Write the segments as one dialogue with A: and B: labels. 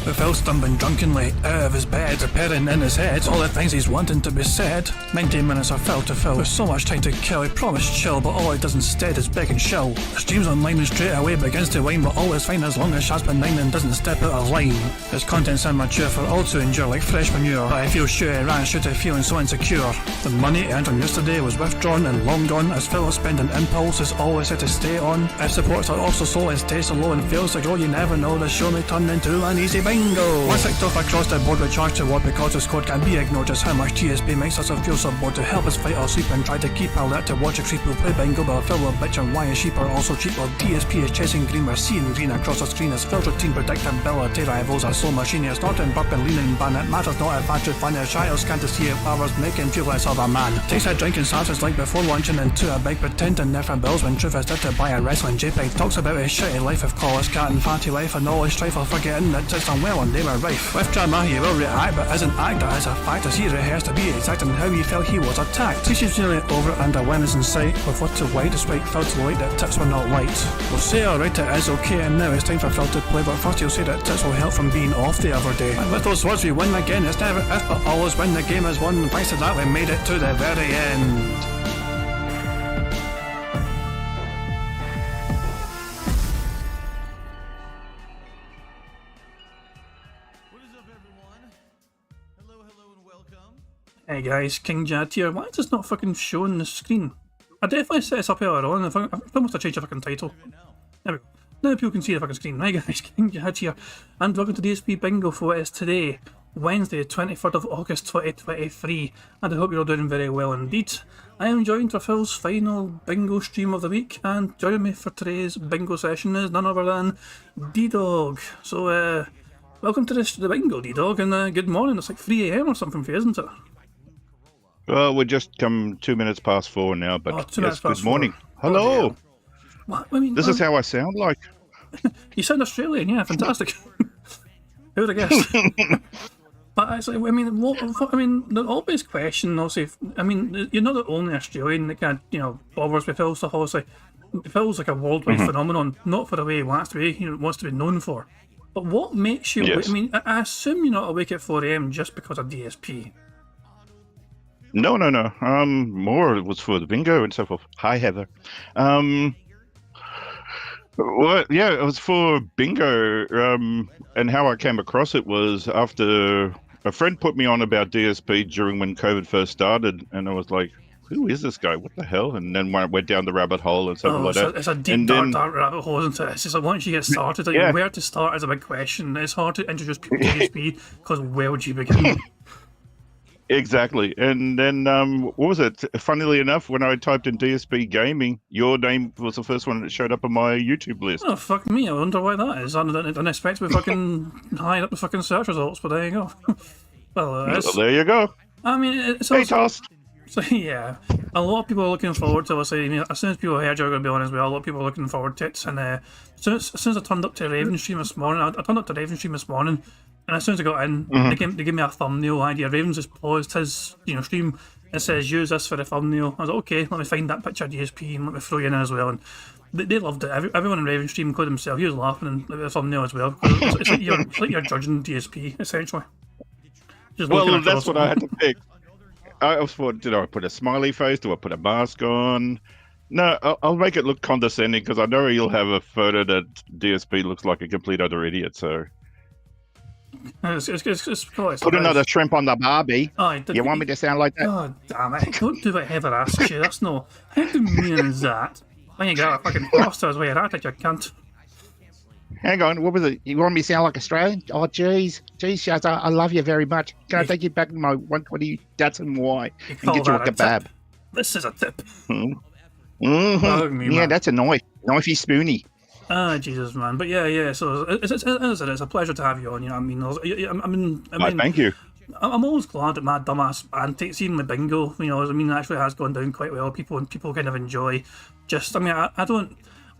A: With Phil stumbling drunkenly out of his bed, preparing in his head all the things he's wanting to be said. 19 minutes of Phil to Phil, with so much time to kill. He promised chill, but all he does instead is beg and show. The stream's online and straight away begins to whine, but all is fine as long as Shad's benign and doesn't step out of line. His content's immature for all to endure like fresh manure, but I feel sure he ran straight to feeling so insecure. The money he earned on yesterday was withdrawn and long gone, as Phil's spending impulse is always set to stay on. If supports are also slow, his taste are low and fails to grow, you never know, the show may turn into an easy bingo. Once clicked off across the board with charge to what because his code can be ignored, just how much TSP makes us feel so bored. To help us fight or sleep and try to keep alert to watch a creep who play bingo, but Phil will bitch on why his sheep are also cheap. While DSP is chasing green, we're seeing green across the screen as Phil's routine predictability rivals are so machine. It's not in burp and leaning ban, it matters not if battery fun, a child can't to see it powers making feel less of a man. Takes a drink and starts his like before lunching into a bike pretending they're for bills when truth is there to buy a wrestling JPEG. Talks about his shitty life of college cat and fatty life and all his strife while forgetting that it's done well and they were rife. With drama he will react but isn't act, that is a fact as he rehearsed to be exact in how he felt he was attacked. She's nearly over it and awareness in sight, with what to white despite Phil to light that tips were not white. We'll say alright it is okay and now it's time for Phil to play, but first he'll say that tips will help from being off the other day. And with those words we win again, it's never if but always when the game is won. Thanks to that we made it to the very end. Hey guys, King Jad here. Why is this not fucking showing the screen? I definitely set this up earlier on. I must have changed the fucking title. There we go. Now people can see the fucking screen. Hi guys, King Jad here. And welcome to DSP Bingo for what is today, Wednesday, 23rd of August 2023. And I hope you're all doing very well indeed. I am joined for Phil's final bingo stream of the week. And joining me for today's bingo session is none other than D-Dog. So, welcome to the bingo, D-Dog. And good morning. It's like 3 AM or something for you, isn't it?
B: Well, we're just come 2 minutes past 4 now, but yes, good morning.
A: 4.
B: Hello.
A: What? I mean,
B: this is how I sound like.
A: You sound Australian, yeah, fantastic. Who would have guessed? But actually, I mean, the obvious question, obviously, I mean, you're not the only Australian that kind of, bothers with Phil stuff. Obviously, Phil's like a worldwide phenomenon, not for the way he wants to be, wants to be known for. But what makes you? Yes. I mean, I assume you're not awake at 4 AM just because of DSP.
B: No. More it was for the bingo and so forth. Hi, Heather. Well, yeah, it was for bingo. And how I came across it was after a friend put me on about DSP during when COVID first started, and I was like, "Who is this guy? What the hell?" And then went down the rabbit hole and something like that.
A: It's a deep, dark rabbit hole, isn't it? It's just like once you get started, like, where to start is a big question. It's hard to introduce people to DSP because where would you begin?
B: Exactly. And then, what was it? Funnily enough, when I typed in DSP Gaming, your name was the first one that showed up on my YouTube list.
A: Oh, fuck me. I wonder why that is. I didn't expect to be fucking high up the fucking search results, but there you go. Well,
B: there you go.
A: I mean, it's also... So, yeah, a lot of people are looking forward to, obviously, as soon as people heard you were going to be on as well, a lot of people are looking forward to it. And as soon as I turned up to Raven Stream this morning, and as soon as I got in, they gave me a thumbnail idea. Raven's just paused his stream and says, use this for the thumbnail. I was like, okay, let me find that picture of DSP and let me throw you in as well. And they loved it. Everyone in Raven Stream, including himself, he was laughing at the thumbnail as well. It's like you're judging DSP, essentially.
B: Well, that's what I had to pick. I was thought, did I put a smiley face? Do I put a mask on? No, I'll make it look condescending because I know you'll have a photo that DSP looks like a complete other idiot, so...
A: It's
B: put another shrimp on the barbie. You want me to sound like that?
A: Oh, damn it. Don't do what Heather asks you. That's no... How demeaning is that? When you get a fucking posters where you're at, like you cunt.
B: Hang on, what was it? You want me to sound like Australian? Oh, jeez, Shaz, I love you very much. Can I take you back to my 120 Datsun Y and get you a kebab?
A: Tip. This is a tip.
B: Yeah, that's a knife. Knifey spoony.
A: Ah, Jesus, man. But yeah, so it's a pleasure to have you on, you know what I mean?
B: Thank you.
A: I'm always glad that my dumbass antics, even the bingo, it actually has gone down quite well. People kind of enjoy.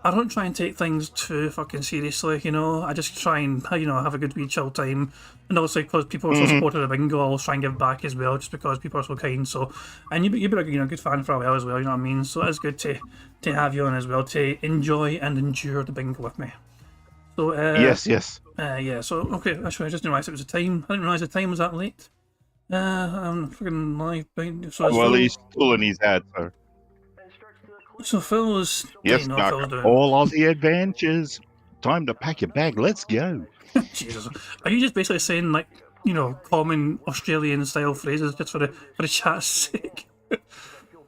A: I don't try and take things too fucking seriously, I just try and, have a good wee chill time. And also, because people are so supportive of the bingo, I'll try and give back as well, just because people are so kind. So, and you've been a good fan for a while as well, you know what I mean? So it's good to have you on as well, to enjoy and endure the bingo with me. So
B: Yes, yes.
A: yeah. So okay, actually, I just didn't realise it was a time. I didn't realise the time was that late. I'm freaking live. So
B: Well,
A: Phil,
B: he's still in his hat, so.
A: so Phil was.
B: Yes,
A: No,
B: Doc.
A: Phil's doing.
B: All Aussie adventures. Time to pack your bag. Let's go.
A: Jesus, are you just basically saying like common Australian style phrases just for the chat's sake?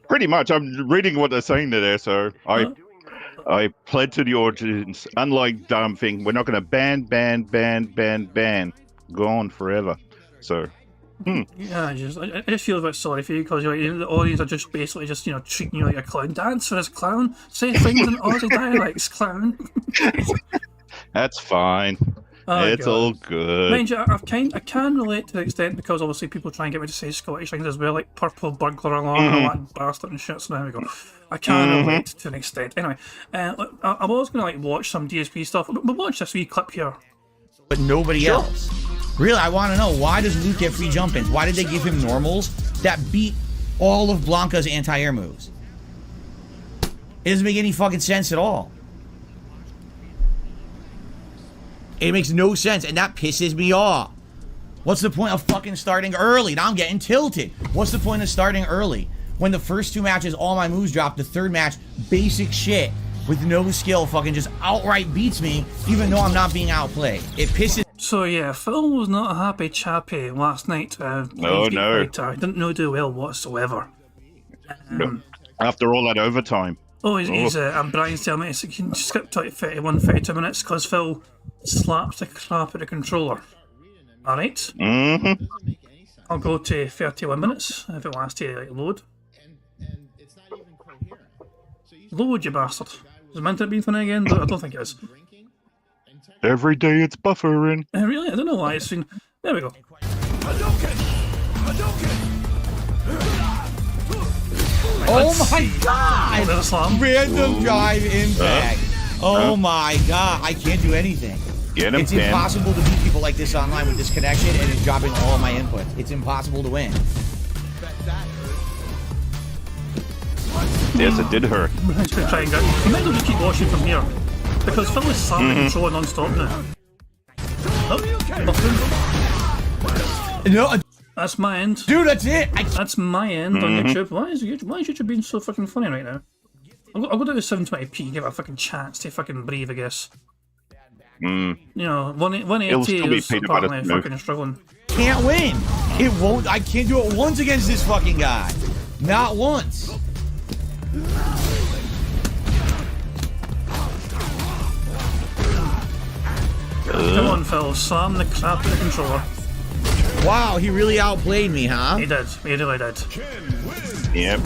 B: Pretty much. I'm reading what they're saying there, so I pled to the audience. Unlike Dumb Thing, we're not going to ban. Go on forever. So.
A: Yeah, I just feel a bit sorry for you because the audience are just basically just treating you like a clown. Dance for us, clown. Say things in Aussie dialects, clown.
B: That's fine.
A: Oh,
B: it's
A: God.
B: all good.
A: Mind you, I can relate to the extent because obviously people try and get me to say Scottish things as well, like purple burglar alarm and all that bastard and shit. So there we go. I can relate to an extent. Anyway, I was gonna watch some DSP stuff, but watch this wee clip here.
C: But nobody else. Really, I want to know, why does Luke get free jump-ins? Why did they give him normals that beat all of Blanca's anti-air moves? It doesn't make any fucking sense at all. It makes no sense, and that pisses me off. What's the point of fucking starting early? Now I'm getting tilted. What's the point of starting early? When the first 2 matches, all my moves drop, the third match, basic shit, with no skill, fucking just outright beats me, even though I'm not being outplayed. It pisses.
A: So yeah, Phil was not a happy chappy last night.
B: No.
A: Didn't do well whatsoever.
B: After all that overtime.
A: And Brian's telling me he can skip to 32 minutes because Phil slaps the crap out of the controller. Alright?
B: Mm-hmm.
A: I'll go to 31 minutes if it wants to load. Load, you bastard. Is it meant to be funny again? I don't think it is.
B: Every day it's buffering.
A: Really? I don't know why it's been... There we go.
C: Oh my god!
A: There's a slam.
C: Random drive impact. Oh my god, I can't do anything.
B: Get him,
C: It's
B: Ken.
C: impossible to beat people like this online with this connection and it's dropping all of my inputs. It's impossible to win.
B: Yes, it did hurt.
A: Brian's going to try and get... You might as well just keep watching from here. Because Phil is slamming the controller non-stop now. Oh,
C: No,
A: that's my end.
C: dude, that's it.
A: That's my end on YouTube. Why is YouTube being so fucking funny right now? I'll go down to 720p, give it a fucking chance to fucking breathe, I guess.
B: Mm.
A: 180
B: still be
A: is
B: peanut butter
A: apparently
B: smooth.
A: fucking struggling.
C: Can't win. It won't. I can't do it once against this fucking guy. Not once.
A: Come on, Phil, slam the crap out of the controller.
C: Wow, he really outplayed me, huh?
A: He did. He really did.
B: Yep.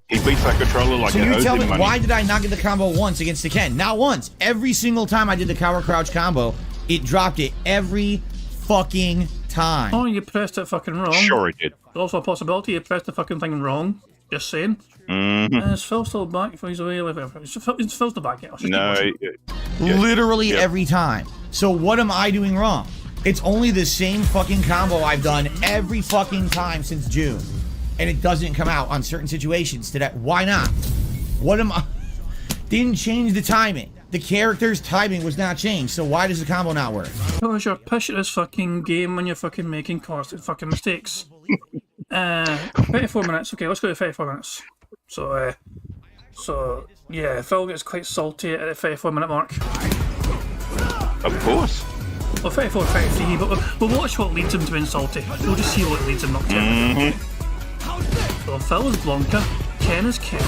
B: He beats that controller like
C: So
B: it
C: you
B: owes
C: tell
B: him
C: me,
B: money.
C: why did I not get the combo once against the Ken? Not once. Every single time I did the cower crouch combo, it dropped it every fucking time.
A: Oh, you pressed it fucking wrong.
B: Sure it did.
A: There's also a possibility you pressed the fucking thing wrong. Just saying.
B: Mm-hmm.
A: Is Phil still back? If he's away, Phil's still back yet.
B: No.
C: Literally every time. So what am I doing wrong? It's only the same fucking combo I've done every fucking time since June. And it doesn't come out on certain situations today. Why not? What am I... Didn't change the timing. The character's timing was not changed, so why does the combo not work?
A: Because you're pish at this fucking game when you're fucking making constant fucking mistakes. 34 minutes. Okay, let's go to 34 minutes. So yeah, Phil gets quite salty at the 34-minute mark.
B: Of course.
A: Well, 34, 33, but we'll watch what leads him to being salty. We'll just see what leads him up to. So Phil is Blanca, Ken is Ken.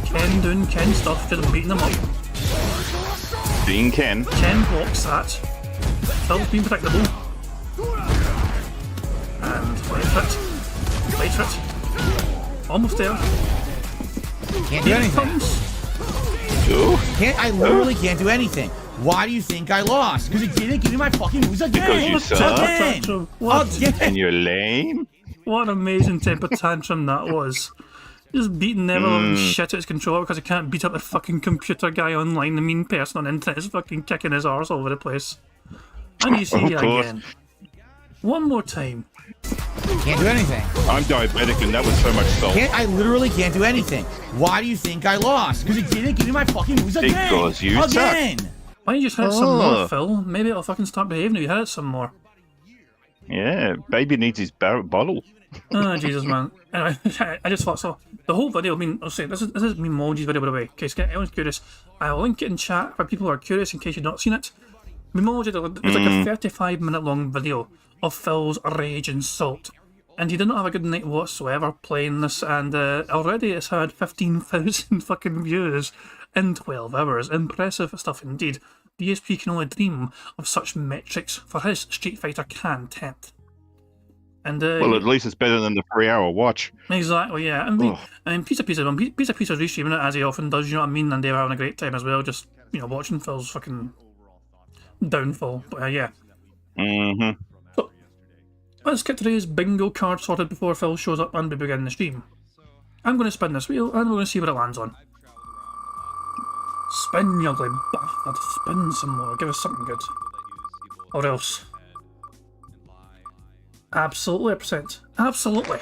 A: Ken doing Ken stuff, just beating him up.
B: Being Ken.
A: Ken blocks that. Phil's being predictable. And wait for it. Almost there.
C: Can't do
A: Here it
C: anything.
A: comes.
C: I literally can't do anything. Why do you think I lost? Because it didn't give me my fucking moves again.
B: Because you suck.
C: Again.
A: What?
C: Again.
B: And you're lame.
A: What an amazing temper tantrum that was. Just beating everyone shit at his controller because he can't beat up the fucking computer guy online, the mean person on the internet is fucking kicking his arse all over the place. And you see
B: Of
A: you
B: course.
A: again. One more time.
C: Can't do anything.
B: I'm diabetic, and that was so much salt.
C: I literally can't do anything. Why do you think I lost? Because it didn't give me my fucking moves again.
B: Because you
C: again.
B: suck.
A: Why don't you just hit some more, Phil? Maybe it'll fucking start behaving if you hit it some more.
B: Yeah, baby needs his bottle.
A: Oh, Jesus, man. Anyway, I just thought so. The whole video, I mean, I'll say, this is me Moji's video, by the way, in case anyone's curious. I'll link it in chat for people who are curious in case you've not seen it. Memoji, it's like a 35-minute long video of Phil's rage and salt. And he did not have a good night whatsoever playing this, and already it's had 15,000 fucking views in 12 hours. Impressive stuff indeed. DSP can only dream of such metrics for his Street Fighter content. And
B: well, at least it's better than the 3-hour watch.
A: Exactly, yeah. I mean, Pizza Pizza's restreaming it as he often does, you know what I mean? And they're having a great time as well, just, you know, watching Phil's fucking downfall. But yeah.
B: Mm-hmm.
A: So, let's get today's bingo card sorted before Phil shows up and we begin the stream. I'm going to spin this wheel and we're going to see what it lands on. Spin, you ugly bastard. Spin some more. Give us something good. Or else. Absolutely, percent. Absolutely.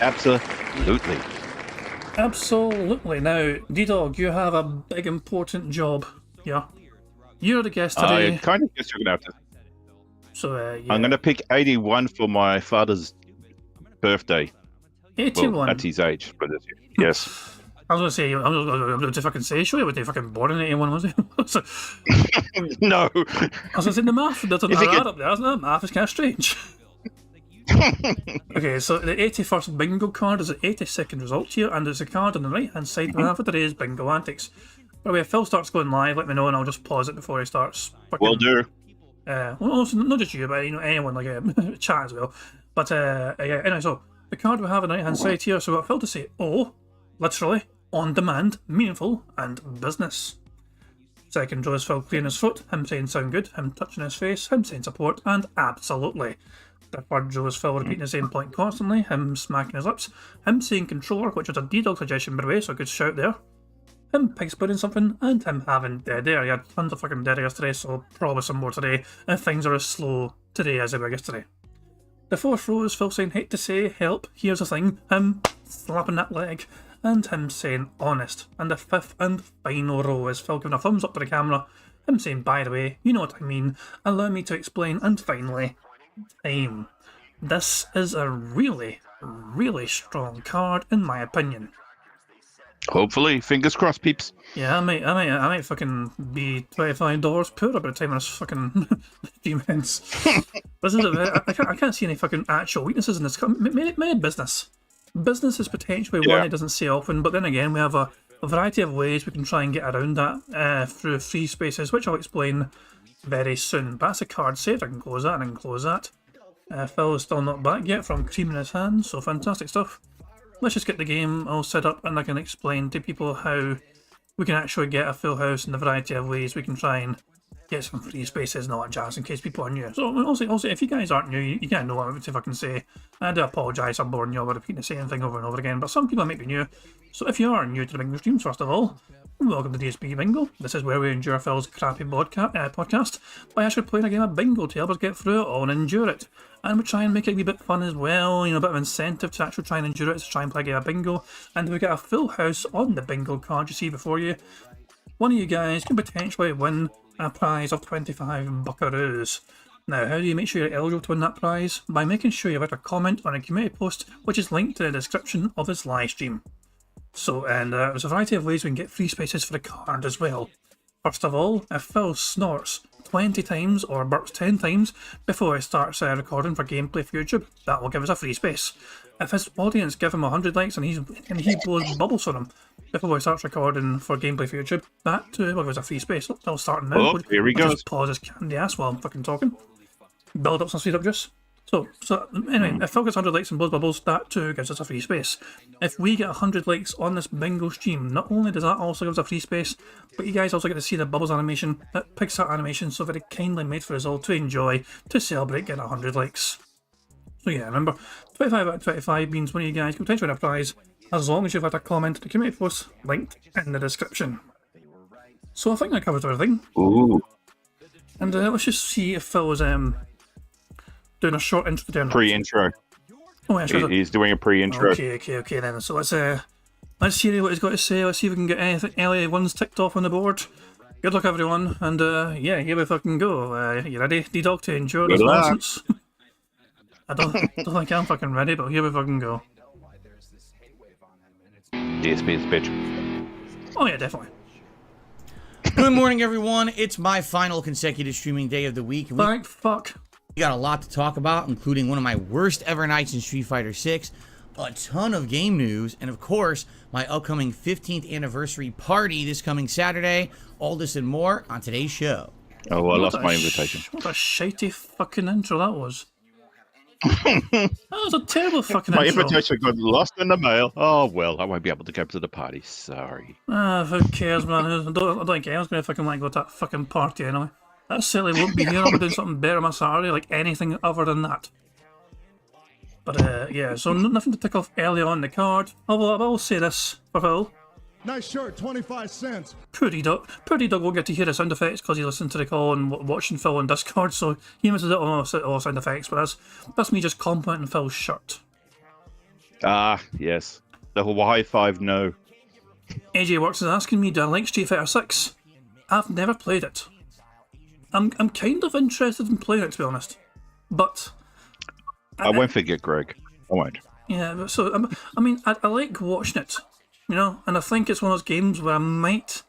B: Absolutely.
A: Absolutely. Now, D-Dog, you have a big important job. Yeah. You're the guest today.
B: I kind of guess you're going to have to.
A: So, yeah.
B: I'm going to pick 81 for my father's birthday.
A: 81?
B: Well, that's his age, but it's, yes.
A: I was going to say, I was going to fucking say, sure, was they fucking born in 81, was he? So,
B: No.
A: I was going to say, the math doesn't add up there, isn't it? Math is kind of strange. Okay, so the 81st bingo card is the 82nd result here, and there's a card on the right hand side we have for today's bingo antics. By the way, if Phil starts going live, let me know and I'll just pause it before he starts.
B: Will do.
A: Well, also, not just you, but you know, anyone like chat as well. But yeah, anyway, so the card we have on the right hand side here, so we've got Phil to say, oh, literally, on demand, meaningful, and business. Second row is Phil clearing his throat, him saying sound good, him touching his face, him saying support, and absolutely. The third row is Phil repeating the same point constantly, him smacking his lips, him saying controller, which was a D-Dog suggestion by the way, so good shout there. Him pig-splitting something, and him having dead air. He had tons of fucking dead air yesterday, so probably some more today, and things are as slow today as they were yesterday. The fourth row is Phil saying, hate to say, help, here's the thing, him slapping that leg, and him saying honest. And the fifth and final row is Phil giving a thumbs up to the camera, him saying, by the way, you know what I mean, allow me to explain, and finally, time. This is a really, really strong card in my opinion.
B: Hopefully, fingers crossed, peeps.
A: Yeah, I might fucking be $25 poor by the time this fucking few minutes. This is I can't see any fucking actual weaknesses in this. Maybe business. Business is potentially one it doesn't say often, but then again, we have a variety of ways we can try and get around that through free spaces, which I'll explain very soon. But that's a card saved. I can close that and I can close that. Phil is still not back yet from creaming his hands, so fantastic stuff. Let's just get the game all set up and I can explain to people how we can actually get a full house in a variety of ways we can try and get some free spaces and all that jazz in case people are new. So also if you guys aren't new, you can't know what if I can say. I do apologise for boring you all by repeating the same thing over and over again, but some people might be new. So if you are new to the Bingo streams, first of all, welcome to DSP Bingo. This is where we endure Phil's crappy podcast by actually playing a game of bingo to help us get through it all and endure it. And we try and make it a wee bit fun as well, you know, a bit of incentive to actually try and endure it, to try and play a game of bingo. And we get a full house on the bingo card you see before you. One of you guys can potentially win a prize of 25 buckaroos. Now, how do you make sure you're eligible to win that prize? By making sure you write a comment on a community post, which is linked to the description of this live stream. So, and there's a variety of ways we can get free spaces for the card as well. First of all, if Phil snorts 20 times or burps 10 times before he starts recording for gameplay for YouTube, that will give us a free space. If his audience give him 100 likes and he blows bubbles for him before he starts recording for gameplay for YouTube, that too will give us a free space. That'll start now.
B: Oh, here he goes.
A: Just pause his candy ass while I'm fucking talking. Build up some speed up juice. So anyway, if Phil gets 100 likes and blows bubbles, that too gives us a free space. If we get 100 likes on this bingo stream, not only does that also give us a free space, but you guys also get to see the bubbles animation, that Pixar animation, so very kindly made for us all to enjoy, to celebrate getting 100 likes. So yeah, remember, 25 out of 25 means one of you guys can potentially win a prize, as long as you've had a comment to the community post linked in the description. So I think that covers everything.
B: Ooh.
A: And let's just see if Phil was doing a short intro there.
B: Pre-intro.
A: Oh, yeah, sure.
B: He's doing a pre-intro.
A: Okay then. So let's hear what he's got to say. Let's see if we can get anything early ones ticked off on the board. Good luck, everyone. And yeah, here we fucking go. You ready, D-Dog, to endure this nonsense? I don't think I'm fucking ready, but here we fucking go.
B: DSP's bitch.
A: Oh yeah, definitely.
C: Good morning, everyone. It's my final consecutive streaming day of the week.
A: Thank fuck.
C: We got a lot to talk about, including one of my worst ever nights in Street Fighter 6, a ton of game news, and of course, my upcoming 15th anniversary party this coming Saturday. All this and more on today's show.
B: Oh, I lost my invitation.
A: What a shitey fucking intro that was. That was a terrible fucking
B: My
A: intro.
B: invitation got lost in the mail. Oh, well, I won't be able to go to the party. Sorry.
A: Who cares, man? I don't think anyone's going to fucking go to that fucking party anyway. That certainly won't be here. I'll be doing something better on my Saturday, like anything other than that. But yeah, so nothing to tick off early on the card. Although I will say this for Phil.
D: Nice shirt, 25 cents.
A: Poor D-Dog won't get to hear the sound effects because he listened to the call and watching Phil on Discord, so he misses out on all sound effects. But that's me just complimenting Phil's shirt.
B: Ah, yes. The Hawaii 5 no.
A: AJ Works is asking me, do I like Street Fighter 6? I've never played it. I'm kind of interested in playing it, to be honest. But
B: I won't forget Greg. I won't.
A: yeah, but so I mean, I like watching it, you know, and I think it's one of those games where I might,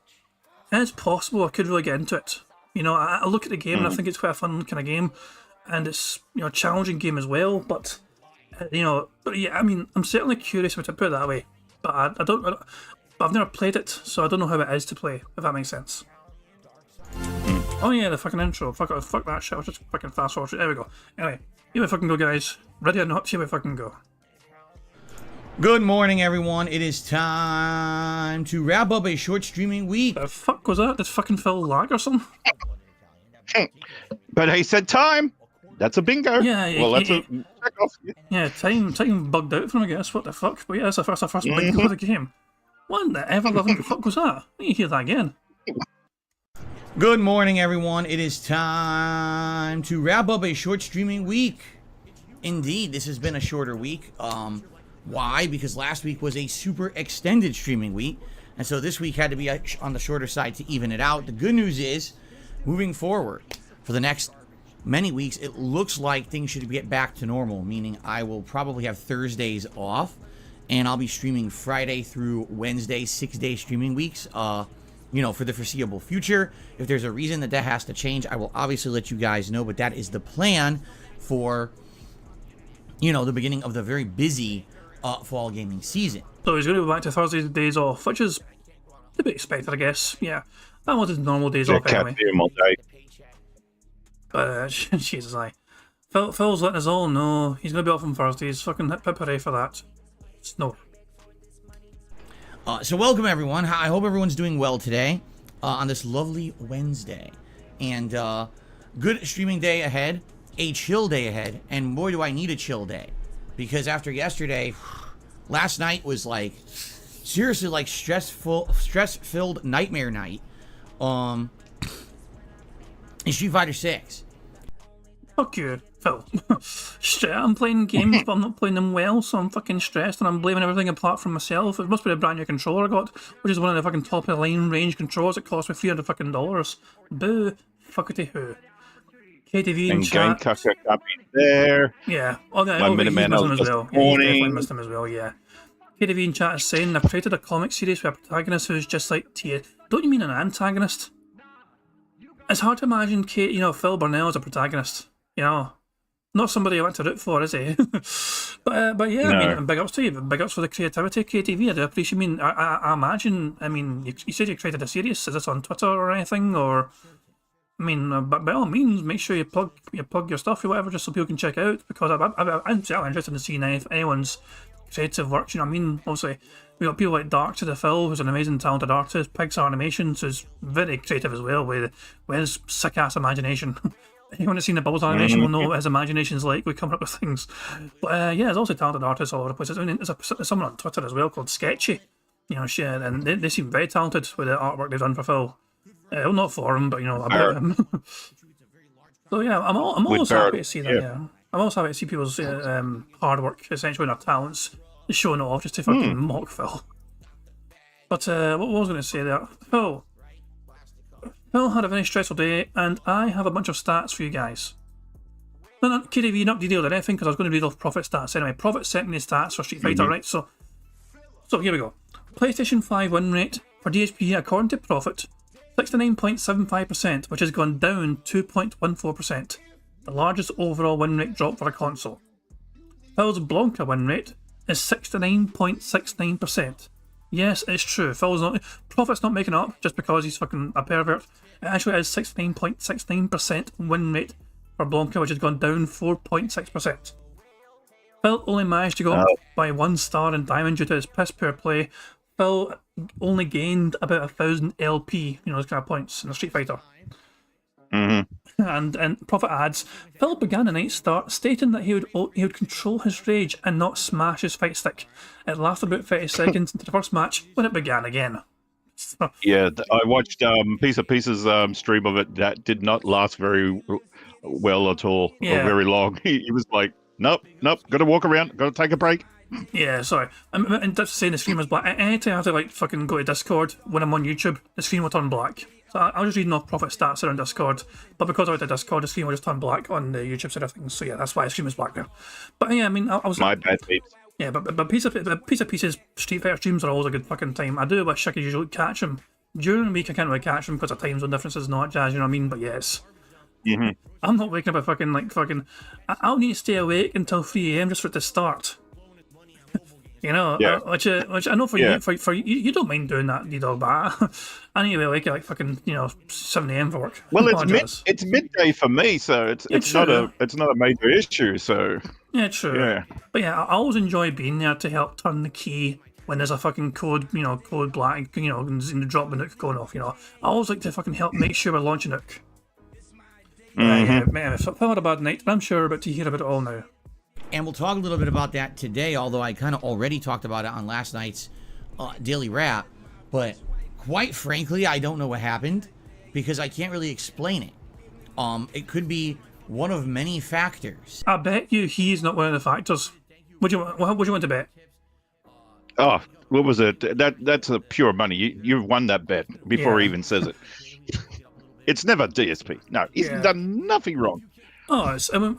A: and it's possible I could really get into it. You know, I look at the game and I think it's quite a fun kind of game, and it's, you know, a challenging game as well. But you know, but yeah, I mean, I'm certainly curious about it, put it that way. But but I've never played it, so I don't know how it is to play, if that makes sense. Oh yeah, the fucking intro. Fuck that shit. I'll just fucking fast forward. There we go. Anyway, here we fucking go, guys. Ready or not, here we fucking go.
C: Good morning, everyone. It is time to wrap up a short streaming week.
A: The fuck was that? Did fucking Phil lag or something?
B: But he said time. That's a bingo.
A: Yeah,
B: Well, that's a check off.
A: Yeah, time bugged out from, I guess. What the fuck? But yeah, that's the first big goal of the game. What the ever loving fuck was that? Let me hear that again.
C: Good morning, everyone. It is time to wrap up a short streaming week. Indeed, this has been a shorter week. Why? Because last week was a super extended streaming week, and so this week had to be on the shorter side to even it out. The good news is, moving forward, for the next many weeks, it looks like things should get back to normal, meaning I will probably have Thursdays off, and I'll be streaming Friday through Wednesday, 6-day streaming weeks, you know, for the foreseeable future. If there's a reason that has to change, I will obviously let you guys know, but that is the plan for, you know, the beginning of the very busy fall gaming season.
A: So he's going to go back to Thursday days off, which is to be expected, I guess. Yeah, I wanted normal days off anyway.
B: All day.
A: But Jesus, Phil's letting us all know he's going to be off on Thursdays. Fucking hip hip hooray for that. No.
C: So welcome, everyone. I hope everyone's doing well today on this lovely Wednesday. And good streaming day ahead, a chill day ahead, and boy, do I need a chill day. Because after yesterday, last night was like, seriously, like stress-filled nightmare night in Street Fighter 6.
A: Fuck you, Phil. I'm playing games, but I'm not playing them well, so I'm fucking stressed, and I'm blaming everything apart from myself. It must be a brand new controller I got, which is one of the fucking top of the line range controllers that cost me $300 fucking dollars. Boo, fuckity who. KTV in
B: And
A: chat.
B: Game Cucker up there.
A: Yeah, oh, yeah,
B: My
A: he's
B: Minuteman
A: missed him
B: was
A: as
B: this
A: well. Yeah, he's definitely
B: morning.
A: missed him as well, yeah. KTV in chat is saying, I've created a comic series with a protagonist who's just like Tia. Don't you mean an antagonist? It's hard to imagine Phil Burnell as a protagonist, you know. Not somebody I want to root for, is he? but yeah,
B: No.
A: I mean, big ups to you. Big ups for the creativity, KTV. I do appreciate. I mean, I imagine. I mean, you said you created a series. Is this on Twitter or anything? Or, I mean, but by all means, make sure you plug your stuff or whatever, just so people can check out. Because I'm certainly interested in seeing if anyone's creative work. You know what I mean? Obviously, we got people like Dark to the Phil, who's an amazing, talented artist. Pixar Animations, who's very creative as well, with his sick ass imagination. Anyone that's seen the Bubbles animation will know what his imagination's like. We come up with things. But yeah, there's also talented artists all over the place. I mean, there's someone on Twitter as well called Sketchy. You know, shit, and they seem very talented with the artwork they've done for Phil. Well, not for him, but about him. So yeah, I'm
B: With
A: also happy
B: Barrett,
A: to see that.
B: yeah.
A: Yeah, I'm also happy to see people's hard work, essentially, and their talents showing it off just to fucking mock Phil. But what was I going to say there? Phil had a very stressful day, and I have a bunch of stats for you guys. No, KDV, you're not detailed or anything, because I was going to read off Profit stats anyway. Profit sent me the stats for Street Fighter, right? So here we go. PlayStation 5 win rate for DSP, according to Profit, 69.75%, which has gone down 2.14%. The largest overall win rate drop for a console. Phil's Blanca win rate is 69.69%. Yes, it's true. Profit's not making it up just because he's fucking a pervert. It actually is 69.69% win rate for Blanca, which has gone down 4.6%. Phil only managed to go up by 1 star in Diamond due to his piss poor play. Phil only gained about 1,000 LP, those kind of points in the Street Fighter. And Profit adds, Phil began a night start stating that he would control his rage and not smash his fight stick. It lasted about 30 seconds into the first match when it began again.
B: Yeah, I watched Piece of Pieces stream of it. That did not last very well at all, or very long. He was like, nope, gotta walk around, gotta take a break.
A: Yeah, sorry. And that's saying the screen was black. Anytime I have to fucking go to Discord when I'm on YouTube, the screen will turn black. So I was just reading off Profit stats around Discord, but because I went to Discord, the screen will just turn black on the YouTube side of things. So yeah, that's why the screen was black there. But yeah, I mean, I was
B: my bad, mate.
A: Yeah, but Piece of Pieces Street Fighter streams are always a good fucking time. I do wish I could usually catch them during the week. I can't really catch them because of time zone differences and all that jazz. You know what I mean? But yes. I'm not waking up at I'll need to stay awake until 3 a.m. just for it to start. Which I know for you don't mind doing that, D-Dog, but I need to be awake at 7 a.m. for work.
B: Well, it's midday for me, so it's not a major issue. So
A: yeah, true. Yeah, but yeah, I always enjoy being there to help turn the key when there's a fucking code black, and the drop the nuke going off. I always like to fucking help make sure we're launching nuke. Man, if I had a bad night, but I'm sure we're about to hear about it all now.
C: And we'll talk a little bit about that today, although I kind of already talked about it on last night's Daily Wrap. But quite frankly, I don't know what happened because I can't really explain it. It could be one of many factors.
A: I bet you he's not one of the factors. What do you want to bet?
B: Oh, what was it? That's a pure money. You've won that bet before he even says it. It's never DSP. No, he's done nothing wrong.
A: Oh, I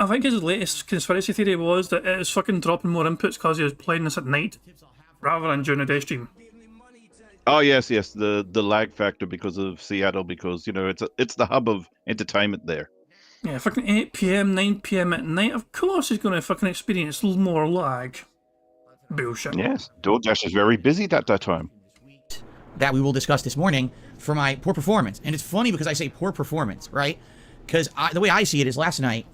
A: think his latest conspiracy theory was that it was fucking dropping more inputs because he was playing this at night rather than during the day stream.
B: Oh yes, the lag factor because of Seattle, because it's the hub of entertainment there.
A: Yeah, fucking 8 p.m, 9 p.m. at night. Of course, he's going to fucking experience more lag. Bullshit.
B: Yes, DoorDash is very busy at that time.
C: That we will discuss this morning for my poor performance, and it's funny because I say poor performance, right? Because the way I see it is last night,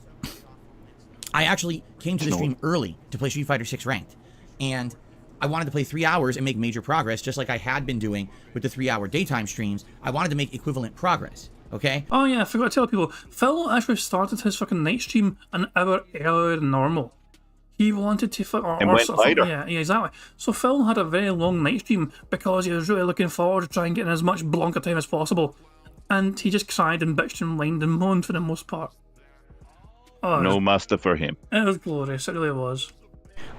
C: I actually came to the stream early to play Street Fighter 6 Ranked. And I wanted to play 3 hours and make major progress, just like I had been doing with the 3-hour daytime streams. I wanted to make equivalent progress, okay?
A: Oh yeah, I forgot to tell people. Phil actually started his fucking night stream an hour earlier than normal. He wanted to...
B: went later.
A: Yeah, exactly. So Phil had a very long night stream because he was really looking forward to trying to get in as much Blanca time as possible. And he just cried and bitched and whined and moaned for the most part. Oh,
B: no master for him.
A: It was glorious, it really was.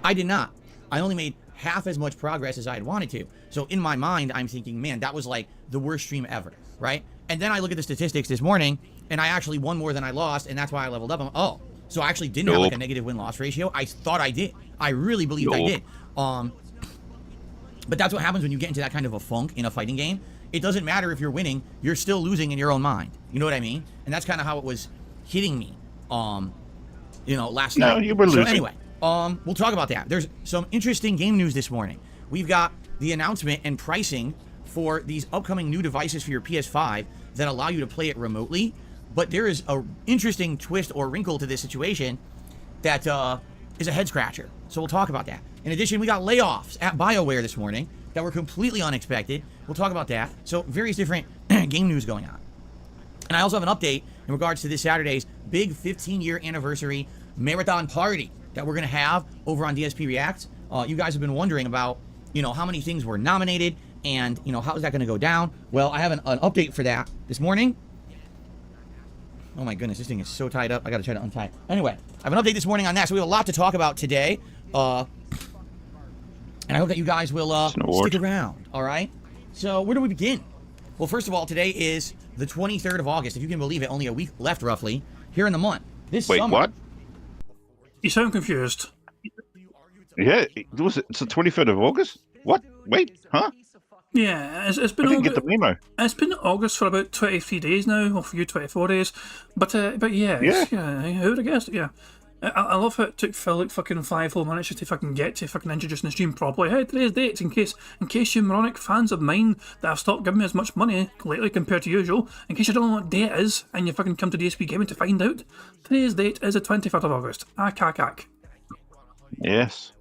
C: I did not. I only made half as much progress as I had wanted to. So in my mind, I'm thinking, man, that was like the worst stream ever, right? And then I look at the statistics this morning, and I actually won more than I lost, and that's why I leveled up. So I actually didn't have like a negative win-loss ratio. I thought I did. I really believed I did. But that's what happens when you get into that kind of a funk in a fighting game. It doesn't matter if you're winning, you're still losing in your own mind. You know what I mean? And that's kind of how it was hitting me, last night.
B: No, you were losing.
C: So anyway, we'll talk about that. There's some interesting game news this morning. We've got the announcement and pricing for these upcoming new devices for your PS5 that allow you to play it remotely. But there is an interesting twist or wrinkle to this situation that is a head scratcher. So we'll talk about that. In addition, we got layoffs at BioWare this morning that were completely unexpected. We'll talk about that. So various different game news going on. And I also have an update in regards to this Saturday's big 15-year anniversary marathon party that we're going to have over on DSP Reacts. You guys have been wondering about, how many things were nominated and, how is that going to go down? Well, I have an update for that this morning. Oh my goodness, this thing is so tied up. I gotta try to untie it. Anyway, I have an update this morning on that, so we have a lot to talk about today. And I hope that you guys will stick around, all right? So where do we begin? Well, first of all, today is the 23rd of August. If you can believe it, only a week left, roughly, here in the month. This
B: Wait,
C: summer,
B: what?
A: You sound confused.
B: Yeah, it's the 23rd of August? What? Wait, huh?
A: Yeah, it's been
B: I didn't get the memo.
A: It's been August for about 23 days now, or for you 24 days. But yeah, who would have guessed? Yeah. I love how it took Phil like fucking 5 whole minutes just to fucking get to fucking introducing the stream properly. Hey, today's dates, in case you moronic fans of mine that have stopped giving me as much money lately compared to usual, in case you don't know what day it is and you fucking come to DSP Gaming to find out, today's date is the 23rd of August. Ack.
B: Yes.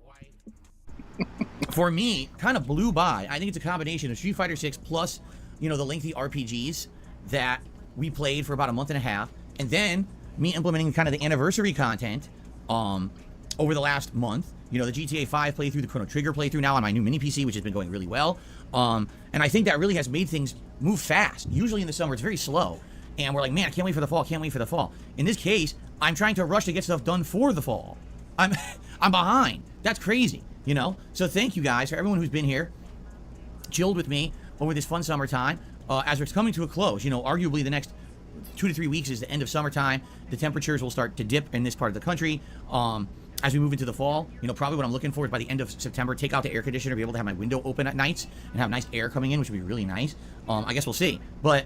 C: for me, kind of blew by. I think it's a combination of Street Fighter 6 plus, the lengthy RPGs that we played for about a month and a half, and then me implementing kind of the anniversary content over the last month. The GTA 5 playthrough, the Chrono Trigger playthrough now on my new mini PC, which has been going really well. And I think that really has made things move fast. Usually in the summer, it's very slow. And we're like, man, I can't wait for the fall, In this case, I'm trying to rush to get stuff done for the fall. I'm behind. That's crazy, So thank you guys for everyone who's been here, chilled with me over this fun summertime. As it's coming to a close, arguably the next 2 to 3 weeks is the end of summertime. The temperatures will start to dip in this part of the country. As we move into the fall, probably what I'm looking for is by the end of September, take out the air conditioner, be able to have my window open at nights and have nice air coming in, which would be really nice. I guess we'll see. But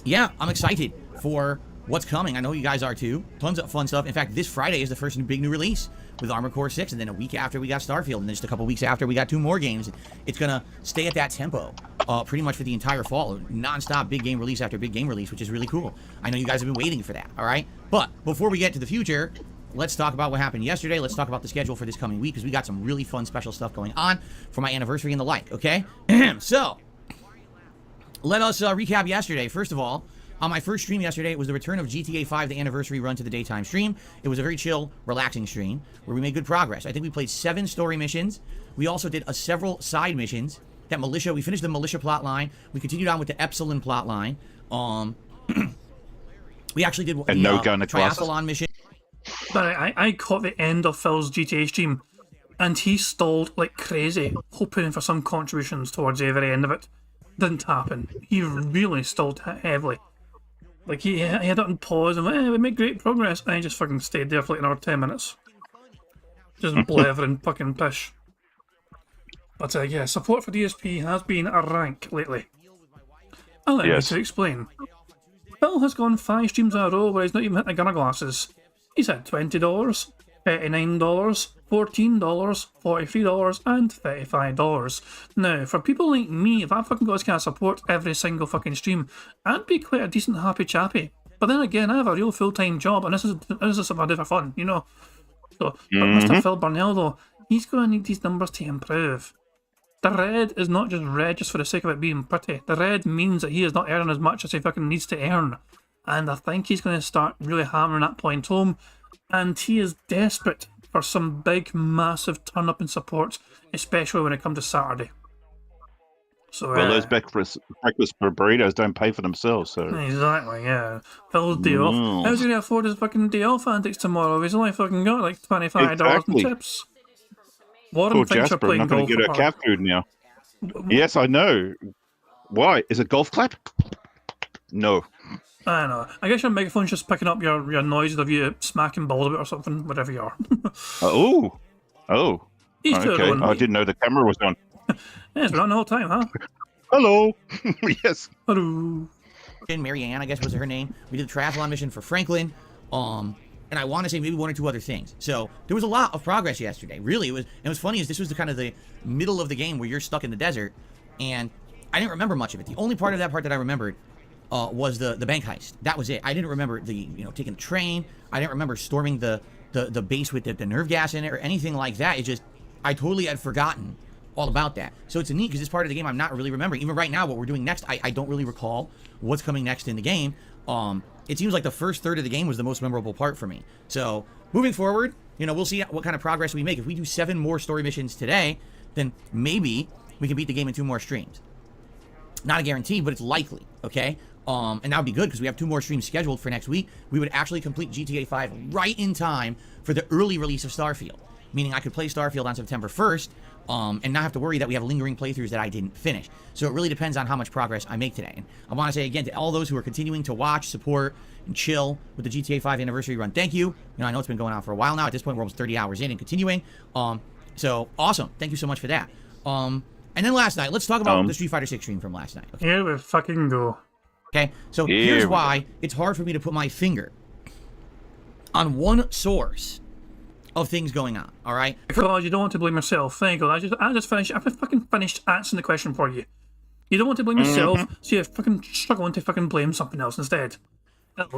C: yeah, I'm excited for what's coming. I know you guys are too. Tons of fun stuff. In fact, this Friday is the first big new release with Armored Core 6, and then a week after we got Starfield, and then just a couple weeks after we got 2 more games. It's gonna stay at that tempo pretty much for the entire fall. Non-stop big game release after big game release, which is really cool. I know you guys have been waiting for that, all right? But before we get to the future, let's talk about what happened yesterday. Let's talk about the schedule for this coming week, because we got some really fun special stuff going on for my anniversary and the like, okay? So, let us recap yesterday. First of all, on my first stream yesterday, it was the return of GTA 5, the anniversary run to the daytime stream. It was a very chill, relaxing stream where we made good progress. I think we played 7 story missions. We also did several side missions. We finished the militia plot line. We continued on with the Epsilon plot line. We actually did the triathlon mission.
A: But I caught the end of Phil's GTA stream, and he stalled like crazy, hoping for some contributions towards the very end of it. Didn't happen. He really stalled heavily. Like, he had it on pause and went, we make great progress, and he just fucking stayed there for like another 10 minutes. Just blethering fucking pish. But yeah, support for DSP has been a rank lately. Allow me to explain. Phil has gone 5 streams in a row where he's not even hit the gunner glasses. He's had $20, $39, $14, $43, and $35. Now, for people like me, if I fucking got this kind of support every single fucking stream, I'd be quite a decent happy chappy. But then again, I have a real full-time job, and this is something I do for fun, So, but Mr. Phil Burnell, though, he's going to need these numbers to improve. The red is not just red just for the sake of it being pretty. The red means that he is not earning as much as he fucking needs to earn. And I think he's going to start really hammering that point home. And he is desperate for some big, massive turn-up in support, especially when it comes to Saturday. So,
B: well, those breakfast burritos don't pay for themselves, so...
A: Exactly, yeah. Phil's day off. How's he going to afford his fucking day off antics tomorrow? He's only fucking got like $25 in tips. Warren thinks you're playing golf.
B: I'm not going to get her cat food now. Yes, I know. Why? Is it golf clap? No.
A: I know. I guess your megaphone's just picking up your noises of you smacking balls about or something, whatever you are.
B: Oh.
A: He's
B: okay. I didn't know the camera was on.
A: Yeah, it's been on the whole time, huh?
B: Hello. Yes.
A: Hello.
C: And Marianne, I guess was her name. We did the triathlon mission for Franklin. And I want to say maybe 1 or 2 other things. So there was a lot of progress yesterday. Really, it was funny is this was the kind of the middle of the game where you're stuck in the desert, and I didn't remember much of it. The only part that I remembered was the bank heist. That was it. I didn't remember taking the train. I didn't remember storming the base with the nerve gas in it or anything like that. It just, I totally had forgotten all about that. So it's neat because this part of the game I'm not really remembering. Even right now, what we're doing next, I don't really recall what's coming next in the game. It seems like the first third of the game was the most memorable part for me. So moving forward, we'll see what kind of progress we make. If we do 7 more story missions today, then maybe we can beat the game in 2 more streams. Not a guarantee, but it's likely, okay? and that would be good because we have 2 more streams scheduled for next week. We would actually complete GTA 5 right in time for the early release of Starfield, meaning I could play Starfield on September 1st and not have to worry that we have lingering playthroughs that I didn't finish. So it really depends on how much progress I make today. And I want to say again to all those who are continuing to watch, support, and chill with the GTA 5 anniversary run, thank you. I know it's been going on for a while now. At this point, we're almost 30 hours in and continuing. So awesome. Thank you so much for that. And then last night, let's talk about the Street Fighter 6 stream from last night. Okay?
A: Here we fucking go.
C: Okay, so here's why it's hard for me to put my finger on one source of things going on, all right?
A: Because you don't want to blame yourself. There you go. I just fucking finished answering the question for you. You don't want to blame yourself, so you're fucking struggling to fucking blame something else instead.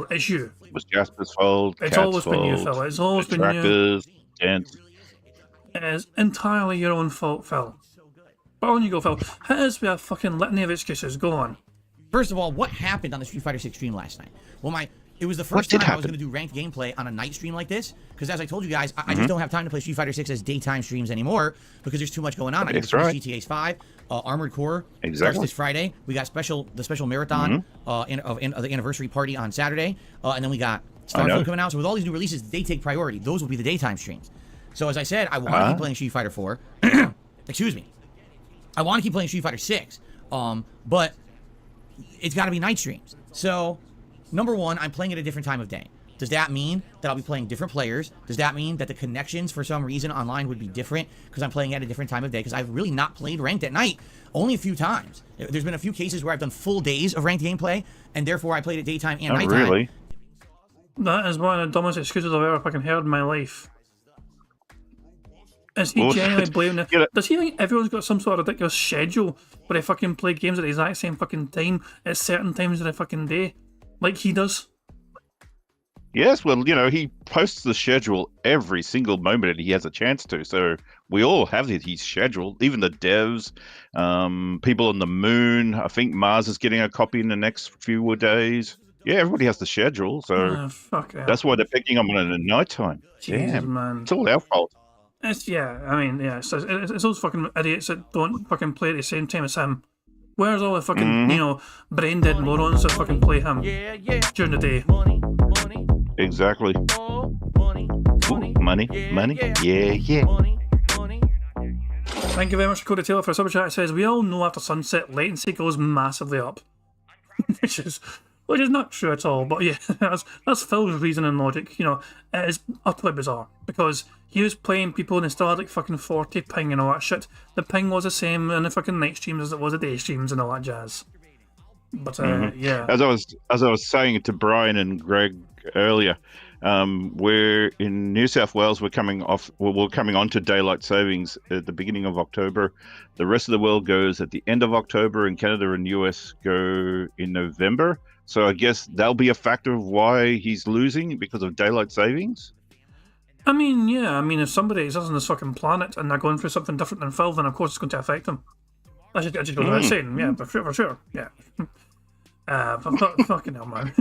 A: It's you.
B: It was Jasper's fault.
A: It's
B: Cat's
A: always been you,
B: fault,
A: Phil. It's always been you.
B: Trackers, dance.
A: It is entirely your own fault, Phil. But on you go, Phil. Hit us with a fucking litany of excuses. Go on.
C: First of all, what happened on the Street Fighter 6 stream last night? Well, it was the first time I was going to do ranked gameplay on a night stream like this, because as I told you guys, I just don't have time to play Street Fighter 6 as daytime streams anymore, because there's too much going on. I got to finish GTA 5, Armored Core starts this Friday. We got the special marathon of the anniversary party on Saturday, and then we got Starfield coming out. So with all these new releases, they take priority. Those will be the daytime streams. So as I said, I want to keep playing Street Fighter 4. Excuse me. I want to keep playing Street Fighter 6, but it's got to be night streams. So, number one, I'm playing at a different time of day. Does that mean that I'll be playing different players? Does that mean that the connections for some reason online would be different because I'm playing at a different time of day? Because I've really not played ranked at night only a few times. There's been a few cases where I've done full days of ranked gameplay, and therefore I played at daytime and nighttime.
B: Really?
A: That is one of the dumbest excuses I've ever fucking heard in my life. Is he genuinely blaming it? Does he think everyone's got some sort of ridiculous schedule where they fucking play games at the exact same fucking time at certain times of the fucking day? Like he does?
B: Yes, well, he posts the schedule every single moment that he has a chance to. So we all have his schedule, even the devs, people on the moon. I think Mars is getting a copy in the next few days. Yeah, everybody has the schedule. So that's why they're picking them on at night time. Damn, man. It's all our fault.
A: It's it's those fucking idiots that don't fucking play at the same time as him. Where's all the fucking, brain dead morons that fucking play him during the day?
B: Exactly. Ooh, money, yeah.
A: Thank you very much, Cody Taylor, for a super chat. It says, we all know after sunset, latency goes massively up. which is not true at all, but yeah, that's Phil's reason and logic. It is utterly bizarre, because he was playing people and it still had like fucking 40 ping and all that shit. The ping was the same in the fucking night streams as it was the day streams and all that jazz. But yeah.
B: As I was saying to Brian and Greg earlier, we're in New South Wales. We're coming on to daylight savings at the beginning of October. The rest of the world goes at the end of October, and Canada and US go in November. So I guess that'll be a factor of why he's losing, because of daylight savings.
A: I mean, yeah. If somebody exists on this fucking planet and they're going through something different than Phil, then of course it's going to affect them. I just go without saying, yeah, for sure, yeah. Fucking hell, man.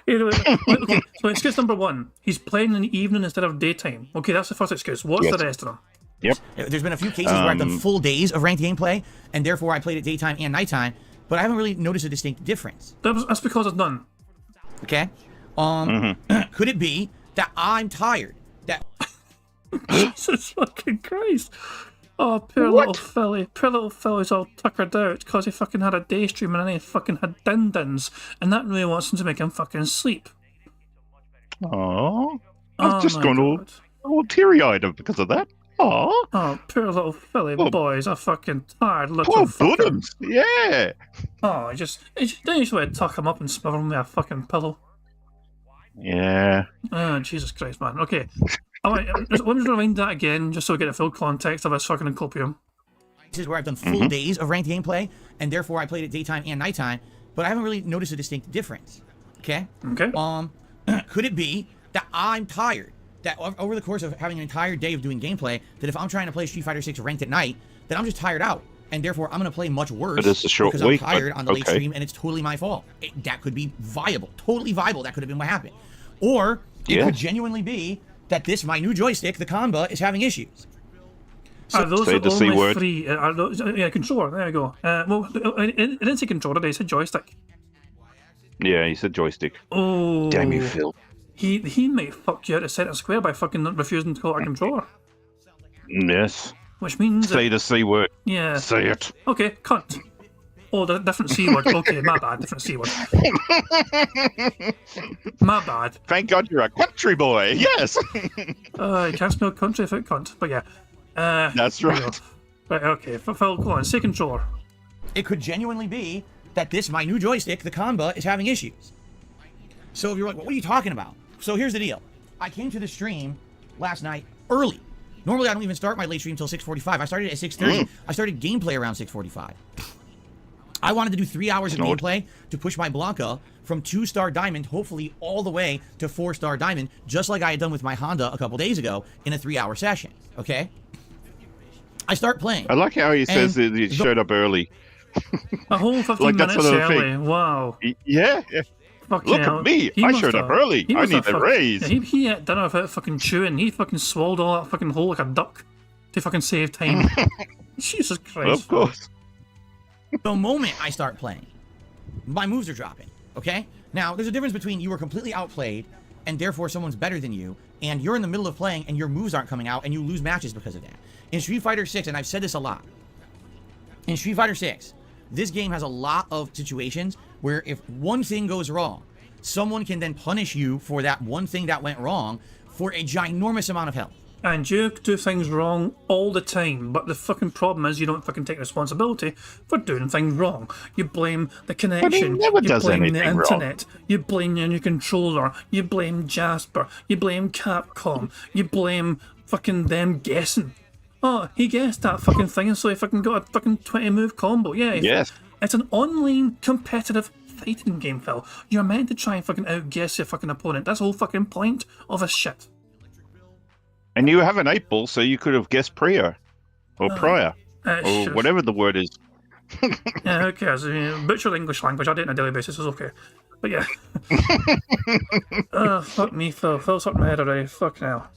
A: Anyway, okay, so excuse number one, he's playing in the evening instead of daytime. Okay, that's the first excuse. What's the rest of them?
B: Yep.
C: There's been a few cases where I've done full days of ranked gameplay, and therefore I played at daytime and nighttime, but I haven't really noticed a distinct difference.
A: That's because it's none.
C: Okay. Could it be that I'm tired? That
A: Jesus fucking Christ. Oh, poor little Philly. Poor little Philly's all tuckered out because he fucking had a day stream and then he fucking had din-dins, and that really wants him to make him fucking sleep.
B: Oh, I've just gone all teary-eyed because of that.
A: Oh, poor little Philly boys. I'm fucking tired little
B: poor
A: fucker.
B: Buttons. Yeah.
A: Oh, don't you just want to tuck him up and smother him with a fucking pillow?
B: Yeah.
A: Oh, Jesus Christ, man. Okay. Let me just rewind that again, just so we get the full context of this fucking copium.
C: This is where I've done full days of ranked gameplay, and therefore I played at daytime and nighttime, but I haven't really noticed a distinct difference. Okay?
A: Okay.
C: Could it be that I'm tired? That over the course of having an entire day of doing gameplay, that if I'm trying to play Street Fighter 6 ranked at night, that I'm just tired out, and therefore I'm going to play much worse
B: but it's a short
C: because
B: week,
C: I'm tired on the late stream, and it's totally my fault. That could be viable. Totally viable. That could have been what happened. Or it could genuinely be that my new joystick, the Comba, is having issues.
A: Are those only free? Are those, controller. There you go. Well, it didn't say controller. They said joystick.
B: Yeah, he said joystick.
A: Oh,
B: Damn you, Phil.
A: he might fuck you out of center square by fucking refusing to call it a controller.
B: Yes.
A: Which means
B: Say the C word.
A: yeah.
B: Say it.
A: Okay, cunt. Oh, the different C word. Okay, my bad. Different C word. My bad.
B: Thank God you're a country boy. Yes.
A: You can't spell country without cunt. But yeah.
B: That's
A: there we
B: right.
A: go. Right, okay. Phil, go on. Say controller.
C: It could genuinely be that my new joystick, the Comba, is having issues. So if you're like, what are you talking about? So here's the deal. I came to the stream last night early. Normally I don't even start my late stream until 6:45. I started at 6:30. I started gameplay around 6:45. I wanted to do 3 hours of gameplay to push my Blanca from 2-star diamond, hopefully all the way to 4-star diamond, just like I had done with my Honda a couple days ago in a 3-hour session. Okay? I start playing.
B: I like how he says that he showed up early.
A: A whole 15
B: Like, that's
A: minutes
B: what I
A: early.
B: think.
A: Wow.
B: Yeah.
A: Fucking
B: Look
A: hell.
B: at me.
A: He
B: I
A: must
B: showed up
A: have-
B: early.
A: he
B: I
A: must
B: need
A: have
B: a raise.
A: Yeah, he ate dinner without fucking chewing. He fucking swallowed all that fucking whole like a duck to fucking save time. Jesus Christ.
B: Of course.
C: The moment I start playing, my moves are dropping, okay? Now, there's a difference between you were completely outplayed and therefore someone's better than you, and you're in the middle of playing and your moves aren't coming out and you lose matches because of that. In Street Fighter 6, and I've said this a lot, in Street Fighter 6, this game has a lot of situations where if one thing goes wrong, someone can then punish you for that one thing that went wrong for a ginormous amount of health.
A: And you do things wrong all the time, but the fucking problem is you don't fucking take responsibility for doing things wrong. You blame the connection,
B: never
A: you
B: does
A: blame the
B: anything wrong.
A: internet, you blame your new controller, you blame Jasper, you blame Capcom, you blame fucking them guessing. Oh, he guessed that fucking thing and so he fucking got a fucking 20-move combo. Yeah,
B: Yes.
A: It's an online competitive fighting game, Phil. You're meant to try and fucking outguess your fucking opponent. That's the whole fucking point of this shit.
B: And you have an 8-ball, so you could have guessed prior. Or prior. Or
A: Sure.
B: whatever the word is.
A: Yeah, who cares? I mean, butcher English language. I do it on a daily basis. It's okay. But yeah. Fuck me, Phil. Phil's up my head already. Fuck now.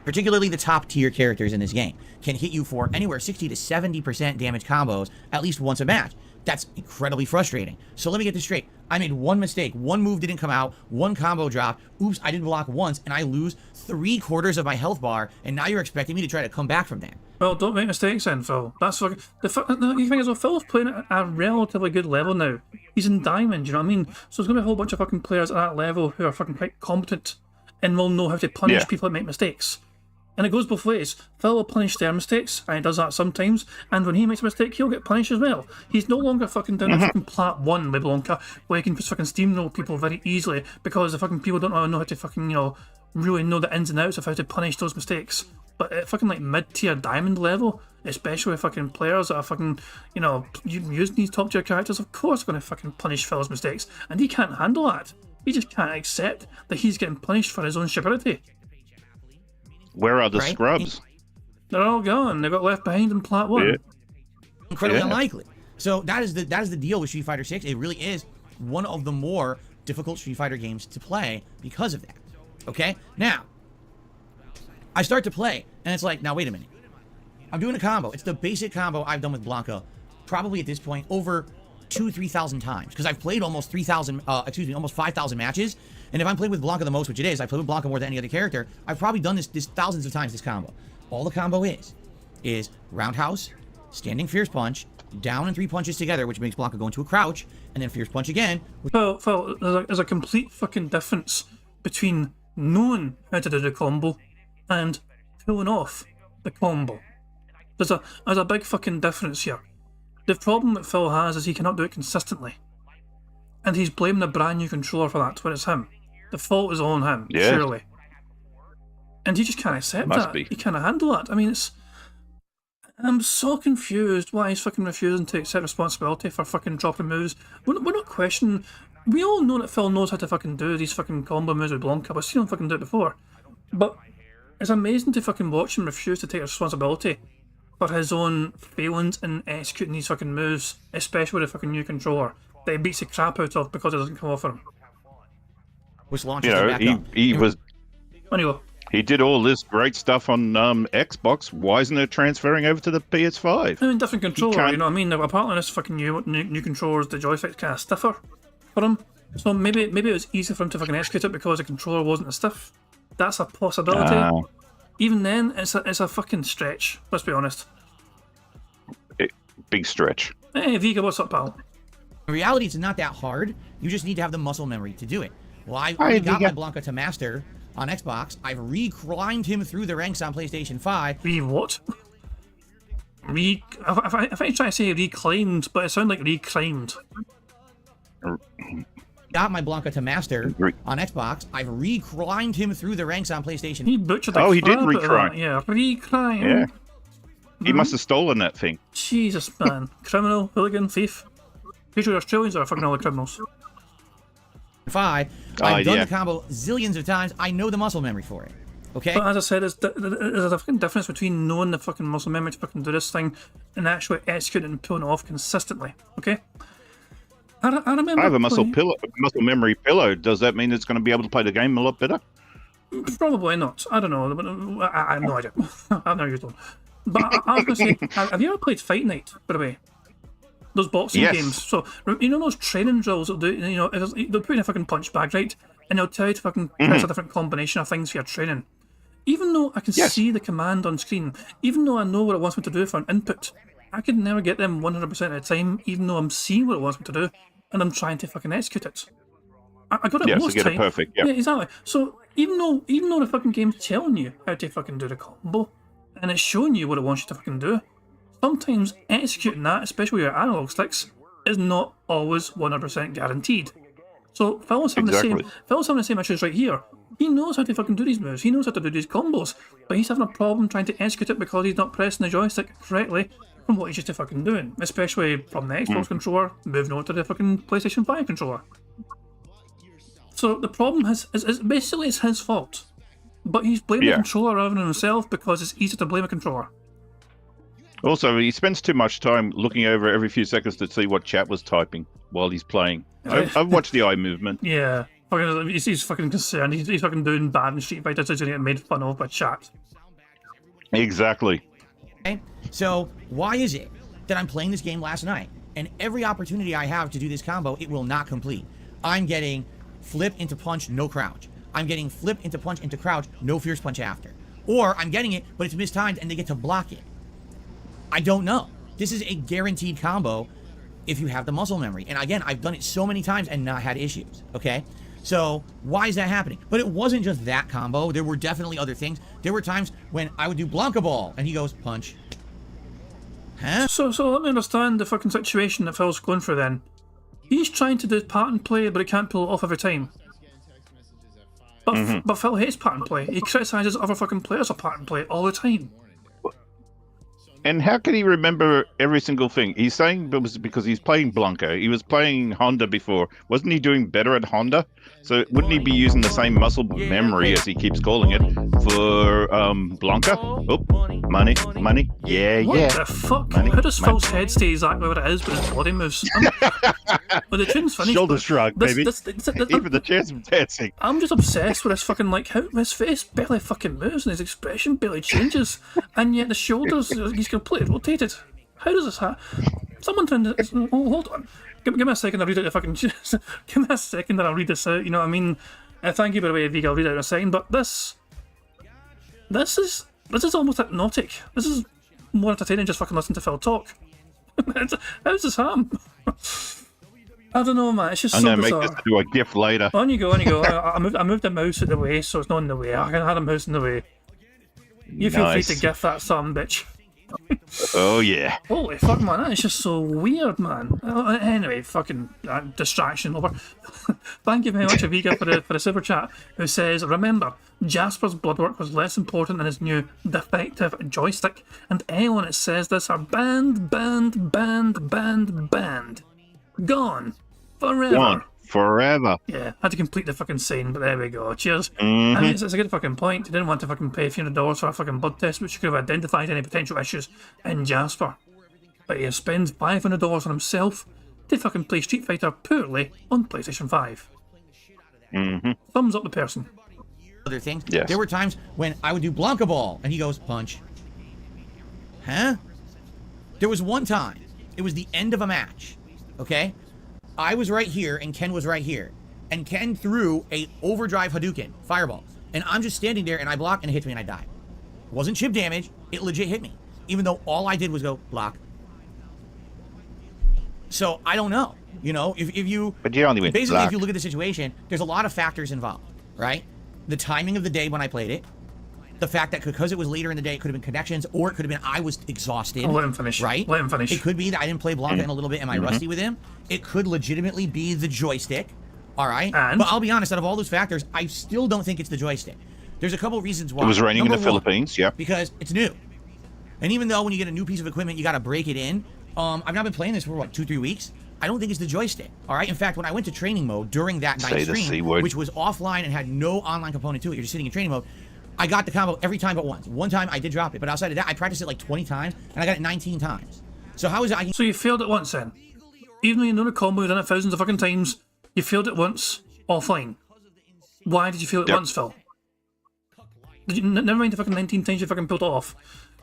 C: Particularly the top tier characters in this game can hit you for anywhere 60 to 70% damage combos at least once a match. That's incredibly frustrating. So let me get this straight. I made one mistake. One move didn't come out. One combo dropped. Oops, I didn't block once, and I lose 3/4 of my health bar, and now you're expecting me to try to come back from that.
A: Well, don't make mistakes then, Phil. That's fucking... The thing is, well, Phil's playing at a relatively good level now. He's in Diamond, you know what I mean? So there's going to be a whole bunch of fucking players at that level who are fucking quite competent and will know how to punish
B: Yeah.
A: people that make mistakes. And it goes both ways. Phil will punish their mistakes, and he does that sometimes, and when he makes a mistake, he'll get punished as well. He's no longer fucking down to fucking plat 1 with Blanca, where he can just fucking steamroll people very easily, because the fucking people don't know how to fucking, you know, really know the ins and outs of how to punish those mistakes. But at fucking like mid-tier diamond level, especially with fucking players that are fucking, you know, using these top-tier characters, of course they're going to fucking punish Phil's mistakes, and he can't handle that. He just can't accept that he's getting punished for his own stupidity.
B: Where are the
C: Right?
B: scrubs?
A: They're all gone. They got left behind in plat 1.
B: Yeah.
C: Incredibly
B: Yeah.
C: unlikely. So that is the deal with Street Fighter 6. It really is one of the more difficult Street Fighter games to play because of that. Okay? Now, I start to play, and it's like, now wait a minute. I'm doing a combo. It's the basic combo I've done with Blanca, probably at this point over 2,000-3,000 times, because I've played almost 5,000 matches. And if I'm playing with Blanca the most, which it is, I play with Blanca more than any other character, I've probably done this thousands of times, this combo. All the combo is roundhouse, standing fierce punch, down and 3 punches together, which makes Blanca go into a crouch, and then fierce punch again.
A: Phil, there's a complete fucking difference between knowing how to do the combo and pulling off the combo. There's a big fucking difference here. The problem that Phil has is he cannot do it consistently. And he's blaming a brand new controller for that when it's him. The fault is on him,
B: Yeah.
A: surely. And he just can't accept
B: Must
A: that.
B: be.
A: He can't handle that. I mean, I'm so confused why he's fucking refusing to accept responsibility for fucking dropping moves. We're not questioning. We all know that Phil knows how to fucking do these fucking combo moves with Blanca. We've seen him fucking do it before. But it's amazing to fucking watch him refuse to take responsibility for his own failings in executing these fucking moves, especially with a fucking new controller that he beats the crap out of because it doesn't come off for him.
C: Which launches
B: You
C: him
B: know,
C: back
B: he,
C: up.
B: he was
A: Anyway,
B: he did all this great stuff on Xbox. Why isn't it transferring over to the PS5?
A: I mean, different controller,
B: can't-
A: you know what I mean? Apparently this fucking new controller's the joystick's kind of stiffer for him. So maybe it was easy for him to fucking execute it because the controller wasn't as stiff. That's a possibility. Even then, it's a fucking stretch. Let's be honest.
B: Big stretch.
A: Hey, Vega, what's up, pal?
C: In reality, it's not that hard. You just need to have the muscle memory to do it. Well, I already got my Blanca to master on Xbox. I've re-climbed him through the ranks on PlayStation 5.
A: What? I think you're trying to say reclaimed, but it sounded like reclaimed.
C: Got my Blanca to master on Xbox. I've re-climbed him through the ranks on PlayStation.
A: He butchered the
B: Oh, he did
A: crap out of
B: recline.
A: that. Yeah, recline.
B: Yeah. He must have stolen that thing.
A: Jesus, man. Criminal, hooligan, thief. Pretty sure Australians are fucking all the criminals.
C: 5. I've done the combo zillions of times. I know the muscle memory for it. Okay?
A: But as I said, there's a fucking difference between knowing the fucking muscle memory to fucking do this thing and actually executing and pulling it off consistently. Okay? I remember.
B: I have a muscle memory pillow. Does that mean it's going to be able to play the game a lot better?
A: Probably not. I don't know. I have no idea. I've never used one. But I was going to say, have you ever played Fight Night, by the way? Those boxing games. So, you know those training drills that do, you know, they'll put in a fucking punch bag, right? And they'll tell you to fucking press a different combination of things for your training. Even though I can see the command on screen, even though I know what it wants me to do for an input, I could never get them 100% of the time, even though I'm seeing what it wants me to do, and I'm trying to fucking execute it. I got it most
B: get
A: time.
B: it perfect.
A: Yeah, exactly. So even though the fucking game's telling you how to fucking do the combo, and it's showing you what it wants you to fucking do, sometimes executing that, especially with your analog sticks, is not always 100% guaranteed. So Phil's having the same issues right here. He knows how to fucking do these moves. He knows how to do these combos, but he's having a problem trying to execute it because he's not pressing the joystick correctly from what he's used to fucking doing, especially from the Xbox controller moving over to the fucking PlayStation 5 controller. So the problem is basically it's his fault, but he's blaming the controller rather than himself because it's easy to blame a controller. Also,
B: he spends too much time looking over every few seconds to see what chat was typing while he's playing. I've watched the eye movement.
A: Yeah, he's fucking concerned. He's fucking doing bad in Street Fighter, so he's gonna get made fun of by chat.
B: Exactly.
C: Okay? So why is it that I'm playing this game last night, and every opportunity I have to do this combo, it will not complete? I'm getting flip into punch, no crouch. I'm getting flip into punch into crouch, no fierce punch after. Or I'm getting it, but it's mistimed and they get to block it. I don't know. This is a guaranteed combo if you have the muscle memory. And again, I've done it so many times and not had issues, okay? So why is that happening? But it wasn't just that combo. There were definitely other things. There were times when I would do Blanca Ball and he goes, punch. Huh?
A: So let me understand the fucking situation that Phil's going through then. He's trying to do pattern play, but he can't pull it off every time. But Phil hates pattern play. He criticises other fucking players of pattern play all the time.
B: And how can he remember every single thing? He's saying it was because he's playing Blanca. He was playing Honda before. Wasn't he doing better at Honda? So wouldn't he be using the same muscle memory, as he keeps calling it, for Blanca? Oh, money. Yeah.
A: What the fuck?
B: Money,
A: how does Phil's head stay exactly where it is, but his body moves? But the tune's finished.
B: Shoulder shrug, baby.
A: Even
B: the chance of dancing.
A: I'm just obsessed with this fucking, like, how his face barely fucking moves and his expression barely changes, and yet the shoulders, he's completely rotated. How does this happen? Someone turn this. Oh, hold on. Give me a second. I'll read it. Give me a second, and I'll read this out. You know what I mean? Thank you, by the way, Vega. I'll read it in a second. But this is almost hypnotic. This is more entertaining just fucking listening to Phil talk. How's this happen? I don't know, man. It's just so bizarre. I'm gonna make
B: this into a GIF later.
A: On you go. I moved the mouse out of the way, so it's not in the way. I can have the mouse in the way. You feel free to GIF that son, bitch.
B: Oh yeah.
A: Holy fuck, man, that is just so weird, man. Anyway, fucking distraction over. Thank you very much, Aviga, for the super chat, who says, remember, Jasper's bloodwork was less important than his new defective joystick, and anyone that says this are banned. Gone. Forever.
B: Gone. Forever.
A: Yeah, had to complete the fucking scene, but there we go. Cheers. I mean, it's a good fucking point. He didn't want to fucking pay $300 for a fucking blood test, which could have identified any potential issues in Jasper. But he spends $500 on himself to fucking play Street Fighter poorly on PlayStation 5. Thumbs up the person.
C: Other things.
B: Yes.
C: There were times when I would do Blanca Ball and he goes, punch. Huh? There was one time, it was the end of a match, okay? I was right here and Ken was right here. and Ken threw a overdrive Hadouken fireball, and I'm just standing there and I block and it hits me and I die. It wasn't chip damage, it legit hit me, even though all I did was go block. So I don't know, you know, if you,
B: But you only went
C: basically
B: black.
C: if you look at the situation, there's a lot of factors involved, right? The timing of the day when I played it, the fact that because it was later in the day, it could have been connections, or it could have been I was exhausted.
A: Let him finish.
C: Right?
A: Let him finish.
C: It could be that I didn't play Blanca in a little bit. Am I rusty with him? It could legitimately be the joystick. All right?
A: And?
C: But I'll be honest, out of all those factors, I still don't think it's the joystick. There's a couple reasons why.
B: It was raining in the
C: Number one,
B: Philippines, yeah.
C: because it's new. And even though when you get a new piece of equipment, you got to break it in. I've now been playing this for, what, 2-3 weeks? I don't think it's the joystick. All right? In fact, when I went to training mode during that
B: Say
C: night
B: the C
C: stream,
B: word.
C: which was offline and had no online component to it, you're just sitting in training mode, I got the combo every time but once. One time I did drop it, but outside of that, I practiced it like 20 times, and I got it 19 times. So how is it I can...
A: So you failed it once then? Even though you know the combo, you've done it thousands of fucking times, you failed it once, offline. Why did you fail it once, Phil? Did you, never mind the fucking 19 times you fucking pulled it off.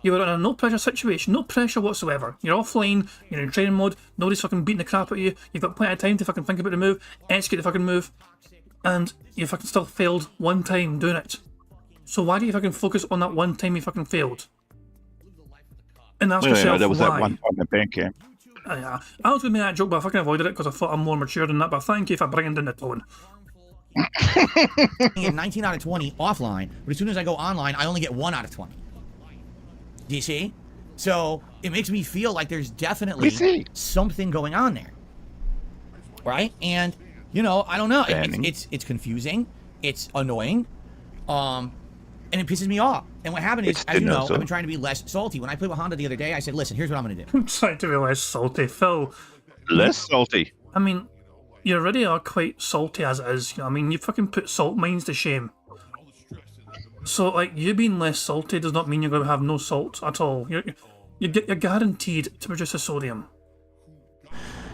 A: You were in a no pressure situation, no pressure whatsoever. You're offline, you're in training mode, nobody's fucking beating the crap out of you, you've got plenty of time to fucking think about the move, execute the fucking move, and you fucking still failed one time doing it. So why do you fucking focus on that one time you fucking failed? And ask yourself
B: there was
A: why.
B: that one on the bank camp.
A: Yeah, I was going to make that joke, but I fucking avoided it because I thought I'm more mature than that, but thank you for bringing down the tone.
C: get 19 out of 20 offline, but as soon as I go online, I only get 1 out of 20. Do you see? So it makes me feel like there's definitely something going on there, right? And you know, I don't know. It's confusing. It's annoying. And it pisses me off. And what happened is, as you know, I've been trying to be less salty. When I played with Honda the other day, I said, listen, here's what I'm going to do.
A: I'm trying to be less salty, Phil.
B: Less salty.
A: I mean, you already are quite salty as it is. You know what I mean, you fucking put salt mines to shame. So, like, you being less salty does not mean you're going to have no salt at all. You're guaranteed to produce a sodium.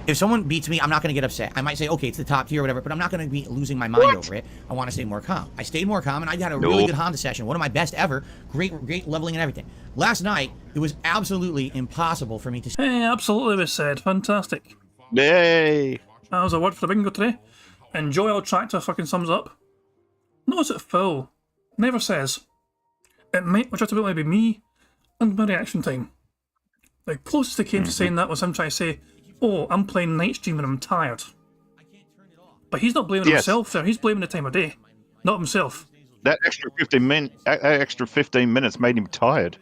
C: If someone beats me, I'm not going to get upset. I might say, okay, it's the top tier or whatever, but I'm not going to be losing my mind over it. I want to stay more calm. I stayed more calm, and I had a really good Honda session. One of my best ever. Great leveling and everything. Last night, it was absolutely impossible for me to...
A: Hey, absolutely was said. Fantastic.
B: Yay!
A: That was a word for the bingo today. Enjoy all tractor fucking sums up. Notice that Phil never says, it might legitimately be me and my reaction time. The closest he came to saying that was him trying to say, oh, I'm playing night stream and I'm tired. But he's not blaming himself there, he's blaming the time of day, not himself.
B: That extra 15 minutes made him tired.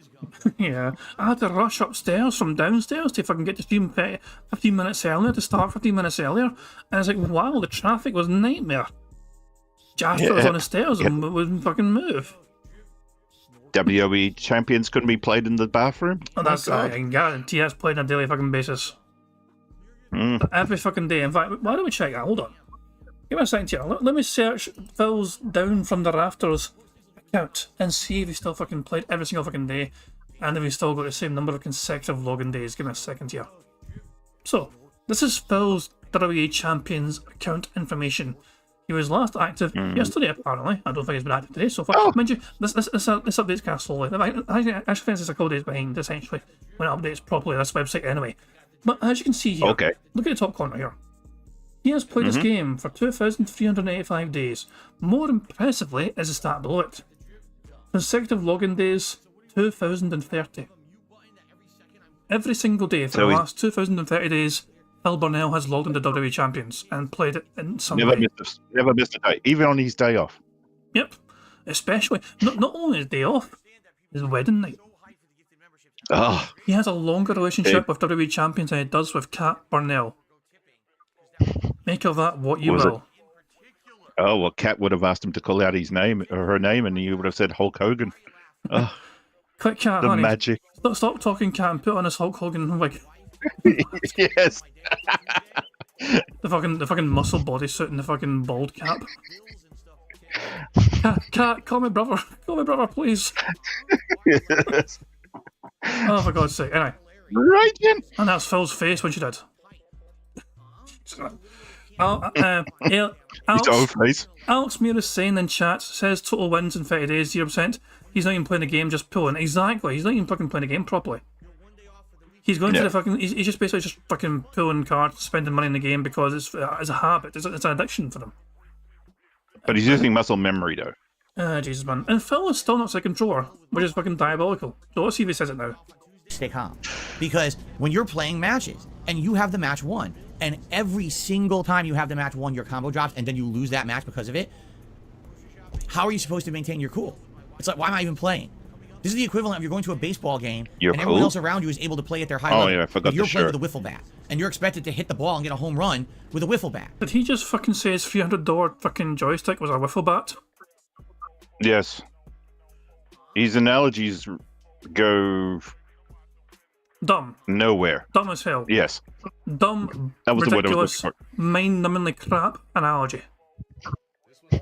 A: Yeah, I had to rush upstairs from downstairs to fucking get to stream 15 minutes earlier, to start 15 minutes earlier, and I was like, wow, the traffic was a nightmare. Jasper was on the stairs and wouldn't fucking move.
B: WWE champions couldn't be played in the bathroom?
A: Oh, that's, I can guarantee that's played on a daily fucking basis. Every fucking day. In fact, why don't we check that? Hold on. Give me a second here. Let me search Phil's Down from the Rafters account and see if he's still fucking played every single fucking day and if he's still got the same number of consecutive login days. Give me a second here. So, this is Phil's WWE Champions account information. He was last active yesterday, apparently. I don't think he's been active today so far. Mind you, this updates kind of slowly. I actually think it's a couple days behind, essentially, when it updates properly this website anyway. But as you can see here, look at the top corner here. He has played this game for 2,385 days. More impressively is the stat below it. Consecutive login days, 2,030. Every single day for the last 2,030 days, Phil Burnell has logged into WWE Champions and played it in some way.
B: Never missed a day, even on his day off.
A: Yep. Especially, not only his day off, his wedding night.
B: Oh.
A: He has a longer relationship with WWE Champions than he does with Kat Burnell. Make of that what you will.
B: Oh, well, Kat would have asked him to call out his name or her name, and he would have said Hulk Hogan. Oh,
A: quick, Kat,
B: the
A: honey.
B: Magic.
A: Stop talking, Kat, and put on this Hulk Hogan wig.
B: Yes.
A: The fucking muscle bodysuit and the fucking bald cap. Kat, call me brother. Call me brother, please.
B: Yes.
A: Oh, for God's sake. Anyway.
B: Right in.
A: And that's Phil's face when she did. Alex Mears saying in chat says total wins in 30 days, 0%. He's not even playing the game, just pulling. Exactly. He's not even fucking playing the game properly. He's going to the fucking. He's just basically just fucking pulling cards, spending money in the game because it's a habit. It's an addiction for him.
B: But he's using muscle memory, though.
A: Jesus, man. And Phil is still not second controller, which is fucking diabolical. So let's see if he says it now.
C: Stay calm. Because when you're playing matches and you have the match won, and every single time you have the match won, your combo drops, and then you lose that match because of it, how are you supposed to maintain your cool? It's like, why am I even playing? This is the equivalent of you're going to a baseball game and everyone else around you is able to play at their high level.
B: Yeah, I forgot
C: but you're
B: the
C: playing
B: shirt.
C: with a wiffle bat, and you're expected to hit the ball and get a home run with a wiffle bat.
A: Did he just fucking say his $300 fucking joystick was a wiffle bat?
B: Yes. His analogies go
A: Dumb.
B: nowhere.
A: Dumb as hell.
B: Yes.
A: Dumb,
B: That was the word I
A: ridiculous,
B: was looking for.
A: mind-numbingly crap analogy.
C: And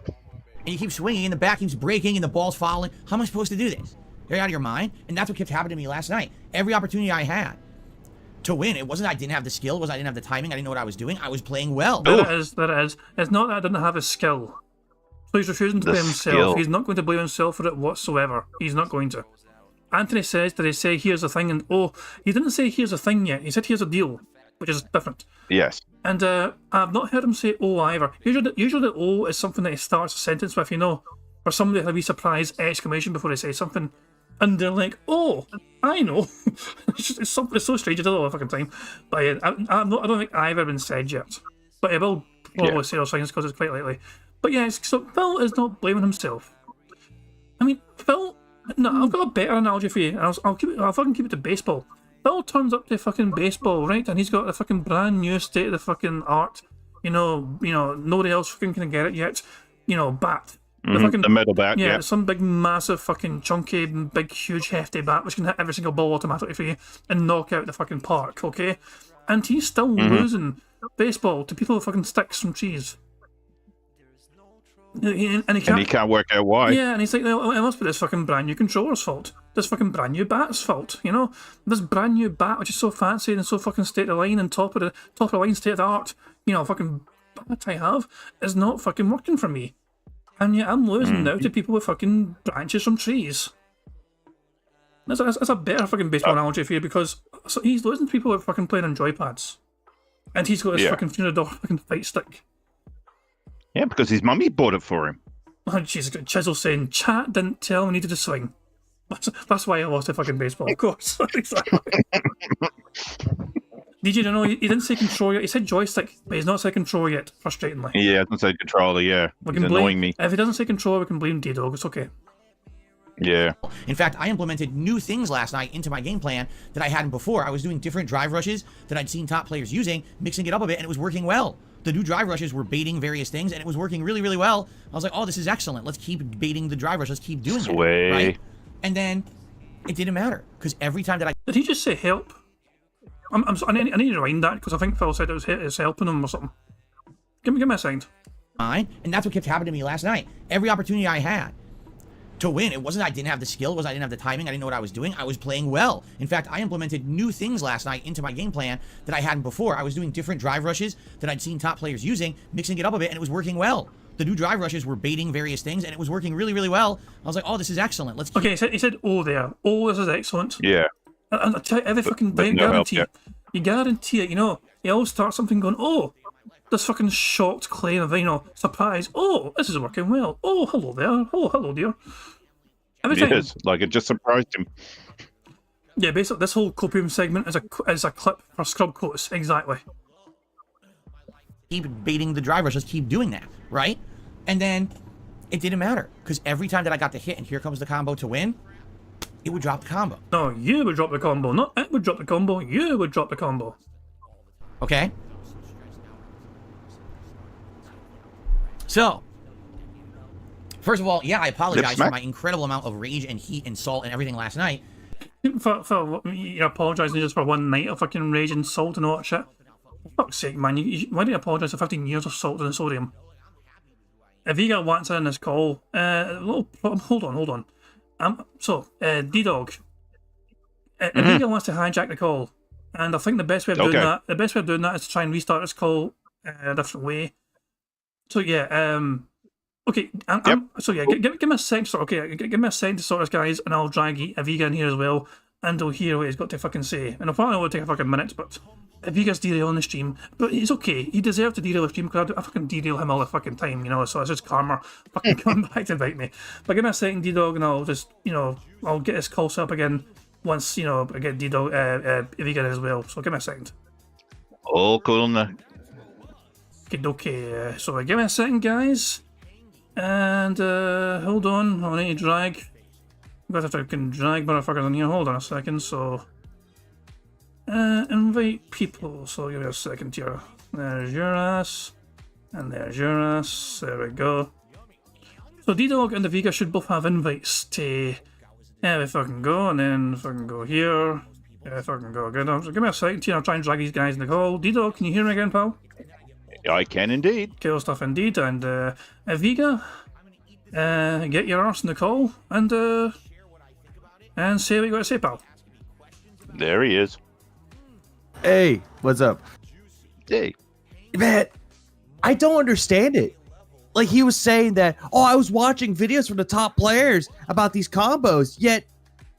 C: you keep swinging, and the bat keeps breaking, and the ball's falling. How am I supposed to do this? You're out of your mind? And that's what kept happening to me last night. Every opportunity I had to win, it wasn't I didn't have the skill, it was I didn't have the timing, I didn't know what I was doing. I was playing well.
A: There it is, there it is. It's not that I didn't have a skill. So he's refusing to
B: The
A: blame himself.
B: skill.
A: He's not going to blame himself for it whatsoever. He's not going to. Anthony says, did he say here's the thing? And he didn't say here's the thing yet. He said here's a deal, which is different.
B: Yes.
A: And I've not heard him say either. Usually the O is something that he starts a sentence with, or somebody had a wee surprise exclamation before they say something. And they're like, oh, I know. it's so strange, I don't know all the fucking time. But I don't think either been said yet. But he will probably say those things because it's quite likely. But yeah, so Phil is not blaming himself. I mean, Phil, no, I've got a better analogy for you, and I'll fucking keep it to baseball. Phil turns up to fucking baseball, right? And he's got the fucking brand new state of the fucking art. Nobody else fucking can get it yet. Bat.
B: The metal bat, yeah.
A: Some big, massive, fucking chunky, big, huge, hefty bat which can hit every single ball automatically for you and knock out the fucking park, okay? And he's still losing baseball to people with fucking sticks from trees. And he
B: can't work out why.
A: Yeah, and he's like, well, it must be this fucking brand new controller's fault. This fucking brand new bat's fault, This brand new bat, which is so fancy and so fucking state of the line and top of the line, state of the art, fucking bat I have, is not fucking working for me. And yet I'm losing now to people with fucking branches from trees. That's a better fucking baseball analogy for you, because he's losing to people who are fucking playing on joypads. And he's got his fucking $300 fucking fight stick.
B: Yeah, because his mummy bought it for him.
A: Oh, Jesus, got Chisel saying, chat didn't tell him he needed to swing. That's why I lost to fucking baseball, of course. Exactly. Did you know he didn't say controller yet? He said joystick, but he's not said controller yet, frustratingly.
B: Yeah, it doesn't say controller, yeah. It's annoying me.
A: If he doesn't say controller, we can blame D-Dog, it's okay.
B: Yeah.
C: In fact, I implemented new things last night into my game plan that I hadn't before. I was doing different drive rushes that I'd seen top players using, mixing it up a bit, and it was working well. The new drive rushes were baiting various things, and it was working really, really well. I was like, oh, this is excellent. Let's keep baiting the drive rush. Let's keep doing it. Right? And then it didn't matter, because every time that I...
A: Did he just say help? I need to rewind that, because I think Phil said it was helping him or something. Give me a second.
C: And that's what kept happening to me last night. Every opportunity I had to win, it wasn't I didn't have the skill, it was I didn't have the timing, I didn't know what I was doing. I was playing well. In fact, I implemented new things last night into my game plan that I hadn't before. I was doing different drive rushes that I'd seen top players using, mixing it up a bit, and it was working well. The new drive rushes were baiting various things, and it was working really, really well. I was like, oh, this is excellent. Let's keep...
A: Okay, he said, oh, there. Oh, this is excellent.
B: Yeah.
A: And I tell you, every fucking
B: but
A: time,
B: no
A: guarantee
B: help,
A: you guarantee it, you always start something going, oh, this fucking shocked claim of, surprise. Oh, this is working well. Oh, hello there. Oh, hello dear. Every time.
B: Yes, like it just surprised him.
A: Yeah, basically, this whole copium segment is a clip for scrub quotes, exactly.
C: Keep baiting the drive rush, let's keep doing that, right? And then it didn't matter, because every time that I got the hit and here comes the combo to win, it would drop the combo.
A: No, you would drop the combo, not it would drop the combo, you would drop the combo.
C: Okay? So, first of all, yeah, I apologize for my incredible amount of rage and heat and salt and everything last night.
A: For you're apologising just for one night of fucking rage and salt and all that shit. For fuck's sake, man, why do you apologise for 15 years of salt and sodium? If you got wants in this call, hold on. D-Dog, if Vega wants to hijack the call, and I think the best way of doing that, is to try and restart this call a different way. So yeah, okay, give me a second. Give me a second to sort this, guys, and I'll drag Aviga in here as well, and he'll hear what he's got to fucking say. And apparently it will take a fucking minute, but if he gets derailed on the stream, but it's okay. He deserves to derail the stream because I fucking derail him all the fucking time, you know. So it's just karma fucking coming back to bite me. But give me a second, D-Dog, and I'll just, you know, I'll get his call set up again once, you know, I get D-Dog, Vegan as well. So give me a second.
B: All cool now.
A: Okay, so give me a second, guys. And hold on, I need to drag. I'm gonna have to fucking drag motherfuckers in here. Hold on a second. So invite people. So give me a second here. There's your ass, and there's your ass. There we go. So D-Dog and the Vega should both have invites to. Yeah, we fucking go, and then fucking go here. Yeah, fucking go again. So give me a second here. I'll try and drag these guys in the call. D-Dog, can you hear me again, pal?
B: I can indeed.
A: Cool stuff indeed. And Vega, get your arse in the call and say what you got to say, pal.
B: There he is.
E: Hey, what's up?
B: Hey.
E: Man, I don't understand it. Like, he was saying that, oh, I was watching videos from the top players about these combos, yet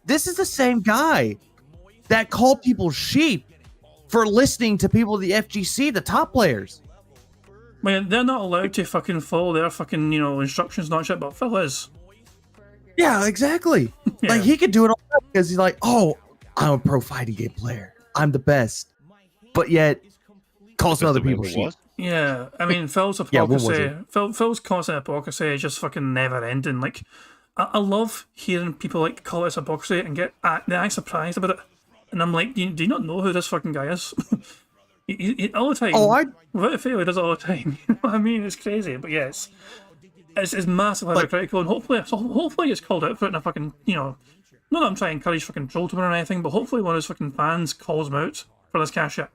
E: this is the same guy that called people sheep for listening to people at the FGC, the top players.
A: Well, they're not allowed to fucking follow their fucking, you know, instructions, not shit, but Phil is.
E: Yeah, exactly.
A: Yeah.
E: Like, he could do it all because he's like, oh, I'm a pro fighting game player. I'm the best. But yet, calls other people sheep.
A: Yeah, I mean, Phil's hypocrisy. Phil's constant hypocrisy is just fucking never ending. Like, I love hearing people like call it hypocrisy and get surprised about it. And I'm like, do you not know who this fucking guy is? he all the time.
E: Oh,
A: without fail, he does it all the time. You know what I mean? It's crazy, but yes, it's massively hypocritical, and hopefully it's called out for it in a fucking, you know, not that I'm trying to encourage fucking troll to him or anything, but hopefully one of his fucking fans calls him out for this cash shit.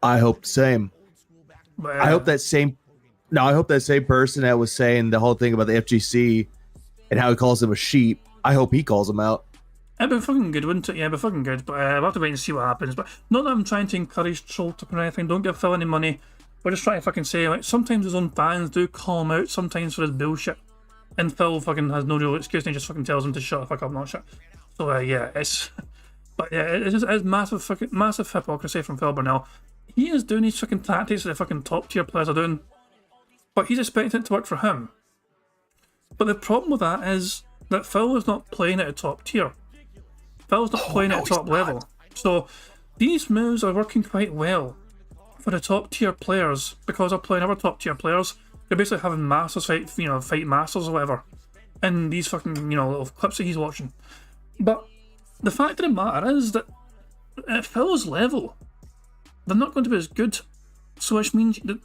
E: I hope the same.
A: But,
E: I hope that same person that was saying the whole thing about the FGC and how he calls him a sheep, I hope he calls him out.
A: It'd be fucking good, wouldn't it? Yeah, it'd be fucking good. But we'll have to wait and see what happens. But not that I'm trying to encourage troll tip or anything. Don't give Phil any money. We're just trying to fucking say, like, sometimes his own fans do call him out sometimes for his bullshit. And Phil fucking has no real excuse and he just fucking tells him to shut the fuck up, not shit. So yeah, it's... But yeah, it's massive hypocrisy from Phil Burnell. He is doing these fucking tactics that the fucking top tier players are doing, but he's expecting it to work for him. But the problem with that is that Phil is not playing at a top tier. Phil's not playing at a top level. So these moves are working quite well for the top tier players because they're playing other top tier players. They're basically having masters fight masters or whatever in these fucking, you know, little clips that he's watching. But the fact of the matter is that at Phil's level, they're not going to be as good. So which means that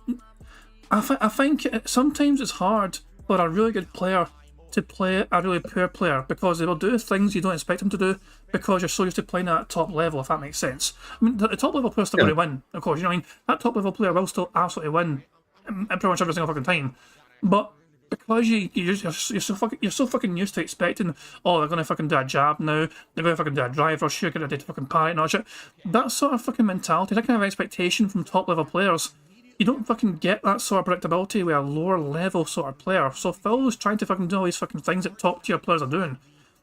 A: I think sometimes it's hard for a really good player to play a really poor player because they will do things you don't expect them to do because you're so used to playing at top level, if that makes sense. I mean, the top level player's still going to win, of course, you know what I mean? That top level player will still absolutely win pretty much every single fucking time. But because you're so fucking used to expecting, oh, they're gonna fucking do a jab now, they're gonna fucking do a drive rush, you're gonna do a fucking parry and all shit. That sort of fucking mentality, that kind of expectation from top level players, you don't fucking get that sort of predictability with a lower level sort of player. So Phil's trying to fucking do all these fucking things that top tier players are doing,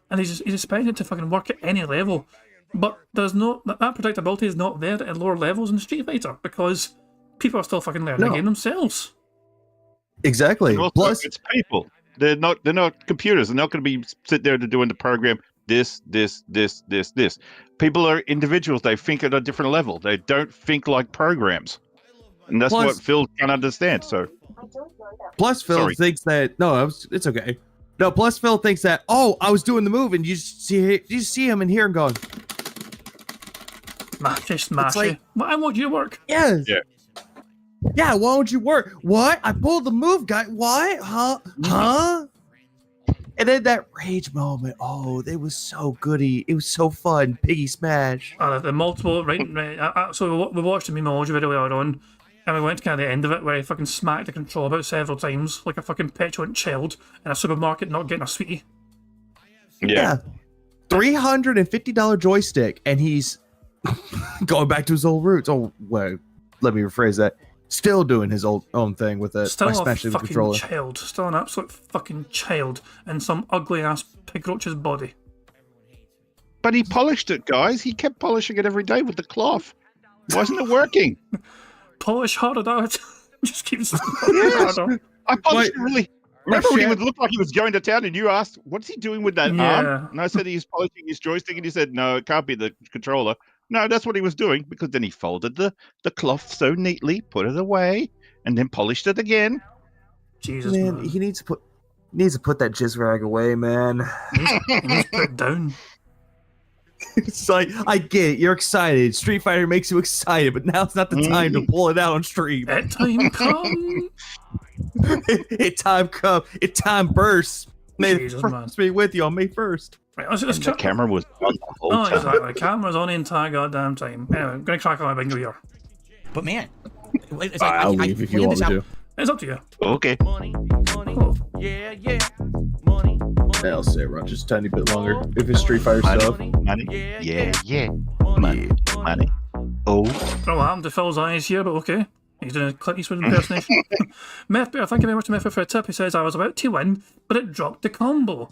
A: and he's expected to fucking work at any level. But there's no that predictability is not there at lower levels in Street Fighter because people are still fucking learning the game themselves.
E: Exactly.
B: Also,
E: Plus,
B: it's people. They're not computers. They're not going to be sit there to doing the program. This. People are individuals. They think at a different level. They don't think like programs, and that's what Phil can't understand. So,
E: plus Phil thinks that it's okay. No, plus Phil thinks that I was doing the move, and you see him in here and going,
A: just smash it. I want you to work.
E: Yes.
B: Yeah.
E: Yeah, why don't you work? What? I pulled the move, guy. What? Huh? And then that rage moment. Oh, it was so goody. It was so fun. Piggy smash.
A: The multiple, right. So we watched the memeology video earlier on, and we went to kind of the end of it where he fucking smacked the control about several times, like a fucking petulant child in a supermarket not getting a sweetie.
E: Yeah. $350 joystick, and he's going back to his old roots. Oh, wait. Let me rephrase that. Still doing his own thing with it.
A: Still a fucking
E: controller.
A: child. Still an absolute fucking child in some ugly ass pig roach's body.
B: But he polished it, guys. He kept polishing it every day with the cloth. Wasn't it working?
A: Polish harder out. Just keeps
B: Yes.
A: harder.
B: I polished it really. Remember when he
C: Shit.
B: would look like he was going to town and you asked, what's he doing with that
A: Yeah.
B: arm? And I said he's polishing his joystick and he said, no, it can't be the controller. No, that's what he was doing because then he folded the cloth so neatly, put it away, and then polished it again.
A: Jesus,
E: Man,
A: man.
E: he needs to put that jizz rag away, man.
A: He needs to put it down.
E: It's like, I get it. You're excited. Street Fighter makes you excited, but now's not the time to pull it out on stream.
A: That time come.
E: It time come. It time bursts. May the
A: Jesus,
E: first be with you on May 1st.
A: Right, let's
B: And the camera was on the whole
A: Oh,
B: time.
A: exactly. The camera's on the entire goddamn time. Anyway, I'm going to crack on my bingo here.
C: But man, it's like
E: I'll
C: I
E: leave if you
C: planned
E: want
C: this
E: me
C: out.
E: to.
A: It's up to you.
B: Okay.
A: Oh,
E: I'll say run just a tiny bit longer if it's Street Fighter stuff.
B: Money. Yeah. Money. Oh.
A: I don't know what happened to Phil's eyes here, but okay. He's doing a Clint Eastwood impersonation. Meth Bear, thank you very much to Meth Bear for a tip. He says, I was about to win, but it dropped the combo.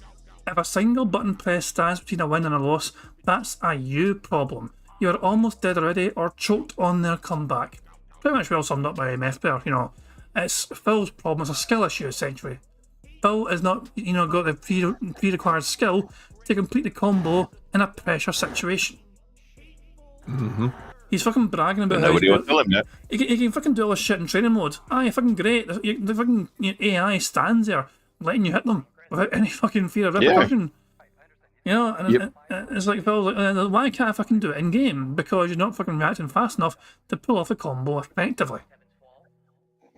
A: If a single button press stands between a win and a loss, that's a you problem. You're almost dead already or choked on their comeback. Pretty much well summed up by Meth Bear, you know. It's Phil's problem. It's a skill issue, essentially. Phil has not, got the pre-required skill to complete the combo in a pressure situation.
E: Mm-hmm.
A: He's fucking bragging about how
B: Nobody
A: he's
B: will tell him that.
A: he can fucking do all this shit in training mode. Aye, fucking great. The fucking AI stands there letting you hit them without any fucking fear of repercussion. And it's like, Phil's like, why can't I fucking do it in game? Because you're not fucking reacting fast enough to pull off the combo effectively.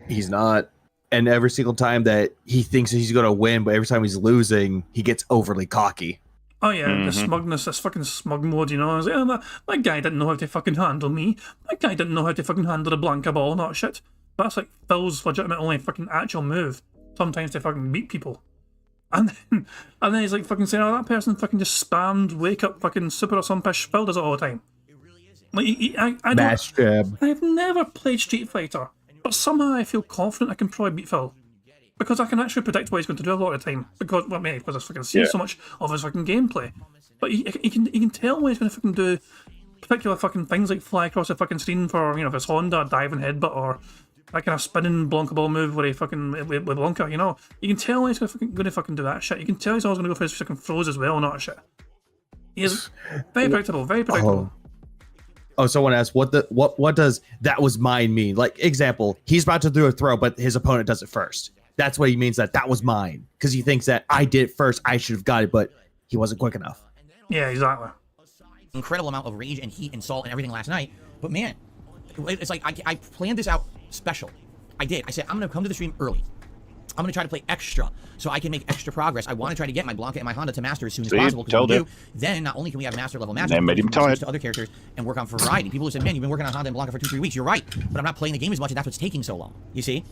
E: He's not. And every single time that he thinks he's going to win, but every time he's losing, he gets overly cocky.
A: Oh yeah, the smugness, this fucking smug mode, I was like, oh, that guy didn't know how to fucking handle me. That guy didn't know how to fucking handle the Blanca ball, not shit. That's like Phil's legitimate only fucking actual move. Sometimes to fucking beat people. And then he's like fucking saying, oh, that person fucking just spammed wake up fucking super or some pish. Phil does it all the time. Like, I
E: Mash jab.
A: I've never played Street Fighter, but somehow I feel confident I can probably beat Phil. Because I can actually predict what he's going to do a lot of the time. Because I've fucking seen so much of his fucking gameplay. But he can tell when he's going to fucking do particular fucking things like fly across the fucking screen for, if it's Honda, diving headbutt, or that kind of spinning Blanca ball move where he fucking, with Blanca, You can tell when he's going to fucking do that shit. You can tell he's always going to go for his fucking throws as well, not shit. He is very predictable, very predictable.
E: Oh, someone asked, what does that was mine mean? Like, example, he's about to do a throw, but his opponent does it first. That's what he means that was mine. Because he thinks that I did it first, I should have got it, but he wasn't quick enough.
A: Yeah, exactly.
C: Incredible amount of rage and heat and salt and everything last night. But man, it's like I planned this out special. I did. I said, I'm going to come to the stream early. I'm going to try to play extra so I can make extra progress. I want to try to get my Blanca and my Honda to master as soon as possible. Because when we do, then not only can we have master level matches,
B: They made him tired.
C: to other characters and work on variety. People who said, man, you've been working on Honda and Blanca for 2-3 weeks. You're right. But I'm not playing the game as much and that's what's taking so long. You see?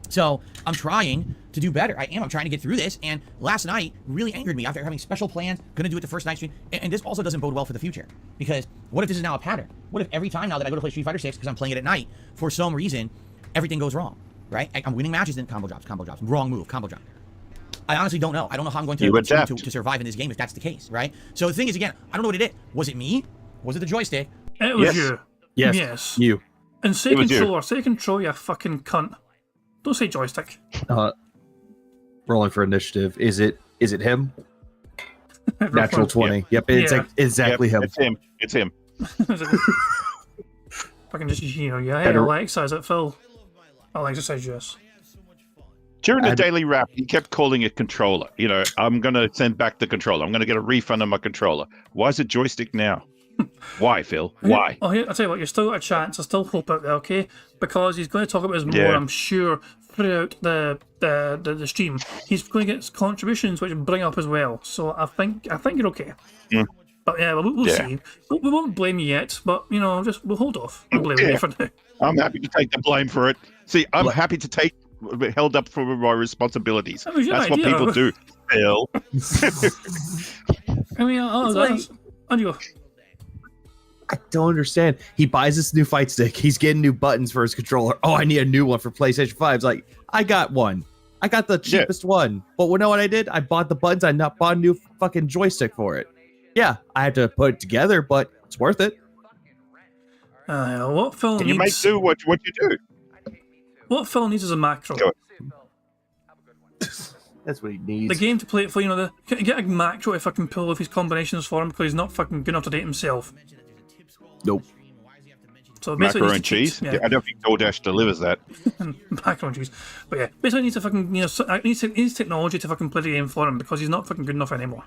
C: So I'm trying to do better. I'm trying to get through this. And last night really angered me after having special plans. Going to do it the first night stream. And this also doesn't bode well for the future. Because what if this is now a pattern? What if every time now that I go to play Street Fighter 6, because I'm playing it at night, for some reason, everything goes wrong, right? I'm winning matches, then combo drops. Wrong move, combo drop. I honestly don't know. I don't know how I'm going to survive in this game if that's the case, right? So the thing is, again, I don't know what it is. Was it me? Was it the joystick?
A: It was
B: Yes.
A: you.
E: Yes. You.
A: And say
B: It was you.
A: controller, say control, you fucking cunt. Don't say joystick.
E: Rolling for initiative. Is it him? Natural 20. Yep, it's exactly him.
B: It's him.
A: Fucking just, hey, Alexa, is it Phil? Alexa says yes.
B: During the daily wrap, he kept calling it controller. I'm going to send back the controller. I'm going to get a refund on my controller. Why is it joystick now? Why, Phil? Why?
A: Oh, here, I'll tell you what, you're still got a chance. There's still hope out there, okay? Because he's going to talk about this more,
B: Yeah.
A: I'm sure, throughout the stream. He's going to get contributions which bring up as well. So I think you're okay.
B: Mm.
A: But yeah, we'll see. We won't blame you yet, but we'll hold off. We'll blame you for now.
B: I'm happy to take the blame for it. See, I'm happy to take held up for my responsibilities.
A: That was your
B: That's what
A: idea.
B: people do, Phil.
A: I mean, on you go.
E: I don't understand. He buys this new fight stick. He's getting new buttons for his controller. Oh, I need a new one for PlayStation 5. It's like, I got one. I got the cheapest one. But you know what I did? I bought the buttons. I not bought a new fucking joystick for it. Yeah, I had to put it together, but it's worth it.
A: What Phil
B: Can you make
A: needs?
B: do what you do?
A: What Phil needs is a macro.
B: Go.
E: That's what he needs.
A: The game to play it for, get a macro if I can pull off his combinations for him because he's not fucking good enough to date himself.
E: Nope.
A: So basically,
B: Macaroni and cheese?
A: Yeah.
B: I don't think DoorDash delivers that.
A: Macaroni and cheese. But yeah, basically, needs to fucking needs technology to fucking play the game for him because he's not fucking good enough anymore.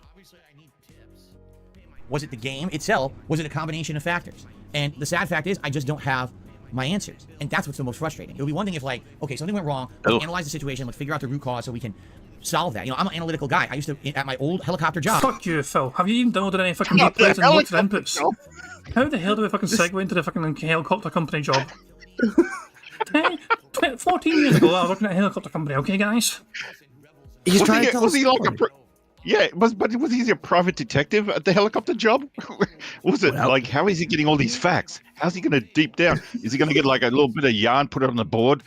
C: Was it the game itself? Was it a combination of factors? And the sad fact is, I just don't have my answers. And that's what's the most frustrating. It would be one thing if, like, okay, something went wrong, let's analyze the situation, let's figure out the root cause so we can solve that. I'm an analytical guy. I used to, at my old helicopter job.
A: Fuck you, Phil. Have you even downloaded any fucking replays and looked at inputs? How the hell do we fucking segue into the fucking helicopter company job? 14 years ago, I was working at a helicopter company, okay, guys?
E: He's trying to tell us.
B: But was he a private detective at the helicopter job? Was it like, how is he getting all these facts? How's he going to deep down? Is he going to get like a little bit of yarn, put it on the board?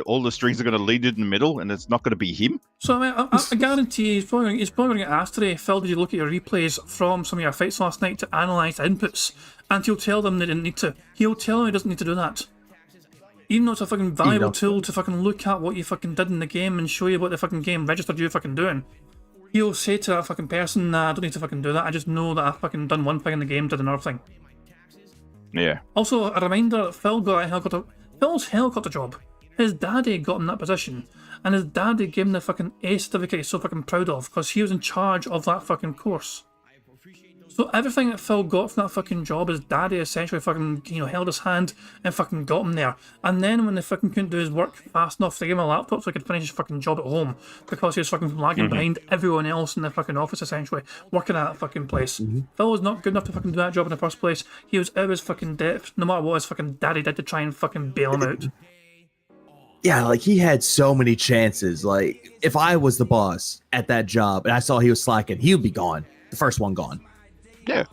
B: All the strings are going to lead it in the middle, and it's not going to be him.
A: So I guarantee he's probably going to get asked today, Phil, did you look at your replays from some of your fights last night to analyse the inputs? And he'll tell them they didn't need to. He'll tell them he doesn't need to do that. Even though it's a fucking valuable tool to fucking look at what you fucking did in the game and show you what the fucking game registered you fucking doing. He'll say to that fucking person, nah, I don't need to fucking do that. I just know that I've fucking done one thing in the game, did another thing.
B: Yeah.
A: Also, a reminder that Phil's helicopter job. His daddy got him that position. And his daddy gave him the fucking A certificate he's so fucking proud of because he was in charge of that fucking course. So everything that Phil got from that fucking job, his daddy essentially fucking, held his hand and fucking got him there. And then when they fucking couldn't do his work fast enough, they gave him a laptop so he could finish his fucking job at home because he was fucking lagging behind everyone else in the fucking office essentially, working at that fucking place. Phil was not good enough to fucking do that job in the first place. He was out of his fucking depth, no matter what his fucking daddy did to try and fucking bail him out.
E: Yeah, like he had so many chances. Like if I was the boss at that job and I saw he was slacking, he would be gone. The first one gone.
B: Yeah.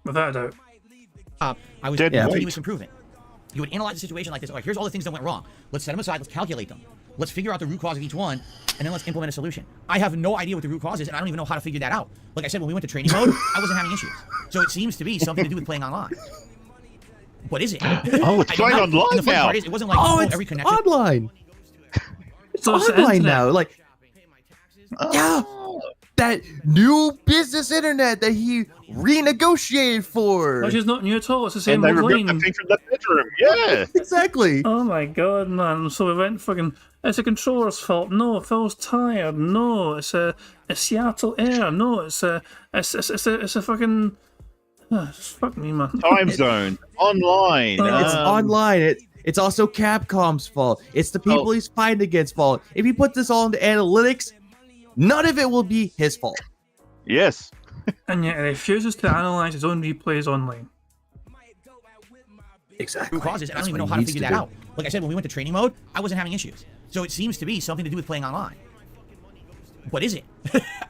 A: Without a doubt.
C: I was continuous improvement. You would analyze the situation like this. All right, here's all the things that went wrong. Let's set them aside. Let's calculate them. Let's figure out the root cause of each one, and then let's implement a solution. I have no idea what the root cause is, and I don't even know how to figure that out. Like I said, when we went to training mode, I wasn't having issues. So it seems to be something to do with playing online. What is it?
B: Oh, it's playing online
C: and the funny
B: now.
C: part is, it wasn't like every connection.
E: Online. It's
A: So it's the
E: online
A: internet.
E: now. Like, yeah, that new business internet that he renegotiated for.
A: Which is not new at all, it's the same
B: And they
A: old
B: removed
A: line.
B: the thing from the bedroom. Yeah.
E: Exactly.
A: Oh my god, man. So we went fucking, it's a controller's fault. No, Phil's tired. No, it's a Seattle Air. No, it's a fucking, fuck me, man.
B: Time zone. Online.
E: It's online. It's also Capcom's fault. It's the people he's fighting against fault. If you put this all into analytics, none of it will be his fault.
B: Yes.
A: And yet he refuses to analyze his own replays online.
E: Exactly.
C: Root causes, and I don't even know how to figure that out. Like I said, when we went to training mode, I wasn't having issues. So it seems to be something to do with playing online. What is it?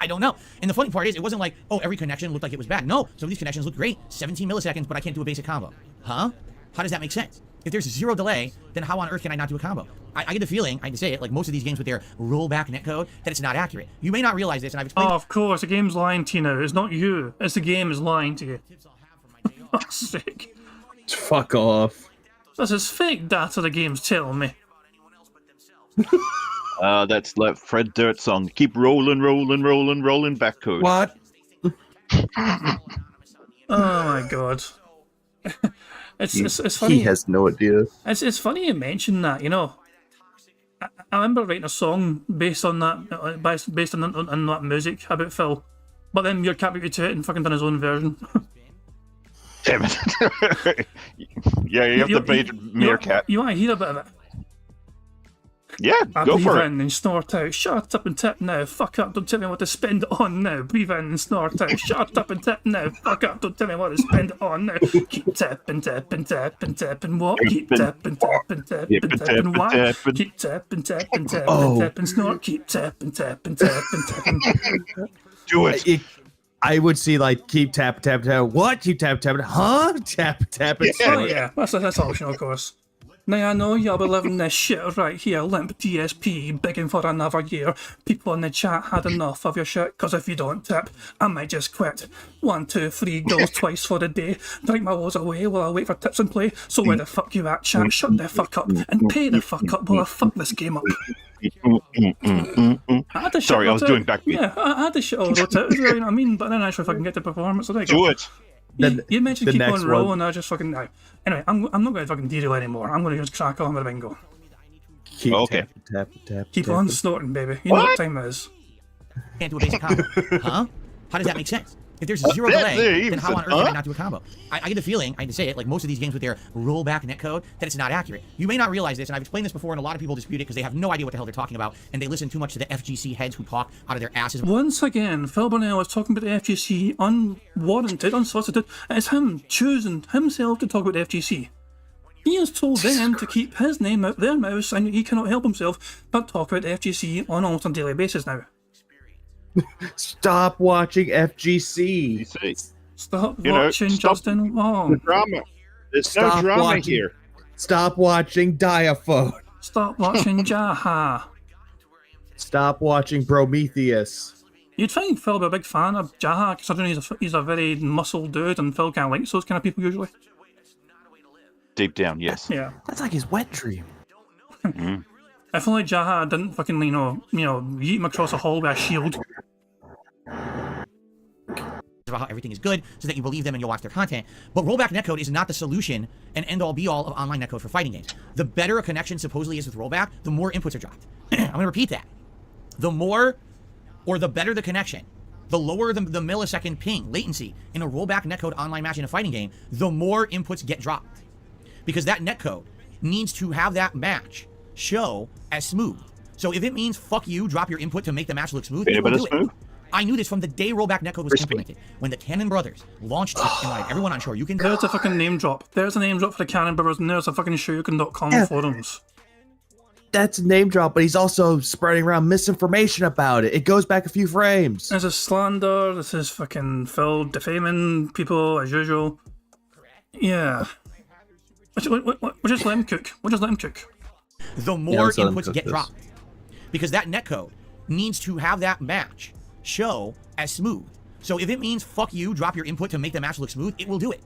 C: I don't know. And the funny part is, it wasn't like, every connection looked like it was bad. No, some of these connections look great. 17 milliseconds, but I can't do a basic combo. Huh? How does that make sense? If there's zero delay, then how on earth can I not do a combo? I get the feeling, I can say it, like most of these games with their rollback netcode, that it's not accurate. You may not realize this, and I've explained.
A: Oh, of course, the game's lying to you now. It's not you. It's the game is lying to you. For fuck's sake.
E: Fuck off.
A: This is fake data the game's telling me.
B: That's like Fred Durst song. Keep rolling, rolling, rolling, rolling backwards.
E: What?
A: Oh my god. It's funny.
E: He has no idea.
A: It's funny you mention that, I remember writing a song based on that, based on that music about Phil, but then your cat beat me to it and fucking done his own version.
B: Damn it. Yeah, you have to beat Meerkat.
A: You want to hear a bit of it?
B: Yeah,
A: I
B: go
A: breathe
B: for it.
A: in and snort out. Shut up and tip now. Fuck up. Don't tell me what to spend it on now. Breathe in and snort out. Shut up and tip now. Fuck up. Don't tell me what to spend it on now. Keep tapping, tapping, tapping, tapping. What? Keep tapping, tapping, tapping, tapping. What? Keep tapping, tapping, tapping, tapping. Snort. Keep tapping, tapping, tapping, tapping.
B: Do it.
E: I would see like keep tap. What? Keep tap. Huh? Tap.
A: Oh yeah, that's optional, of course. Now I know you'll be living this shit right here, limp DSP, begging for another year. People in the chat had enough of your shit, cause if you don't tip, I might just quit. 1, 2, 3 goals twice for the day. Drink my woes away while I wait for tips and play. So where the fuck you at, chat? Shut the fuck up and pay the fuck up while I fuck this game up.
B: Sorry, I was doing backbeat.
A: Yeah, I had the shit all wrote out, you know what I mean? But I didn't actually fucking get the performance. So there you
B: Do
A: go.
B: it.
A: You mentioned
E: the
A: keep
E: next
A: on roll,
E: one.
A: and I just fucking no. Anyway, I'm not going to fucking derail anymore. I'm going to just crack on with bingo.
E: Keep
B: Okay.
E: tap.
A: Keep on snorting, baby. You know what time it is.
C: Can't do a basic combo. Huh? How does that make sense? If there's zero
B: there
C: delay,
B: you
C: then how on
B: said,
C: earth can I
B: huh?
C: not do a combo? I get the feeling, I hate to say it, like most of these games with their rollback netcode, that it's not accurate. You may not realize this, and I've explained this before, and a lot of people dispute it because they have no idea what the hell they're talking about, and they listen too much to the FGC heads who talk out of their asses.
A: Once again, Phil Burnell is talking about the FGC unwarranted, unsolicited, and it's him choosing himself to talk about the FGC. He has told them to keep his name out their mouths, and he cannot help himself but talk about the FGC on almost a daily basis now.
E: Stop watching FGC.
B: See,
A: Stop
B: You know,
A: watching
B: stop-
A: Justin Wong.
B: drama. There's
E: Stop
B: no drama
E: watching.
B: here.
E: Stop watching Diaphone.
A: Stop watching Jaha.
E: Stop watching Prometheus.
A: You'd think Phil would be a big fan of Jaha, considering he's a very muscle dude, and Phil can't like those kind of people usually.
B: Deep down, yes.
A: Yeah.
E: That's like his wet dream.
A: If only Jaha didn't fucking, you know, yeet him across a hall with a shield.
C: About how everything is good so that you believe them and you'll watch their content. But rollback netcode is not the solution and end-all be-all of online netcode for fighting games. The better a connection supposedly is with rollback, the more inputs are dropped. I'm going to repeat that. The more or the better the connection, the lower the millisecond ping latency in a rollback netcode online match in a fighting game, the more inputs get dropped. Because that netcode needs to have that match show as smooth. So if it means fuck you, drop your input to make the match look smooth, it will
B: Bit
C: do
B: of smooth.
C: it. I knew this from the day rollback netcode was implemented. When the Cannon brothers launched it and wanted everyone on shore, you can...
A: There's a fucking name drop. There's a name drop for the Cannon Brothers, and there's a fucking Shoryuken.com
E: Yeah.
A: forums.
E: That's a name drop, but he's also spreading around misinformation about it. It goes back a few frames.
A: This is slander. This is fucking Phil defaming people as usual. Yeah. We'll just let him cook. We'll just let him cook.
C: The
E: Yeah,
C: more
E: let's let him
C: inputs
E: cook
C: get
E: this.
C: dropped. Because that netcode needs to have that match show as smooth. So if it means fuck you, drop your input to make the match look smooth, it will do it.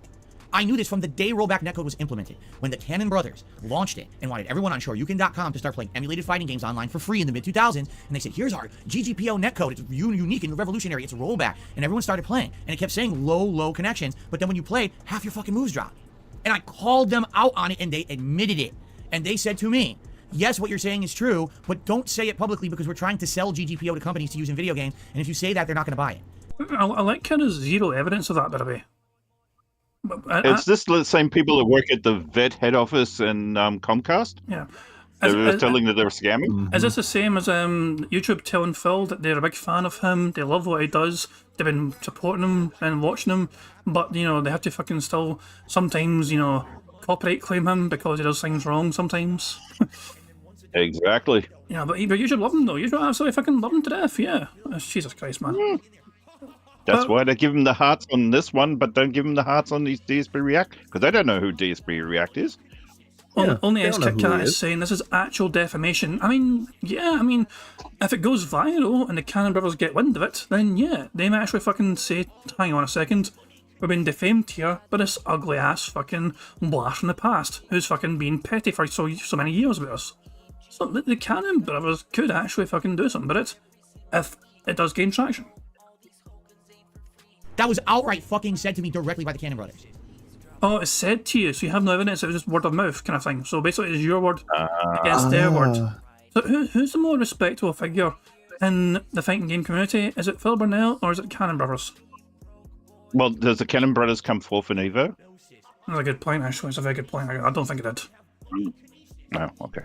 C: I knew this from the day rollback netcode was implemented. When the Cannon brothers launched it and wanted everyone on Shoryuken.com to start playing emulated fighting games online for free in the mid-2000s, and they said, here's our GGPO netcode, it's unique and revolutionary, it's rollback, and everyone started playing, and it kept saying low connections, but then when you played, half your fucking moves dropped. And I called them out on it, and they admitted it. And they said to me, yes, what you're saying is true, but don't say it publicly because we're trying to sell GGPO to companies to use in video games, and if you say that, they're not going to buy it.
A: I like kind of zero evidence of that, by the way.
B: It's this the same people that work at the vet head office in Comcast.
A: Yeah.
B: They're telling that they're scamming.
A: Is this the same as YouTube telling Phil that they're a big fan of him, they love what he does, they've been supporting him and watching him, but, you know, they have to fucking still sometimes, you know, copyright claim him because he does things wrong sometimes?
B: Exactly.
A: Yeah, but you should love him, though. You should absolutely fucking love him to death, yeah. Jesus Christ, man.
B: That's why they give him the hearts on this one, but don't give him the hearts on these DSP React, because they don't know who DSP React is.
A: Only
E: they
A: S
E: don't know
A: Kit
E: who
A: Kat
E: he
A: is
E: is.
A: saying this is actual defamation. I mean, yeah, if it goes viral and the Cannon Brothers get wind of it, then yeah, they might actually fucking say, hang on a second, we've been defamed here by this ugly ass fucking blast from the past who's fucking been petty for so many years with us. So the Cannon Brothers could actually fucking do something about it if it does gain traction.
C: That was outright fucking said to me directly by the Cannon brothers.
A: Oh, it's said to you, so you have no evidence, it was just word of mouth kind of thing. So basically it's your word against their word. So who's the more respectable figure in the fighting game community? Is it Phil Burnell or is it Cannon Brothers?
B: Well, does the Cannon Brothers come forth in Evo?
A: That's a good point, actually. It's a very good point. I don't think it did.
B: No, okay.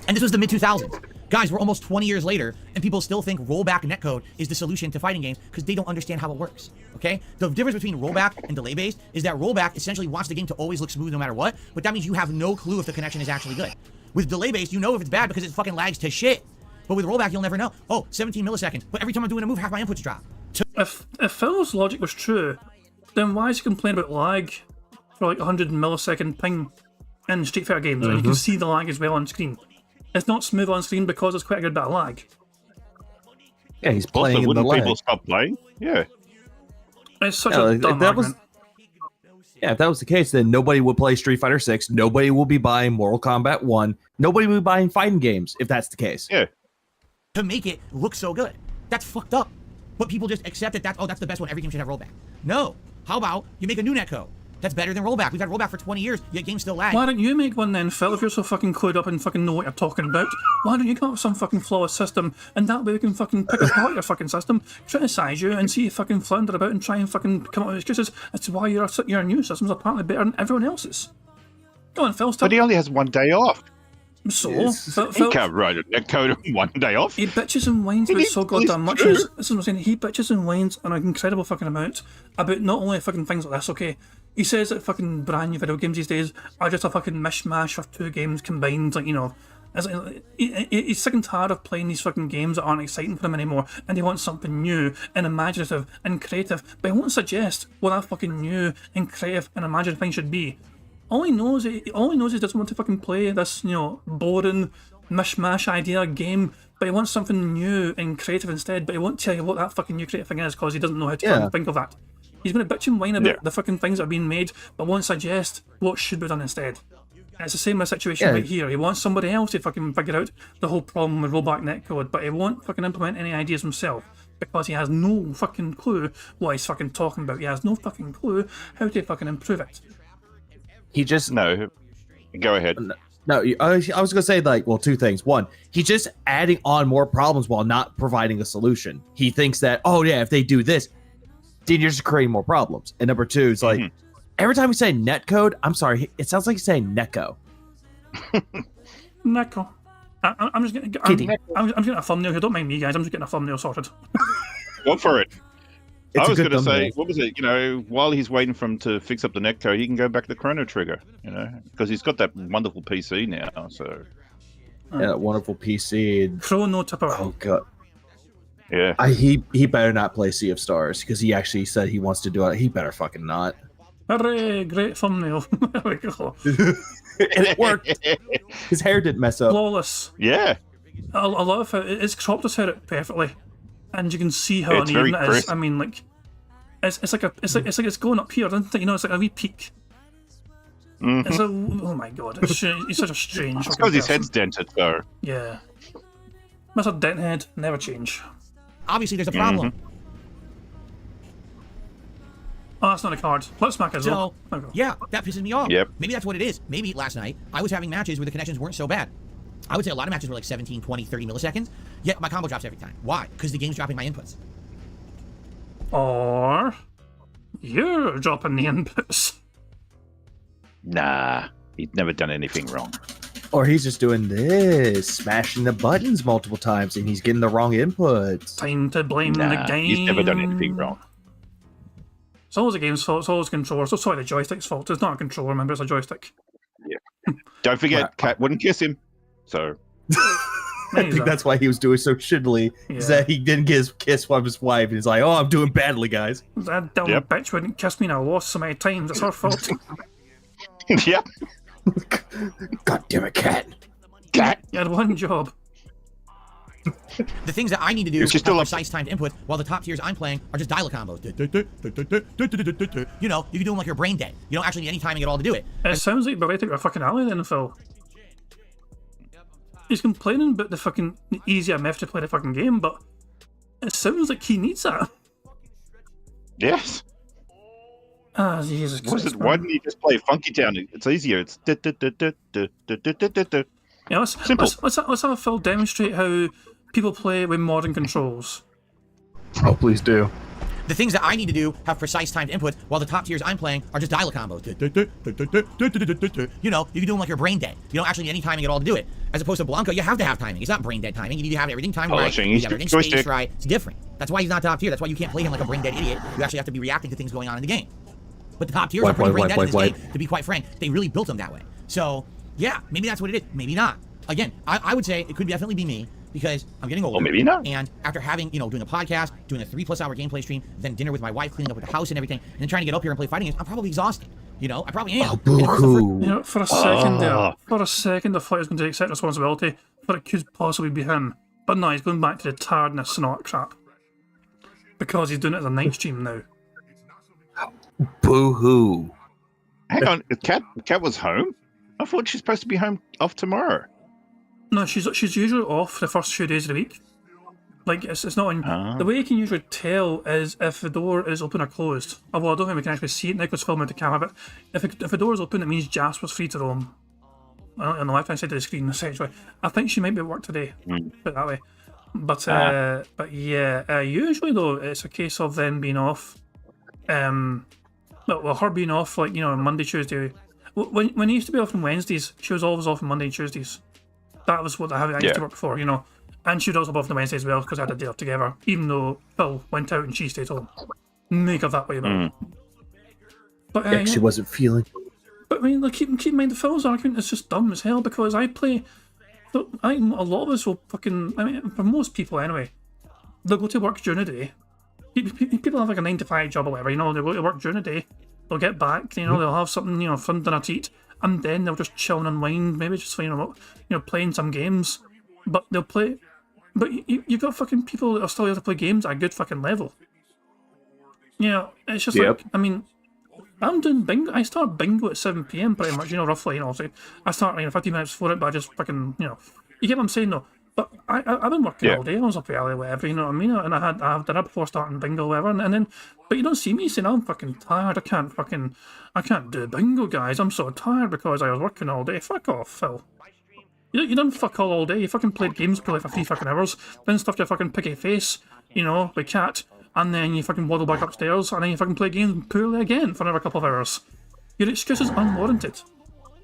C: And this was the mid-2000s. Guys, we're almost 20 years later, and people still think rollback netcode is the solution to fighting games because they don't understand how it works, okay? The difference between rollback and delay-based is that rollback essentially wants the game to always look smooth no matter what, but that means you have no clue if the connection is actually good. With delay-based, you know if it's bad because it fucking lags to shit. But with rollback, you'll never know. Oh, 17 milliseconds, but every time I'm doing a move, half my inputs drop.
A: If Phil's logic was true, then why is he complaining about lag for like 100 millisecond ping in Street Fighter games, and you can see the lag as well on screen. It's not smooth on screen because there's quite a good bit of lag.
E: Yeah, he's
B: Also,
E: playing in the
B: wouldn't
E: lag.
B: people stop playing? Yeah.
A: It's such
E: Yeah,
A: a
E: if
A: dumb
E: that was-
A: argument.
E: Yeah, if that was the case, then nobody would play Street Fighter 6. Nobody will be buying Mortal Kombat 1. Nobody will be buying fighting games if that's the case.
B: Yeah.
C: To make it look so good. That's fucked up. But people just accept that that's the best one. Every game should have rollback. No. How about you make a new netcode? That's better than rollback. We've had rollback for 20 years, yet games still lag.
A: Why don't you make one then, Phil, if you're so fucking clued up and fucking know what you're talking about? Why don't you come up with some fucking flawless system, and that way we can fucking pick apart your fucking system, criticize you, and see you fucking flounder about and try and fucking come up with excuses as to why your new system's apparently better than everyone else's. Go on, Phil, stop.
B: But he only has 1 day off.
A: So,
E: Yes.
A: Phil,
B: He can't write a netcode on 1 day off.
A: he bitches and whines about so goddamn much. This is what I'm saying. He bitches and whines an incredible fucking amount about not only fucking things like this, okay? He says that fucking brand new video games these days are just a fucking mishmash of 2 games combined, like, you know. He's sick and tired of playing these fucking games that aren't exciting for him anymore, and he wants something new and imaginative and creative, but he won't suggest what that fucking new and creative and imaginative thing should be. All he knows is he doesn't want to fucking play this, you know, boring mishmash idea game, but he wants something new and creative instead, but he won't tell you what that fucking new creative thing is because he doesn't know how to fucking think of that. He's going to bitch and whine about the fucking things that are being made, but won't suggest what should be done instead. And it's the same situation right here. He wants somebody else to fucking figure out the whole problem with rollback netcode, but he won't fucking implement any ideas himself because he has no fucking clue what he's fucking talking about. He has no fucking clue how to fucking improve it.
E: He just
B: No. Go ahead.
E: no. I was gonna say like, well, 2 things. One, he's just adding on more problems while not providing a solution. He thinks that, oh yeah, if they do this, then you're just creating more problems. And number 2, it's like every time we say netcode, I'm sorry, it sounds like he's saying Neko.
A: Neko. I'm just getting a thumbnail here. Don't mind me, guys. I'm just getting a thumbnail sorted.
B: Go for it.
E: It's
B: I
E: a
B: was
E: good
B: going to say,
E: thumbnail.
B: what was it? You know, while he's waiting for him to fix up the netcode, he can go back to Chrono Trigger, you know, because he's got that wonderful PC now. So,
E: Yeah, wonderful PC. And,
A: Chrono Tipper.
E: oh god,
B: yeah.
E: he better not play Sea of Stars because he actually said he wants to do it. He better fucking not.
A: Hooray, great thumbnail. There we go.
E: And it worked. His hair didn't mess up.
A: Flawless.
B: Yeah.
A: I love how it's cropped his hair out perfectly, and you can see how
B: It's very
A: uneven it is.
B: crisp.
A: I mean, like, it's like it's going up here, isn't it? You know, it's like a wee peak. It's a, oh my god, he's such a strange.
B: It's
A: fucking
B: because his
A: person.
B: head's dented, though.
A: Yeah, Mr. Denthead never change.
C: Obviously, there's a problem.
A: Oh, that's not a card. Let's smack his
C: So,
A: up. There we go.
C: yeah, that pisses me off.
B: Yep.
C: Maybe that's what it is. Maybe last night I was having matches where the connections weren't so bad. I would say a lot of matches were like 17, 20, 30 milliseconds, yet my combo drops every time. Why? Because the game's dropping my inputs.
A: Or you're dropping the inputs.
B: Nah, he's never done anything wrong.
E: Or he's just doing this, smashing the buttons multiple times, and he's getting the wrong inputs.
A: Time to blame the
B: Nah,
A: game.
B: he's never done anything wrong.
A: It's always the game's fault. It's always the controller. So sorry, the joystick's fault. It's not a controller. Remember, it's a joystick.
B: Don't forget,
E: Right.
B: Cat wouldn't kiss him. So,
E: I think that's why he was doing so shittily, is that he didn't get his kiss from his wife, and he's like, oh, I'm doing badly, guys.
A: That dumb
B: Yep.
A: bitch wouldn't kiss me and I lost so many times. It's her fault.
B: yep.
E: God damn it, cat.
B: Cat.
A: You had one job.
C: The things that I need to do
B: You're
C: have
B: still up-
C: precise timed input, while the top tiers I'm playing are just dial combos. You know, you can do them like you're brain dead. You don't actually need any timing at all to do it.
A: It sounds like we're right at a fucking alley then, Phil. He's complaining about the fucking easier method to play the fucking game, but it sounds like he needs that.
B: Yes.
A: Ah, Jesus
B: What is
A: Christ.
B: it? Why didn't he just play Funky Town? It's easier. It's
A: Yeah,
B: Simple.
A: let's have Phil demonstrate how people play with modern controls.
E: Oh, please do.
C: The things that I need to do have precise timed input, while the top tiers I'm playing are just dial combos. You know, you can do them like you're brain dead. You don't actually need any timing at all to do it. As opposed to Blanca, you have to have timing. It's not brain dead timing. You need to have everything timed right.
B: Polishing
C: You
B: each
C: have everything
B: joystick.
C: spaced right. It's different. That's why he's not top tier. That's why you can't play him like a brain dead idiot. You actually have to be reacting to things going on in the game. But the top tiers are pretty brain dead in this game, to be quite frank. They really built them that way. So, yeah, maybe that's what it is. Maybe not. Again, I would say it could definitely be me, because I'm getting older.
B: Well, maybe not.
C: And after having, doing a podcast, doing a 3+ hour gameplay stream, then dinner with my wife, cleaning up with the house and everything, and then trying to get up here and play fighting games, I'm probably exhausted. You know, I probably am.
E: Oh, boo-hoo.
A: You know, for a second there, I thought he was going to accept responsibility, but it could possibly be him. But no, he's going back to the tiredness and all that crap. Because he's doing it as a night stream now.
E: Boo-hoo.
B: Hang on, Cat was home? I thought she's supposed to be home off tomorrow.
A: No, she's usually off the first few days of the week. Like, it's not on... The way you can usually tell is if the door is open or closed. Well, I don't think we can actually see it now because it's filming the camera, but if the door is open, it means Jasper's free to roam. On the left-hand side of the screen, essentially. I think she might be at work today, put it that way. But yeah, usually, though, it's a case of them being off. Well, her being off, like, you know, Monday, Tuesday. When he used to be off on Wednesdays, she was always off on Monday and Tuesdays. That was how I used to work for, you know. And she was also off on Wednesday as well because I had a day off together, even though Phil went out and she stayed home. Make of that way about it. But
E: She wasn't feeling.
A: But I mean, like, keep in mind the Phil's argument is just dumb as hell because I play. A lot of us will fucking. I mean, for most people anyway, they'll go to work during the day. People have like a 9 to 5 job or whatever, you know. They'll go to work during the day. They'll get back, you know. They'll have something, you know, fun dinner to eat, and then they'll just chill and unwind. Maybe just you know, playing some games. But they'll play. But you got fucking people that are still able to play games at a good fucking level. You know, it's just like, I mean, I'm doing bingo. I start bingo at 7 PM pretty much, you know, roughly, you know. So I start, you know, 15 minutes before it, but I just fucking, you know, you get what I'm saying though. But I've been working all day. I was up early, whatever, you know what I mean. And I had dinner before starting bingo, whatever. And then, but you don't see me saying I'm fucking tired. I can't do bingo, guys. I'm so tired because I was working all day. Fuck off, Phil. You done fuck all day. You fucking played games probably for 3 fucking hours. Then stuffed your fucking picky face, you know, with Cat. And then you fucking waddle back upstairs. And then you fucking play games poorly again for another couple of hours. Your excuse is unwarranted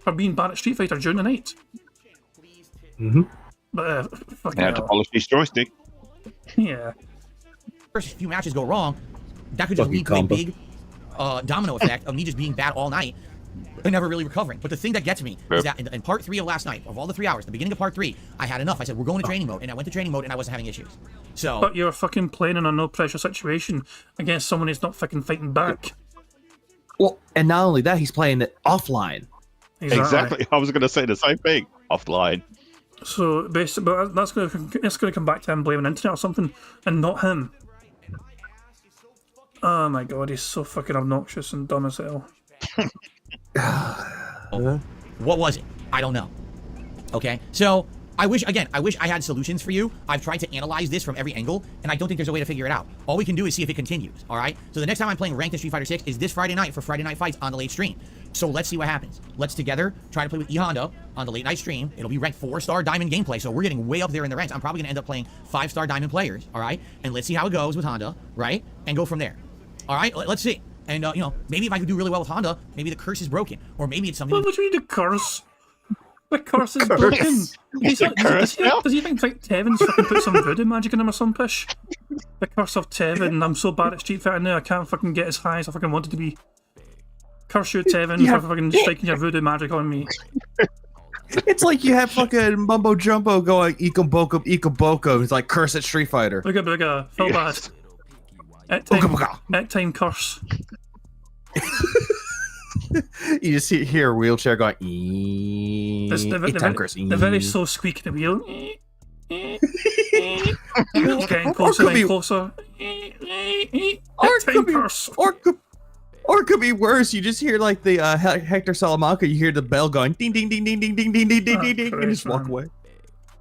A: for being bad at Street Fighter during the night. But fucking
B: Had to polish his joystick.
A: Yeah.
C: First few matches go wrong, that could just lead to a big domino effect of me just being bad all night and never really recovering. But the thing that gets me is that in part 3 of last night, of all the 3 hours, the beginning of part 3, I had enough. I said, we're going to training mode, and I went to training mode, and I wasn't having issues. So,
A: But you're fucking playing in a no-pressure situation against someone who's not fucking fighting back.
E: Well, and not only that, he's playing it offline.
B: Exactly. I was going to say the same thing. Offline.
A: So basically, but that's going to come back to him blaming the internet or something, and not him. Oh my god, he's so fucking obnoxious and dumb as hell.
C: what was it? I don't know. Okay, so I wish I had solutions for you. I've tried to analyze this from every angle, and I don't think there's a way to figure it out. All we can do is see if it continues, all right? So the next time I'm playing Ranked in Street Fighter 6 is this Friday night for Friday Night Fights on the late stream. So let's see what happens. Let's together try to play with E-Honda on the late night stream. It'll be ranked 4-star diamond gameplay, so we're getting way up there in the ranks. I'm probably going to end up playing 5-star diamond players, all right? And let's see how it goes with Honda, right? And go from there. All right, let's see. And, you know, maybe if I could do really well with Honda, maybe the curse is broken. Or maybe it's something...
A: What do you mean the curse? The curse is broken. Does he think Tevin's fucking put some voodoo magic in him or some pish? The curse of Tevin. I'm so bad at Street Fighter now, I can't fucking get as high as I fucking wanted to be. Curse you, Tevin, for fucking striking your voodoo magic on me.
E: It's like you have fucking Mumbo Jumbo going Eco Boko. It's like curse at Street Fighter.
A: Booga, feel bad. At time curse.
E: You just hear a wheelchair going.
A: The very slow squeak in the wheel. It's getting closer and closer.
E: Or it could be worse. You just hear like the Hector Salamanca. You hear the bell going ding ding ding ding ding ding ding ding ding ding ding, and just walk away.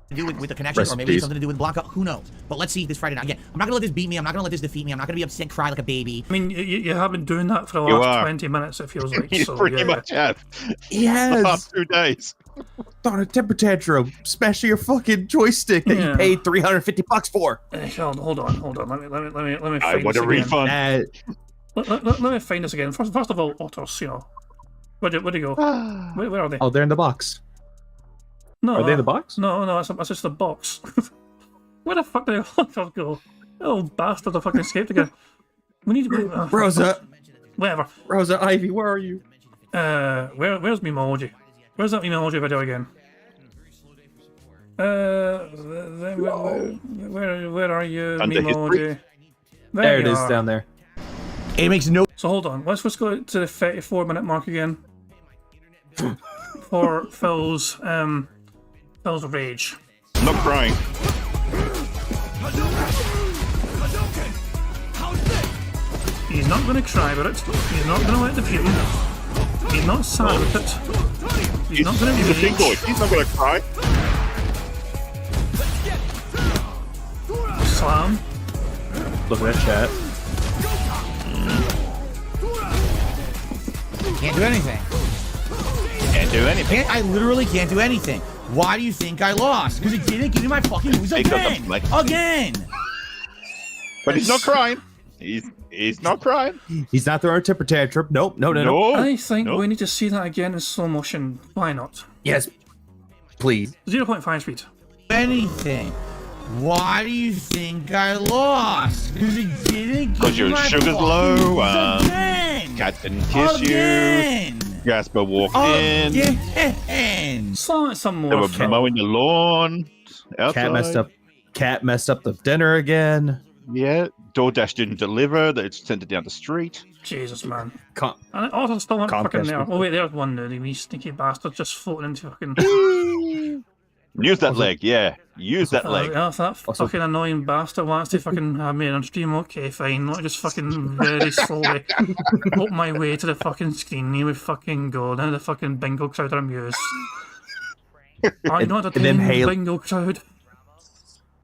C: To do with the connection, or maybe it's something to do with Blanca. Who knows? But let's see this Friday night. Again, I'm not gonna let this beat me. I'm not gonna let this defeat me. I'm not gonna be upset, cry like a baby.
A: I mean, you have been doing that for the last 20 minutes. It feels like.
B: You pretty much have.
E: Yes.
B: The past 2 days.
E: Throwing a temper tantrum, smashing your fucking joystick that you paid $350 for.
A: Hold on. Let me.
B: I want a refund.
A: Let me find this again. First of all, otters. You know, where'd you go? Where are they?
E: Oh, they're in the box.
A: No,
E: are they in the box?
A: No, that's just the box. Where the fuck did the otters go? Oh, bastard! I fucking escaped again. We need to.
E: Rosa.
A: Whatever.
E: Rosa Ivy, where are you?
A: Where's Memoji? Where's that Memoji video again? Where are you, Memoji?
E: There it is, down there.
C: It makes no.
A: So hold on. Let's just go to the 34-minute mark again. For Phil's rage.
B: I'm not crying.
A: He's not going to cry about it. He's not going to let the puke. He's not sad with it. He's not going to
B: He's a big
A: rage.
B: boy. He's not going to cry.
A: Slam.
E: Look at that chat.
C: Can't do anything.
B: Can't do anything.
C: I literally can't do anything. Why do you think I lost? Because it didn't give me my fucking moves
B: He got the
C: again.
B: flex.
C: Again.
B: But he's not crying. He's not crying.
E: He's not throwing a temper tantrum. Nope. No.
A: I think
B: no.
A: we need to see that again in slow motion. Why not?
E: Yes. Please.
A: 0.5 speed.
C: Anything. Why do you think I lost? Because it didn't give
B: Because
C: me
B: your
C: my
B: sugar's
C: fucking
B: low.
C: moves again.
B: Cat didn't kiss
C: Again.
B: you. Jasper walked in.
C: Again.
A: Slow it some
B: They
A: more.
B: were
A: Phil.
B: mowing the lawn. Outside.
E: Cat messed up the dinner again.
B: Yeah. DoorDash didn't deliver. They sent it down the street.
A: Jesus, man.
E: Com-
A: And also still not fucking
E: Comcast.
A: there. Oh wait, there's one there. The wee sneaky bastard just floating into fucking.
B: Use that leg. Yeah. Use that leg.
A: Yeah, if that
E: Also-
A: fucking annoying bastard wants to fucking have me on stream, okay, fine. Let me just fucking very slowly work my way to the fucking screen. Here we fucking go. Now the fucking bingo crowd are amused. I'm not a
E: and then
A: tiny
E: Haley-
A: bingo crowd.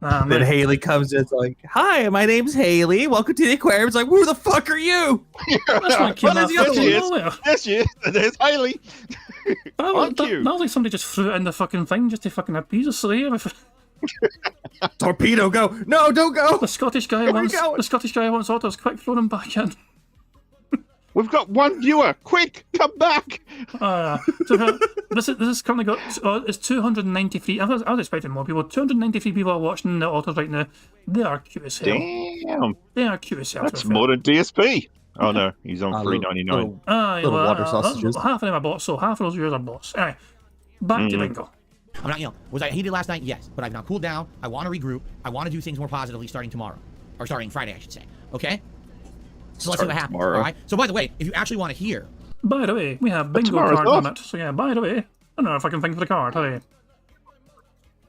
A: Nah,
E: Then
A: man.
E: Haley comes in, it's like, "Hi, my name's Haley. Welcome to the aquarium." It's like, "Who the fuck are you?"
A: That's like came
E: What
A: out
E: is the other
A: fucking
B: one?
A: nowhere.
B: Yes, yes. There's Haley.
A: That
B: Thank you.
A: was like somebody just threw it in the fucking thing just to fucking appease us. So yeah,
E: Torpedo, go! No, don't go!
A: the Scottish guy
E: Where are we
A: wants
E: going?
A: the Scottish guy wants orders. Quick, throw them back in.
B: We've got one viewer. Quick, come back.
A: So this is currently got it's 293. I was expecting more people. 293 people are watching the autos right now. They are cute as hell.
B: Damn.
A: They are cute as hell.
B: That's more than DSP. Oh no, he's on
E: Little-
B: $3.99.
E: little-
A: Aye,
E: little
A: well,
E: water sausages.
A: half of them are bots, so half of those viewers are bots. Anyway, back to bingo.
C: I'm not, was I heated last night? Yes. But I've now cooled down. I want to regroup. I want to do things more positively starting tomorrow. Or starting Friday, I should say. Okay? So let's see what happens.
B: tomorrow.
C: All right? So by the way, if you actually want to hear,
A: By the way, we have bingo
B: tomorrow's
A: card
B: off.
A: limit. So yeah, by the way, I don't know if I can think for the card. Hey.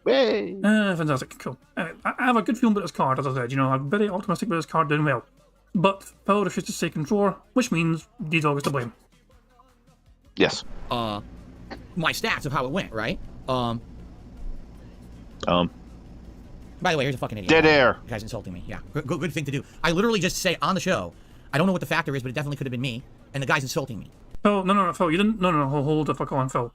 B: Hey.
A: Fantastic, cool. Anyway, I have a good feeling about this card, as I said. You know, I'm very optimistic about this card doing well. But Phil refused to take control, which means D-Dog is to blame.
B: Yes.
C: my stats of how it went, right?
B: Um.
C: By the way, here's a fucking idiot.
B: Dead air.
C: You guys insulting me. Yeah. Good thing to do. I literally just say on the show, I don't know what the factor is, but it definitely could have been me, and the guy's insulting me.
A: Phil, no, Phil, you didn't. No, hold the fuck on, Phil.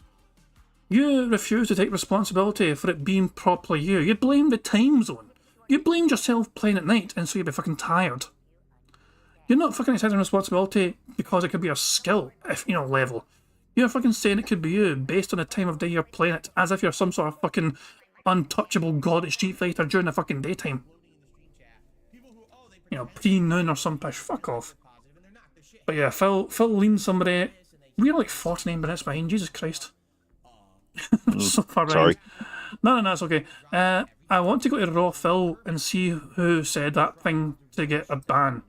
A: You refused to take responsibility for it being properly you. You blamed the time zone. You blamed yourself playing at night, and so you'd be fucking tired. You're not fucking accepting responsibility because it could be a skill, level. You're fucking saying it could be you based on the time of day you're playing it, as if you're some sort of fucking untouchable god at Street Fighter during the fucking daytime. Pre-noon or some pish. Fuck off. But yeah, Phil leaned somebody. We're like 49 minutes behind. Jesus Christ. So far behind.
B: Sorry.
A: No, it's okay. I want to go to Raw Phil and see who said that thing to get a ban.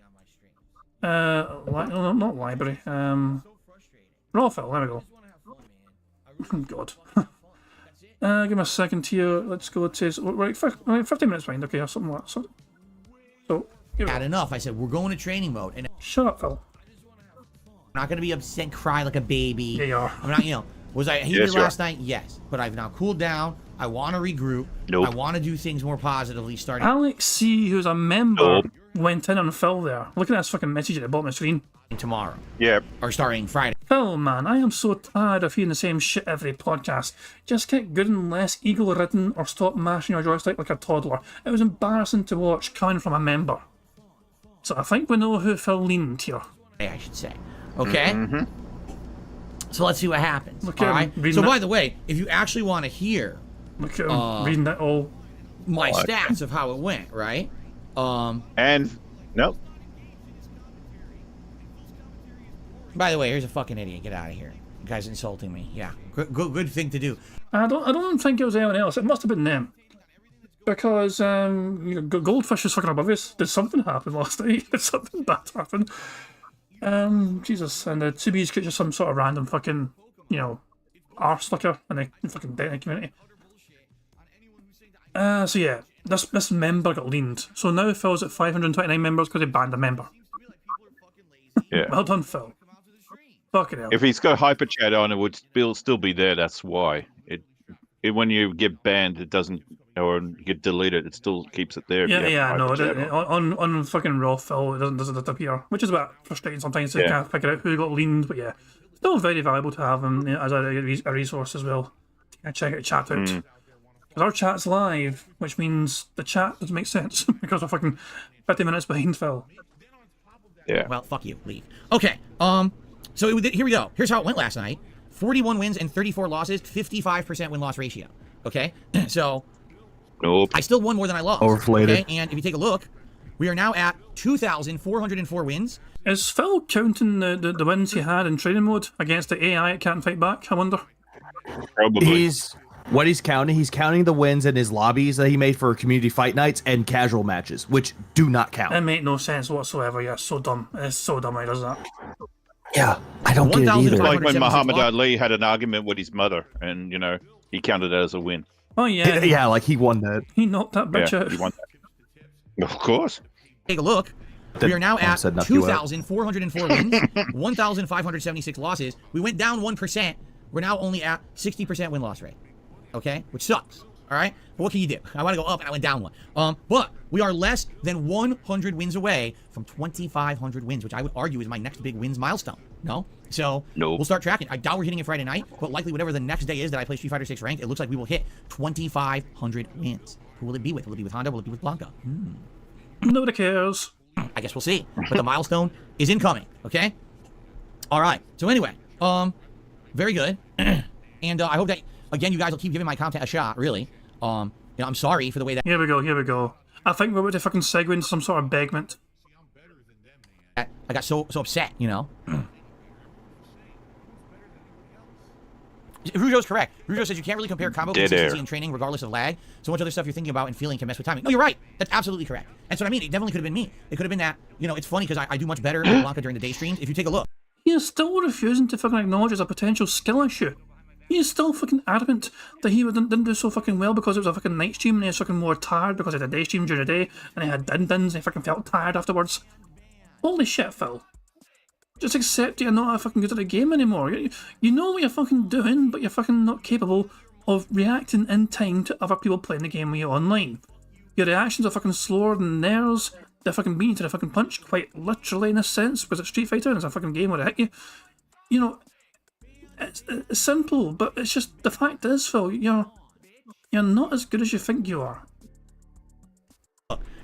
A: No, not library. Raw Phil, there we go. God. Give me a second here. Let's go to. We're like 15 minutes behind. Okay, or something like that. So here we
C: Had
A: go.
C: enough. I said, we're going to training mode, and
A: Shut up, Phil.
C: I'm not going to be upset and cry like a baby.
A: Yeah, you are.
C: I'm not, was I heated
B: Yes, you are.
C: last night? Yes. But I've now cooled down. I want to regroup.
B: Nope.
C: I want to do things more positively starting
A: Alex C, who's a member,
B: Nope.
A: went in on Phil there. Look at this fucking message at the bottom of the screen.
C: tomorrow.
B: Yeah.
C: Or starting Friday.
A: Phil, man, I am so tired of hearing the same shit every podcast. Just get good and less eagle-ridden or stop mashing your joystick like a toddler. It was embarrassing to watch coming from a member. So I think we know who Phil leaned here.
C: I should say. Okay?
B: Mm-hmm.
C: So let's see what happens.
A: Okay,
C: all right?
A: reading
C: So
A: that-
C: by the way, if you actually want to hear
A: Look at him reading that all.
C: my stats of how it went, right?
B: And nope.
C: By the way, here's a fucking idiot. Get out of here. You guys insulting me. Yeah. Good thing to do.
A: I don't think it was anyone else. It must have been them. Because Goldfish is fucking above us. Did something happen last night? Did something bad happen? Jesus, and the 2B's just some sort of random fucking, arse flicker in the fucking Destiny community. So yeah, this member got leaned. So now Phil's at 529 members because he banned a member.
B: Yeah.
A: Well done, Phil. Fucking hell.
B: If he's got hyper chat on, it would still be there. That's why it when you get banned, it doesn't, or get deleted, it still keps it there.
A: Yeah, no, on fucking Raw, Phil, it doesn't appear, which is a bit frustrating sometimes to kind of figure out who got leaned. But yeah, still very valuable to have him as a resource as well. Check out chat out. Because our chat's live, which means the chat doesn't make sense because we're fucking 50 minutes behind Phil.
B: Yeah.
C: Well, fuck you. Leave. Okay. So here we go. Here's how it went last night. 41 wins and 34 losses, 55% win-loss ratio. Okay? So,
B: Nope.
C: I still won more than I lost.
E: Overflated.
C: Okay? And if you take a look, we are now at 2,404 wins.
A: Is Phil counting the wins he had in training mode against the AI it can't fight back, I wonder?
B: Probably.
E: He's counting the wins in his lobbies that he made for community fight nights and casual matches, which do not count.
A: That make no sense whatsoever. Yeah, so dumb. It's so dumb how he does that.
E: Yeah, I don't get it either.
B: Like when Muhammad Ali had an argument with his mother, and he counted it as a win.
A: Oh yeah.
E: Yeah, like he won that.
A: He knocked that bitch
B: Yeah,
A: out.
B: he won that. Of course.
C: Take a look. We are now at
E: said knock you out.
C: 2,404 wins, 1,576 losses. We went down 1%. We're now only at 60% win-loss rate. Okay? Which sucks. All right? But what can you do? I want to go up and I went down one. But we are less than 100 wins away from 2,500 wins, which I would argue is my next big wins milestone. No? So
B: Nope.
C: We'll start tracking. I doubt we're hitting it Friday night, but likely whatever the next day is that I play Street Fighter 6 ranked, it looks like we will hit 2,500 wins. Who will it be with? Will it be with Honda? Will it be with Blanca?
A: Nobody cares.
C: I guess we'll see. But the milestone is incoming. Okay? All right. So anyway, very good. And I hope that, again, you guys will keep giving my content a shot, really. I'm sorry for the way that
A: Here we go. I think we're about to fucking segue into some sort of begment.
C: I got so upset, Rougeau's correct. Rougeau says you can't really compare combo
B: Dead
C: consistency
B: air.
C: in training regardless of lag. So much other stuff you're thinking about and feeling can mess with timing. No, you're right. That's absolutely correct. That's what I mean. It definitely could have been me. It could have been that, it's funny because I do much better with Blanca during the day streams. If you take a look.
A: He is still refusing to fucking acknowledge as a potential skill issue. He is still fucking adamant that he didn't do so fucking well because it was a fucking night stream and he was fucking more tired because he had a day stream during the day and he had din-dins and he fucking felt tired afterwards. Holy shit, Phil. Just accept you're not fucking good at the game anymore. You know what you're fucking doing, but you're fucking not capable of reacting in time to other people playing the game with you online. Your reactions are fucking slower than theirs. They're fucking beating to the fucking punch, quite literally in a sense, because it's Street Fighter and it's a fucking game where they hit you. It's simple, but it's just, the fact is, Phil, you're not as good as you think you are.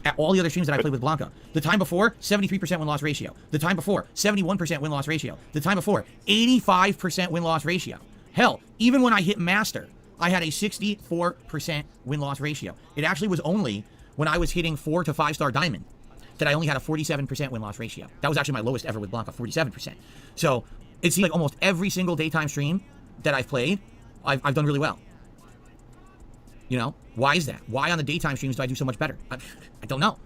C: At all the other streams that I played with Blanca. The time before, 73% win-loss ratio. The time before, 71% win-loss ratio. The time before, 85% win-loss ratio. Hell, even when I hit Master, I had a 64% win-loss ratio. It actually was only when I was hitting 4 to 5-star Diamond that I only had a 47% win-loss ratio. That was actually my lowest ever with Blanca, 47%. So it seems like almost every single daytime stream that I've played, I've done really well. Why is that? Why on the daytime streams do I do so much better? I don't know.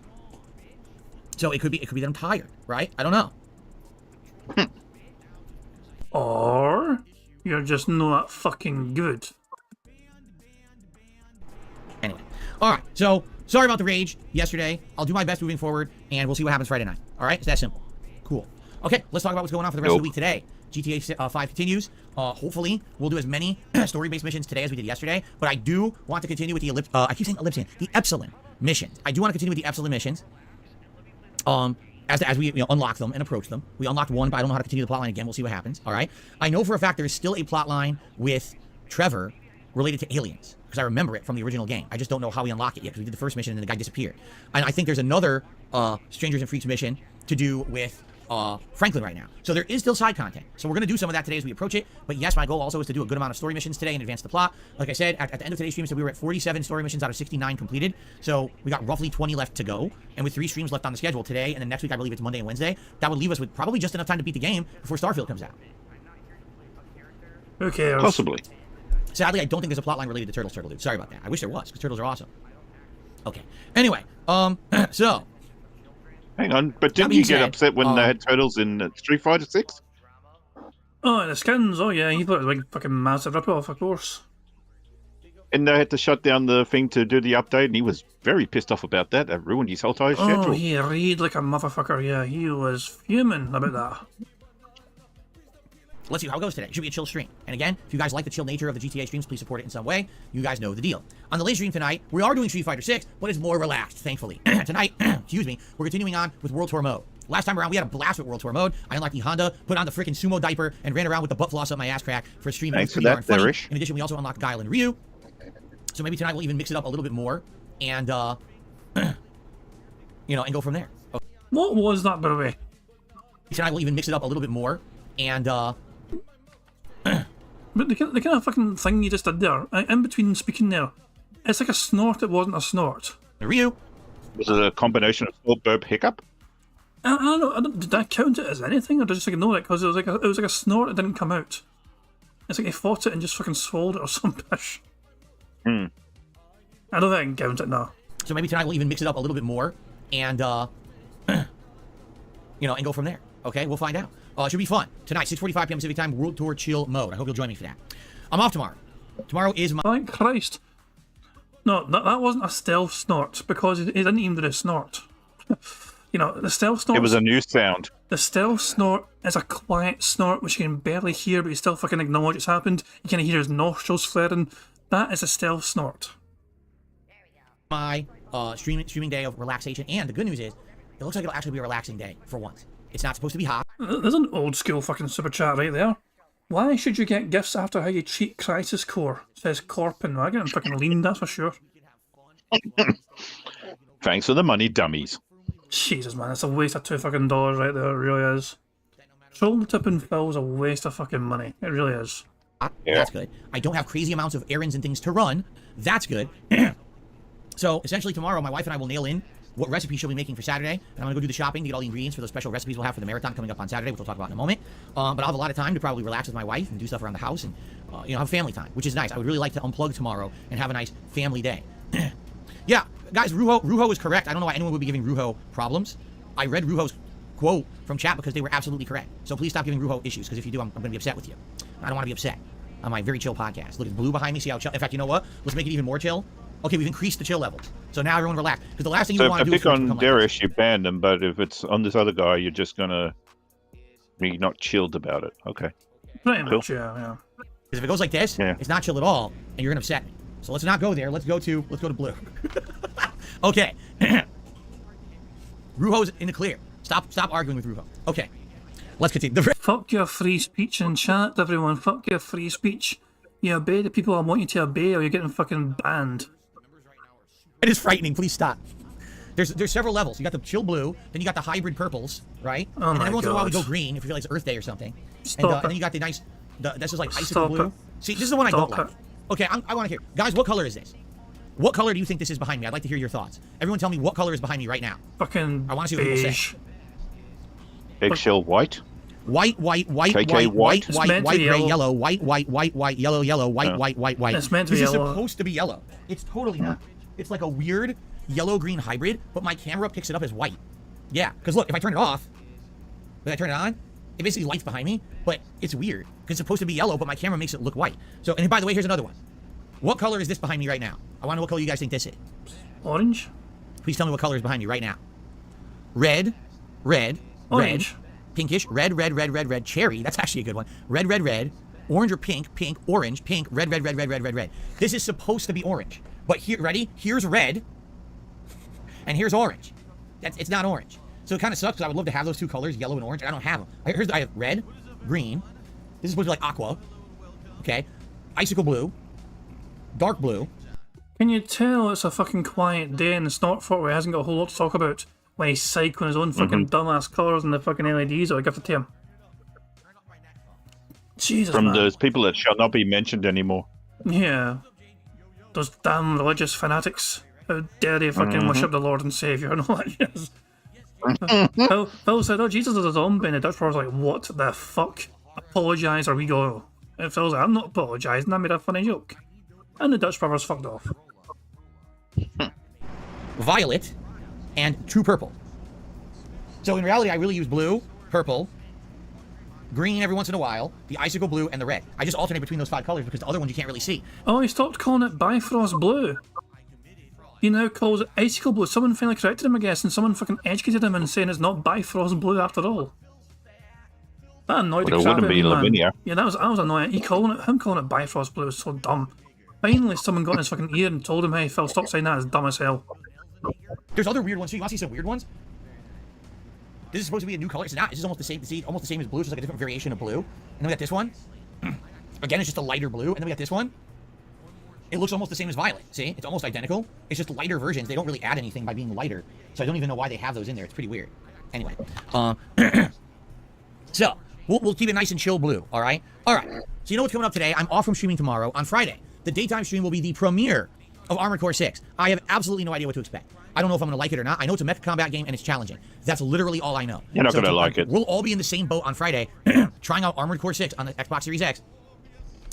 C: So it could be that I'm tired, right? I don't know.
A: Or you're just not fucking good.
C: Anyway. All right. So sorry about the rage yesterday. I'll do my best moving forward, and we'll see what happens Friday night. All right? It's that simple. Cool. Okay, let's talk about what's going on for the rest of the week today. GTA 5 continues. Hopefully, we'll do as many story-based missions today as we did yesterday. But I do want to continue with the I keep saying Ellipsian, the Epsilon missions. I do want to continue with the Epsilon missions. As we unlock them and approach them. We unlocked one, but I don't know how to continue the plotline again. We'll see what happens. All right. I know for a fact there is still a plotline with Trevor related to aliens because I remember it from the original game. I just don't know how we unlock it yet because we did the first mission and then the guy disappeared. And I think there's another Strangers and Freaks mission to do with Franklin right now. So there is still side content. So we're going to do some of that today as we approach it. But yes, my goal also is to do a good amount of story missions today and advance the plot. Like I said, at the end of today's stream, so we were at 47 story missions out of 69 completed. So we got roughly 20 left to go. And with 3 streams left on the schedule today, and then next week I believe it's Monday and Wednesday, that would leave us with probably just enough time to beat the game before Starfield comes out.
A: Who cares?
B: Possibly.
C: Sadly, I don't think there's a plotline related to Turtles, Turtle Dude. Sorry about that. I wish there was, because Turtles are awesome. Okay. Anyway, so
B: Hang on, but didn't
C: being
B: you get
C: said,
B: upset when they had turtles in Street Fighter 6?
A: Oh, and the skins. Oh yeah, he thought it was like fucking massive rip-off, of course.
B: And they had to shut down the thing to do the update, and he was very pissed off about that. That ruined his whole entire
A: Oh,
B: schedule.
A: he read like a motherfucker. Yeah, he was fuming about that.
C: Let's see how it goes today. It should be a chill stream. And again, if you guys like the chill nature of the GTA streams, please support it in some way. You guys know the deal. On the late stream tonight, we are doing Street Fighter 6, but it's more relaxed, thankfully. Tonight, excuse me, we're continuing on with World Tour mode. Last time around, we had a blast with World Tour mode. I unlocked the Honda, put on the freaking sumo diaper, and ran around with the butt floss up my ass crack for a stream.
B: Thanks for
C: It was
B: that,
C: pretty darn funny.
B: Derish.
C: In addition, we also unlocked Guile and Ryu. So maybe tonight we'll even mix it up a little bit more and, you know, and go from there. Okay.
A: What was that, by the way?
C: Tonight we'll even mix it up a little bit more and,
A: But the kind of fucking thing you just did there, in between speaking there, it's like a snort. It wasn't a snort.
C: Ryu.
B: Was it a combination of snort, burp, hiccup?
A: I don't know. Did that count it as anything, or did I just ignore it because it was like a snort that didn't come out? It's like he fought it and just fucking swallowed it or some pish. I don't think I can count it now.
C: So maybe tonight we'll even mix it up a little bit more and, you know, and go from there. Okay, we'll find out. It should be fun. Tonight, 6:45 p.m. Pacific time, World Tour Chill mode. I hope you'll join me for that. I'm off tomorrow. Tomorrow is my...
A: Thank Christ. No, that wasn't a stealth snort because he didn't even do a snort. You know, the stealth snort...
B: It was a new sound.
A: The stealth snort is a quiet snort which you can barely hear, but you still fucking acknowledge it's happened. You can hear his nostrils flaring. That is a stealth snort.
C: my streaming day of relaxation, and the good news is, it looks like it'll actually be a relaxing day for once. It's not supposed to be hot.
A: There's an old school fucking super chat right there. Why should you get gifts after how you cheat Crisis Core? Says Corpin. I get him fucking lean, that's for sure.
B: Thanks for the money, dummies.
A: Jesus, man, it's a waste of $2 right there. It really is. Troll tipping Phil's a waste of fucking money. It really is.
B: Yeah.
C: That's good. I don't have crazy amounts of errands and things to run. That's good. So essentially tomorrow, my wife and I will nail in what recipe she'll be making for Saturday, and I'm gonna go do the shopping to get all the ingredients for those special recipes we'll have for the marathon coming up on Saturday, which we'll talk about in a moment. But I'll have a lot of time to probably relax with my wife and do stuff around the house and you know, have family time, which is nice. I would really like to unplug tomorrow and have a nice family day. Yeah, guys, Ruho is correct. I don't know why anyone would be giving Ruho problems. I read Ruho's quote from chat because they were absolutely correct. So please stop giving Ruho issues, because if you do, I'm going to be upset with you. I don't want to be upset on my very chill podcast. Look, it's blue behind me. See how chill? In fact, you know what? Let's make it even more chill. Okay, we've increased the chill levels. So now everyone relax. Because the last thing
B: So
C: you
B: if
C: want
B: I
C: to do is
B: pick
C: for it to
B: on
C: become like this.
B: Derish, you ban them, but if it's on this other guy, you're just gonna be not chilled about it. Okay.
A: Pretty
B: Cool.
A: much, yeah.
C: Because if it goes like this,
B: Yeah.
C: it's not chill at all, and you're gonna upset me. So let's not go there. Let's go to blue. Okay. Ruho's in the clear. Stop arguing with Ruho. Okay. Let's continue.
A: Fuck your free speech in chat, everyone. Fuck your free speech. You obey the people I want you to obey, or you're getting fucking banned.
C: It is frightening. Please stop. There's several levels. You got the chill blue, then you got the hybrid purples, right?
A: Oh
C: and
A: my
C: every once in a while we
A: God.
C: go green if you feel like it's Earth Day or something.
A: Stop
C: And then
A: it.
C: you got the nice, this is like icicle
A: Stop
C: blue.
A: it.
C: See, this is the one I don't
A: Stop
C: like.
A: it.
C: Okay, I want to hear. Guys, what color is this? What color do you think this is behind me? I'd like to hear your thoughts. Everyone tell me what color is behind me right now.
A: Fucking
C: I wanna see what people say.
A: beige.
B: Eggshell white.
C: White,
B: KK
C: white,
A: It's meant to be
C: gray,
A: yellow.
C: yellow, white, yellow, white,
B: Oh.
C: white.
A: It's meant to
C: This
A: be
C: is
A: yellow.
C: supposed to be yellow. It's totally not. It's like a weird yellow-green hybrid, but my camera picks it up as white. Yeah, because look, if I turn it off, when I turn it on, it basically lights behind me, but it's weird, because it's supposed to be yellow, but my camera makes it look white. So, and by the way, here's another one. What color is this behind me right now? I want to know what color you guys think this is.
A: Orange?
C: Please tell me what color is behind me right now. Red,
A: Orange.
C: pinkish, red, cherry. That's actually a good one. Red, orange or pink, orange, pink, red. This is supposed to be orange. But here, ready? Here's red, and here's orange. It's not orange. So it kind of sucks because I would love to have those two colors, yellow and orange. I don't have them. I have red, green. This is supposed to be like aqua. Okay. Icicle blue, dark blue.
A: Can you tell it's a fucking quiet day in the Snort Fort where he hasn't got a whole lot to talk about when he's cycling his own fucking dumbass colours and the fucking LEDs that I gifted to him? Jesus,
B: From
A: man.
B: those people that shall not be mentioned anymore.
A: Yeah. Those damn religious fanatics. How dare they fucking worship the Lord and Saviour and all that shit. Phil said, oh, Jesus is a zombie, and the Dutch was like, what the fuck? Apologise or we go. And Phil's like, I'm not apologising, I made a funny joke. And the Dutch brothers fucked off.
C: Violet, and true purple. So in reality, I really use blue, purple, green every once in a while, the icicle blue, and the red. I just alternate between those 5 colors because the other ones you can't really see.
A: Oh, he stopped calling it Bifrost Blue. He now calls it Icicle Blue. Someone finally corrected him, I guess, and someone fucking educated him in saying it's not Bifrost Blue after all. That annoyed the
B: Well, it
A: crap out
B: wouldn't
A: of
B: be
A: me, man.
B: Lavinia.
A: Yeah, that was annoying. Him calling it Bifrost Blue is so dumb. Finally, someone got in his fucking ear and told him, hey, Phil, stop saying that, it's dumb as hell.
C: There's other weird ones too. You want to see some weird ones? This is supposed to be a new color. It's not. This is almost the same. It's almost the same as blue. It's just like a different variation of blue. And then we got this one. Again, it's just a lighter blue. And then we got this one. It looks almost the same as violet. See? It's almost identical. It's just lighter versions. They don't really add anything by being lighter. So I don't even know why they have those in there. It's pretty weird. Anyway. So, we'll keep it nice and chill blue. All right? All right. So you know what's coming up today? I'm off from streaming tomorrow on Friday. The daytime stream will be the premiere of Armored Core 6. I have absolutely no idea what to expect. I don't know if I'm going to like it or not. I know it's a mecha combat game and it's challenging. That's literally all I know.
B: You're not going to like it.
C: We'll all be in the same boat on Friday trying out Armored Core 6 on the Xbox Series X.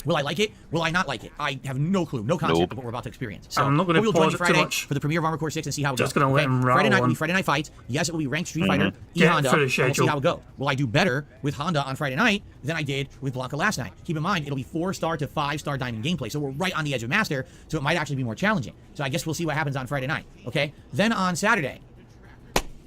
C: Will I like it? Will I not like it? I have no clue, no concept of what we're about to experience. So
A: I'm not going to
C: we'll join
A: pause
C: you
A: it too
C: Friday
A: much.
C: for the premiere of Armored Core 6 and see how it goes.
A: Just going to let him
C: Friday night will
A: rattle
C: be
A: on.
C: Friday Night Fights. Yes, it will be ranked Street Fighter,
A: Get
C: Honda,
A: through the
C: and we'll see
A: schedule.
C: how it goes. Will I do better with Honda on Friday night than I did with Blanca last night? Keep in mind, it'll be 4-star to 5-star diamond gameplay, so we're right on the edge of Master, so it might actually be more challenging. So I guess we'll see what happens on Friday night, okay? Then on Saturday,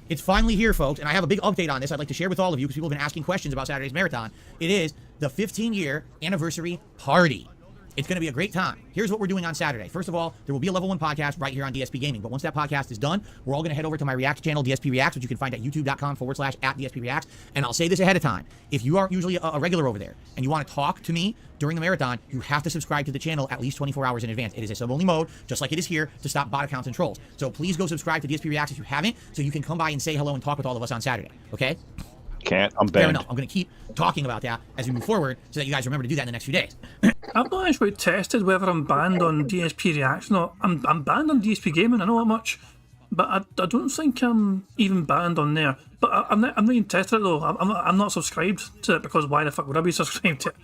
C: it's finally here, folks, and I have a big update on this I'd like to share with all of you because people have been asking questions about Saturday's marathon. It is the 15-year anniversary party. It's going to be a great time. Here's what we're doing on Saturday. First of all, there will be a level 1 podcast right here on DSP Gaming. But once that podcast is done, we're all going to head over to my React channel, DSP Reacts, which you can find at youtube.com/@DSP Reacts. And I'll say this ahead of time. If you are usually a regular over there and you want to talk to me during the marathon, you have to subscribe to the channel at least 24 hours in advance. It is a sub-only mode, just like it is here, to stop bot accounts and trolls. So please go subscribe to DSP Reacts if you haven't, so you can come by and say hello and talk with all of us on Saturday. Okay?
B: Can't. I'm
C: Fair
B: banned.
C: enough. I'm going to keep talking about that as we move forward so that you guys remember to do that in the next few days.
A: I've not actually tested whether I'm banned on DSP Reaction or I'm banned on DSP Gaming, I know that much. But I don't think I'm even banned on there. But I'm not even tested it though. I'm not subscribed to it because why the fuck would I be subscribed to it?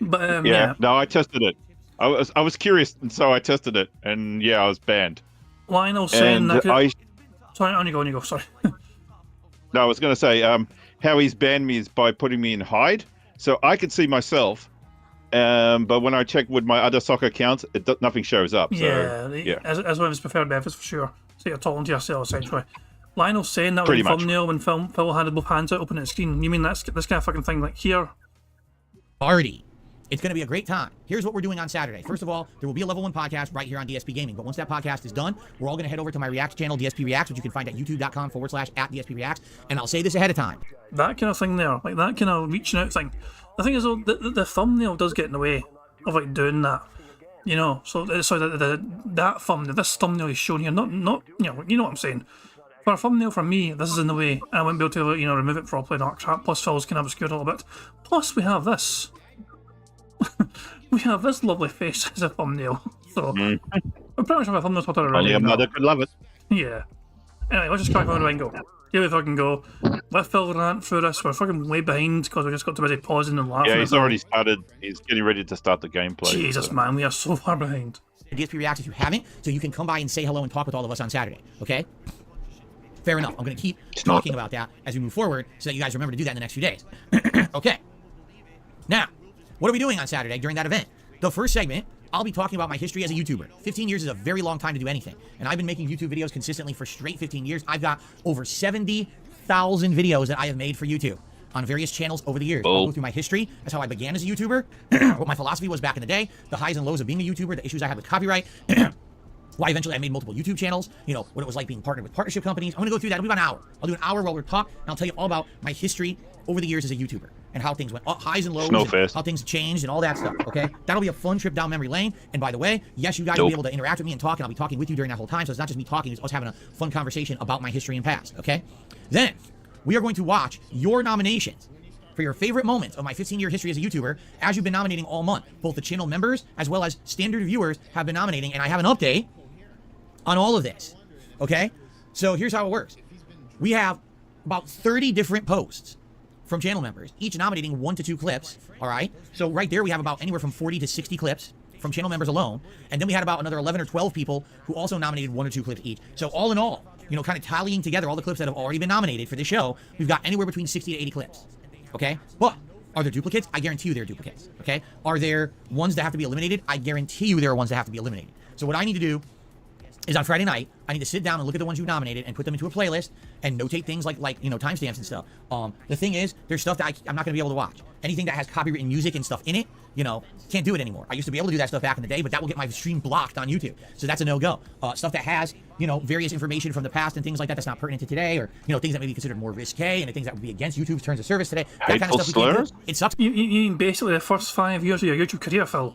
A: But yeah.
B: No, I tested it. I was curious, and so I tested it, and yeah, I was banned.
A: Lionel saying
B: And
A: that. Sorry, on you go. Sorry.
B: No, I was going to say, how he's banned me is by putting me in hide, so I could see myself. But when I check with my other soccer accounts, nothing shows up. So,
A: as one of his preferred methods for sure. So you're talking to yourself essentially. Lionel saying that
B: Pretty
A: with the
B: much.
A: thumbnail when Phil had both hands out open at the screen. You mean that's this kind of fucking thing like here?
C: Party. It's going to be a great time. Here's what we're doing on Saturday. First of all, there will be a level 1 podcast right here on DSP Gaming. But once that podcast is done, we're all going to head over to my React channel, DSP Reacts, which you can find at youtube.com/@DSP Reacts. And I'll say this ahead of time.
A: That kind of thing there, like that kind of reaching out thing. The thing is though, the thumbnail does get in the way of like doing that. You know, so that thumbnail, this thumbnail is shown here, not you know what I'm saying. For a thumbnail for me, this is in the way. I wouldn't be able to remove it properly and dark trap. Plus, Phil's kind of obscured a little bit. Plus, we have this. We have this lovely face as a thumbnail. So we pretty much have a thumbnail spot already.
B: only a
A: now.
B: mother could love it.
A: Yeah. Anyway, let's just crack on and go. Here we fucking go. Let Phil rant through this. We're fucking way behind because we just got too busy pausing and laughing.
B: Yeah,
A: at
B: he's
A: it.
B: already started. He's getting ready to start the gameplay.
A: Jesus,
B: so.
A: man, we are so far behind.
C: DSP Reacts if you haven't, so you can come by and say hello and talk with all of us on Saturday. Okay? Fair enough. I'm going to keep talking about that as we move forward so that you guys remember to do that in the next few days. Okay. Now, what are we doing on Saturday during that event? The first segment, I'll be talking about my history as a YouTuber. 15 years is a very long time to do anything. And I've been making YouTube videos consistently for straight 15 years. I've got over 70,000 videos that I have made for YouTube on various channels over the years. I'll go through my history. That's how I began as a YouTuber. What my philosophy was back in the day, the highs and lows of being a YouTuber, the issues I had with copyright. Why eventually I made multiple YouTube channels, what it was like being partnered with partnership companies. I'm going to go through that. It'll be about an hour. I'll do an hour while we're talking, and I'll tell you all about my history over the years as a YouTuber and how things went up, highs and lows, and how things changed and all that stuff, okay? That'll be a fun trip down memory lane. And by the way, yes, you guys will be able to interact with me and talk, and I'll be talking with you during that whole time, so it's not just me talking, it's us having a fun conversation about my history and past, okay? Then, we are going to watch your nominations for your favorite moments of my 15-year history as a YouTuber, as you've been nominating all month. Both the channel members as well as standard viewers have been nominating, and I have an update on all of this, okay? So here's how it works. We have about 30 different posts from channel members, each nominating 1 to 2 clips, all right? So right there we have about anywhere from 40 to 60 clips from channel members alone, and then we had about another 11 or 12 people who also nominated 1 or 2 clips each. So all in all, kind of tallying together all the clips that have already been nominated for this show, we've got anywhere between 60 to 80 clips. Okay? But are there duplicates? I guarantee you there are duplicates. Okay? Are there ones that have to be eliminated? I guarantee you there are ones that have to be eliminated. So what I need to do is on Friday night, I need to sit down and look at the ones you nominated and put them into a playlist and notate things like timestamps and stuff. The thing is, there's stuff that I'm not going to be able to watch. Anything that has copywritten music and stuff in it, can't do it anymore. I used to be able to do that stuff back in the day, but that will get my stream blocked on YouTube. So that's a no-go. Stuff that has, various information from the past and things like that that's not pertinent to today, or, things that may be considered more risque and things that would be against YouTube's terms of service today. That kind of stuff we can't do. It sucks.
A: You mean basically the first 5 years of your YouTube career, Phil?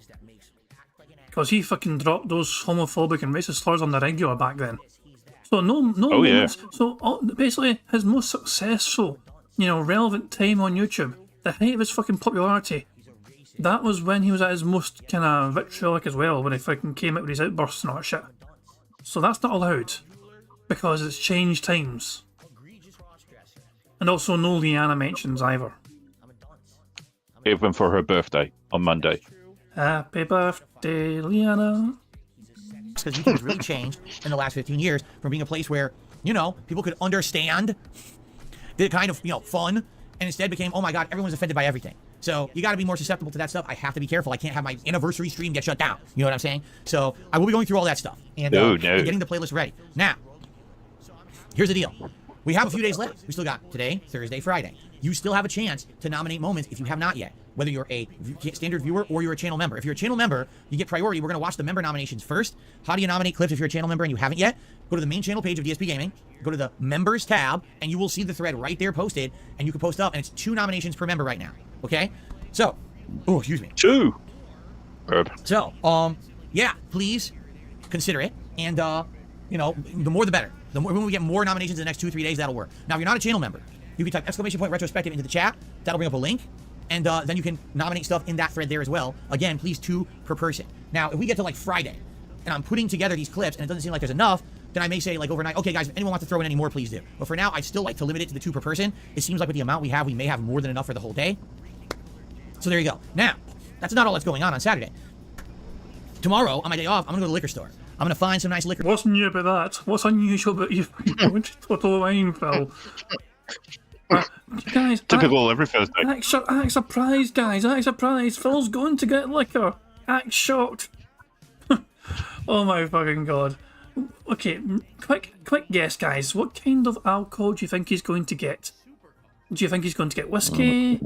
A: Because he fucking dropped those homophobic and racist slurs on the regular back then. So no.
B: Oh, yeah.
A: So basically, his most successful, relevant time on YouTube, the height of his fucking popularity, that was when he was at his most kind of vitriolic as well, when he fucking came out with his outbursts and all that shit. So that's not allowed, because it's changed times. And also no Leanna mentions either.
B: Even for her birthday on Monday.
A: Happy birthday, Leanna.
C: Because YouTube has really changed in the last 15 years from being a place where, people could understand the kind of, fun, and instead became, oh my God, everyone's offended by everything. So you got to be more susceptible to that stuff. I have to be careful. I can't have my anniversary stream get shut down. You know what I'm saying? So I will be going through all that stuff and getting the playlist ready. Now, here's the deal. We have a few days left. We still got today, Thursday, Friday. You still have a chance to nominate moments if you have not yet, whether you're a standard viewer or you're a channel member. If you're a channel member, you get priority. We're going to watch the member nominations first. How do you nominate clips if you're a channel member and you haven't yet? Go to the main channel page of DSP Gaming, go to the members tab, and you will see the thread right there posted, and you can post up, and it's 2 nominations per member right now. Okay? So, excuse me.
B: 2.
C: So, yeah, please consider it, and, the more the better. The more, when we get more nominations in the next 2-3 days, that'll work. Now, if you're not a channel member, you can type !retrospective into the chat. That'll bring up a link. And then you can nominate stuff in that thread there as well. Again, please 2 per person. Now, if we get to like Friday, and I'm putting together these clips, and it doesn't seem like there's enough, then I may say like overnight, okay guys, if anyone wants to throw in any more, please do. But for now, I'd still like to limit it to the 2 per person. It seems like with the amount we have, we may have more than enough for the whole day. So there you go. Now, that's not all that's going on Saturday. Tomorrow, on my day off, I'm gonna go to the liquor store. I'm gonna find some nice liquor.
A: What's new about that? What's unusual about you going to Total Wine, Phil? Guys,
B: Typical every Thursday.
A: Act surprised, guys. Act surprised. Phil's going to get liquor. Act shocked. Oh my fucking god. Okay, quick guess, guys. What kind of alcohol do you think he's going to get? Do you think he's going to get whiskey,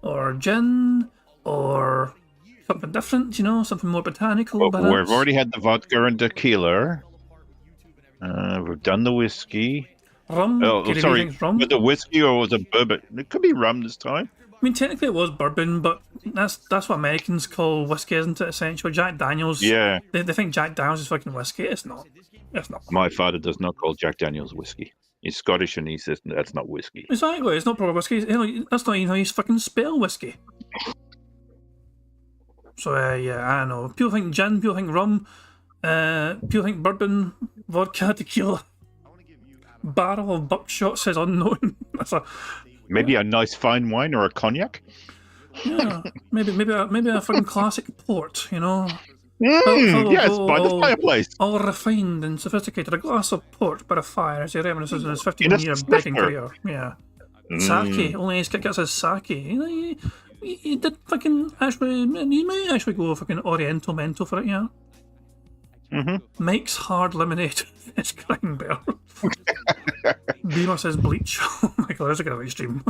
A: or gin, or something different? Something more botanical?
B: Well, we've already had the vodka and tequila. We've done the whiskey.
A: Rum?
B: Sorry,
A: rum?
B: was it whiskey or was it bourbon? It could be rum this time.
A: I mean, technically it was bourbon, but that's what Americans call whiskey, isn't it, essentially? Jack Daniels,
B: Yeah.
A: They think Jack Daniels is fucking whiskey. It's not. It's not.
B: My father does not call Jack Daniels whiskey. He's Scottish and he says that's not whiskey.
A: Exactly, it's not proper whiskey. That's not even how you fucking spell whiskey. So, yeah, I don't know. People think gin, people think rum, people think bourbon, vodka, tequila. Barrel of buckshot says unknown.
B: Maybe a nice fine wine or a cognac.
A: Yeah, maybe a fucking classic port.
B: Yes, by the fireplace.
A: All refined and sophisticated. A glass of port by a fire as he reminisces on his 15-year begging career. Yeah, sake. Only his kick says sake. He did fucking actually. He may actually go fucking Oriental mental for it. Yeah. Mike's hard lemonade. It's crying bear. Beamer says bleach. Oh my god, that's a good live stream.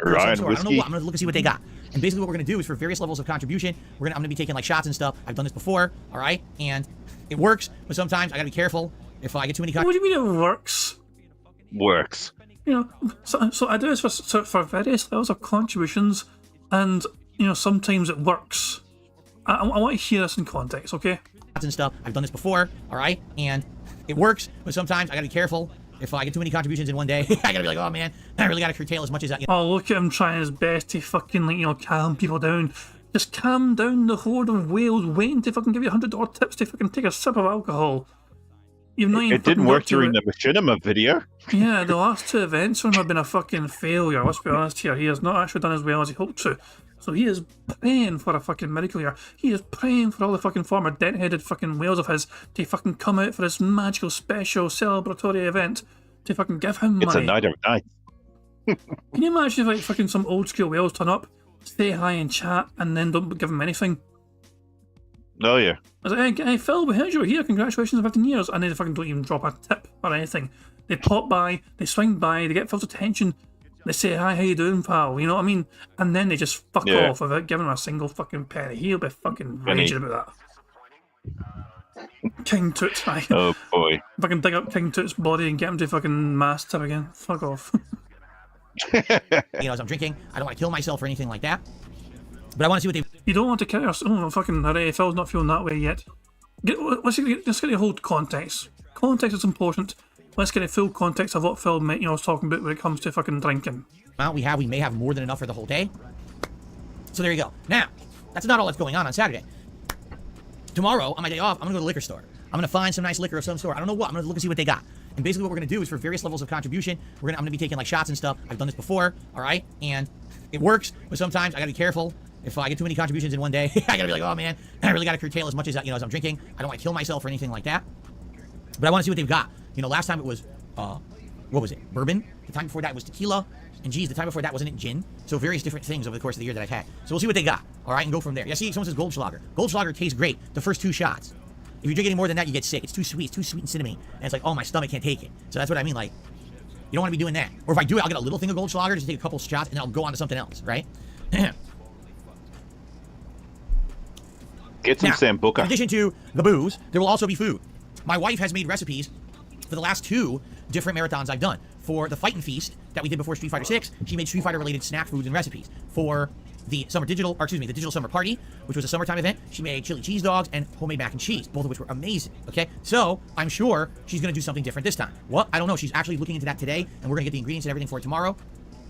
B: Ryan,
C: I don't know
B: whiskey.
C: what. I'm gonna look and see what they got. And basically what we're gonna do is for various levels of contribution, I'm gonna be taking like shots and stuff. I've done this before, all right? And it works, but sometimes I gotta be careful if I get too many
A: What do you mean it works?
B: Works.
A: So I do this for various levels of contributions, and sometimes it works. I want to hear this in context, okay?
C: And stuff. I've done this before, all right? And it works, but sometimes I gotta be careful. If I get too many contributions in one day, I gotta be like, oh man, I really gotta curtail as much as I.
A: Oh, look at him trying his best to fucking calm people down. Just calm down the horde of whales waiting to fucking give you $100 tips to fucking take a sip of alcohol.
B: It didn't work during the machinima video.
A: Yeah, the last 2 events for him have been a fucking failure. Let's be honest here. He has not actually done as well as he hoped to. So he is praying for a fucking miracle here. He is praying for all the fucking former dent-headed fucking whales of his to fucking come out for this magical, special, celebratory event to fucking give him money.
B: It's a night of nights.
A: Can you imagine if like fucking some old school whales turn up, say hi and chat, and then don't give him anything?
B: Oh yeah.
A: I was like, hey Phil, we heard you were here, congratulations on 15 years. And they fucking don't even drop a tip or anything. They pop by, they swing by, they get Phil's attention, they say, hi, how you doing, pal? You know what I mean? And then they just fuck off without giving him a single fucking penny. He'll be fucking raging about that. King Toot, aye.
B: Oh boy.
A: If I can dig up King Toot's body and get him to fucking mass tip again, fuck off.
C: As I'm drinking, I don't want to kill myself or anything like that. But I want to see what they...
A: You don't want to kill yourself. Oh, fucking hooray, Phil's not feeling that way yet. Let's get the whole context. Context is important. Let's get a full context of what Phil was talking about when it comes to fucking drinking.
C: Amount we may have more than enough for the whole day. So there you go. Now, that's not all that's going on Saturday. Tomorrow, on my day off, I'm going to go to the liquor store. I'm going to find some nice liquor of some sort. I don't know what. I'm going to look and see what they got. And basically what we're going to do is for various levels of contribution, I'm going to be taking like shots and stuff. I've done this before, all right? And it works, but sometimes I got to be careful. If I get too many contributions in one day, I got to be like, oh man, I really got to curtail as much as, as I'm drinking. I don't want to kill myself or anything like that. But I want to see what they've got. Last time it was, what was it? Bourbon. The time before that was tequila. And geez, the time before that wasn't it gin? So various different things over the course of the year that I've had. So we'll see what they got, all right, and go from there. Yeah, see, someone says Goldschlager. Goldschlager tastes great the first 2 shots. If you drink any more than that, you get sick. It's too sweet. It's too sweet and cinnamon. And it's like, oh, my stomach can't take it. So that's what I mean. Like, you don't want to be doing that. Or if I do it, I'll get a little thing of Goldschlager, just take a couple shots, and then I'll go on to something else, right?
B: Get some
C: now,
B: Sambuca.
C: in addition to the booze, there will also be food. My wife has made recipes for the last 2 different marathons I've done. For the Fight and Feast that we did before Street Fighter 6, she made Street Fighter related snack foods and recipes. For the the Digital Summer Party, which was a summertime event, she made chili cheese dogs and homemade mac and cheese, both of which were amazing, okay? So, I'm sure she's gonna do something different this time. What? I don't know. She's actually looking into that today, and we're gonna get the ingredients and everything for it tomorrow.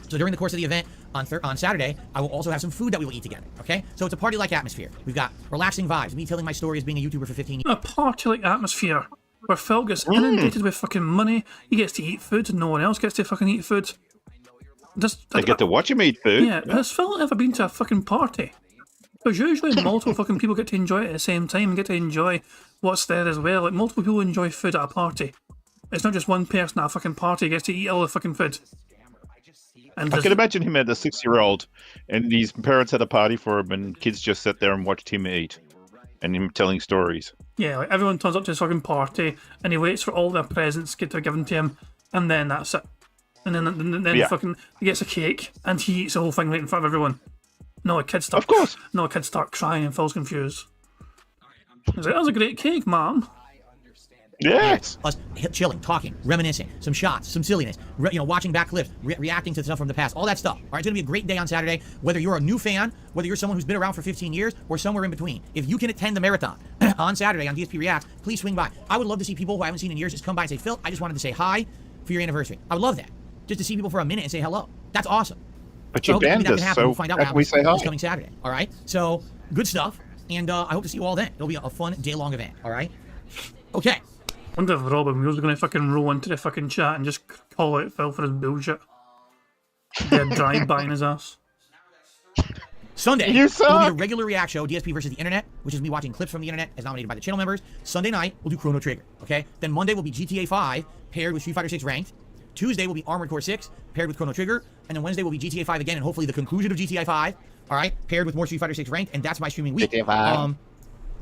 C: So during the course of the event on Saturday, I will also have some food that we will eat together, okay? So it's a party-like atmosphere. We've got relaxing vibes, me telling my story as being a YouTuber for 15 years.
A: A party-like atmosphere where Phil gets inundated with fucking money. He gets to eat food, no one else gets to fucking eat food.
B: I get to watch him eat food.
A: Yeah, has Phil ever been to a fucking party? Because usually multiple fucking people get to enjoy it at the same time and get to enjoy what's there as well. Like, multiple people enjoy food at a party. It's not just one person at a fucking party gets to eat all the fucking food. And
B: I can imagine him as a 6-year-old, and his parents had a party for him, and kids just sat there and watched him eat, and him telling stories.
A: Yeah, like everyone turns up to his fucking party, and he waits for all their presents to get given to him, and then that's it. And then fucking he gets a cake, and he eats the whole thing right in front of everyone. No, a kid start.
B: Of course.
A: No, a kid start crying and Phil's confused. He's like, "That was a great cake, Mom."
B: Yes.
C: Us chilling, talking, reminiscing, some shots, some silliness, watching back clips, reacting to stuff from the past, all that stuff. All right, it's going to be a great day on Saturday, whether you're a new fan, whether you're someone who's been around for 15 years, or somewhere in between. If you can attend the marathon on Saturday on DSP Reacts, please swing by. I would love to see people who I haven't seen in years just come by and say, Phil, I just wanted to say hi for your anniversary. I would love that. Just to see people for a minute and say hello. That's awesome.
B: But you banned us, so
C: we'll find out what
B: we say hi.
C: this coming Saturday. All right? So, good stuff, and I hope to see you all then. It'll be a fun day-long event. All right? Okay.
A: I wonder if Robin Wheels are going to fucking roll into the fucking chat and just call out Phil for his bullshit. Get a drive-by in his ass.
C: Sunday,
B: You
C: will
B: suck.
C: be a regular react show, DSP versus the Internet, which is me watching clips from the Internet as nominated by the channel members. Sunday night, we'll do Chrono Trigger, okay? Then Monday will be GTA 5 paired with Street Fighter 6 Ranked. Tuesday will be Armored Core 6 paired with Chrono Trigger. And then Wednesday will be GTA 5 again, and hopefully the conclusion of GTA 5, all right, paired with more Street Fighter 6 Ranked, and that's my streaming week.
B: GTA 5.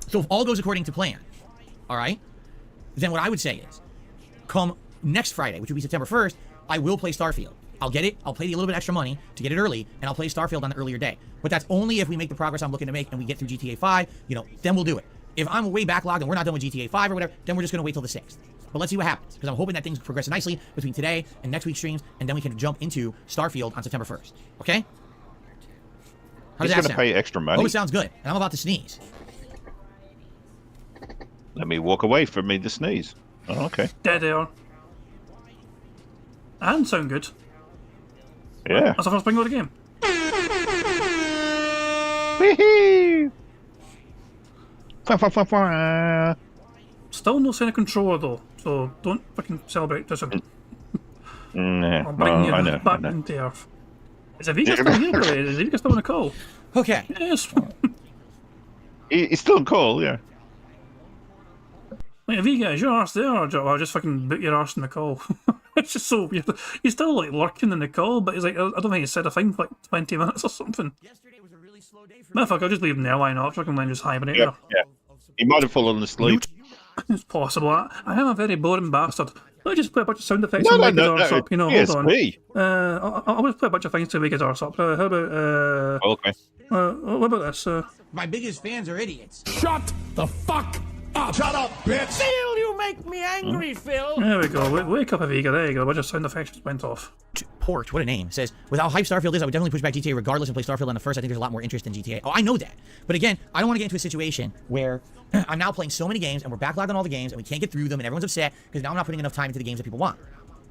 C: So if all goes according to plan, all right, then what I would say is, come next Friday, which will be September 1st, I will play Starfield. I'll get it, I'll pay the little bit extra money to get it early, and I'll play Starfield on the earlier day. But that's only if we make the progress I'm looking to make and we get through GTA 5, then we'll do it. If I'm way backlogged and we're not done with GTA 5 or whatever, then we're just going to wait till the 6th. But let's see what happens, because I'm hoping that things progress nicely between today and next week's streams, and then we can jump into Starfield on September 1st. Okay? How does
B: He's
C: that
B: going to
C: sound?
B: pay extra money.
C: Oh, it sounds good. And I'm about to sneeze.
B: Let me walk away from me to sneeze. Oh, okay.
A: Dead air. And sound good.
B: Yeah.
A: That's the first bingo of the game.
B: Wee-hee. Fwa, fwa, fwa, fwa.
A: Still no sign of controller though, so don't fucking celebrate this one.
B: Nah,
A: I'll bring you
B: I know.
A: back into earth. Is Avika still here, by the way? Is Avika still on the call?
C: Okay.
A: Yes.
B: He's still on call, yeah.
A: Like, if you get your arse there, or just fucking boot your arse in the call. It's just so weird. He's still like lurking in the call, but he's like, I don't think he said a thing for like 20 minutes or something. Man, fuck, I'll just leave him there, why not? Fucking just hibernate
B: Yeah,
A: there.
B: yeah. He might have fallen asleep.
A: It's possible. I am a very boring bastard. Let me just play a bunch of sound effects
B: No,
A: and
B: no,
A: wake his
B: no,
A: arse
B: no.
A: up, you know, hold on.
B: DSP.
A: I'll just play a bunch of things to wake his arse up. How about,
B: Okay.
A: what about this?
C: My biggest fans are idiots.
D: Shut the fuck up. Shut up, bitch.
C: Phil, you make me angry, Phil.
A: There we go. Wake up, Aviga. There you go. A bunch of sound effects just went off.
C: Porch, what a name. It says, with how hype Starfield is, I would definitely push back GTA regardless and play Starfield on the first. I think there's a lot more interest in GTA. Oh, I know that. But again, I don't want to get into a situation where I'm now playing so many games and we're backlogged on all the games and we can't get through them and everyone's upset because now I'm not putting enough time into the games that people want.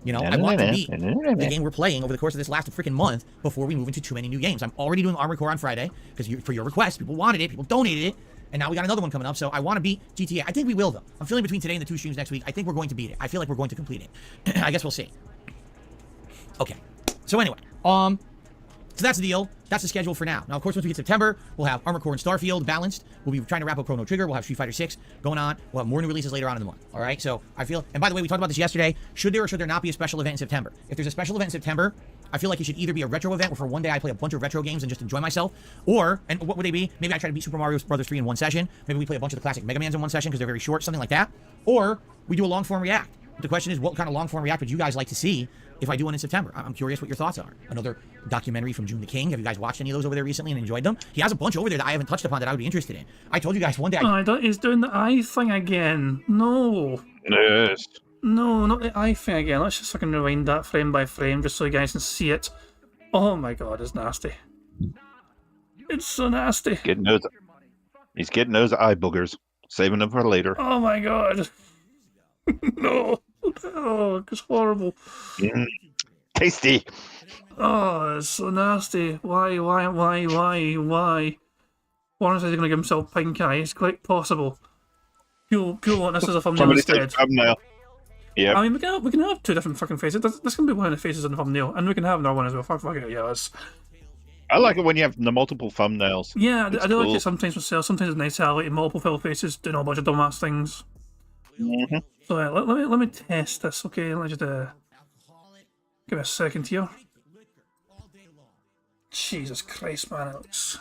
C: You know, I want to beat the game we're playing over the course of this last freaking month before we move into too many new games. I'm already doing Armored Core on Friday because for your request, people wanted it, people donated it, and now we got another one coming up. So I want to beat GTA. I think we will, though. I'm feeling between today and the 2 streams next week. I think we're going to beat it. I feel like we're going to complete it. I guess we'll see. Okay. So anyway, so that's the deal. That's the schedule for now. Now, of course, once we get September, we'll have Armored Core and Starfield balanced. We'll be trying to wrap up Chrono Trigger. We'll have Street Fighter 6 going on. We'll have more new releases later on in the month. All right. So I feel, and by the way, we talked about this yesterday. Should there or should there not be a special event in September? If there's a special event in September, I feel like it should either be a retro event where for one day I play a bunch of retro games and just enjoy myself, or, and what would they be? Maybe I try to beat Super Mario Bros. 3 in one session. Maybe we play a bunch of the classic Mega Mans in one session because they're very short, something like that. Or we do a long form react. The question is, what kind of long form react would you guys like to see if I do one in September? I'm curious what your thoughts are. Another documentary from June the King. Have you guys watched any of those over there recently and enjoyed them? He has a bunch over there that I haven't touched upon that I would be interested in. I told you guys one day.
A: He's doing the eye thing again. No.
B: Yes.
A: No, not the eye thing again. Let's just fucking rewind that frame by frame just so you guys can see it. Oh my god, it's nasty. It's so nasty.
B: He's getting those eye boogers. Saving them for later.
A: Oh my god. No. Oh, it's horrible.
B: Tasty.
A: Oh, it's so nasty. Why? Warren says he's going to give himself pink eye. It's quite possible. Cool want this as a thumbnail
B: Somebody said
A: instead.
B: thumbnail. Yeah.
A: I mean, we can have 2 different fucking faces. This can be one of the faces in the thumbnail, and we can have another one as well. Fuck it, yeah.
B: I like it when you have the multiple thumbnails.
A: Yeah, I do
B: cool.
A: like it sometimes myself. Sometimes it's nice to have like multiple fill faces doing a bunch of dumbass things.
B: Mm-hmm.
A: So let me test this, okay? Let me just give me a second here. Jesus Christ, man, it looks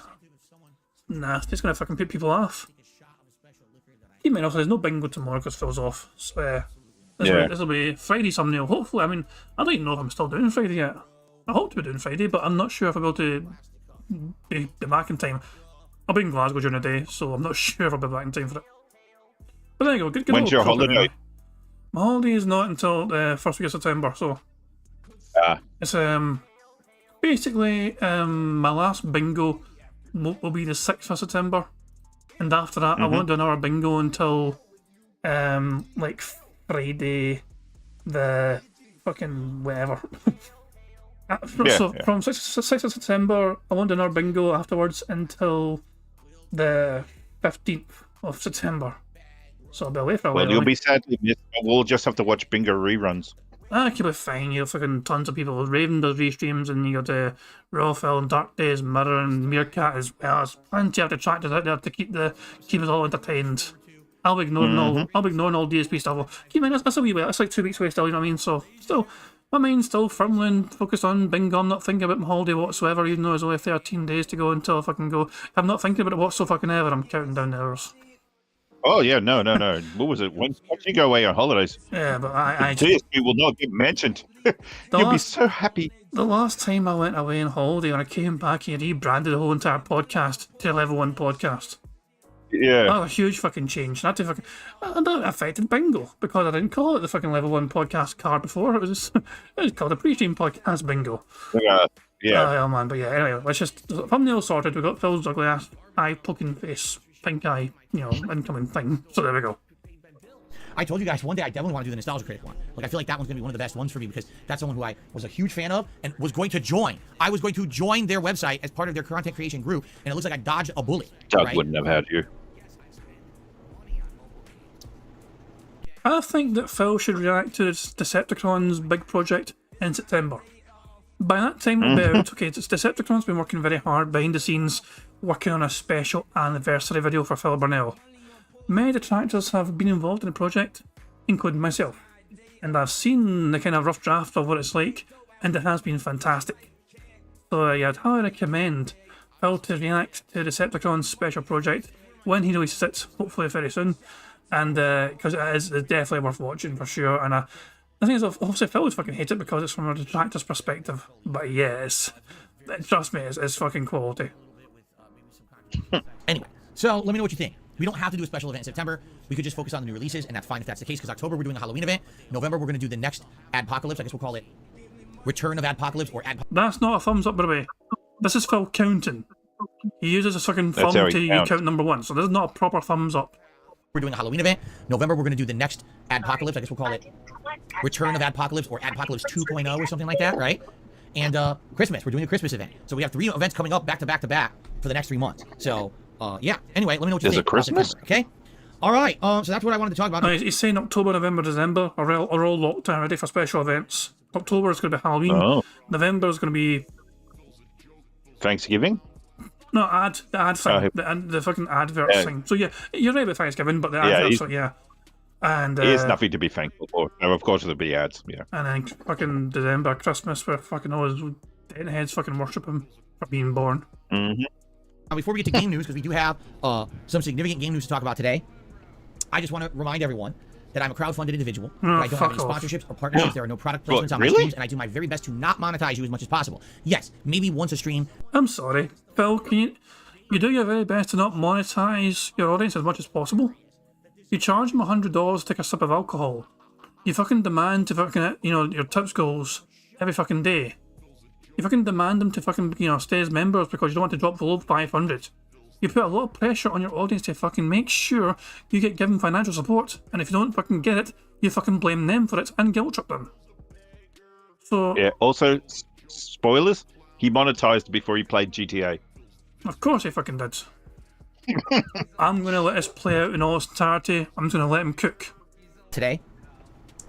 A: nasty. It's gonna fucking put people off. Keep in mind also, there's no bingo tomorrow because Phil's off. So this will be Friday thumbnail. Hopefully, I mean, I don't even know if I'm still doing Friday yet. I hope to be doing Friday, but I'm not sure if I'll be able to be back in time. I'll be in Glasgow during the day, so I'm not sure if I'll be back in time for it. But there you go. Good
B: When's your
A: little
B: holiday?
A: anyway. My holiday is not until the first week of September, so it's basically my last bingo will be the 6th of September, and after that I won't do another bingo until like Friday the fucking whatever. From 6th of September I won't do another bingo afterwards until the 15th of September. So I'll be away for a while.
B: Well, you'll be sadly missed. We'll just have to watch bingo reruns.
A: Keep it fine. You have fucking tons of people. Raven does restreams, and you got Raw Phil and Dark Days, Mirror and Meerkat as well. There's plenty of detractors out there to keep us all entertained. I'll be ignoring all DSP stuff. Keep in mind that's a wee bit. That's like 2 weeks away still. You know what I mean? So still, my mind's still firmly focused on bingo. I'm not thinking about my holiday whatsoever, even though there's only 13 days to go until I fucking go. If I'm not thinking about it whatsoever, I'm counting down the hours.
B: Oh yeah, no. What was it? When did you go away on holidays?
A: Yeah, but I
B: DSP will not get mentioned. You'll be so happy.
A: The last time I went away on holiday, when I came back, he rebranded the whole entire podcast to Level 1 Podcast.
B: Yeah.
A: That was a huge fucking change. And that affected bingo because I didn't call it the fucking Level 1 Podcast card before. It was called the Pre-Stream Podcast Bingo.
B: Yeah.
A: Oh man, but yeah. Anyway, let's just thumbnail sorted. We got Phil's ugly ass eye poking face. Pink eye, incoming thing. So there we go.
C: I told you guys one day I definitely want to do the Nostalgia Critic one. Like, I feel like that one's going to be one of the best ones for me because that's someone who I was a huge fan of and was going to join. I was going to join their website as part of their content creation group, and it looks like I dodged a bullet.
B: Doug wouldn't have had you.
A: I think that Phil should react to Decepticons' big project in September. By that time, okay, Decepticons been working very hard behind the scenes working on a special anniversary video for Phil Burnell. Many detractors have been involved in the project, including myself, and I've seen the kind of rough draft of what it's like, and it has been fantastic. So yeah, I'd highly recommend Phil to react to Decepticon's special project when he releases it, hopefully very soon, and because it's definitely worth watching for sure. And the thing is, obviously Phil would fucking hate it because it's from a detractor's perspective, but yes, trust me, it's fucking quality.
C: Anyway, so let me know what you think. We don't have to do a special event in September. We could just focus on the new releases, and that's fine if that's the case, because October we're doing a Halloween event. November we're going to do the next Adpocalypse. I guess we'll call it Return of Adpocalypse or
A: That's not a thumbs up, by the way. This is Phil counting. He uses a fucking
B: That's
A: thumb
B: how
A: to
B: he
A: you
B: counts.
A: count number one, so this is not a proper thumbs up.
C: We're doing a Halloween event. November we're going to do the next Adpocalypse. I guess we'll call it Return of Adpocalypse or Adpocalypse 2.0 or something like that, right? And Christmas, we're doing a Christmas event. So we have 3 events coming up back to back to back for the next 3 months. So yeah. Anyway, let me know what you
B: There's
C: think.
B: a Christmas?
C: Okay. All right. So that's what I wanted to talk about.
A: He's saying October, November, December are all locked down ready for special events. October is going to be Halloween.
B: Oh.
A: November is going to be
B: Thanksgiving?
A: no the ad thing, the fucking advert thing. So yeah, you're right with Thanksgiving, but the adverts, yeah. And
B: There's nothing to be thankful for. No, of course there'll be ads, yeah.
A: and then fucking December, Christmas, where fucking all his dead heads fucking worship him for being born.
B: Mm-hmm.
C: Now, before we get to game news, because we do have some significant game news to talk about today, I just want to remind everyone that I'm a crowdfunded individual. That I don't have any sponsorships or partnerships. There are no product placements on my streams, and I do my very best to not monetize you as much as possible. Yes, maybe once a stream.
A: I'm sorry, Phil. Can you do your very best to not monetize your audience as much as possible? You charge them $100 to take a sip of alcohol. You fucking demand to fucking your tips goals every fucking day. You fucking demand them to fucking stay as members because you don't want to drop below 500. You put a lot of pressure on your audience to fucking make sure you get given financial support, and if you don't fucking get it, you fucking blame them for it and guilt trip them. So
B: Yeah, also, spoilers, he monetized before he played GTA.
A: of course he fucking did. I'm gonna let us play out in all its entirety. I'm just gonna let him cook.
C: Today,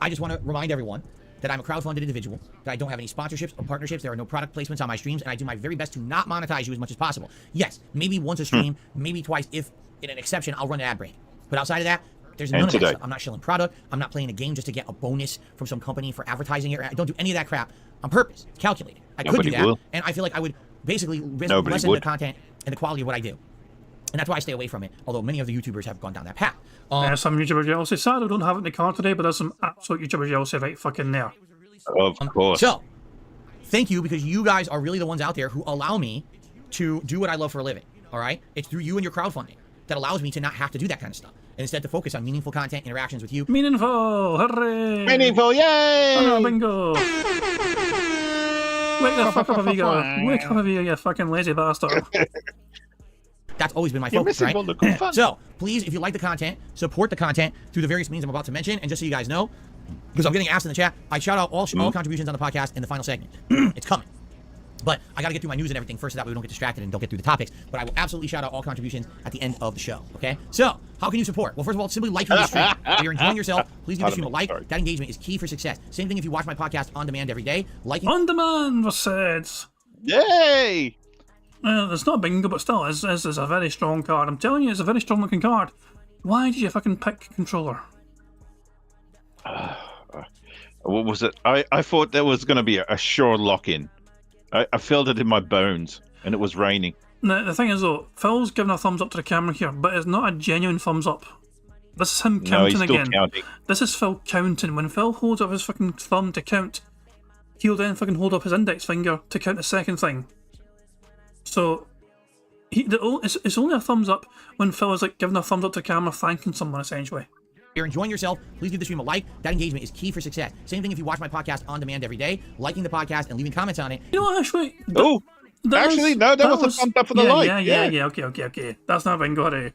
C: I just want to remind everyone that I'm a crowdfunded individual, that I don't have any sponsorships or partnerships. There are no product placements on my streams, and I do my very best to not monetize you as much as possible. Yes, maybe once a stream, maybe twice, if in an exception, I'll run an ad break. But outside of that, there's none of that stuff. I'm not shilling product. I'm not playing a game just to get a bonus from some company for advertising it. I don't do any of that crap on purpose, calculated. I could do that, and I feel like I would basically lessen the content and the quality of what I do. And that's why I stay away from it, although many of the YouTubers have gone down that path.
A: Some YouTuber jealousy. Sad I don't have it in the car today, but there's some absolute YouTuber jealousy right fucking there.
B: Of course.
C: So, thank you, because you guys are really the ones out there who allow me to do what I love for a living, all right? It's through you and your crowdfunding that allows me to not have to do that kind of stuff, and instead to focus on meaningful content, interactions with you.
A: Meaningful! Hooray!
B: Meaningful, yay!
A: Oh, bingo! Wake the fuck up, Avigo! Wake up, Avigo, you fucking lazy bastard!
C: That's always been my focus, right?
B: all the good fun.
C: So, please, if you like the content, support the content through the various means I'm about to mention. And just so you guys know, because I'm getting asked in the chat, I shout out all contributions on the podcast in the final segment. It's coming. But I got to get through my news and everything first so that way we don't get distracted and don't get through the topics. But I will absolutely shout out all contributions at the end of the show, okay? So, how can you support? Well, first of all, simply liking the stream. If you're enjoying yourself, please give the stream a like. That engagement is key for success. Same thing if you watch my podcast on demand every day. Liking
A: On demand was said.
B: Yay!
A: It's not bingo, but still, it's a very strong card. I'm telling you, it's a very strong looking card. Why did you fucking pick controller?
B: What was it? I thought there was going to be a sure lock-in. I felt it in my bones, and it was raining.
A: Now, the thing is, though, Phil's giving a thumbs up to the camera here, but it's not a genuine thumbs up. This is him counting
B: he's still
A: again.
B: counting.
A: This is Phil counting. When Phil holds up his fucking thumb to count, he'll then fucking hold up his index finger to count the second thing. So, it's only a thumbs up when Phil is like giving a thumbs up to the camera, thanking someone, essentially.
C: If you're enjoying yourself, please give the stream a like. That engagement is key for success. Same thing if you watch my podcast on demand every day, liking the podcast and leaving comments on it.
A: You know what, actually?
B: Oh, actually, no, that was a thumbs up for the like.
A: Yeah, okay. That's not bingo, hurry.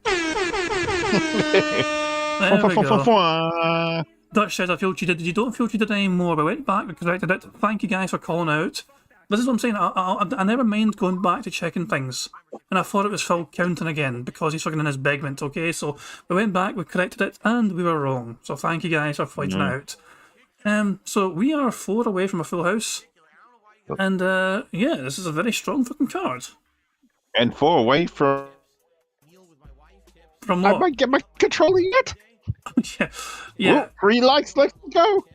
A: There we go. Dutch says, I feel cheated. You don't feel cheated anymore. We went back, we corrected it. Thank you guys for calling out. This is what I'm saying. I never mind going back to checking things. And I thought it was Phil counting again because he's fucking in his begment, okay? So we went back, we corrected it, and we were wrong. So thank you guys for pointing out. So we are 4 away from a full house. And yeah, this is a very strong fucking card.
B: And 4 away from.
A: From
B: I
A: what?
B: might get my controller yet.
A: Yeah. Yeah.
B: Oh, 3 likes left to go.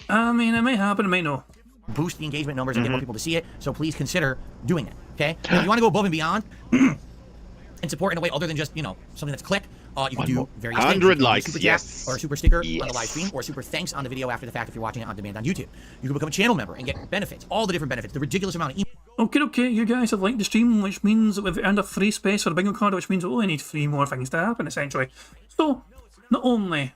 A: I mean, it might happen, it might not.
C: Boost the engagement numbers and get more people to see it. So please consider doing it. Okay. And if you want to go above and beyond and support in a way other than just something that's click, you can do various things.
B: 100
C: You can do
B: likes,
C: super chat,
B: yes.
C: or a super sticker on the live stream, or super thanks on the video after the fact if you're watching it on demand on YouTube. You can become a channel member and get benefits, all the different benefits, the ridiculous amount of
A: Okay, you guys have liked the stream, which means that we've earned a free space for the bingo card, which means we only need 3 more things to happen, essentially. So, not only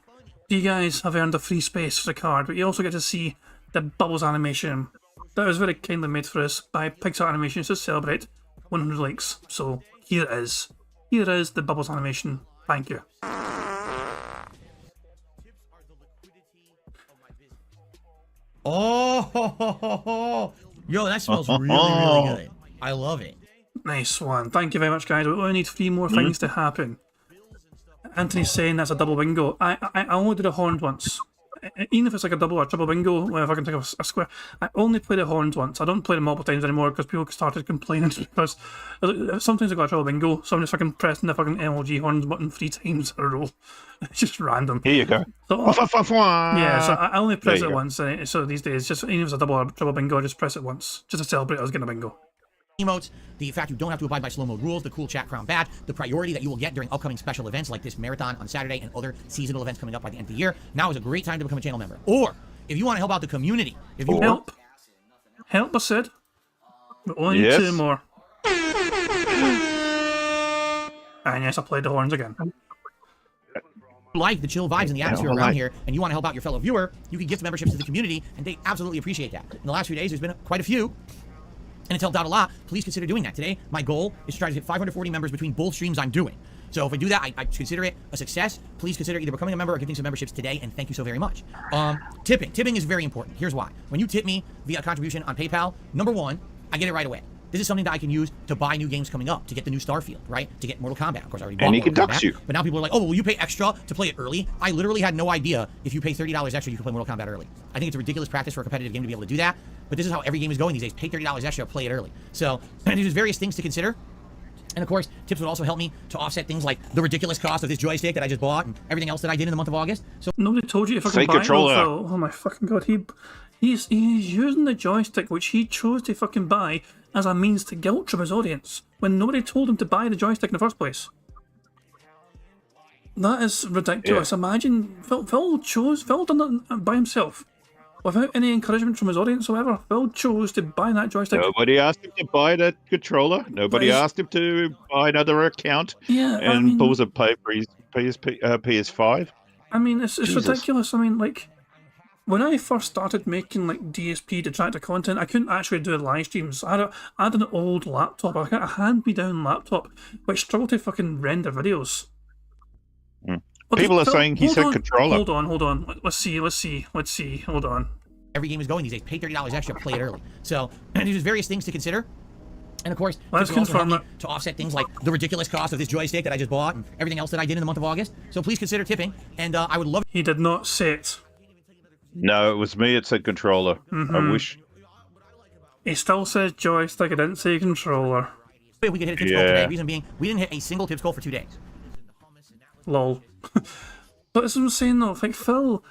A: do you guys have earned a free space for the card, but you also get to see the Bubbles animation that was very kindly made for us by Pixar Animations to celebrate 100 likes. So, here it is. Here is the Bubbles animation. Thank you.
C: Oh, yo, that smells really, really good. I love it.
A: Nice one. Thank you very much, guys. We only need 3 more things to happen. Anthony's saying that's a double bingo. I only did a horned once. Even if it's like a double or triple bingo, if I can take a square, I only play the horns once. I don't play them multiple times anymore because people started complaining because sometimes I got a triple bingo, so I'm just fucking pressing the fucking MLG horns button 3 times in a row. It's just random.
B: Here you go.
A: So, yeah, so I only press it once. So these days, just even if it's a double or triple bingo, I just press it once just to celebrate I was getting a bingo.
C: Emotes, the fact you don't have to abide by slow mode rules, the cool chat crown badge, the priority that you will get during upcoming special events like this marathon on Saturday and other seasonal events coming up by the end of the year. Now is a great time to become a channel member. Or if you want to help out the community, if you
A: Help, I said. We only need 2 more. And yes, I played the horns again.
C: like the chill vibes and the atmosphere around here, and you want to help out your fellow viewer, you can gift memberships to the community, and they absolutely appreciate that. In the last few days, there's been quite a few, and it's helped out a lot. Please consider doing that. Today, my goal is to try to hit 540 members between both streams I'm doing. So if I do that, I consider it a success. Please consider either becoming a member or giving some memberships today, and thank you so very much. Tipping. Tipping is very important. Here's why. When you tip me via a contribution on PayPal, number one, I get it right away. This is something that I can use to buy new games coming up, to get the new Starfield, right? To get Mortal Kombat. Of course, I already bought
B: And he
C: Mortal
B: conducts
C: Kombat,
B: you.
C: but now people are like, oh, well, will you pay extra to play it early? I literally had no idea if you pay $30 extra, you can play Mortal Kombat early. I think it's a ridiculous practice for a competitive game to be able to do that, but this is how every game is going these days. Pay $30 extra, play it early. So there's various things to consider. And of course, tips would also help me to offset things like the ridiculous cost of this joystick that I just bought and everything else that I did in the month of August. So
A: nobody told you if I
B: Say
A: can buy it.
B: controller.
A: Oh my fucking god, he's using the joystick which he chose to fucking buy as a means to guilt trip his audience when nobody told him to buy the joystick in the first place. That is ridiculous.
B: Yeah.
A: Imagine Phil done that by himself. Without any encouragement from his audience, however, Phil chose to buy that joystick.
B: Nobody asked him to buy that controller. Nobody asked him to buy another account.
A: Yeah,
B: and
A: I mean,
B: pulls a pay for his PS5.
A: I mean, it's
B: Jesus.
A: ridiculous. I mean, like, when I first started making like DSP detractor content, I couldn't actually do live streams. I had an old laptop, a hand-me-down laptop, which struggled to fucking render videos. Okay,
B: People are
A: Phil,
B: saying he
A: hold
B: said
A: on,
B: controller.
A: Hold on. Let's see. Hold on.
C: every game is going these days. Pay $30 extra, play it early. So there's various things to consider. And of course,
A: Let's
C: tips will also
A: confirm
C: help me to offset things like the ridiculous cost of this joystick that I just bought and everything else that I did in the month of August. So please consider tipping, and I would love.
A: He did not say it.
B: No, it was me. It said controller. I wish.
A: He still says joystick. I didn't say controller.
C: If we could hit a tips goal
B: Yeah.
C: today. Reason being, we didn't hit a single tips goal for 2 days.
A: Lol. But that's what I'm saying though. Like Phil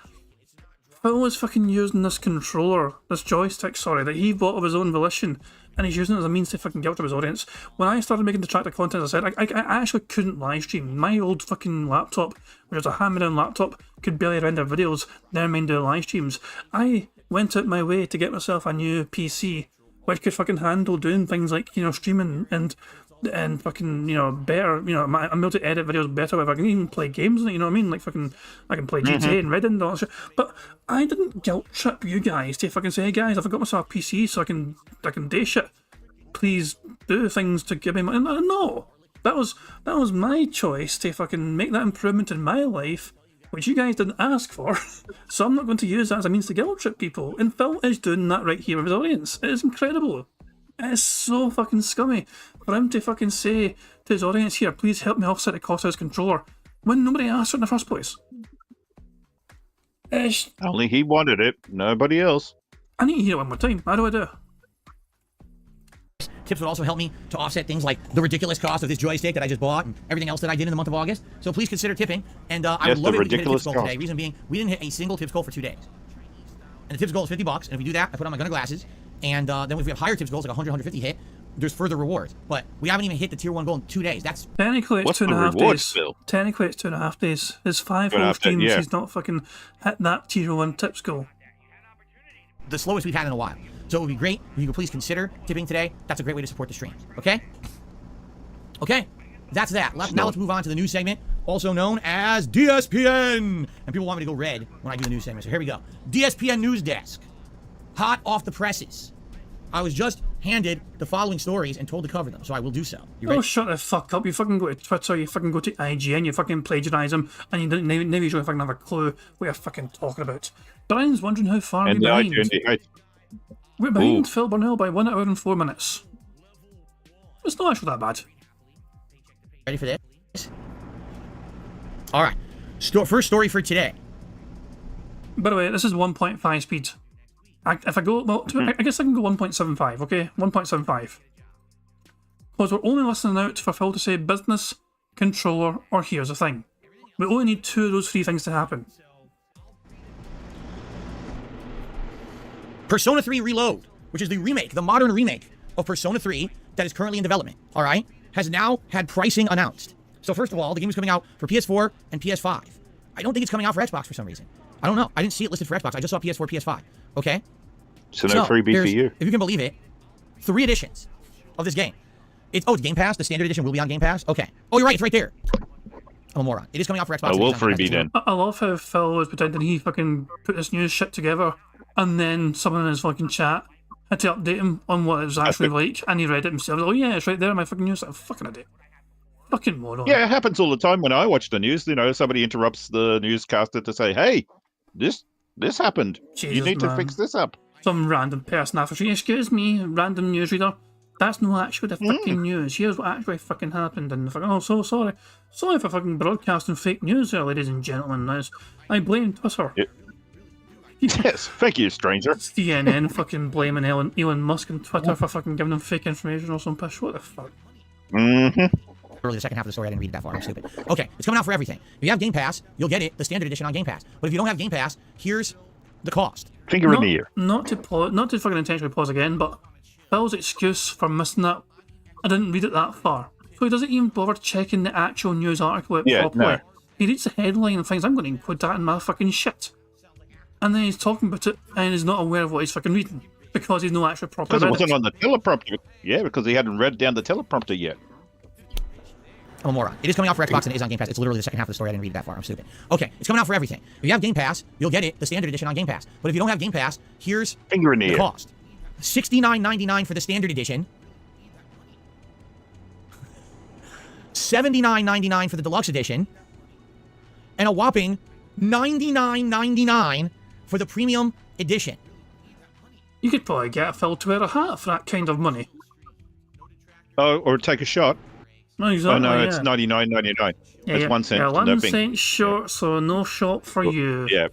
A: was fucking using this joystick, that he bought of his own volition, and he's using it as a means to fucking guilt trip his audience. When I started making detractor content, as I said, I actually couldn't live stream. My old fucking laptop, which was a hand-me-down laptop, could barely render videos, never mind do live streams. I went out my way to get myself a new PC, which could fucking handle doing things like, streaming and fucking, better, I'm able to edit videos better if I can even play games on it, you know what I mean? Like fucking, I can play GTA and Red Dead and all that shit. But I didn't guilt trip you guys to fucking say, hey guys, I've got myself a PC so I can day shit. Please do things to give me money. No, that was my choice to fucking make that improvement in my life, which you guys didn't ask for. So I'm not going to use that as a means to guilt trip people. And Phil is doing that right here with his audience. It is incredible. It is so fucking scummy for him to fucking say to his audience here, please help me offset the cost of his controller, when nobody asked for it in the first place.
B: Only he wanted it. Nobody else.
A: I need to hear it one more time. How do I do?
C: Tips would also help me to offset things like the ridiculous cost of this joystick that I just bought and everything else that I did in the month of August. So please consider tipping. And I would love it if you hit a tips goal today. Reason being, we didn't hit a single tips goal for 2 days. And the tips goal is $50. And if we do that, I put on my Gunner glasses. And then if we have higher tips goals, like 100, 150 hit, there's further rewards. But we haven't even hit the tier 1 goal in 2 days. That's
A: technically it's 2.5 days. Technically it's 2.5 days. There's 5 whole teams. Yeah. He's not fucking hit that tier 1 tips goal.
C: The slowest we've had in a while. So it would be great if you could please consider tipping today. That's a great way to support the stream. Okay? Okay. That's that. Now let's move on to the news segment, also known as DSPN. And people want me to go red when I do the news segment. So here we go. DSPN News Desk. Hot off the presses. I was just handed the following stories and told to cover them, so I will do so. You ready?
A: Oh, shut the fuck up. You fucking go to Twitter, you fucking go to IGN, you fucking plagiarise them, and you don't, now you don't fucking have a clue what you're fucking talking about. Brian's wondering how far we're behind. We're behind Phil Burnell by 1 hour and 4 minutes. It's not actually that bad.
C: Ready for this? All right. First story for today.
A: By the way, this is 1.5 speed. If I go, well, I guess I can go 1.75, okay? 1.75. Because we're only listening out for Phil to say business, controller, or here's the thing. We only need 2 of those 3 things to happen.
C: Persona 3 Reload, which is the remake, the modern remake of Persona 3 that is currently in development, all right, has now had pricing announced. So first of all, the game is coming out for PS4 and PS5. I don't think it's coming out for Xbox for some reason. I don't know. I didn't see it listed for Xbox. I just saw PS4, PS5. Okay?
B: So no freebie for you.
C: If you can believe it, 3 editions of this game. It's Game Pass. The standard edition will be on Game Pass. Okay. Oh, you're right. It's right there. I'm a moron. It is coming out for Xbox.
B: Oh, we'll freebie then.
A: I love how Phil was pretending he fucking put this news shit together, and then someone in his fucking chat had to update him on what it was actually like, and he read it himself. Oh yeah, it's right there in my fucking news. I'm fucking idiot. Fucking moron.
B: Yeah, it happens all the time when I watch the news. You know, somebody interrupts the newscaster to say, "Hey, this happened.
A: Jesus,
B: you need to fix this up."
A: Some random person after saying, "Excuse me, random newsreader. That's not actually the fucking news. Here's what actually fucking happened." And fucking, oh, so sorry. Sorry for fucking broadcasting fake news there, ladies and gentlemen. I blame Twitter.
B: Yes, thank you, stranger.
A: CNN fucking blaming Elon Musk and Twitter for fucking giving them fake information or some pish. What the fuck?
C: Early the second half of the story, I didn't read it that far. I'm stupid. Okay, it's coming out for everything. If you have Game Pass, you'll get it, the standard edition on Game Pass. But if you don't have Game Pass, here's the cost.
B: Finger in the ear.
A: Not to fucking intentionally pause again, but Phil's excuse for missing that, I didn't read it that far. So he doesn't even bother checking the actual news article out properly.
B: No.
A: He reads the headline and thinks, I'm going to include that in my fucking shit. And then he's talking about it and is not aware of what he's fucking reading because he's not actually properly read it.
B: Because it wasn't on the teleprompter. Yeah, because he hadn't read down the teleprompter yet.
C: I'm a moron. It is coming out for Xbox and it is on Game Pass. It's literally the second half of the story. I didn't read it that far. I'm stupid. Okay, it's coming out for everything. If you have Game Pass, you'll get it, the standard edition on Game Pass. But if you don't have Game Pass, here's
B: Finger in the ear.
C: cost. $69.99 for the standard edition. $79.99 for the deluxe edition. And a whopping $99.99 for the premium edition.
A: You could probably get Phil to wear a hat for that kind of money.
B: Oh, or take a shot.
A: No, exactly,
B: no, it's $99.99.
A: Yeah,
B: That's 1 cent.
A: Yeah, 1
B: nothing.
A: cent short, so no shop for you.
B: Yeah.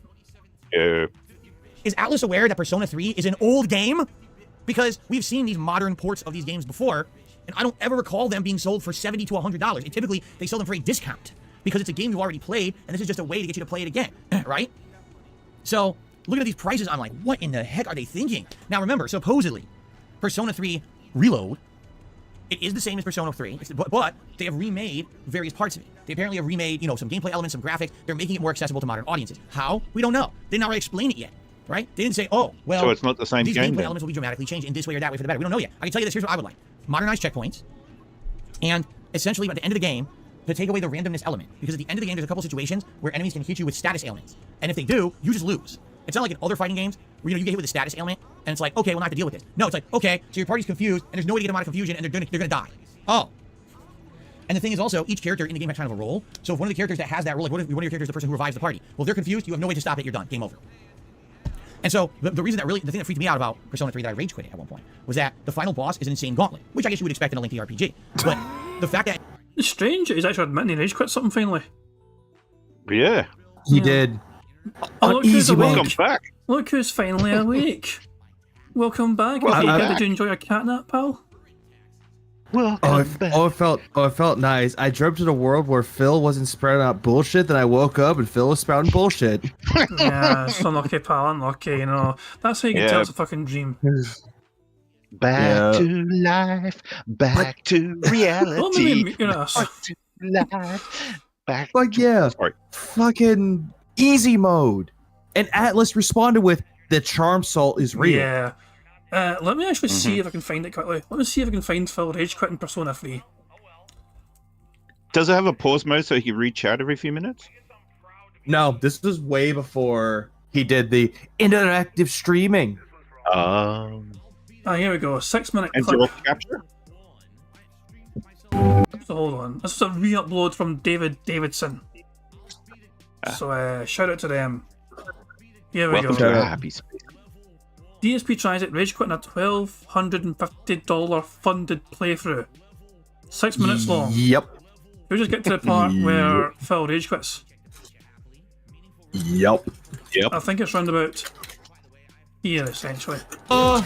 C: Is Atlas aware that Persona 3 is an old game? Because we've seen these modern ports of these games before, and I don't ever recall them being sold for $70 to $100. And typically, they sell them for a discount because it's a game you've already played, and this is just a way to get you to play it again, right? So, looking at these prices, I'm like, what in the heck are they thinking? Now, remember, supposedly, Persona 3 Reload, it is the same as Persona 3, but they have remade various parts of it. They apparently have remade, some gameplay elements, some graphics. They're making it more accessible to modern audiences. How? We don't know. They did not really explain it yet, right? They didn't say, oh, well,
B: so it's not the same
C: these
B: game
C: gameplay
B: then.
C: elements will be dramatically changed in this way or that way for the better. We don't know yet. I can tell you this. Here's what I would like. Modernized checkpoints. And essentially, at the end of the game, to take away the randomness element. Because at the end of the game, there's a couple situations where enemies can hit you with status ailments. And if they do, you just lose. It's not like in other fighting games where, you get hit with a status ailment, and it's like, okay, we'll not have to deal with this. No, it's like, okay, so your party's confused, and there's no way to get them out of confusion, and they're gonna die. Oh. And the thing is also, each character in the game has kind of a role. So if one of the characters that has that role, like one of your characters is the person who revives the party. Well, if they're confused, you have no way to stop it, you're done. Game over. And so, the thing that freaked me out about Persona 3 that I rage quit at one point was that the final boss is an insane gauntlet, which I guess you would expect in a lengthy RPG. But the fact that...
A: It's strange that he's actually admitting he rage quit something finally.
B: Yeah.
E: He did.
A: Oh, look who's awake.
B: Welcome back.
A: Look who's finally awake. Welcome back. Did you enjoy a cat nap, pal?
E: It felt nice. I dreamt in a world where Phil wasn't sprouting out bullshit. Then I woke up and Phil was sprouting bullshit.
A: Yeah, it's unlucky, pal, unlucky, you know. That's how you can tell it's a fucking dream.
B: Back to life, back to reality,
A: Maybe, you know,
B: back to life, back
E: Like,
B: to...
E: yeah,
B: Sorry.
E: fucking easy mode. And Atlas responded with, the charm salt is real.
A: yeah. Let me actually see if I can find it quickly. Let me see if I can find Phil Rage Quit in Persona 3.
B: Does it have a pause mode so he can reach out every few minutes?
E: No, this was way before he did the interactive streaming.
A: Ah, here we go. 6-minute
B: And
A: clip.
B: draw capture?
A: So hold on. This is a re-upload from David Davidson. So shout out to them. Here we
B: Welcome
A: go.
B: to a happy space.
A: DSP tries it, Rage Quit in a $1,250 funded playthrough. 6 minutes long.
E: Yep.
A: We'll just get to the part where Phil Rage Quits.
E: Yep.
A: I think it's round about here, essentially.
C: Oh,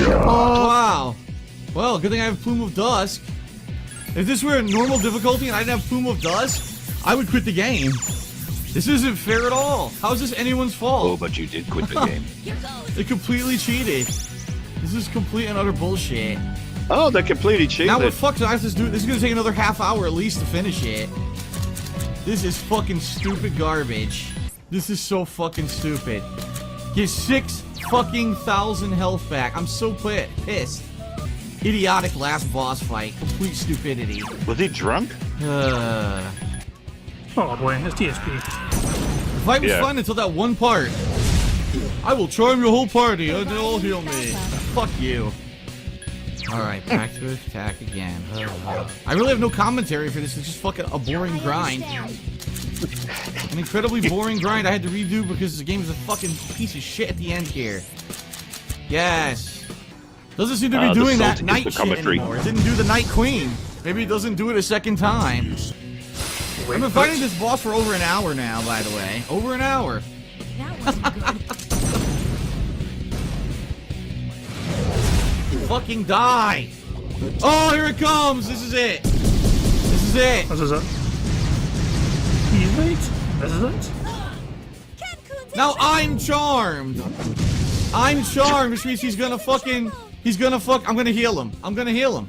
C: wow. Well, good thing I have Plume of Dusk. If this were a normal difficulty and I didn't have Plume of Dusk, I would quit the game. This isn't fair at all. How is this anyone's fault?
B: Oh, but you did quit the game.
C: They completely cheated. This is complete and utter bullshit.
B: Oh, they completely cheated.
C: Now what fuck do I have to do? This is gonna take another half hour at least to finish it. This is fucking stupid garbage. This is so fucking stupid. Get 6,000 health back. I'm so pissed. Idiotic last boss fight. Complete stupidity.
B: Was he drunk?
A: Oh boy, it's DSP.
C: The fight was fun until that one part. I will charm your whole party and they'll all heal me. Fuck you. Alright, back to attack again. I really have no commentary for this. It's just fucking a boring grind. An incredibly boring grind I had to redo because the game is a fucking piece of shit at the end here. Yes. Doesn't seem to be doing that night shit anymore. It didn't do the Night Queen. Maybe it doesn't do it a second time. I've been fighting this boss for over an hour now, by the way. Over an hour.
F: That wasn't good.
C: Fucking die! Oh, here it comes! This is it! This is it!
A: This is it. He's right. This is it.
C: Now I'm charmed! I'm charmed, which means he's gonna fucking... I'm gonna heal him. I'm gonna heal him.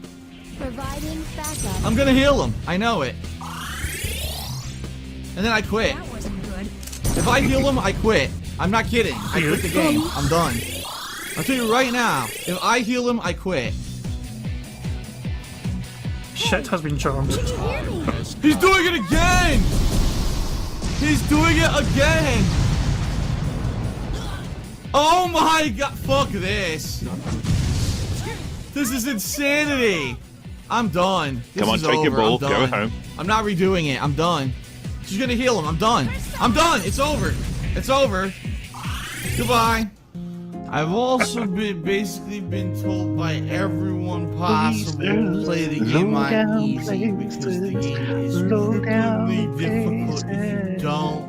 F: Providing backup.
C: I'm gonna heal him. I know it. And then I quit.
F: That wasn't good.
C: If I heal him, I quit. I'm not kidding. I quit the game. I'm done. I'll tell you right now, if I heal him, I quit.
A: Shit has been charmed.
F: Did you hear me?
C: He's doing it again! He's doing it again! Oh my god, fuck this. This is insanity. I'm done. This
B: Come on,
C: is
B: take your
C: over.
B: ball,
C: I'm
B: go
C: done.
B: home.
C: I'm not redoing it. I'm done. She's gonna heal him. I'm done. I'm done. It's over. It's over. Goodbye. I've also basically been told by everyone possible to play the game on easy because the game is really difficult if you don't.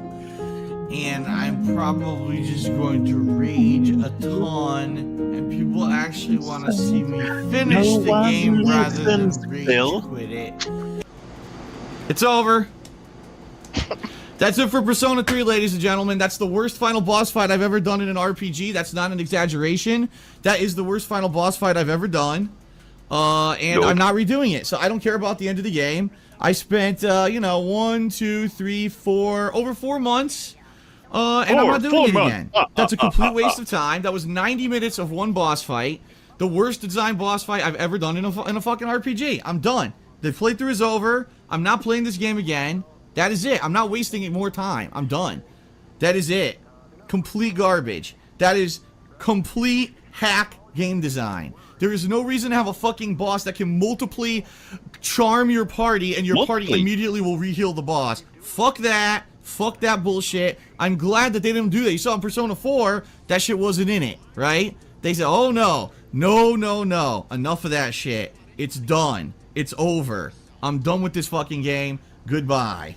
C: And I'm probably just going to rage a ton, and people actually want to see me finish the game rather than rage quit it. It's over. That's it for Persona 3, ladies and gentlemen. That's the worst final boss fight I've ever done in an RPG. That's not an exaggeration. That is the worst final boss fight I've ever done. And I'm not redoing it, so I don't care about the end of the game. I spent, you know, 1, 2, 3, 4, over 4 months. And I'm not doing it again. That's a complete waste of time. That was 90 minutes of one boss fight. The worst designed boss fight I've ever done in a fucking RPG. I'm done. The playthrough is over. I'm not playing this game again. That is it. I'm not wasting any more time. I'm done. That is it. Complete garbage. That is complete hack game design. There is no reason to have a fucking boss that can multiply charm your party and your party immediately will re-heal the boss. Fuck that. Fuck that bullshit. I'm glad that they didn't do that. You saw in Persona 4, that shit wasn't in it, right? They said, oh no. No, no, no. Enough of that shit. It's done. It's over. I'm done with this fucking game. Goodbye.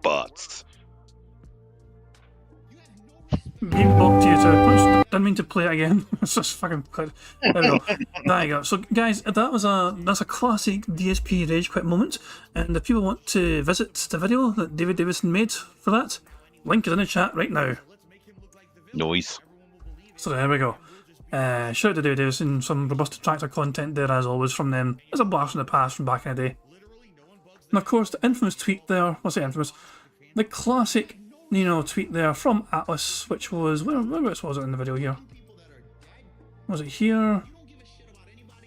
B: Butts.
A: Game blocked you to punch didn't mean to play it again. It's just fucking quit. There we go. There you go. So, guys, that's a classic DSP Rage Quit moment. And if people want to visit the video that David Davison made for that, link is in the chat right now.
B: Noise.
A: So there we go. Shout out to David Davison, some robust tractor content there as always from them. It's a blast from the past from back in the day. And of course, the infamous tweet there, what's the infamous? The classic, tweet there from Atlas, which was, where was it in the video here? Was it here?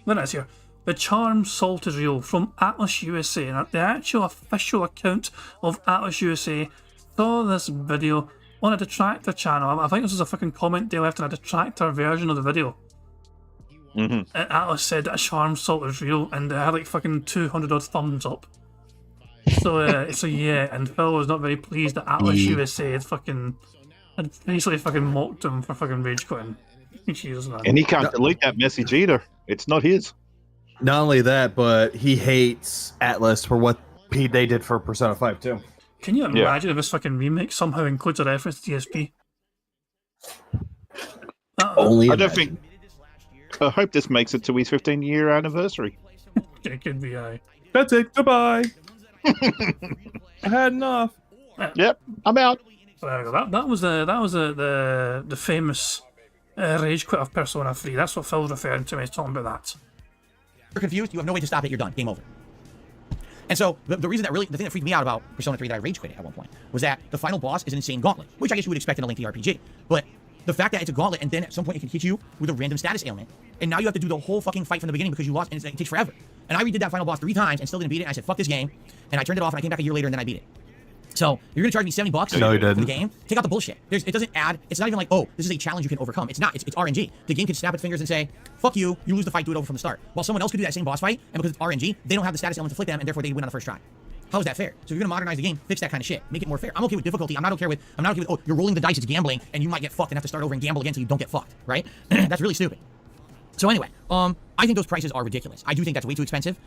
A: Then it's here. The charm salt is real from Atlas USA. And the actual official account of Atlas USA saw this video on a detractor channel. I think this was a fucking comment they left on a detractor version of the video. And Atlas said that a charm salt is real, and it had like fucking 200 odd thumbs up. So yeah, and Phil was not very pleased that Atlas USA had basically fucking mocked him for fucking rage quitting. Jesus, man.
B: And he can't delete that message either. It's not his.
E: Not only that, but he hates Atlas for what they did for Persona 5 too.
A: Can you imagine if this fucking remake somehow includes a reference to DSP?
E: Only
B: I don't think. I hope this makes it to his 15-year anniversary.
A: It could be,
E: That's it. Goodbye. I had enough.
B: Yep, I'm out.
A: So there we go. That was the famous rage quit of Persona 3. That's what Phil's referring to when he's talking about that.
C: You're confused, you have no way to stop it, you're done. Game over. And so the reason the thing that freaked me out about Persona 3 that I rage quit at one point was that the final boss is an insane gauntlet, which I guess you would expect in a lengthy RPG. But the fact that it's a gauntlet and then at some point it can hit you with a random status ailment, and now you have to do the whole fucking fight from the beginning because you lost, and it takes forever. And I redid that final boss 3 times and still didn't beat it. And I said, fuck this game. And I turned it off and I came back a year later and then I beat it. So you're gonna charge me $70
E: No, you
C: for the
E: didn't.
C: game? Take out the bullshit. It doesn't add. It's not even like, oh, this is a challenge you can overcome. It's not. It's RNG. The game can snap its fingers and say, fuck you. You lose the fight. Do it over from the start. While someone else could do that same boss fight, and because it's RNG, they don't have the status element to flick them, and therefore they win on the first try. How is that fair? So if you're gonna modernize the game, fix that kind of shit. Make it more fair. I'm okay with difficulty. I'm not okay with oh, you're rolling the dice. It's gambling, and you might get fucked and have to start over and gamble again so you don't get fucked. Right? That's really stupid. So anyway, I think those prices are ridiculous. I do think that's way too expensive.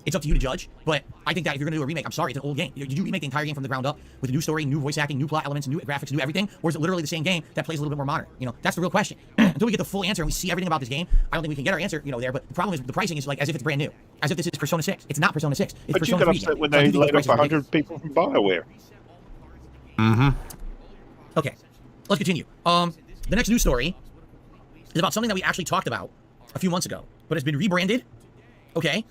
C: It's up to you to judge, but I think that if you're gonna do a remake, I'm sorry, it's an old game. Did you remake the entire game from the ground up with a new story, new voice acting, new plot elements, new graphics, new everything, or is it literally the same game that plays a little bit more modern? That's the real question. Until we get the full answer and we see everything about this game, I don't think we can get our answer, there. But the problem is the pricing is like as if it's brand new, as if this is Persona 6. It's not Persona 6. It's
B: But
C: Persona
B: you got
C: 3
B: upset
C: game.
B: when
C: So I
B: they
C: do think
B: laid
C: those
B: off
C: prices are
B: 100 people from BioWare.
C: Okay, let's continue. The next news story is about something that we actually talked about a few months ago, but it's been rebranded. Okay,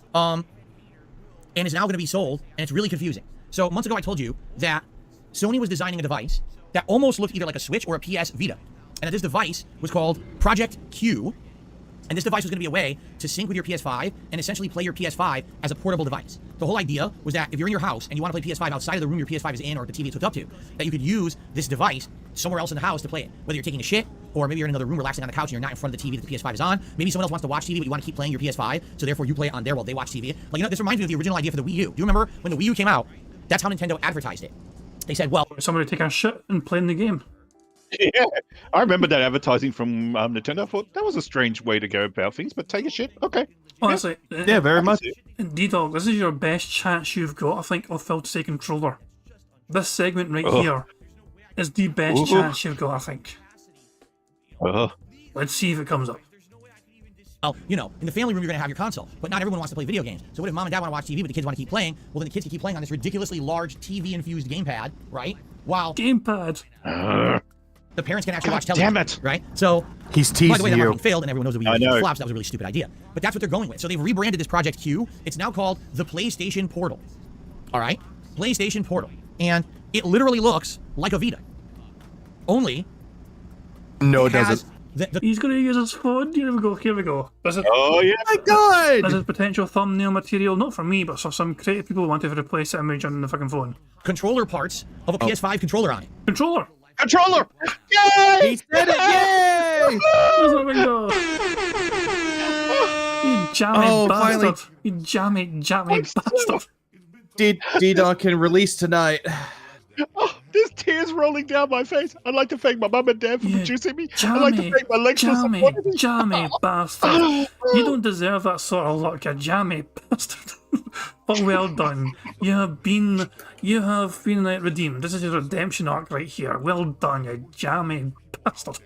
C: and it's now going to be sold, and it's really confusing. So months ago, I told you that Sony was designing a device that almost looked either like a Switch or a PS Vita, and that this device was called Project Q, and this device was going to be a way to sync with your PS5 and essentially play your PS5 as a portable device. The whole idea was that if you're in your house and you want to play PS5 outside of the room your PS5 is in or the TV it's hooked up to, that you could use this device somewhere else in the house to play it. Whether you're taking a shit, or maybe you're in another room relaxing on the couch and you're not in front of the TV that the PS5 is on. Maybe someone else wants to watch TV but you want to keep playing your PS5, so therefore you play it on there while they watch TV. Like, this reminds me of the original idea for the Wii U. Do you remember when the Wii U came out? That's how Nintendo advertised it. They said, well,
A: Somebody taking a shit and playing the game.
B: Yeah, I remember that advertising from Nintendo. I thought that was a strange way to go about things, but take a shit, okay.
A: Honestly,
E: Yeah, very much.
A: D-Dog, this is your best chance you've got, I think, of Phil to say controller. This segment right here is the best chance you've got, I think. Let's see if it comes up.
C: well, in the family room you're going to have your console, but not everyone wants to play video games. So what if mom and dad want to watch TV but the kids want to keep playing? Well, then the kids can keep playing on this ridiculously large TV-infused gamepad, right? While
A: Gamepad.
C: the parents can actually watch television.
B: Damn it.
C: Right? So,
E: He's
C: by the way,
E: teasing
C: that
E: you.
C: marketing failed and everyone knows the Wii
B: I
C: U
B: know.
C: flops. That was a really stupid idea. But that's what they're going with. So they've rebranded this Project Q. It's now called the PlayStation Portal. All right? PlayStation Portal. And it literally looks like a Vita. Only
E: No, it
C: has
E: doesn't.
A: He's going to use his phone. Here we go. Here we go. This is,
B: Oh, yeah.
E: My God!
A: this is potential thumbnail material, not for me, but for some creative people who want to replace the image on the fucking phone.
C: controller parts of a PS5 controller on it.
A: Controller.
B: Controller! Yay!
E: He said it! Yay!
A: There's a window. You jammy
E: Oh,
A: bastard.
E: finally.
A: You jammy bastard.
E: D-Dog can release tonight.
B: Oh, there's tears rolling down my face. I'd like to thank my mum and dad for
A: Yeah,
B: producing me. I'd like to thank my legs for supporting me.
A: Jammy bastard. You don't deserve that sort of luck, you jammy bastard. But well done. You have been redeemed. This is your redemption arc right here. Well done, you jammy bastard.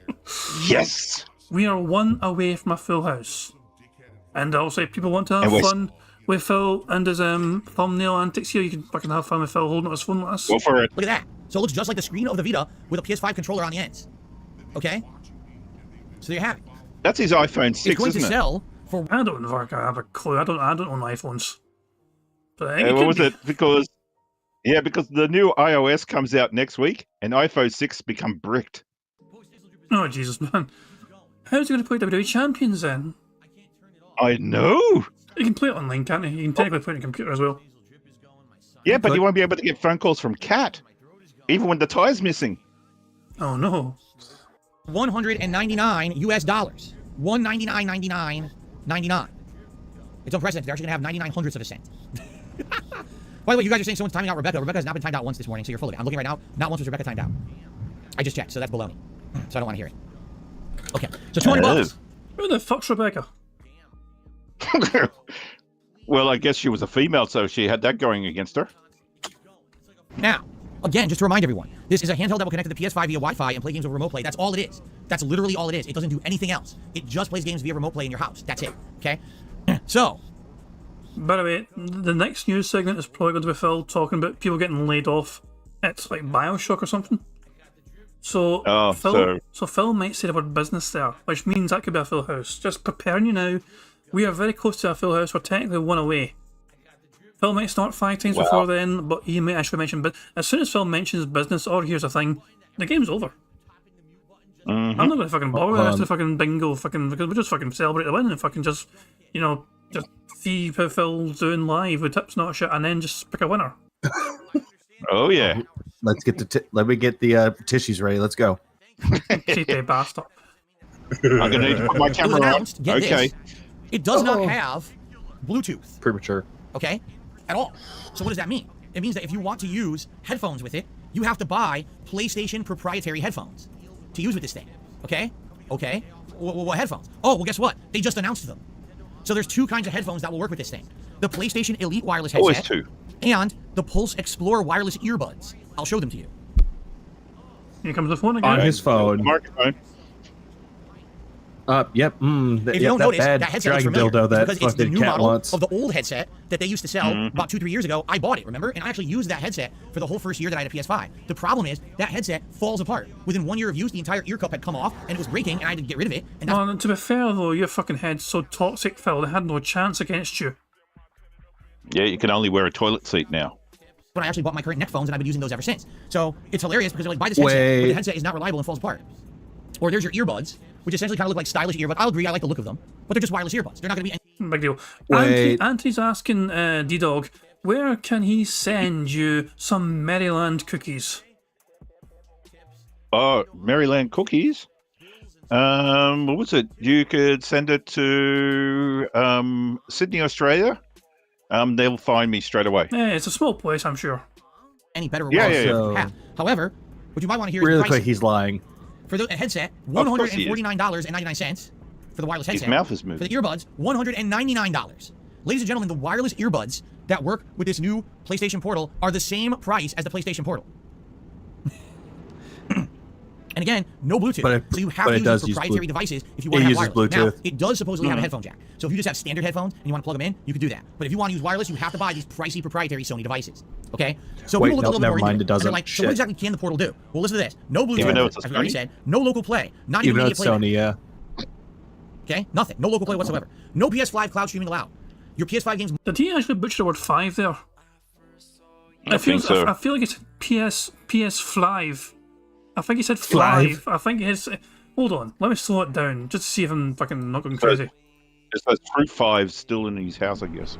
B: Yes.
A: We are one away from a full house. And also, if people want to have
B: And we're-
A: fun with Phil and his thumbnail antics here, you can fucking have fun with Phil holding up his phone like this.
B: Go for it.
C: Look at that. So it looks just like the screen of the Vita with a PS5 controller on the ends. Okay? So there you have it.
B: That's his iPhone
C: It's
B: 6,
C: going to
B: isn't it?
C: sell for
A: I don't know if I have a clue. I don't own iPhones. But I think
B: What
A: could
B: was
A: be.
B: it? Because the new iOS comes out next week, and iPhone 6 become bricked.
A: Oh, Jesus, man. How's he going to play WWE Champions then?
B: I know.
A: You can play it online, can't you? You can technically play it on your computer as well.
B: Yeah, but you won't be able to get phone calls from Kat, even when the tie's missing.
A: Oh, no.
C: $199 US. $199.99. It's unprecedented. They're actually going to have 99 hundredths of a cent. By the way, you guys are saying someone's timing out Rebecca. Rebecca has not been timed out once this morning, so you're full of it. I'm looking right now. Not once was Rebecca timed out. I just checked, so that's baloney. So I don't want to hear it. Okay, so 200 bucks.
A: Who the fuck's Rebecca?
B: Well, I guess she was a female, so she had that going against her.
C: Now, again, just to remind everyone, this is a handheld that will connect to the PS5 via Wi-Fi and play games over remote play. That's all it is. That's literally all it is. It doesn't do anything else. It just plays games via remote play in your house. That's it. Okay? So,
A: By the way, the next news segment is probably going to be Phil talking about people getting laid off at like Bioshock or something. So, Phil might say the word business there, which means that could be a full house. Just preparing you now. We are very close to a full house. We're technically one away. Phil might start 5 times before then, but he may actually mention. But as soon as Phil mentions business, or here's the thing, the game's over. I'm not going to fucking bother with the rest of the fucking bingo, because we'll just fucking celebrate the win and fucking just, just see how Phil's doing live with tips, not shit, and then just pick a winner.
B: Oh yeah.
E: Let's get let me get the tissues ready. Let's go.
A: Cheapy bastard.
B: I'm gonna need to put my
C: it was
B: camera on.
C: announced, get
B: Okay.
C: this, it does not have Bluetooth,
E: Premature.
C: okay, at all. So what does that mean? It means that if you want to use headphones with it, you have to buy PlayStation proprietary headphones to use with this thing, okay? Okay, what headphones? Oh, well, guess what? They just announced them. So there's 2 kinds of headphones that will work with this thing. The PlayStation Elite wireless headset.
B: Always 2.
C: And the Pulse Explorer wireless earbuds. I'll show them to you.
A: Here comes the phone again.
E: On his phone.
B: Microphone.
E: Yep.
C: If you don't
E: that
C: notice,
E: bad
C: that headset is
E: dragon
C: familiar
E: dildo that
C: because it's the
E: fucking
C: new
E: cat
C: model
E: wants.
C: of the old headset that they used to sell about 2-3 years ago. I bought it, remember? And I actually used that headset for the whole first year that I had a PS5. The problem is that headset falls apart. Within 1 year of use, the entire ear cup had come off and it was breaking, and I had to get rid of it. And that's
A: Well, to be fair though, your fucking head's so toxic, Phil, they had no chance against you.
B: Yeah, you can only wear a toilet seat now.
C: when I actually bought my current neck phones, and I've been using those ever since. So it's hilarious because they're like, buy this headset, but the headset is not reliable and falls apart. Or there's your earbuds, which essentially kind of look like stylish earbuds. I'll agree, I like the look of them, but they're just wireless earbuds. They're not going to be any...
A: Big deal.
E: Wait.
A: Anthony's asking D-Dog, where can he send you some Maryland cookies?
B: Oh, Maryland cookies. What was it? You could send it to Sydney, Australia. They'll find me straight away.
A: Yeah, it's a small place, I'm sure.
C: any better
B: Yeah,
C: rewards
B: yeah,
E: yeah.
C: you have. However, what you might want to hear is
E: Really
C: the price.
E: quick, he's lying.
C: For the headset,
B: course he is.
C: $149.99 for the wireless
B: His
C: headset.
B: mouth is
C: For
B: moving.
C: the earbuds, $199. Ladies and gentlemen, the wireless earbuds that work with this new PlayStation Portal are the same price as the PlayStation Portal. And again, no Bluetooth.
E: But it-
C: so you have
E: but
C: to
E: it
C: use
E: does
C: these
E: use
C: proprietary
E: Bluetooth.
C: devices if you want
E: It
C: to have
E: uses
C: wireless. Now,
E: Bluetooth.
C: it does supposedly have a headphone jack. So if you just have standard headphones and you want to plug them in, you can do that. But if you want to use wireless, you have to buy these pricey proprietary Sony devices. Okay? So
E: Wait,
C: people look
E: no,
C: a little
E: never
C: bit more
E: mind,
C: into
E: it doesn't.
C: And they're like, so
E: Shit.
C: what exactly can the Portal do? Well, listen to this. No Bluetooth.
B: Even though it's a
C: as we already
B: Sony?
C: said. No local play. Not even
E: Even though
C: media
E: it's
C: playback.
E: Sony, yeah.
C: Okay? Nothing. No local play whatsoever. No PS5 cloud streaming allowed. Your PS5 games
A: Did he actually butcher the word 5 there?
B: I think so.
A: I feel like it's PS5. I think he said
E: Flive.
A: 5. I think it's... Hold on, let me slow it down, just to see if I'm fucking not going crazy.
B: There's those fruit fives still in his house, I guess.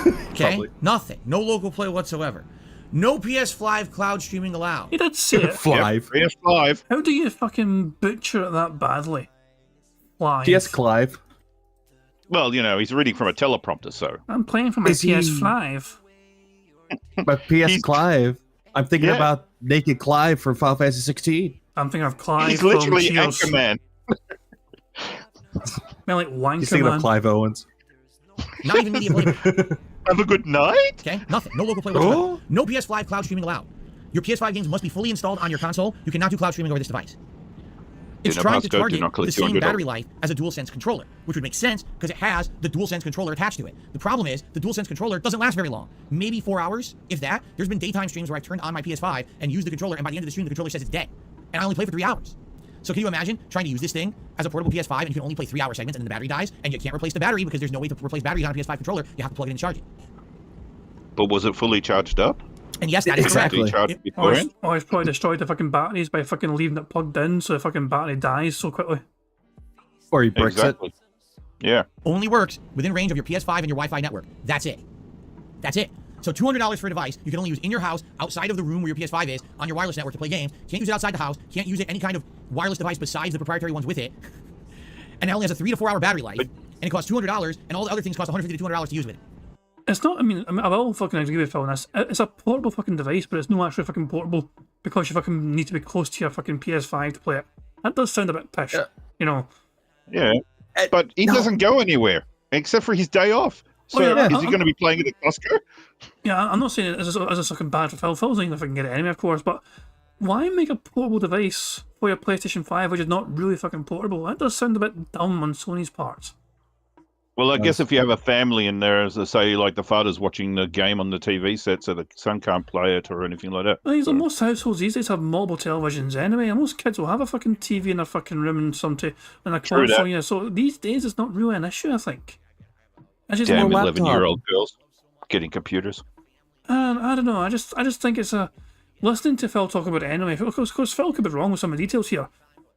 C: Okay?
E: Probably.
C: Nothing. No local play whatsoever. No PS5 cloud streaming allowed.
A: He did say it.
E: Clive.
B: Yep, PS5.
A: How do you fucking butcher it that badly? Why?
E: Yes, Clive.
B: Well, you know, he's reading from a teleprompter, so.
A: I'm playing for my
E: Is he-
A: PS5.
E: But PS
B: He's-
E: Clive. I'm thinking
B: Yeah.
E: about Naked Clive from Final Fantasy 16.
A: I'm thinking of Clive
B: He's
A: from
B: literally
A: Cheers.
B: Anchorman.
A: Man, like
E: He's thinking of
A: Wankerman.
E: Clive Owens.
C: Not even media playback.
B: Have a good night.
C: Okay? Nothing. No local play whatsoever. No PS5 cloud streaming allowed. Your PS5 games must be fully installed on your console. You cannot do cloud streaming over this device. It's trying to target the same battery life as a DualSense controller, which would make sense because it has the DualSense controller attached to it. The problem is the DualSense controller doesn't last very long. Maybe 4 hours, if that. There's been daytime streams where I've turned on my PS5 and used the controller, and by the end of the stream, the controller says it's dead. And I only play for 3 hours. So can you imagine trying to use this thing as a portable PS5 and you can only play 3-hour segments and then the battery dies and you can't replace the battery because there's no way to replace batteries on a PS5 controller. You have to plug it in and charge it.
B: But was it fully charged up?
C: And yes, that is correct.
B: Charged beforehand?
A: He's probably destroyed the fucking batteries by fucking leaving it plugged in so the fucking battery dies so quickly.
E: Or he bricks it.
B: Yeah.
C: Only works within range of your PS5 and your Wi-Fi network. That's it. That's it. So $200 for a device you can only use in your house, outside of the room where your PS5 is, on your wireless network to play games. Can't use it outside the house. Can't use it any kind of wireless device besides the proprietary ones with it. And it only has a 3 to 4 hour battery life. And it costs $200, and all the other things cost $150 to $200 to use with it.
A: It's not, I mean, I will fucking agree with Phil on this. It's a portable fucking device, but it's not actually fucking portable because you fucking need to be close to your fucking PS5 to play it. That does sound a bit pish, you know.
B: Yeah. But he doesn't go anywhere except for his day off. So is he going to be playing it at Costco?
A: Yeah, I'm not saying it as a fucking bad for Phil. Phil's not even fucking get it anyway, of course, but why make a portable device for your PlayStation 5 which is not really fucking portable? That does sound a bit dumb on Sony's part.
B: Well, I guess if you have a family in there, as I say, like the father's watching the game on the TV set so the son can't play it or anything like that.
A: Well, most households these days have mobile televisions anyway, and most kids will have a fucking TV in their fucking room and and a console, yeah. So these days it's not really an issue, I think. It's just
B: damn 11-year-old girls getting computers.
A: I don't know. I just think it's a listening to Phil talk about it anyway. Of course, Phil could be wrong with some of the details here,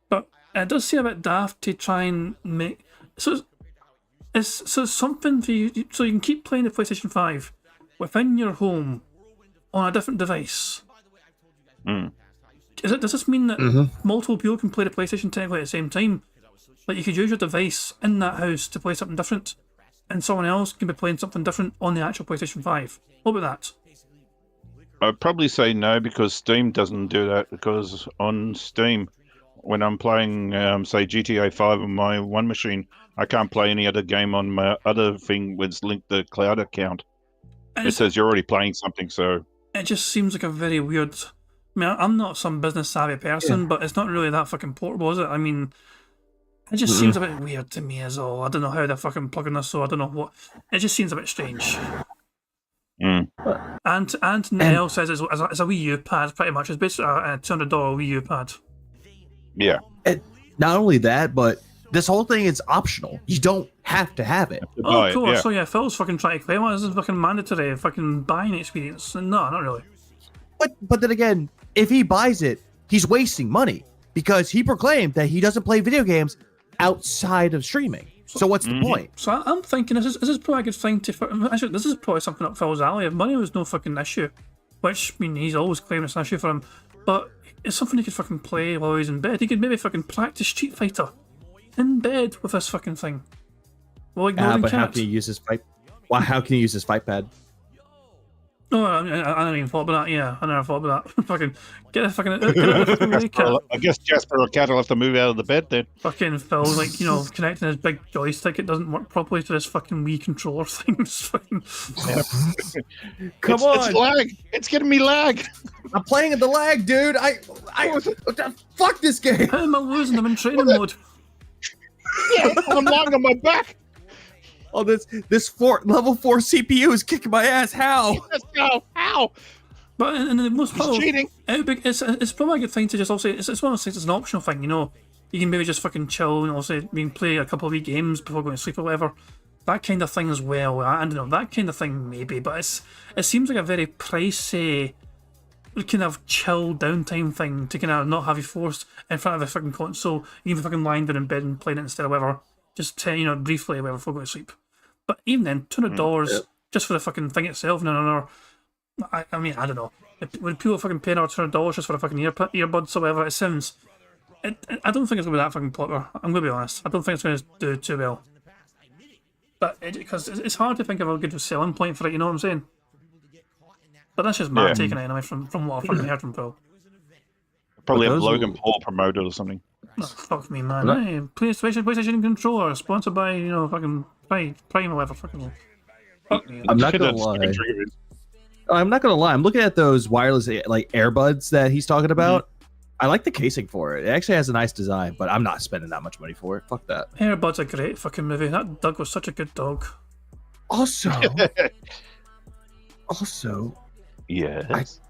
A: but it does seem a bit daft to try and make It's something for you, so you can keep playing the PlayStation 5 within your home on a different device. Does this mean that multiple people can play the PlayStation technically at the same time? Like you could use your device in that house to play something different, and someone else can be playing something different on the actual PlayStation 5. What about that?
B: I'd probably say no because Steam doesn't do that, because on Steam, when I'm playing, say, GTA 5 on my one machine, I can't play any other game on my other thing with linked the cloud account. It says you're already playing something, so... It
A: just seems like a very weird... I mean, I'm not some business-savvy person, but it's not really that fucking portable, is it? I mean, it just seems a bit weird to me as all. I don't know how they're fucking plugging this, so I don't know what... It just seems a bit strange. And Nell says it's a Wii U pad, pretty much. It's basically a $200 Wii U pad.
B: Yeah.
E: And not only that, but this whole thing is optional. You don't have to have it.
A: Oh, of course. So yeah, Phil's fucking trying to claim this is fucking mandatory fucking buying experience. No, not really.
E: But then again, if he buys it, he's wasting money because he proclaimed that he doesn't play video games outside of streaming. So what's the point?
A: So I'm thinking this is probably a good thing to... Actually, this is probably something up Phil's alley. If money was no fucking issue, which, I mean, he's always claiming it's an issue for him, but it's something he could fucking play while he's in bed. He could maybe fucking practice Street Fighter in bed with this fucking thing. Well,
E: but how can he use his fight? Well, how can he use his fight pad?
A: Oh, I never even thought about that. Yeah, I never thought about that. Fucking get a fucking.
B: I guess Jasper or Cat will have to move out of the bed then.
A: Fucking Phil, like, you know, connecting his big joystick, it doesn't work properly to this fucking Wii controller thing.
E: Come on,
B: it's lag. It's getting me lag.
E: I'm playing in the lag, dude. I fuck this game.
A: How am I losing? I'm in training mode.
B: Yeah, I'm lying on my back.
E: Oh, this level 4 CPU is kicking my ass. How?
B: Let's go. How?
A: But in the most part,
B: cheating.
A: It's probably a good thing to just also. It's one of those things. It's an optional thing, you know. You can maybe just fucking chill and also play a couple of wee games before going to sleep or whatever. That kind of thing as well. I don't know, that kind of thing maybe, but it seems like a very pricey kind of chill downtime thing to kind of not have you forced in front of a fucking console. You can be fucking lying down in bed and playing it instead of whatever. Just briefly, whatever, before going to sleep. But even then, $200 just for the fucking thing itself, I mean, I don't know. When people fucking pay another $200 just for a fucking earbuds or whatever, it sounds... I don't think it's going to be that fucking popular. I'm going to be honest. I don't think it's going to do too well. But because it's hard to think of a good selling point for it, you know what I'm saying? But that's just my take on it anyway, from what I've fucking heard from Phil.
B: Probably have Logan Paul promoted or something.
A: Oh, fuck me, man. Hey, PlayStation controller, sponsored by, fucking Prime or whatever. Fucking
E: I'm not gonna lie. I'm not gonna lie. I'm looking at those wireless like earbuds that he's talking about. I like the casing for it. It actually has a nice design, but I'm not spending that much money for it. Fuck that.
A: Airbud's a great fucking movie. That Doug was such a good dog.
E: Also,
B: Yes.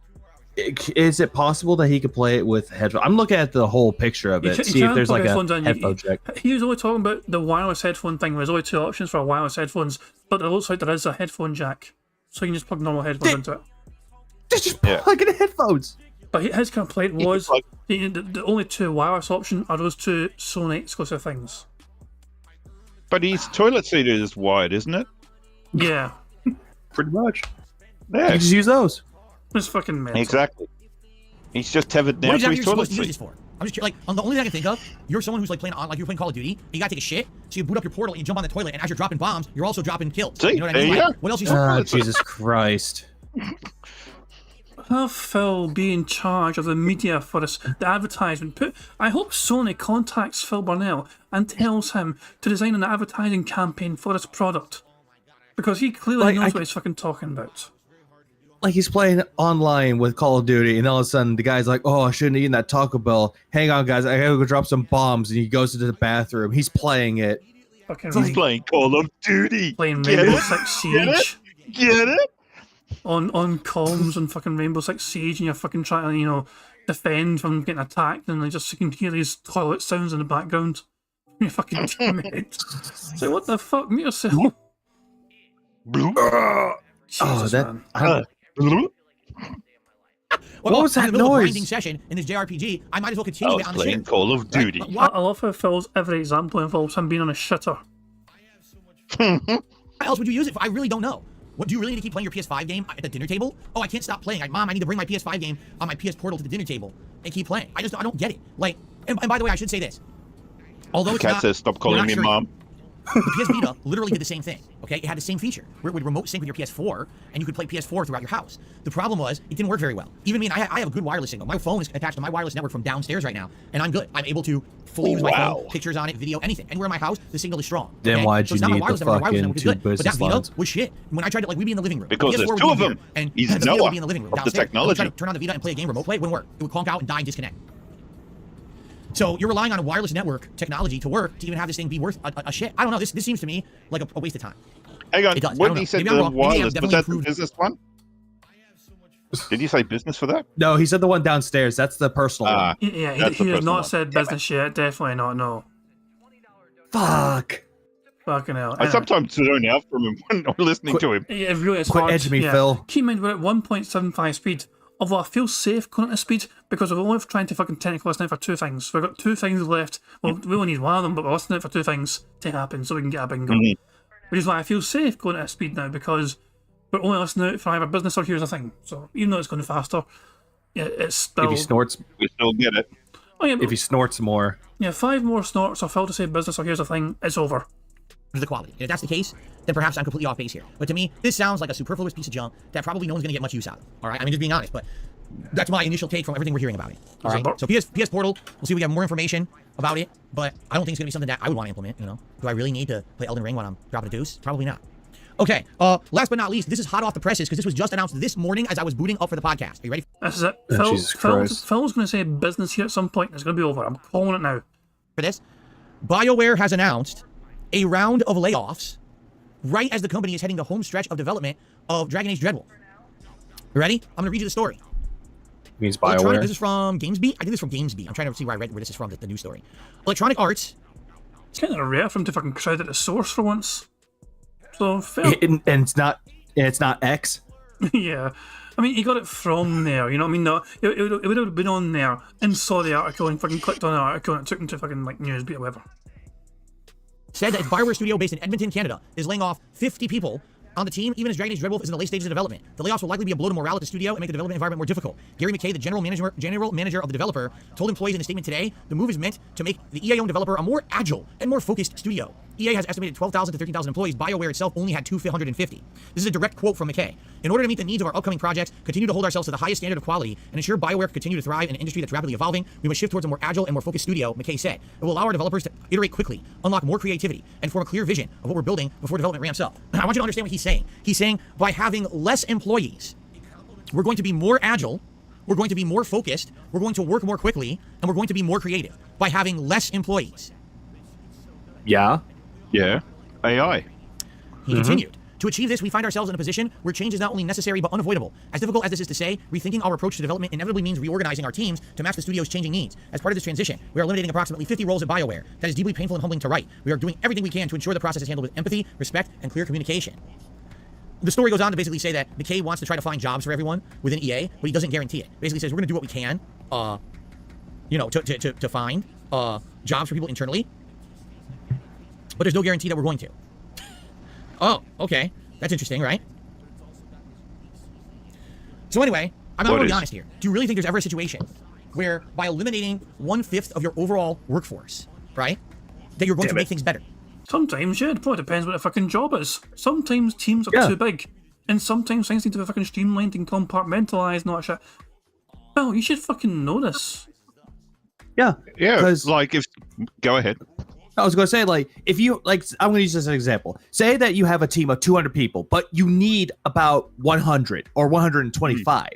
E: is it possible that he could play it with headphones? I'm looking at the whole picture of it. See if there's like a headphone jack.
A: He was only talking about the wireless headphone thing. There's only 2 options for wireless headphones, but it looks like there is a headphone jack, so you can just plug normal headphones into it.
E: Just plug in headphones.
A: But his complaint was the only 2 wireless options are those 2 Sony exclusive things.
B: But his toilet seat is wide, isn't it?
A: Yeah,
E: Pretty much.
B: Yeah,
E: You just use those.
A: it's fucking mental.
B: exactly. He's just tethered
C: What
B: down to
C: exactly
B: his
C: are you
B: toilet
C: supposed to use this
B: seat.
C: for? I'm just like, the only thing I can think of, you're someone who's like playing on, like you're playing Call of Duty, and you gotta take a shit, so you boot up your portal and you jump on the toilet, and as you're dropping bombs, you're also dropping kills.
B: See,
C: You know what I mean?
B: there you
C: Like,
B: go.
C: what else are you supposed to
E: Jesus Christ.
A: Have Phil be in charge of the media for this, the advertisement. I hope Sony contacts Phil Burnell and tells him to design an advertising campaign for this product. Because he clearly knows what he's fucking talking about.
E: Like he's playing online with Call of Duty, and all of a sudden the guy's like, "Oh, I shouldn't have eaten that Taco Bell. Hang on, guys, I gotta go drop some bombs." And he goes into the bathroom. He's playing it.
A: Fucking
B: He's playing Call of Duty.
A: playing
B: Get
A: Rainbow
B: it?
A: Six Siege
B: Get it?
A: on comms and fucking Rainbow Six Siege, and you're fucking trying to, defend from getting attacked, and you can hear these toilet sounds in the background. Your fucking teammates. So what the fuck? Mute yourself. Jesus, man.
C: What
E: was that
C: in the middle of a
E: noise?
C: grinding session in this JRPG, I might as well continue
B: I
C: it
B: was
C: on the
B: playing
C: stream.
B: Call of Duty.
A: I love how Phil's every example involves him being on a shitter.
C: What else would you use it for? I really don't know. What, do you really need to keep playing your PS5 game at the dinner table? Oh, I can't stop playing. Mom, I need to bring my PS5 game on my PS Portal to the dinner table and keep playing. I don't get it. Like, and by the way, I should say this. Although it's
B: Cat
C: not,
B: says, "Stop
C: we're
B: calling
C: not
B: me
C: sure-
B: mom."
C: The PS Vita literally did the same thing. Okay, it had the same feature where it would remote sync with your PS4, and you could play PS4 throughout your house. The problem was it didn't work very well. Even me, I have a good wireless signal. My phone is attached to my wireless network from downstairs right now, and I'm good. I'm able to fully use my phone, pictures on it, video, anything. Anywhere in my house, the signal is strong.
E: Then why'd
C: so
E: you
C: it's not my
E: need
C: wireless
E: the
C: network. My wireless
E: fucking
C: network is
E: two
C: good. But that
E: business
C: Vita
E: lines?
C: was shit. When I tried to, we'd be in the living room.
B: Because
C: PS4
B: there's
C: would
B: 2
C: be
B: of
C: here,
B: them.
C: and
B: He's
C: the Vita would
B: Noah
C: be in the living room
B: of the
C: downstairs. I would try
B: technology.
C: to turn on the Vita and play a game, remote play, it wouldn't work. It would conk out and die and disconnect. So you're relying on a wireless network technology to work to even have this thing be worth a shit. I don't know. This seems to me like a waste of time.
B: Hang on.
C: It does. I
B: When
C: don't
B: he
C: know.
B: said
C: Maybe I'm
B: the
C: wrong. Maybe I've
B: wireless, was
C: definitely
B: that the
C: improved.
B: business one? Did you say business for that?
E: No, he said the one downstairs. That's the personal one.
A: Yeah,
B: That's
A: he
B: the
A: has
B: personal
A: not
B: one.
A: said business yet. Definitely not. No.
E: Fuck.
A: Fucking hell.
B: I sometimes zone out from him when I'm listening to him.
A: Yeah, it really is
E: Quit
A: hard.
E: edging me, Phil.
A: Keep in mind, we're at 1.75 speed. Although I feel safe going at this speed because we're only trying to fucking technically listen out for 2 things. We've got 2 things left. Well, we only need one of them, but we're listening out for 2 things to happen so we can get a bingo. Which is why I feel safe going at this speed now because we're only listening out for either business or here's a thing. So even though it's going faster, it's still.
E: If he snorts,
B: We still get it.
A: Oh, yeah,
E: if he snorts more,
A: 5 more snorts or Phil to say business or here's a thing, it's over.
C: The quality. And if that's the case, then perhaps I'm completely off base here. But to me, this sounds like a superfluous piece of junk that probably no one's going to get much use out of. All right, I mean, just being honest, but that's my initial take from everything we're hearing about it. All right, so PS Portal, we'll see if we get more information about it, but I don't think it's going to be something that I would want to implement, Do I really need to play Elden Ring when I'm dropping a deuce? Probably not. Okay, last but not least, this is hot off the presses because this was just announced this morning as I was booting up for the podcast. Are you ready?
A: This is it.
E: Jesus Christ.
A: Phil's going to say business here at some point. It's going to be over. I'm calling it now.
C: For this? BioWare has announced a round of layoffs right as the company is heading the home stretch of development of Dragon Age Dreadwolf. You ready? I'm going to read you the story.
E: means
C: Electronic,
E: BioWare.
C: this is from GamesBeat. I think this is from GamesBeat. I'm trying to see where I read where this is from, the news story. Electronic Arts.
A: It's kind of rare for him to fucking credit the source for once. So, fair.
E: And it's not X.
A: Yeah. I mean, he got it from there, you know what I mean? No, it would have been on there and saw the article and fucking clicked on the article and it took him to fucking, like, Newsbeat or whatever.
C: Said that its BioWare studio based in Edmonton, Canada, is laying off 50 people on the team, even as Dragon Age Dreadwolf is in the late stages of development. The layoffs will likely be a blow to morale at the studio and make the development environment more difficult. Gary McKay, the general manager of the developer, told employees in a statement today, the move is meant to make the EA-owned developer a more agile and more focused studio. EA has estimated 12,000 to 13,000 employees. BioWare itself only had 250. This is a direct quote from McKay. In order to meet the needs of our upcoming projects, continue to hold ourselves to the highest standard of quality, and ensure BioWare can continue to thrive in an industry that's rapidly evolving, we must shift towards a more agile and more focused studio, McKay said. It will allow our developers to iterate quickly, unlock more creativity, and form a clear vision of what we're building before development ramps up. I want you to understand what he's saying. He's saying by having less employees, we're going to be more agile, we're going to be more focused, we're going to work more quickly, and we're going to be more creative by having less employees.
E: Yeah.
B: Yeah. AI.
C: He continued. To achieve this, we find ourselves in a position where change is not only necessary but unavoidable. As difficult as this is to say, rethinking our approach to development inevitably means reorganizing our teams to match the studio's changing needs. As part of this transition, we are eliminating approximately 50 roles at BioWare. That is deeply painful and humbling to write. We are doing everything we can to ensure the process is handled with empathy, respect, and clear communication. The story goes on to basically say that McKay wants to try to find jobs for everyone within EA, but he doesn't guarantee it. Basically says we're going to do what we can, to find jobs for people internally, but there's no guarantee that we're going to. Oh, okay. That's interesting, right? So anyway, I'm going to be honest here. Do you really think there's ever a situation where by eliminating 1/5 of your overall workforce, right, that you're going to make things better?
A: Sometimes, yeah, it probably depends what the fucking job is. Sometimes teams are too big, and sometimes things need to be fucking streamlined and compartmentalized and all that shit. Well, you should fucking know this.
E: Yeah.
B: Yeah.
E: 'Cause-
B: Like if. Go ahead.
E: I was going to say, like, if you, like, I'm going to use this as an example. Say that you have a team of 200 people, but you need about 100 or 125.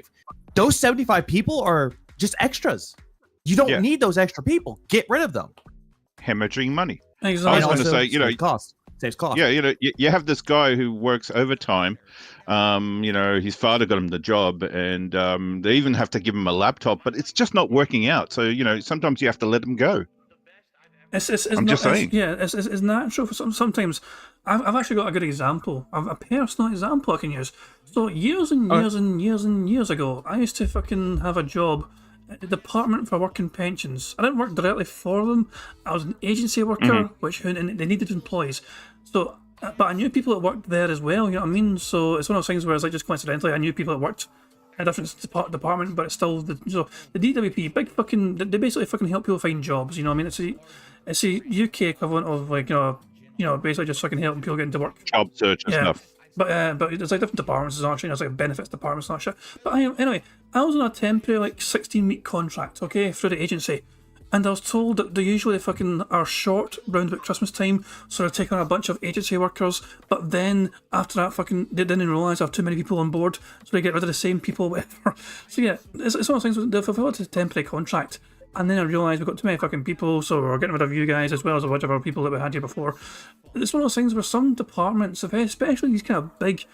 E: Those 75 people are just extras. You don't need those extra people. Get rid of them.
B: Hemorrhaging money.
A: Exactly.
B: I was
E: And
B: going to
E: also
B: say, you know,
E: saves cost.
B: yeah, you know, you have this guy who works overtime. You know, his father got him the job, and they even have to give him a laptop, but it's just not working out. So, you know, sometimes you have to let him go.
A: It's
B: I'm just saying.
A: It's natural for sometimes. I've actually got a good example, a personal example I can use. So years and years ago, I used to fucking have a job at the Department for Work and Pensions. I didn't work directly for them. I was an agency worker, and they needed employees. So, but I knew people that worked there as well. You know what I mean? So it's one of those things where it's like just coincidentally, I knew people that worked a different department, but it's still the DWP, big fucking. They basically fucking help people find jobs. You know what I mean? It's a UK equivalent of like basically just fucking helping people get into work.
B: Job search and stuff.
A: But there's like different departments, actually. There's like benefits departments and that shit. But anyway, I was on a temporary like 16-week contract, okay, through the agency, and I was told that they usually fucking are short round about Christmas time, so they're taking on a bunch of agency workers. But then after that, fucking they didn't realise I have too many people on board, so they get rid of the same people, whatever. So yeah, it's one of those things. They fulfilled a temporary contract. And then I realised we've got too many fucking people, so we're getting rid of you guys as well as a bunch of other people that we had here before. It's one of those things where some departments, especially these kind of big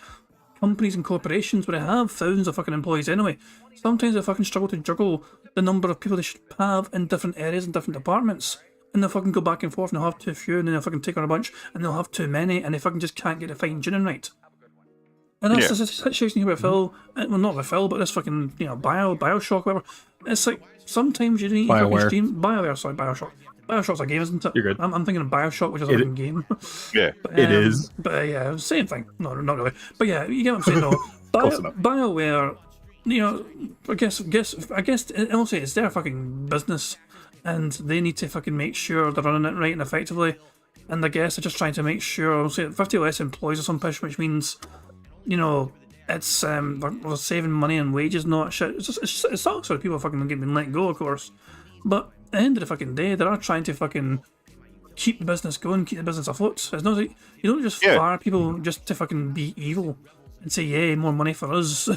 A: companies and corporations where they have thousands of fucking employees anyway, sometimes they fucking struggle to juggle the number of people they should have in different areas and different departments. And they'll fucking go back and forth and they'll have too few, and then they'll fucking take on a bunch, and they'll have too many, and they fucking just can't get the fine-tuning right. And that's the situation here with Phil, well, not with Phil, but this fucking, Bioshock, whatever. It's like, sometimes you need to fucking stream... Bioshock. Bioshock's a game, isn't it?
E: You're good.
A: I'm thinking of Bioshock, which is a fucking game.
B: Yeah.
A: But,
E: It is.
A: But yeah, same thing. No, not really. But yeah, you get what I'm saying, though. BioWare, I guess, honestly, it's their fucking business, and they need to fucking make sure they're running it right and effectively. And I guess they're just trying to make sure, I'll say 50 less employees or some push, which means, it's we're saving money on wages and all that shit. It sucks for people fucking getting let go, of course. But at the end of the fucking day, they are trying to fucking keep the business going, keep the business afloat. It's not like you don't just fire people just to fucking be evil and say, yay, more money for us.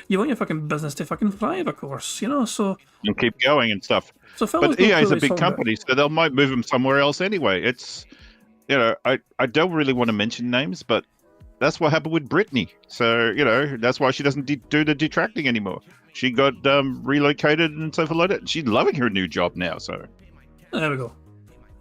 A: You want your fucking business to fucking thrive, of course, so...
B: And keep going and stuff.
A: So
B: but EA is a big company, so they might move them somewhere else anyway. It's, I don't really want to mention names, but that's what happened with Britney. So, that's why she doesn't do the detracting anymore. She got relocated and so forth like that. She's loving her new job now, so...
A: There we go.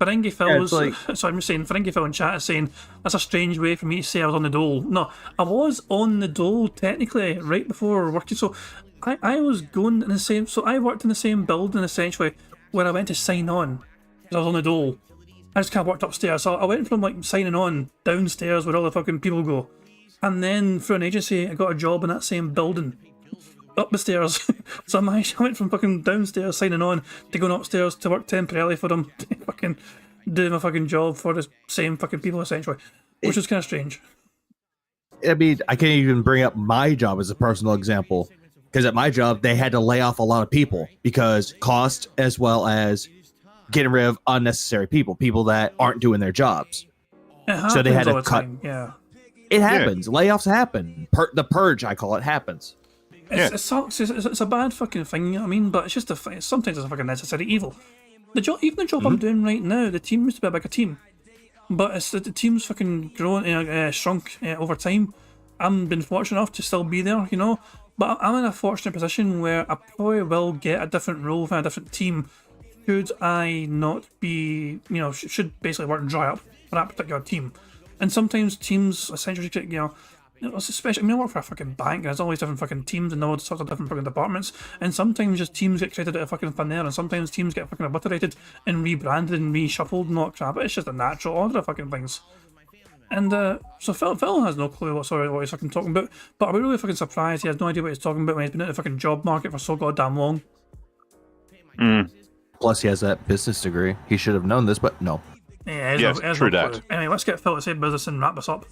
A: Ferengi Phil was... So I'm just saying, Ferengi Phil in chat is saying, that's a strange way for me to say I was on the dole. No, I was on the dole, technically, right before working. So I was going in the same... So I worked in the same building, essentially, where I went to sign on. Because I was on the dole. I just kind of worked upstairs. So I went from, like, signing on downstairs where all the fucking people go. And then, through an agency, I got a job in that same building. Up the stairs. So I went from fucking downstairs signing on to going upstairs to work temporarily for them to fucking doing a fucking job for the same fucking people essentially, which is kind of strange.
E: I mean, I can't even bring up my job as a personal example because at my job they had to lay off a lot of people because cost as well as getting rid of unnecessary people that aren't doing their jobs. So they had to cut.
A: Yeah,
E: it happens. Yeah. Layoffs happen. The purge, I call it, happens.
A: It sucks. It's a bad fucking thing. You know what I mean? But it's just sometimes it's a fucking necessary evil. Even the job I'm doing right now, the team used to be a bigger team, but it's the team's fucking grown, shrunk over time. I've been fortunate enough to still be there, you know. But I'm in a fortunate position where I probably will get a different role from a different team. Should I not be, you know, should basically work dry up for that particular team. And sometimes teams essentially, you know, especially, I mean, I work for a fucking bank, and there's always different fucking teams and all sorts of different fucking departments, and sometimes just teams get created out of fucking thin air, and sometimes teams get fucking obliterated and rebranded and reshuffled and all that crap. It's just a natural order of fucking things. And so Phil has no clue what he's fucking talking about, but I'll be really fucking surprised he has no idea what he's talking about when he's been in the fucking job market for so goddamn long.
E: Plus, he has that business degree. He should have known this, but no.
A: Yeah,
B: true that.
A: Anyway, let's get Phil to say business and wrap this up.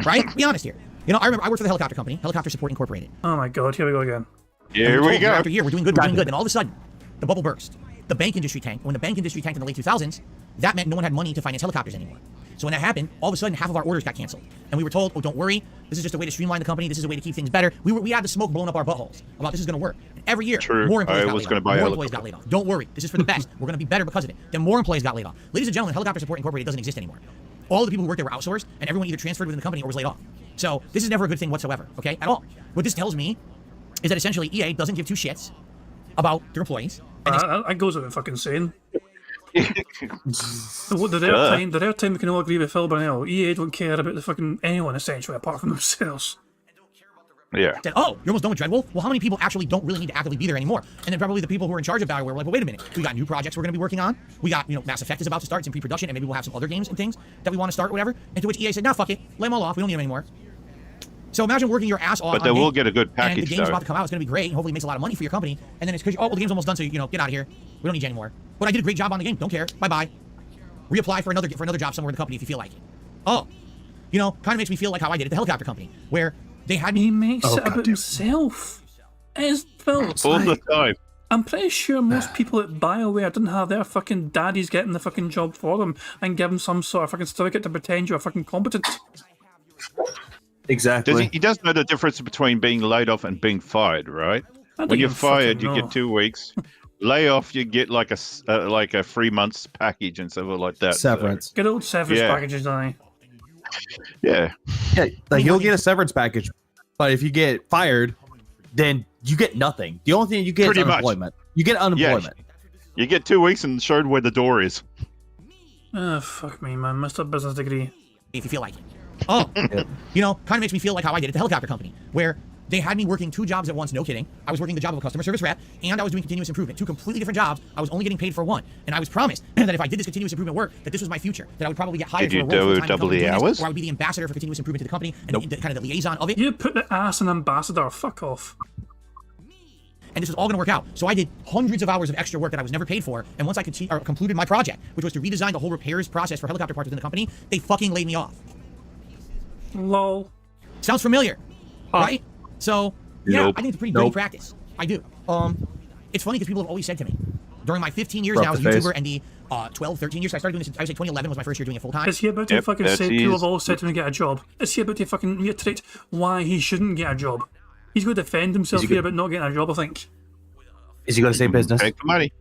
C: Right? Be honest here. You know, I remember I worked for the helicopter company, Helicopter Support Incorporated.
A: Oh my god, here we go again.
B: Here we go.
C: Year after year, we're doing good, Then all of a sudden, the bubble burst. The bank industry tanked. When the bank industry tanked in the late 2000s, that meant no one had money to finance helicopters anymore. So when that happened, all of a sudden, half of our orders got canceled. And we were told, oh, don't worry. This is just a way to streamline the company. This is a way to keep things better. We had the smoke blowing up our buttholes about this is going to work. And every year, more employees got laid off. Don't worry. This is for the best. We're going to be better because of it. Then more employees got laid off. Ladies and gentlemen, Helicopter Support Incorporated doesn't exist anymore. All the people who worked there were outsourced, and everyone either transferred within the company or was laid off. So this is never a good thing whatsoever, okay, at all. What this tells me is that essentially EA doesn't give two shits about their employees.
A: That goes without fucking saying. The rare time we can all agree with Phil Burnell, EA don't care about the fucking anyone essentially apart from themselves.
B: Yeah.
C: Said, oh, you're almost done with Dreadwolf? Well, how many people actually don't really need to actively be there anymore? And then probably the people who are in charge of BioWare were like, well, wait a minute. We got new projects we're going to be working on. We got, you know, Mass Effect is about to start. It's in pre-production, and maybe we'll have some other games and things that we want to start or whatever. And to which EA said, nah, fuck it. Lay them all off. We don't need them anymore. So imagine working your ass off.
B: But they will get a good package,
C: and the game's about to come out. It's going to be great. And hopefully it makes a lot of money for your company. And then it's because, oh, well, the game's almost done, so, you know, get out of here. We don't need you anymore. But I did a great job on the game. Don't care. Bye-bye. Reapply for another job somewhere in the company if you feel like it. Oh. You know, kind of makes me feel like how I did at the helicopter company, where they had me.
A: He makes it about himself. It's Phil.
B: All the time.
A: I'm pretty sure most people at BioWare didn't have their fucking daddies getting the fucking job for them and give them some sort of fucking certificate to pretend you're fucking competent.
E: Exactly.
B: He does know the difference between being laid off and being fired, right? When you're fired, you get 2 weeks. Lay off, you get like a 3 months package and stuff like that.
E: Severance.
A: Good old severance packages, don't
B: Yeah.
E: Yeah, like you'll get a severance package, but if you get fired, then you get nothing. The only thing you get is unemployment. You get unemployment.
B: Yeah. You get 2 weeks and showed where the door is.
A: Oh, fuck me, man. Mr. Business Degree.
C: If you feel like it. Oh, you know, kind of makes me feel like how I did at the helicopter company, where they had me working 2 jobs at once, no kidding. I was working the job of a customer service rep, and I was doing continuous improvement. 2 completely different jobs. I was only getting paid for one. And I was promised that if I did this continuous improvement work, that this was my future, that I would probably get hired for a role full-time
B: double the hours?
C: or I would be the ambassador for continuous improvement to the company, and kind of the liaison of it.
A: You put the ass in ambassador. Fuck off.
C: And this was all going to work out. So I did hundreds of hours of extra work that I was never paid for, and once I concluded my project, which was to redesign the whole repairs process for helicopter parts within the company, they fucking laid me off.
A: Lol.
C: Sounds familiar, right? So, yeah, I think it's a pretty dirty practice. I do. It's funny because people have always said to me, during my 15 years now as a YouTuber and the 12, 13 years, I started doing this, I would say 2011 was my first year doing it full time.
A: Is he about to fucking say people have always said to him to get a job? Is he about to fucking reiterate why he shouldn't get a job? He's going to defend himself here about not getting a job, I think.
E: Is he going to say business?
B: Take the money.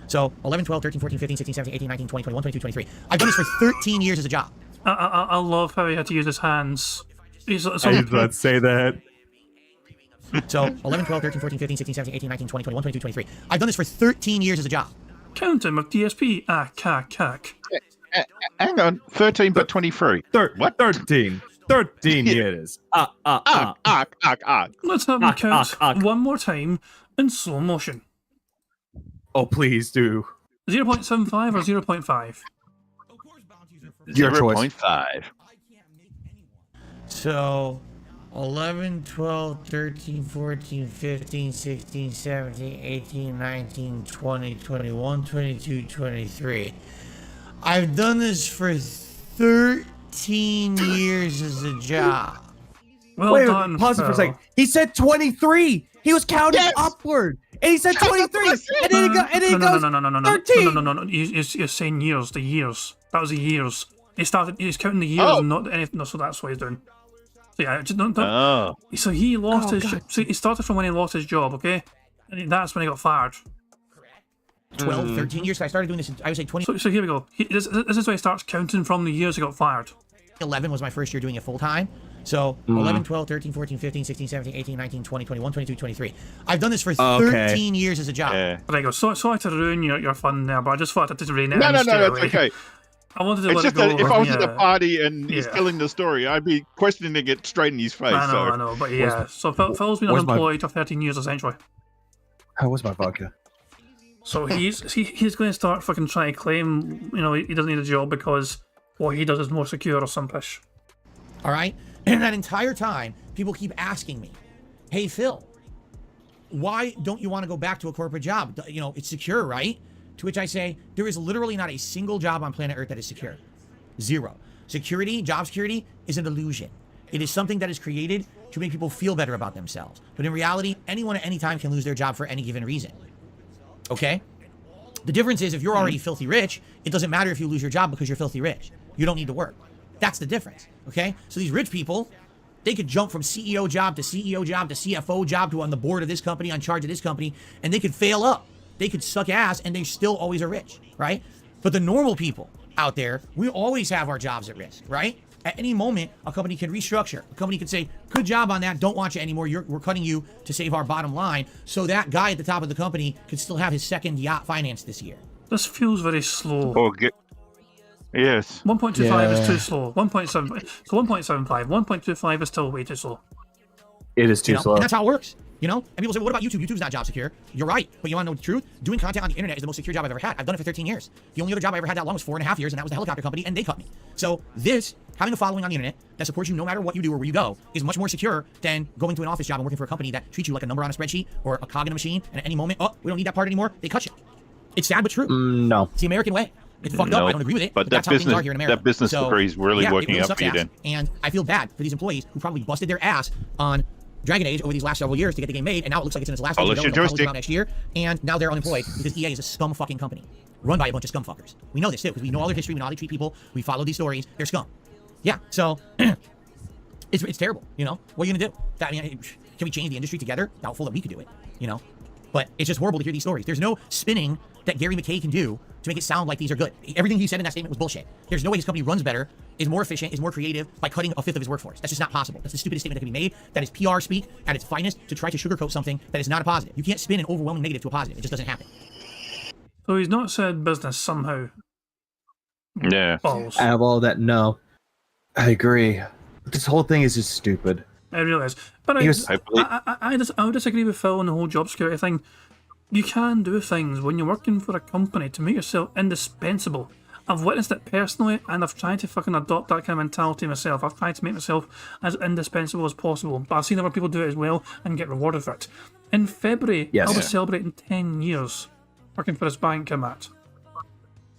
C: So, 11, 12, 13, 14, 15, 16, 17, 18, 19, 20, 21, 22, 23. I've done this for 13 years as a job.
A: I love how he had to use his hands.
E: I did not say that.
C: So, 11, 12, 13, 14, 15, 16, 17, 18, 19, 20, 21, 22, 23. I've done this for 13 years as a job.
A: Count him with DSP. Cack.
B: Hang on. 13 but 23.
E: What? 13. 13 years.
A: Let's have him count one more time in slow motion.
E: Oh, please do.
A: 0.75 or 0.5?
E: Your choice.
B: 0.5.
C: So, 11, 12, 13, 14, 15, 16, 17, 18, 19, 20, 21, 22, 23. I've done this for 13 years as a job.
A: Well
E: Wait,
A: done.
E: pause it for a
A: Phil.
E: second. He said 23. He was counting upward, and he said 23, and then it goes
A: No.
E: 13.
A: No. You're saying years. The years. That was the years. He's counting the years, and not anything. No, so that's what he's doing. So yeah, just don't.
B: Oh.
A: So he lost
E: Oh,
A: his.
E: God.
A: So he started from when he lost his job. Okay, and that's when he got fired.
C: 12, 13 years. So I started doing this in, I would say
A: So here we go. This is where he starts counting from the years he got fired.
C: 2011 was my first year doing it full time. So 11, 12, 13, 14, 15, 16, 17, 18, 19, 20, 21, 22, 23. I've done this for 13 years as a job.
B: Yeah.
A: There you go. Sorry to ruin your fun there, but I just thought to rein it
B: No,
A: in
B: no,
A: straight
B: it's
A: away.
B: okay.
A: I wanted to
B: It's
A: let
B: just
A: it go.
B: that if I was at a
A: yeah.
B: party and he's
A: Yeah.
B: telling the story, I'd be questioning it straight in his face.
A: I know, but yeah. So Phil's been
E: where's my-
A: unemployed for 13 years essentially.
E: How was my vodka?
A: So he's going to start fucking trying to claim, he doesn't need a job because what he does is more secure or something.
C: All right. And that entire time, people keep asking me, hey, Phil, why don't you want to go back to a corporate job? It's secure, right? To which I say, there is literally not a single job on planet Earth that is secure. Zero. Security, job security, is an illusion. It is something that is created to make people feel better about themselves. But in reality, anyone at any time can lose their job for any given reason. Okay? The difference is if you're already filthy rich, it doesn't matter if you lose your job because you're filthy rich. You don't need to work. That's the difference. Okay? So these rich people, they could jump from CEO job to CEO job to CFO job to on the board of this company, on charge of this company, and they could fail up. They could suck ass and they still always are rich, right? But the normal people out there, we always have our jobs at risk, right? At any moment, a company can restructure. A company can say, good job on that, don't want you anymore, we're cutting you to save our bottom line. So that guy at the top of the company could still have his second yacht financed this year.
A: This feels very slow.
B: Or get. Yes.
A: 1.25 is
E: Yeah.
A: too slow. 1.7. So 1.75. 1.25 is still way too slow.
E: It is too
C: You know?
E: slow.
C: And that's how it works. And people say, well, what about YouTube? YouTube's not job secure. You're right. But you want to know the truth? Doing content on the internet is the most secure job I've ever had. I've done it for 13 years. The only other job I ever had that long was 4.5 years, and that was the helicopter company, and they cut me. So having a following on the internet that supports you no matter what you do or where you go, is much more secure than going to an office job and working for a company that treats you like a number on a spreadsheet or a cog in a machine, and at any moment, oh, we don't need that part anymore, they cut you. It's sad but true.
E: No.
C: It's the American way. It's fucked up.
B: No,
C: I don't agree with it.
B: but
C: that's
B: that
C: how things
B: business-
C: are here in America.
B: that business degree is really working out
C: sucks
B: for you
C: ass.
B: then.
C: And I feel bad for these employees who probably busted their ass on Dragon Age over these last several years to get the game made, and now it looks like it's in its last
B: Polish
C: phase.
B: your
C: It'll probably
B: joystick.
C: come out next year, and now they're unemployed because EA is a scum fucking company run by a bunch of scum fuckers. We know this too because we know all their history. We know how they treat people. We follow these stories. They're scum. Yeah, so it's terrible. What are you gonna do? Can we change the industry together? Doubtful that we could do it. But it's just horrible to hear these stories. There's no spinning that Gary McKay can do to make it sound like these are good. Everything he said in that statement was bullshit. There's no way his company runs better, is more efficient, is more creative by cutting a fifth of his workforce. That's just not possible. That's the stupidest statement that can be made. That is PR speak at its finest to try to sugarcoat something that is not a positive. You can't spin an overwhelming negative to a positive. It just doesn't happen.
A: So he's not said business somehow.
B: Yeah.
A: Balls.
E: Out of all that, no. I agree. This whole thing is just stupid.
A: I realise. But I would disagree with Phil on the whole job security thing. You can do things when you're working for a company to make yourself indispensable. I've witnessed it personally, and I've tried to fucking adopt that kind of mentality myself. I've tried to make myself as indispensable as possible, but I've seen other people do it as well and get rewarded for it. In February,
E: Yes.
A: I'll be celebrating 10 years working for this bank I'm at.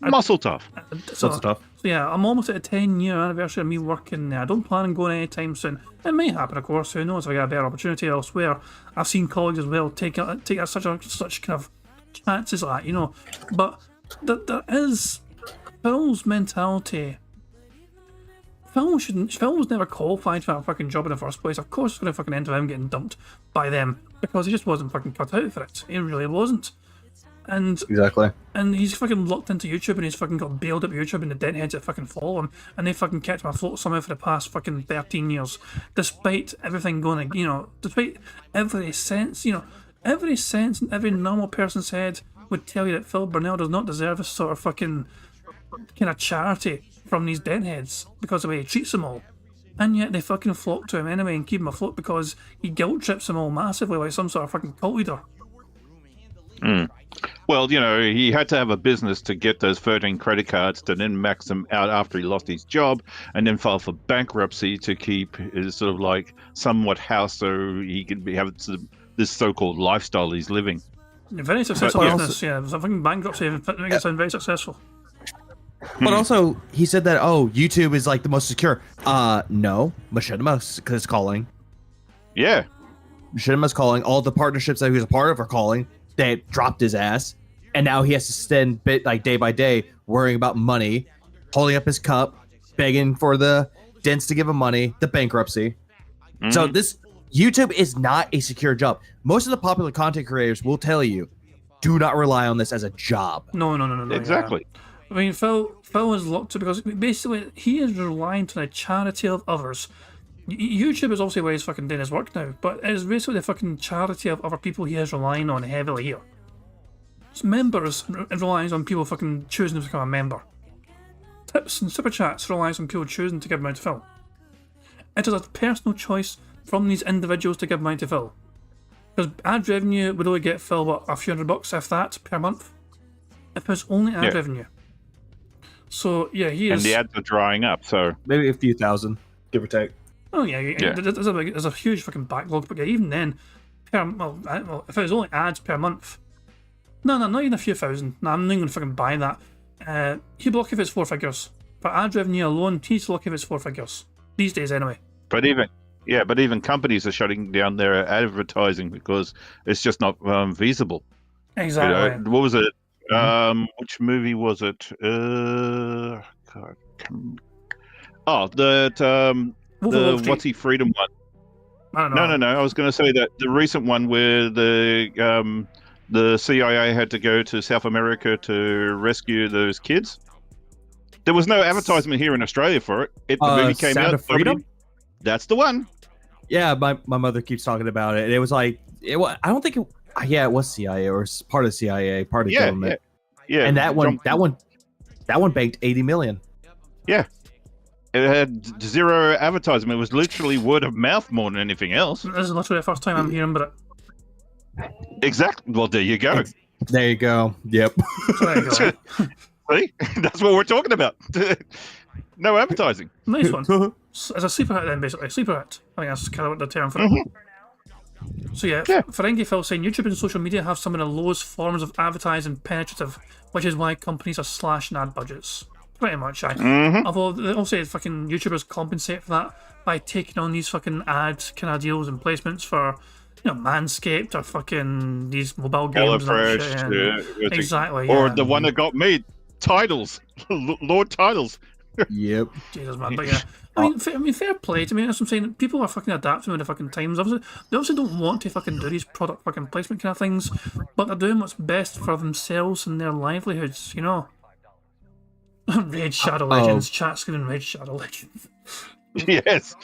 B: Muscle tough.
A: So,
E: stuff.
A: So yeah, I'm almost at a 10-year anniversary of me working there. I don't plan on going anytime soon. It may happen, of course. Who knows if I get a better opportunity elsewhere. I've seen colleagues as well take such kind of chances like that, But there is Phil's mentality. Phil was never qualified for a fucking job in the first place. Of course, it's going to fucking end with him getting dumped by them because he just wasn't fucking cut out for it. He really wasn't. And
E: Exactly.
A: he's fucking locked into YouTube and he's fucking got bailed up YouTube and the deadheads that fucking follow him and they fucking kept him afloat somehow for the past fucking 13 years. Despite everything going, despite every sense, and every normal person's head would tell you that Phil Burnell does not deserve this sort of fucking kind of charity from these deadheads because of the way he treats them all. And yet they fucking flock to him anyway and keep him afloat because he guilt trips them all massively like some sort of fucking cult leader.
B: Well, he had to have a business to get those 13 credit cards to then max them out after he lost his job and then file for bankruptcy to keep his sort of like somewhat house so he could have this so-called lifestyle he's living.
A: Very successful
B: But, yeah.
A: business, yeah. It was a fucking bankruptcy and make it sound very successful.
E: But also, he said that, oh, YouTube is like the most secure. No, Machinima is calling.
B: Yeah.
E: Machinima's calling. All the partnerships that he was a part of are calling. They dropped his ass. And now he has to spend day by day worrying about money, holding up his cup, begging for the dents to give him money, the bankruptcy. So this YouTube is not a secure job. Most of the popular content creators will tell you, do not rely on this as a job.
A: No.
B: Exactly.
A: Yeah. I mean, Phil is locked to because basically he is reliant on the charity of others. YouTube is obviously where he's fucking doing his work now, but it's basically the fucking charity of other people he is relying on heavily here. It's members relies on people fucking choosing to become a member. Tips and super chats relies on people choosing to give money to Phil. It is a personal choice from these individuals to give money to Phil. Because ad revenue would only get Phil, what, a few $100, if that, per month? If it's only ad revenue. So, yeah, he is...
B: And the ads are drying up, so...
E: Maybe a few thousand, give or take.
A: Oh, yeah. There's a huge fucking backlog, but yeah, even then, if it was only ads per month... No, not even a few thousand. No, I'm not going to fucking buy that. He'd be lucky if it's 4 figures. For ad revenue alone, he's lucky if it's 4 figures. These days, anyway.
B: But even companies are shutting down their advertising because it's just not feasible.
A: Exactly.
B: You know, what was it? Which movie was it? God. Oh, the What's He Freedom one?
A: I don't know.
B: No. I was going to say that the recent one where the CIA had to go to South America to rescue those kids. There was no advertisement here in Australia for it. The movie came
E: Sound
B: out.
E: of Freedom?
B: That's the one.
E: Yeah, my mother keeps talking about it. It was like, I don't think it. Yeah, it was CIA or part of CIA, part of government.
B: Yeah.
E: And that one banked 80 million.
B: Yeah. It had zero advertisement. It was literally word of mouth more than anything else.
A: This is literally the first time I'm hearing about it.
B: Exactly. Well, there you go.
E: There you go. Yep.
A: So there you go.
B: See? That's what we're talking about. No advertising.
A: Nice one. As a sleeper hit then, basically. Sleeper hit. I think that's kind of what the term for it. So yeah, Ferengi Phil saying YouTube and social media have some of the lowest forms of advertising penetrative, which is why companies are slashing ad budgets. Pretty much, Although they also say fucking YouTubers compensate for that by taking on these fucking ad kind of deals and placements for, Manscaped or fucking these mobile games and that shit. Exactly.
B: Or the one that got me, Titles, Lord Titles.
E: Yep.
A: Jesus, man. But yeah, I mean, fair play to me. That's what I'm saying. People are fucking adapting with the fucking times. Obviously, they also don't want to fucking do these product fucking placement kind of things, but they're doing what's best for themselves and their livelihoods. Raid Shadow Legends. Chat screen Raid Shadow Legends.
B: Yes.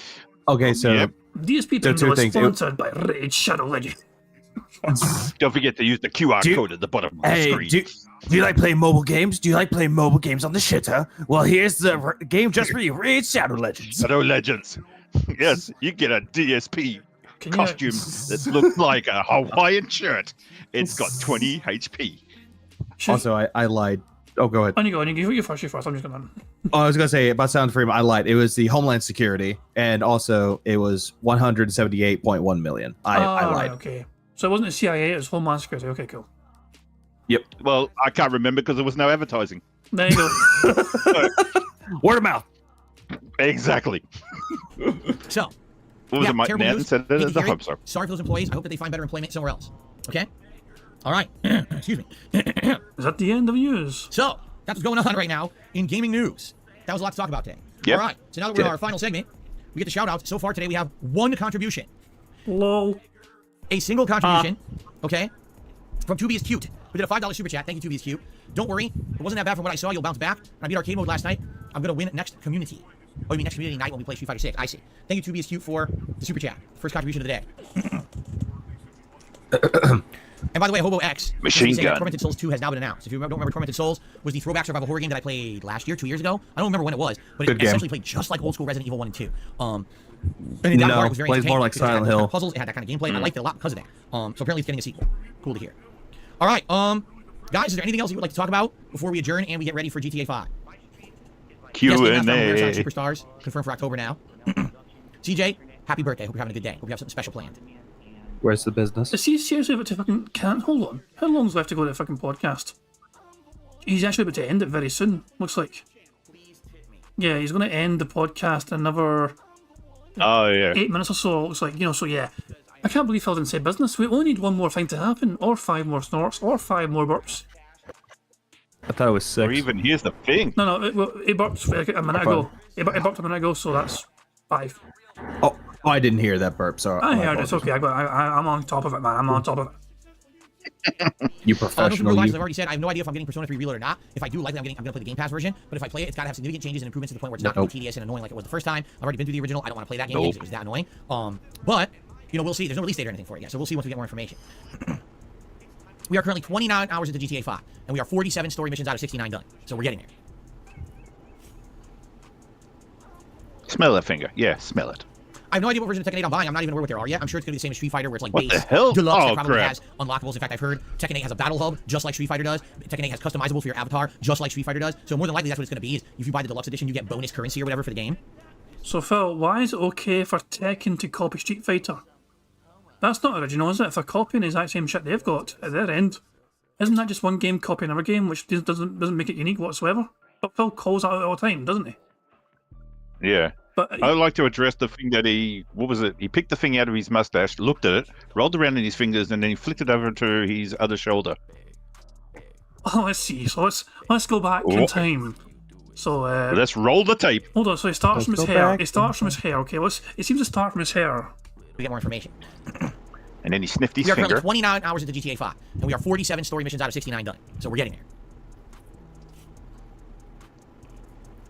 E: Okay, so
A: DSP Bingo is sponsored by Raid Shadow Legends.
B: Don't forget to use the QR code at the bottom of the screen.
E: Do you like playing mobile games? Do you like playing mobile games on the shitter? Well, here's the game just for you. Raid Shadow Legends.
B: Shadow Legends. Yes, you get a DSP costume that looks like a Hawaiian shirt. It's got 20 HP.
E: Also, I lied. Oh, go ahead.
A: On you go. You first. I'm just going to...
E: Oh, I was going to say, about Sound Freedom, I lied. It was the Homeland Security, and also it was 178.1 million. I lied.
A: Right, okay. So it wasn't the CIA, it was Homeland Security. Okay, cool.
B: Yep. Well, I can't remember because there was no advertising.
A: There you go.
E: Word of mouth.
B: Exactly.
C: So,
B: what was it, Mike Madden said it at the hub, sir?
C: Sorry for those employees. I hope that they find better employment somewhere else. Okay? All right. Excuse me.
A: Is that the end of news?
C: So, that's what's going on right now in gaming news. That was a lot to talk about today.
B: Yep.
C: All right. So now that we're in our final segment, we get the shout outs. So far today, we have one contribution.
A: Lol.
C: A single contribution, okay, from 2B is Cute. We did a $5 super chat. Thank you, 2B is Cute. Don't worry, it wasn't that bad from what I saw. You'll bounce back. I beat arcade mode last night. I'm gonna win next community. Oh, you mean next community night when we play Street Fighter 6? I see. Thank you, 2B is Cute, for the super chat. First contribution of the day. And by the way, Hobo X,
B: Machine Gun.
C: Tormented Souls 2 has now been announced. If you don't remember, Tormented Souls was the throwback survival horror game that I played last year, 2 years ago. I don't remember when it was, but it essentially played just like old school Resident Evil 1 and 2. And
E: no, it plays more like Silent Hill.
C: Puzzles, it had that kind of gameplay, and I liked it a lot because of that. So apparently it's getting a sequel. Cool to hear. All right, guys, is there anything else you would like to talk about before we adjourn and we get ready for GTA 5?
B: Q&A.
C: Superstars confirmed for October now. CJ, happy birthday. Hope you're having a good day. Hope you have something special planned.
E: Where's the business?
A: Is he seriously about to fucking... Hold on. How long's left to go to the fucking podcast? He's actually about to end it very soon, looks like. Yeah, he's going to end the podcast in another
B: Oh yeah.
A: 8 minutes or so, looks like. So yeah. I can't believe Phil didn't say business. We only need one more thing to happen, or 5 more snorts, or 5 more burps.
E: I thought it was 6.
B: Or even here's the thing.
A: No, it burped like a minute ago. It burped a minute ago, so that's 5.
E: Oh, I didn't hear that burp. Sorry.
A: I heard it's okay. I'm on top of it, man. I'm on top of it.
E: You
C: Those
E: professional.
C: realize,
E: You.
C: I've already said I have no idea if I'm getting Persona 3 Reload or not. If I do, likely I'm gonna play the Game Pass version. But if I play it, it's gotta have significant changes and improvements to the point where it's not gonna be tedious and annoying like it was the first time. I've already been through the original. I don't want to play that game because it was that annoying. But we'll see. There's no release date or anything for it yet, so we'll see once we get more information. We are currently 29 hours into GTA 5, and we are 47 story missions out of 69 done. So we're getting there.
B: Smell that finger. Yeah, smell it.
C: I have no idea what version of Tekken 8 I'm buying. I'm not even aware what there are yet. I'm sure it's going to be the same as Street Fighter, where it's like
B: What
C: base,
B: the hell?
C: deluxe,
B: Oh,
C: that probably
B: crap.
C: has unlockables. In fact, I've heard Tekken 8 has a battle hub, just like Street Fighter does. Tekken 8 has customizable for your avatar, just like Street Fighter does. So more than likely, that's what it's going to be. Is if you buy the deluxe edition, you get bonus currency or whatever for the game.
A: So Phil, why is it okay for Tekken to copy Street Fighter? That's not original, is it? If they're copying the exact same shit they've got at their end, isn't that just one game copying another game, which doesn't make it unique whatsoever? But Phil calls that out all the time, doesn't he?
B: Yeah.
A: But
B: I'd like to address the thing that he picked the thing out of his mustache, looked at it, rolled around in his fingers, and then he flicked it over to his other shoulder.
A: oh, let's see. So let's go back in time. So
B: Let's roll the tape.
A: hold on. So he starts from his
E: go
A: hair.
E: back
A: He starts from his hair. Okay, it seems to start from his hair.
C: We get more information.
B: And then he sniffed his
C: We are currently
B: finger.
C: 29 hours into GTA 5, and we are 47 story missions out of 69 done. So we're getting there.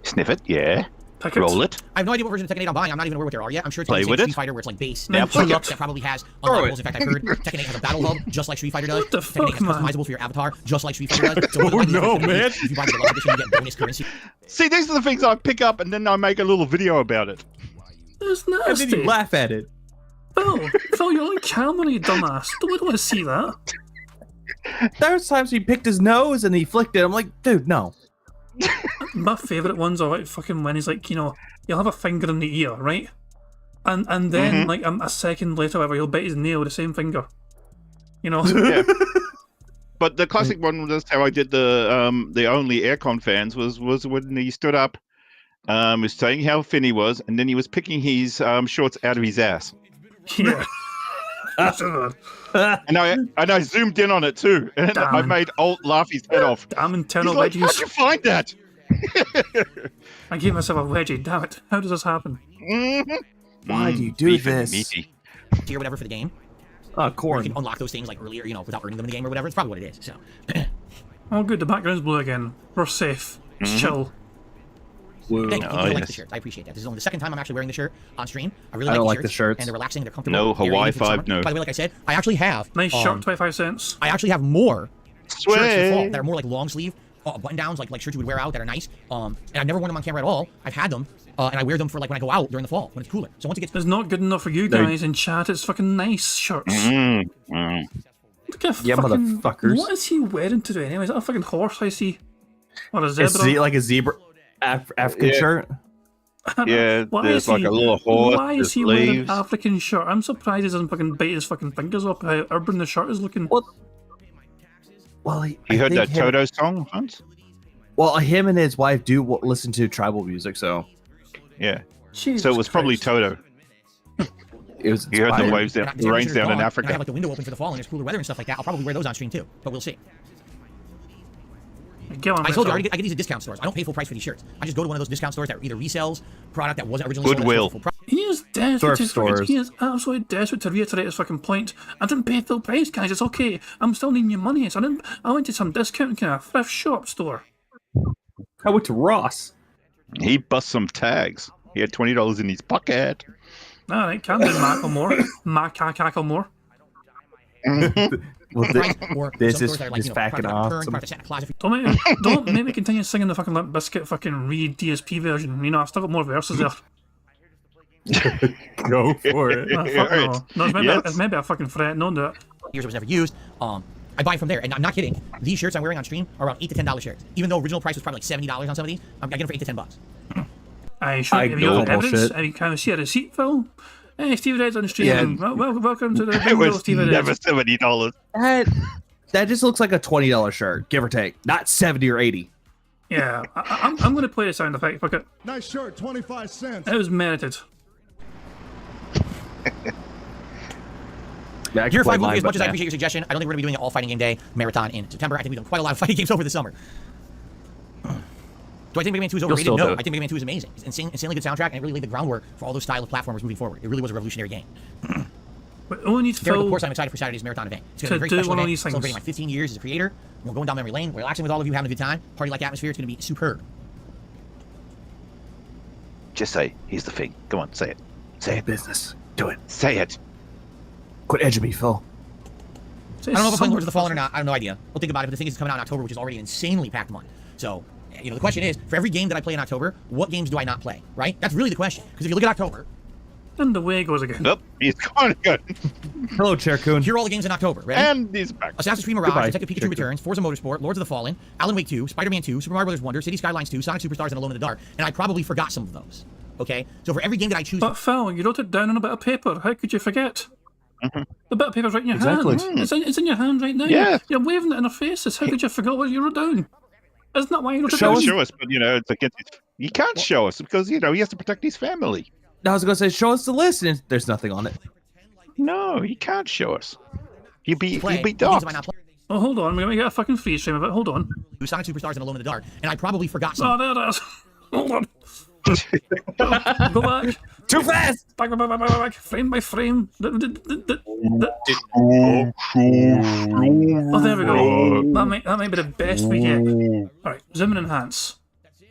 B: Sniff it, yeah.
A: Pick it.
B: Roll it.
C: I have no idea what version of Tekken 8 I'm buying. I'm not even aware what there are yet. I'm sure it's
B: Play
C: going to be
B: with
C: Street
B: it.
C: Fighter, where it's like base,
B: Now
C: deluxe,
B: pick it.
C: that probably has unlockables. In fact, I've heard Tekken 8 has a battle hub, just like Street Fighter does.
A: What the
C: Tekken 8 has
A: fuck, man?
C: customizable for your avatar, just like Street Fighter does. So more than likely,
E: no,
C: it's gonna be,
E: man.
C: If you buy the deluxe edition, you get bonus currency.
B: See, these are the things I pick up and then I make a little video about it.
A: It's
E: And then
A: nasty.
E: you laugh at it.
A: Phil, you're on camera, you dumbass. Don't want to see that.
E: There was times he picked his nose and he flicked it. I'm like, dude, no.
A: My favourite ones are like fucking when he's like, you'll have a finger in the ear, right? And then like a second later, whatever, he'll bite his nail with the same finger.
B: Yeah. But the classic one was how I did the only aircon fans was when he stood up, was saying how thin he was, and then he was picking his shorts out of his ass.
A: Yeah. That's it.
B: And I zoomed in on it too, and I
A: Damn.
B: made Alt laugh his head off.
A: Damn
B: He's
A: internal
B: like, how'd
A: wedgies.
B: you find that?
A: I gave myself a wedgie, damn it. How does this happen?
E: Why do you do
B: Beef and
E: this?
B: meaty.
C: Tier whatever for the game.
E: Oh,
C: Or you
E: corn.
C: can unlock those things like earlier, without earning them in the game or whatever. It's probably what it is. So
A: Oh good, the background's blue again. We're safe. It's chill.
C: thank you.
B: Oh,
C: I like
B: yes.
C: the shirts. I appreciate that. This is only the second time I'm actually wearing the shirt on stream. I really
E: I don't
C: like
E: like
C: the
E: the shirts.
C: and they're relaxing. They're comfortable.
B: No
C: They're
B: Hawaii
C: easy for the
B: 5,
C: summer.
B: no.
C: By the way, like I said, I actually have
A: Nice shirt, 25 cents.
C: I actually have more shirts for fall
B: Sway.
C: that are more like long sleeve button downs, like shirts you would wear out that are nice. And I've never worn them on camera at all. I've had them, and I wear them for like when I go out during the fall when it's cooler. So once it gets
A: It's not good enough for you guys in chat. It's fucking nice shirts. Look at
E: Yeah,
A: fucking,
E: motherfuckers.
A: what is he wearing today anyway? Is that a fucking horse I see? Or a
E: It's
A: zebra?
E: like a zebra African
B: Yeah.
E: shirt.
B: Yeah,
A: Why
B: there's
A: is
B: like
A: he-
B: a little horse.
A: Why is
B: there's
A: he wearing an
B: leaves.
A: African shirt? I'm surprised he doesn't fucking bite his fucking fingers up how urban the shirt is looking.
E: Well, Well,
B: You
E: I
B: heard
E: think
B: that
E: him,
B: Toto song once?
E: Well, him and his wife do listen to tribal music, so
B: Yeah.
A: Jesus
B: So it was probably
A: Christ.
B: Toto.
E: it was.
B: You heard the
E: inspired.
B: waves down,
C: Not-
B: the rains
C: temperature's
B: down in
C: gone, and I
B: Africa.
C: have like the window open for the fall and there's cooler weather and stuff like that. I'll probably wear those on stream too, but we'll see.
A: Get on
C: I
A: with
C: told
A: it,
C: you I
A: Phil.
C: get these at discount stores. I don't pay full price for these shirts. I just go to one of those discount stores that either resells product that wasn't originally
B: Goodwill.
C: sold at full price.
A: He is desperate.
E: Thrift
A: To fucking,
E: stores.
A: he is absolutely desperate to reiterate his fucking point. I didn't pay full price, guys. It's okay. I'm still needing your money. So I went to some discount kind of thrift shop store.
E: I went to Ross.
B: He bust some tags. He had $20 in his pocket.
A: All right, calm down, Macklemore. Macklemore.
E: Well,
C: Price or
E: this
C: some
E: is
C: stores that are like,
E: fucking
C: product that return,
E: awesome.
C: product that's in a closet for
A: Don't make me continue singing the fucking Limp Bizkit fucking re-DSP version. I've still got more verses there.
E: Go for it.
A: Ah, fuck
B: Right.
A: no. It's maybe,
B: Yes.
A: it's maybe a fucking threat. Don't do it.
C: years it was never used. I buy them from there, and I'm not kidding. These shirts I'm wearing on stream are around $8 to $10 shirts. Even though original price was probably like $70 on some of these, I get them for $8 to $10.
A: I should
E: I
A: have you
E: know
A: got evidence.
E: bullshit.
A: Have you kind of see a receipt, Phil? Hey, Steve Red's on the stream.
E: Yeah.
A: Welcome to the
B: It
A: bingo,
B: was
A: Steve
B: never
A: Red.
B: $70.
E: That That just looks like a $20 shirt, give or take, not 70 or 80.
A: Yeah, I'm going to play the sound effect. Fuck it.
D: Nice shirt, 25 cents.
A: It was merited.
E: Yeah,
G: Gear 5 movie, as much as I appreciate your suggestion, I don't think we're going to be doing an all fighting game day marathon in September. I think we've done quite a lot of fighting games over the summer. Do I think Mega Man 2 is overrated? No, I think Mega Man 2 is amazing. It's insanely good soundtrack, and it really laid the groundwork for all those style of platformers moving forward. It really was a revolutionary game.
A: But only need to
G: Therefore, of course, I'm excited for Saturday's marathon event. It's going to be a very special event,
A: things.
G: celebrating my 15 years as a creator. We're going down memory lane, relaxing with all of you, having a good time, party-like atmosphere. It's going to be superb.
H: Just say, he's the thing. Come on, say it. Say it.
E: Business. Do it.
H: Say it.
E: Quit edging me, Phil.
G: I don't know if I'm playing Lords of the Fallen or not. I have no idea. We'll think about it. But the thing is, it's coming out in October, which is already an insanely packed month. So, the question is, for every game that I play in October, what games do I not play? Right? That's really the question. Because if you look at October,
A: and away it goes again.
B: Nope, he's gone again.
E: Hello, Chair-kun.
G: here are all the games in October. Ready?
B: And he's back.
G: Assassin's Creed Mirage,
E: Goodbye,
G: Detective Pikachu
E: Chair-kun.
G: Returns, Forza Motorsport, Lords of the Fallen, Alan Wake 2, Spider-Man 2, Super Mario Bros. Wonder, City Skylines 2, Sonic Superstars, and Alone in the Dark. And I probably forgot some of those. Okay? So for every game that I choose...
A: But Phil, you wrote it down on a bit of paper. How could you forget?
B: Mm-hmm.
A: The bit of paper's right in your
E: Exactly.
A: hand. It's in your hand right now.
B: Yeah.
A: You're waving it in our faces. How could you forget what you wrote down? Isn't that why you wrote it
B: Show
A: down?
B: us, but it's against his. He can't show us because he has to protect his family.
E: I was going to say, show us the list, and there's nothing on it.
B: No, he can't show us. He'd be
G: play.
B: he'd be
G: What games
B: dark.
G: am I not playing?
A: Oh, hold on. We're going to get a fucking freeze frame of it. Hold on.
G: Sonic Superstars and Alone in the Dark. And I probably forgot some.
A: Oh, there it is. Hold on. Go back.
E: Too fast!
A: Back. Frame by frame. Oh, there we go. That might be the best we get. Alright, zoom and enhance.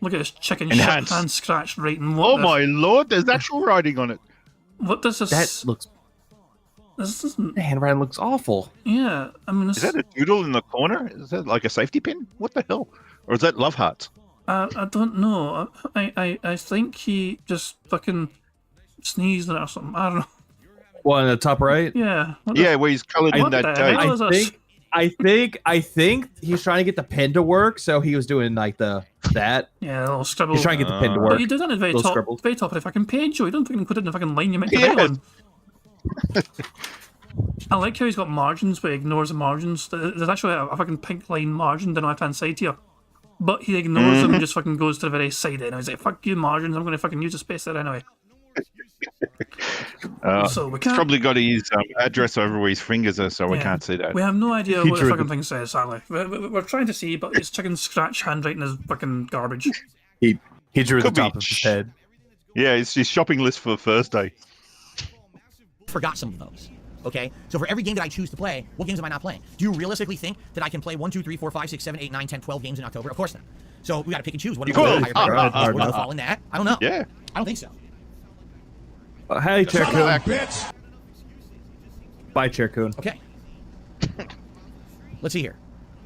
A: Look at this chicken shit
B: Enhance.
A: hand scratched writing.
B: Oh my lord! There's actual writing on it.
A: What does this...
E: That looks...
A: This isn't...
E: The handwriting looks awful.
A: Yeah, I mean...
B: Is that a doodle in the corner? Is that like a safety pin? What the hell? Or is that love hearts?
A: I don't know. I think he just fucking sneezed or something. I don't know.
E: One in the top right?
A: Yeah.
B: Yeah, where he's coloured in
A: What
B: that
A: the
B: date.
A: hell? What is this?
E: I think he's trying to get the pen to work, so he was doing like that.
A: Yeah, a little scribble.
E: He's trying to get the pen to
A: But
E: work.
A: you did that at the
E: Little scribbles.
A: very top of the fucking page, Joe. You don't fucking put it in the fucking line you meant to
B: Yeah.
A: write on. I like how he's got margins, but he ignores the margins. There's actually a fucking pink line margin down the left-hand side here. But he ignores them and just fucking goes to the very side end. He's like, fuck you, margins, I'm going to fucking use the space there anyway. So we
B: He's
A: can't...
B: probably got his address over where his fingers are, so we
A: Yeah.
B: can't see that.
A: We have no idea
E: He
A: what the
E: drew
A: fucking
E: the-
A: thing says, sadly. We're trying to see, but his chicken scratch handwriting is fucking garbage.
E: He drew the
B: Could be.
E: top of his head.
B: Yeah, it's his shopping list for Thursday.
G: Forgot some of those. Okay? So for every game that I choose to play, what games am I not playing? Do you realistically think that I can play 1, 2, 3, 4, 5, 6, 7, 8, 9, 10, 12 games in October? Of course not. So we got to pick and choose. What
B: You
G: do we
B: could.
G: fall in that? I don't know.
B: Yeah.
G: I don't think so.
E: Hey,
D: Shut
E: Chair-kun.
D: up, bitch.
E: Bye, Chair-kun.
G: Okay. Let's see here.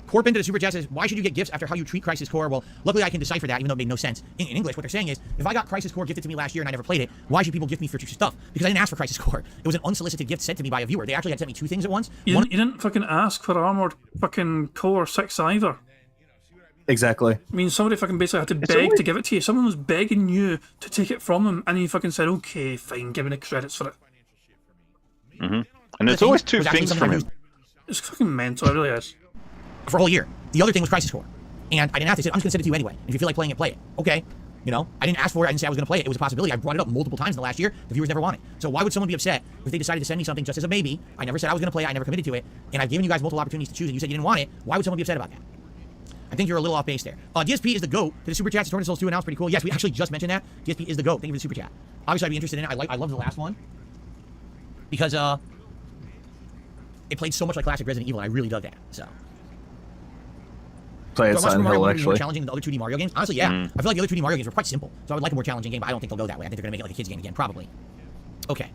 G: Corp into the super chat says, why should you get gifts after how you treat Crisis Core? Well, luckily I can decipher that, even though it made no sense. In English, what they're saying is, if I got Crisis Core gifted to me last year and I never played it, why should people gift me future stuff? Because I didn't ask for Crisis Core. It was an unsolicited gift sent to me by a viewer. They actually had sent me 2 things at once.
A: You
G: One,
A: didn't fucking ask for Armored fucking Core 6 either.
E: Exactly.
A: I mean, somebody fucking basically had to beg to give it to you. Someone was begging you to take it from him, and you fucking said, okay, fine, give me the credits for it.
B: And there's always 2
G: was actually
B: things
G: something
B: from
G: I
B: him.
G: used
A: It's fucking mental, it really is.
G: for a whole year. The other thing was Crisis Core. And I didn't have to say, I'm just going to send it to you anyway. And if you feel like playing it, play it. Okay. You know, I didn't ask for it. I didn't say I was going to play it. It was a possibility. I brought it up multiple times in the last year. The viewers never want it. So why would someone be upset if they decided to send me something just as a maybe? I never said I was going to play it. I never committed to it. And I've given you guys multiple opportunities to choose, and you said you didn't want it. Why would someone be upset about that? I think you're a little off base there. DSP is the GOAT. To the Super Chat, Tortoise Souls 2 announced. Pretty cool. Yes, we actually just mentioned that. DSP is the GOAT. Thank you for the Super Chat. Obviously, I'd be interested in it. I love the last one. Because, it played so much like classic Resident Evil, and I really dug that. So...
E: Play
G: Do
E: at
G: I want Super
E: Silent
G: Mario
E: Hill,
G: More
E: actually.
G: challenging than the other 2D Mario games? Honestly, yeah. I feel like the other 2D Mario games were quite simple. So I would like a more challenging game, but I don't think they'll go that way. I think they're going to make it like a kid's game again, probably. Okay.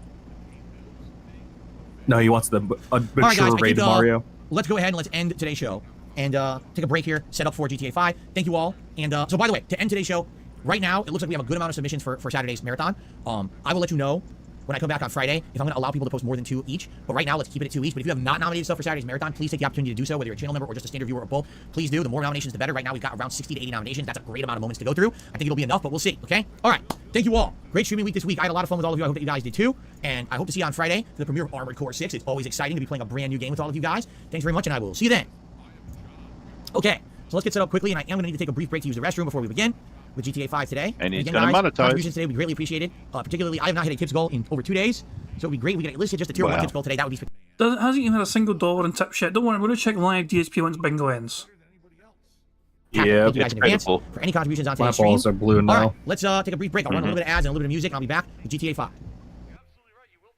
E: No, he wants the
G: All right, guys.
E: mature
G: I
E: rated
G: think,
E: Mario.
G: let's go ahead and let's end today's show. And take a break here, set up for GTA 5. Thank you all. And so, by the way, to end today's show, right now, it looks like we have a good amount of submissions for Saturday's marathon. I will let you know when I come back on Friday if I'm going to allow people to post more than 2 each. But right now, let's keep it at 2 each. But if you have not nominated stuff for Saturday's marathon, please take the opportunity to do so, whether you're a channel member or just a standard viewer or both. Please do. The more nominations, the better. Right now, we've got around 60 to 80 nominations. That's a great amount of moments to go through. I think it'll be enough, but we'll see. Okay? All right. Thank you all. Great streaming week this week. I had a lot of fun with all of you. I hope that you guys did too. And I hope to see you on Friday for the premiere of Armored Core 6. It's always exciting to be playing a brand new game with all of you guys. Thanks very much, and I will see you then. Okay, so let's get set up quickly, and I am going to need to take a brief break to use the restroom before we begin with GTA 5 today.
B: And he's
G: again,
B: gonna
G: guys,
B: monetize.
G: contributions today would be greatly appreciated. Particularly, I have not hit a tips goal in over 2 days, so it would be great if we could at least hit just a tier 1
B: Wow.
G: tips goal today. That would be
A: Hasn't even had a single dollar in tips yet. Don't worry, we're going to check live DSP once bingo ends.
G: spectacular.
H: Yeah,
G: Thank you guys
B: it's
G: in advance
B: pitiful.
G: for any contributions on
I: My
G: today's stream.
I: balls are blue
G: All
I: now.
G: right, let's take a brief break. I'll run a little bit of ads and a little bit of music, and I'll be back with GTA 5.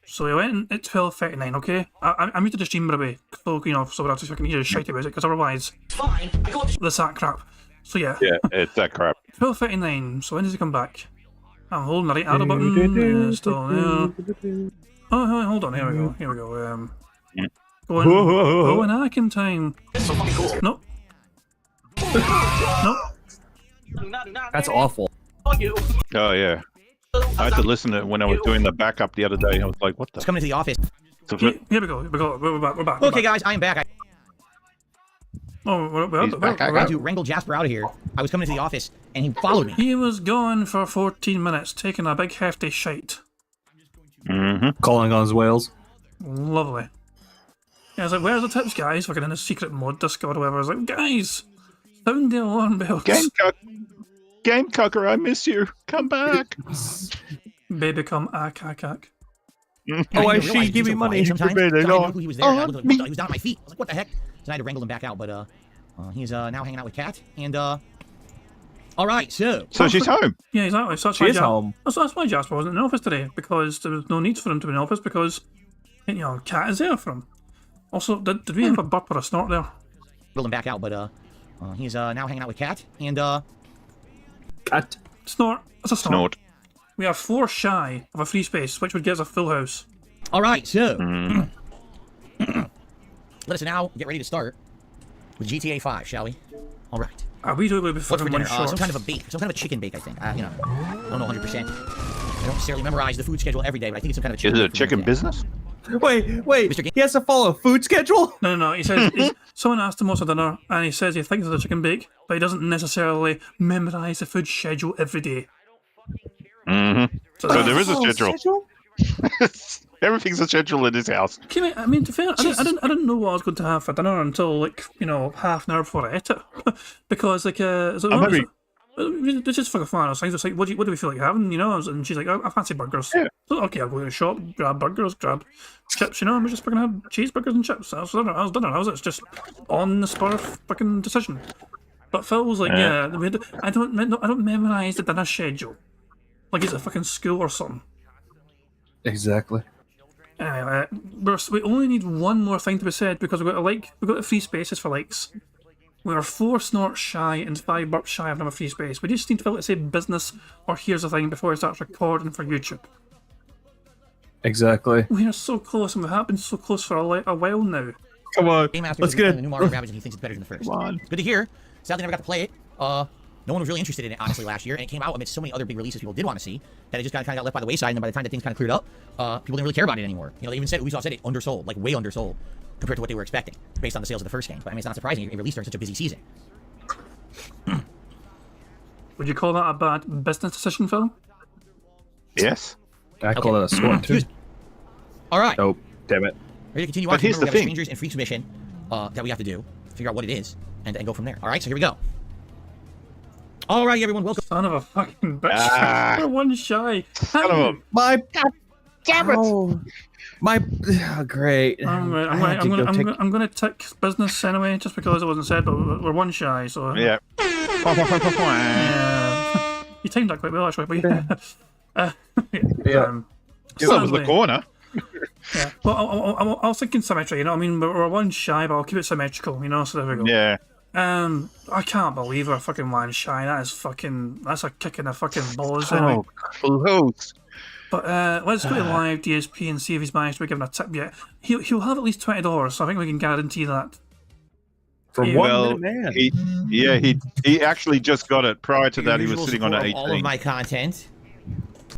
A: So we went in at 12:39, okay? I muted the stream, by the way, so, you know, so we're actually can hear shitey music, because otherwise, this that crap. So yeah,
B: Yeah, it's that crap.
A: 12:39, so when does he come back? I'm holding the right arrow button, yeah, still there. Oh, hold on, here we go, Going hacking time. Nope. Nope.
I: That's awful.
B: Oh yeah. I had to listen to it when I was doing the backup the other day. I was like, what the?
G: Let's come into the office.
B: F-?
A: Here we go, we're back.
G: Okay, guys, I am back.
A: Oh,
B: He's back.
G: I tried to wrangle Jasper out of here. I was coming into the office, and he followed me.
A: He was gone for 14 minutes, taking a big hefty shite.
I: Calling on his whales.
A: Lovely. Yeah, I was like, where's the tips, guys? Fucking in a secret mod Discord or whatever. I was like, guys, sound the alarm bells.
B: Gamecocker, I miss you. Come back.
A: Baby come ack.
I: Oh, I
G: didn't
I: see.
G: realize
I: Give me
G: he was so
I: money.
G: quiet sometimes,
B: Baby,
G: so I didn't
B: no.
G: know who he was there. I looked, he was down at my feet. I was like, what the heck? So I had to wrangle him back out, but he's now hanging out with Kat, and all right, so
B: So she's home.
A: Yeah, exactly. So that's
I: She
A: why
I: is home.
A: That's why Jasper wasn't in the office today, because there was no need for him to be in the office, because, you know, Cat is there for him. Also, did we have a burp or a snort there?
G: wrangled him back out, but he's now hanging out with Kat, and
I: Cut.
A: Snort. That's a snort.
B: Snort.
A: We are 4 shy of a free space, which would get us a full house.
G: all right, so let us now get ready to start with GTA 5, shall we? All right.
A: Are we doing it
G: What's
A: before
G: for
A: one
G: dinner?
A: short?
G: Some kind of a bake, some kind of a chicken bake, I think. You know, I don't know 100%. I don't necessarily memorize the food schedule every day, but I think it's some kind of a chicken.
B: Is it a
G: bake for
B: chicken
G: dinner.
B: business?
E: Wait.
G: Mr. Ga-
E: He has to follow a food schedule?
A: No. He says someone asked him what's for dinner, and he says he thinks it's a chicken bake, but he doesn't necessarily memorize the food schedule every day.
B: So there is a
E: Oh,
B: schedule. Everything's a schedule in his house.
A: Okay, I mean, to be fair, I didn't know what I was going to have for dinner until, like, you know, half an hour before I ate it. Because, like,
B: maybe-
A: it's just fucking fun. I was saying, just like, what do we feel like having, you know? And she's like, I fancy burgers.
B: Yeah.
A: So, okay, I'll go to the shop, grab burgers, grab chips, you know, and we just fucking had cheeseburgers and chips. That was dinner. That was it. It's just on the spur of fucking decision. But Phil was like,
B: Yeah.
A: I don't memorize the dinner schedule. Like it's a fucking school or something.
I: Exactly.
A: Anyway, we only need one more thing to be said because we've got the free spaces for likes. We are 4 snorts shy and 5 burps shy of another free space. We just need to be able to say business or here's the thing before it starts recording for YouTube.
I: Exactly.
A: We are so close and we have been so close for a while now.
I: Come on.
G: Game Master
I: Let's
G: is
I: get
G: playing
I: it.
G: the new Mario Rabbids, and he thinks it's better than the first.
B: Come on.
G: Good to hear. Sadly, never got to play it. No one was really interested in it, honestly, last year, and it came out amidst so many other big releases people did want to see that it just kind of got left by the wayside. And then by the time that things kind of cleared up, people didn't really care about it anymore. You know, they even said Ubisoft said it undersold, like way undersold, compared to what they were expecting based on the sales of the first game. But I mean, it's not surprising it released during such a busy season.
A: Would you call that a bad business decision, Phil?
B: Yes.
I: I call it a sword too.
G: All right,
I: Oh, damn it.
G: ready to continue on.
B: But here's
G: Remember,
B: the
G: we have a
B: thing.
G: Strangers and Freaks mission that we have to do, figure out what it is, and go from there. All right, so here we go. All right, everyone, welcome.
A: Son of a fucking bitch.
B: Ah.
A: We're 1 shy.
B: Son of a-
E: My damn it! Great.
A: I'm gonna tick business anyway, just because it wasn't said, but we're 1 shy, so
B: Yeah.
A: yeah. You timed that quite well, actually. But yeah.
I: Yeah.
B: That was the
A: sadly-
B: corner.
A: Yeah. Well, I was thinking symmetry. You know, what I mean, we're 1 shy, but I'll keep it symmetrical. You know, so there we go.
B: Yeah.
A: I can't believe we're fucking 1 shy. That's a kick in the fucking balls. Anyway.
B: Oh, close.
A: But let's go to live DSP and see if he's managed to be given a tip yet. He'll have at least $20, so I think we can guarantee that.
I: For
A: Yeah.
I: one
B: Well,
I: minute, man.
B: he actually just got it. Prior to that, he was
G: Usual
B: sitting on an
G: support of all of
B: 18.
G: my content.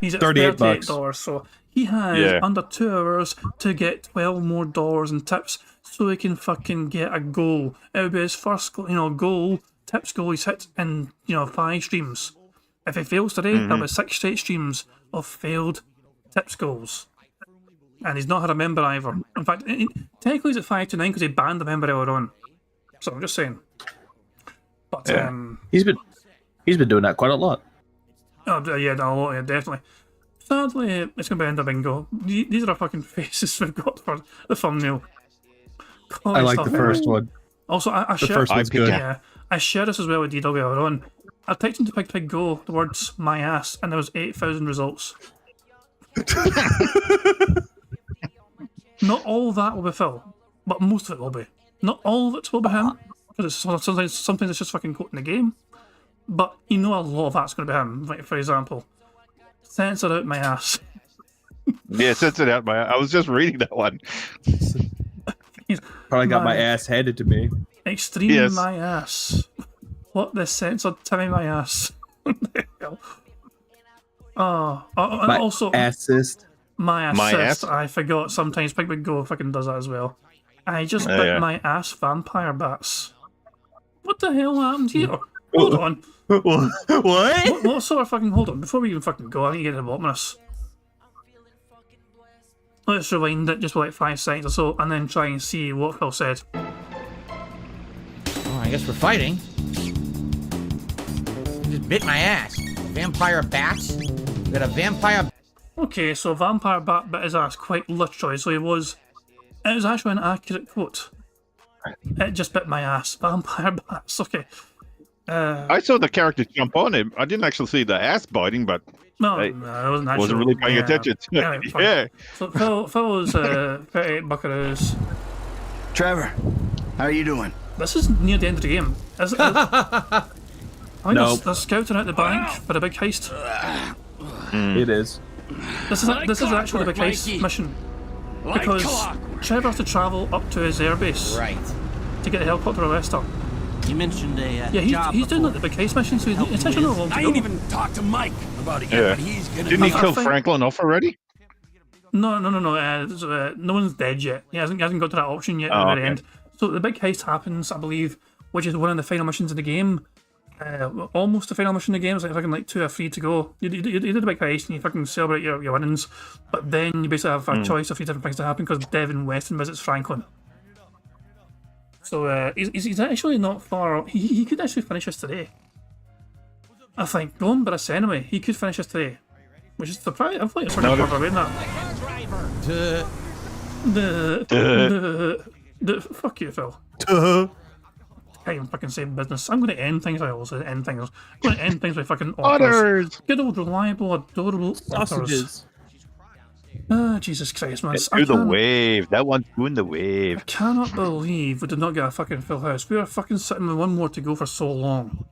A: He's at
I: $38.
A: $38, so he has
B: Yeah.
A: under 2 hours to get $12 more in tips, so he can fucking get a goal. It would be his first, tips goal he's hit in 5 streams. If he fails today, that'll be 6 straight streams of failed tips goals. And he's not had a member either. In fact, technically he's at 5 to 9 because he banned the member earlier on. So I'm just saying. But
B: Yeah.
I: He's been doing that quite a lot.
A: oh yeah, no, yeah, definitely. Sadly, it's going to be end of bingo. These are our fucking faces we've got for the thumbnail.
I: I
A: Quality
I: like
A: stuff.
I: the first one.
A: Also, I
I: The
A: share,
I: first one's good.
A: yeah, I share this as well with D-Dog earlier on. I typed into Pig Pig Go the words "my ass" and there was 8,000 results. Not all of that will be Phil, but most of it will be. Not all of it will be him, because sometimes it's just fucking quoting the game. But you know a lot of that's going to be him. Like, for example, censor out my ass.
B: Yeah, sends it out. I was just reading that one.
I: Probably got my
A: My-
I: ass handed to me.
A: Extreme
B: Yes.
A: my ass. What the censored Timmy my ass? What the hell? And
I: My
A: also
I: assist.
A: my
B: My
A: assist.
B: ass?
A: I forgot. Sometimes Pig Pig Go fucking does that as well. I just
B: Oh,
A: bit
B: yeah.
A: my ass vampire bats. What the hell happened here? Hold on.
I: What?
A: What sort of fucking hold on? Before we even fucking go, I need to get to the bottom of this. Let's rewind it just for like 5 seconds or so, and then try and see what Phil said.
G: Oh, I guess we're fighting. You just bit my ass. Vampire bats. We got a vampire.
A: Okay, so vampire bat bit his ass quite literally. So it was actually an accurate quote. It just bit my ass. Vampire bats. Okay.
B: I saw the character jump on him. I didn't actually see the ass biting, but
A: No,
B: Hey,
A: no, I wasn't actually.
B: wasn't really paying attention.
A: Anyway, fine.
B: Yeah.
A: So Phil was 38 buckaroos.
J: Trevor, how are you doing?
A: This is near the end of the game. I think
I: Nope.
A: they're scouting out the bank for the big heist.
I: It is.
A: This is actually the big heist mission. Because Trevor has to travel up to his airbase
G: Right.
A: to get the helicopter arrested.
J: You mentioned a
A: Yeah, he's doing like the big heist mission, so he's actually not long to
J: I
A: go.
J: ain't even talked to Mike about it yet,
B: Yeah.
J: but he's gonna.
B: Didn't he
A: I
B: kill
A: think-
B: Franklin off already?
A: No. No one's dead yet. He hasn't got to that option yet at
B: Oh,
A: the very
B: okay.
A: end. So the big heist happens, I believe, which is one of the final missions in the game. Almost the final mission in the game. It's like fucking like 2 or 3 to go. You do the big heist and you fucking celebrate your winnings, but then you basically have a choice of 3 different things to happen because Devin Weston visits Franklin. So he's actually not far. He could actually finish this today. I think going by this anyway, he could finish this today, which is surprising. I feel like it's pretty far away than that. Fuck you, Phil. I can't even fucking say business. I'm going to end things. I also end things. I'm going to end things with fucking otters.
B: Otters!
A: Good old, reliable, adorable otters.
I: Sausages.
A: Ah, Jesus Christ, man.
B: Do the wave. That one's doing the wave.
A: I cannot believe we did not get a fucking full house. We are fucking sitting with one more to go for so long.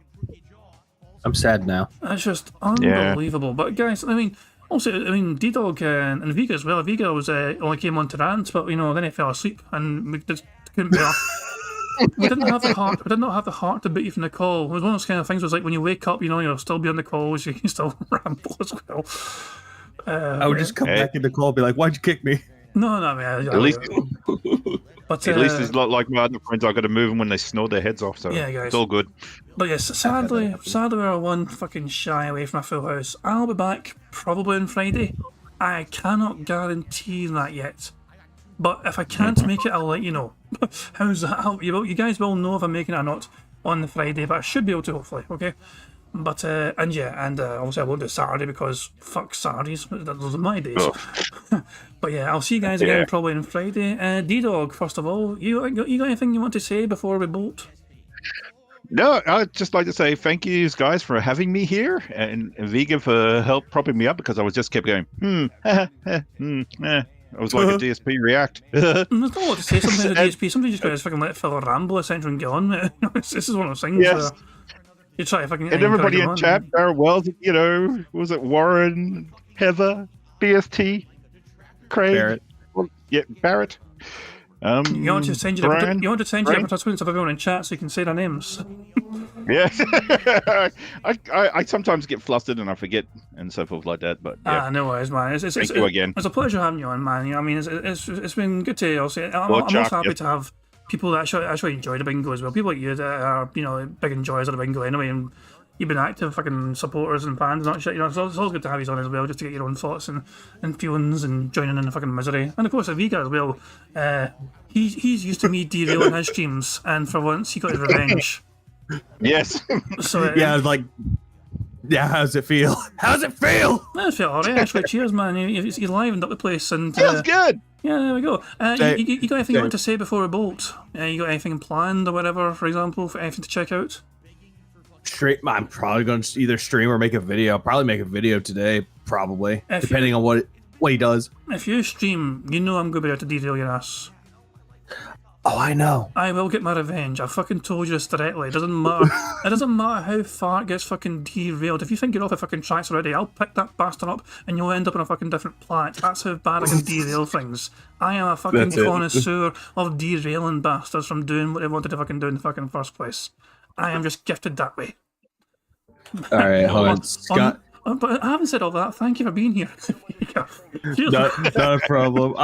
I: I'm sad now.
A: That's just unbelievable. But guys, I mean, also, I mean, D-Dog and Vega as well. Vega was only came on to rant, but you know, then he fell asleep and we just couldn't be off. We didn't have the heart. We did not have the heart to beat you from the call. It was one of those kind of things. Was like when you wake up, you know, you'll still be on the call, so you can still ramble as well.
I: I would just come
B: Hey.
I: back in the call and be like, "Why'd you kick me?"
A: No, man.
B: At least,
A: but
B: at least it's not like my other friends. I got to move them when they snore their heads off. So
A: Yeah, guys.
B: it's all good.
A: But yes, sadly, we're one fucking shy away from a full house. I'll be back probably on Friday. I cannot guarantee that yet. But if I can't make it, I'll let you know. How's that? You guys will know if I'm making it or not on the Friday, but I should be able to, hopefully, okay? But, obviously I won't do Saturday because fuck Saturdays. Those are my days.
B: Oh.
A: But yeah, I'll see you guys again
B: Yeah.
A: probably on Friday. D-Dog, first of all, you got anything you want to say before we bolt?
B: No, I'd just like to say thank you guys for having me here, and Vega for help propping me up because I was just kept going. I was like a DSP react.
A: There's not a lot to say. Sometimes at DSP, somebody just got to fucking let Phil ramble essentially and get on with it. This is one of those things.
B: Yes.
A: You try to fucking
B: And everybody
A: get
B: in
A: on.
B: chat, Barrett Wells, you know, was it Warren, Heather, BST, Craig?
I: Barrett.
B: Well, yeah, Barrett.
A: You want to change the
B: Brian?
A: the advertisements of everyone in chat so you can say their names.
B: Yes. I sometimes get flustered and I forget and so forth like that, but yeah.
A: No worries, man.
B: Thank you again.
A: It's a pleasure having you on, man. You know, I mean, it's been good to also. I'm
B: Well,
A: also
B: Chuck,
A: happy
B: yes.
A: to have people that actually enjoy the bingo as well. People like you that are, you know, big enjoyers of the bingo anyway, and you've been active fucking supporters and fans and that shit. You know, it's always good to have you on as well, just to get your own thoughts and feelings and joining in the fucking misery. And of course, Vega as well. He's used to me derailing his streams, and for once he got his revenge.
B: Yes.
A: So
I: Yeah, I was like, yeah, how's it feel? How's it feel?
A: I feel alright actually. Cheers, man. You livened up the place and
B: Feels good.
A: yeah, there we go.
I: Same.
A: You got anything you want
I: Same.
A: to say before we bolt? You got anything planned or whatever, for example, for anything to check out?
I: I'm probably going to either stream or make a video. I'll probably make a video today, probably,
A: If
I: depending on what he does.
A: If you stream, you know I'm going to be able to derail your ass.
I: Oh, I know.
A: I will get my revenge. I fucking told you this directly. It doesn't matter. It doesn't matter how far it gets fucking derailed. If you think you're off the fucking tracks already, I'll pick that bastard up and you'll end up on a fucking different planet. That's how bad I can derail things. I am a fucking
I: That's it.
A: connoisseur of derailing bastards from doing what they wanted to fucking do in the fucking first place. I am just gifted that way.
I: All right, hold on. Scott,
A: But I haven't said all that. Thank you for being here. Cheers.
I: not a problem.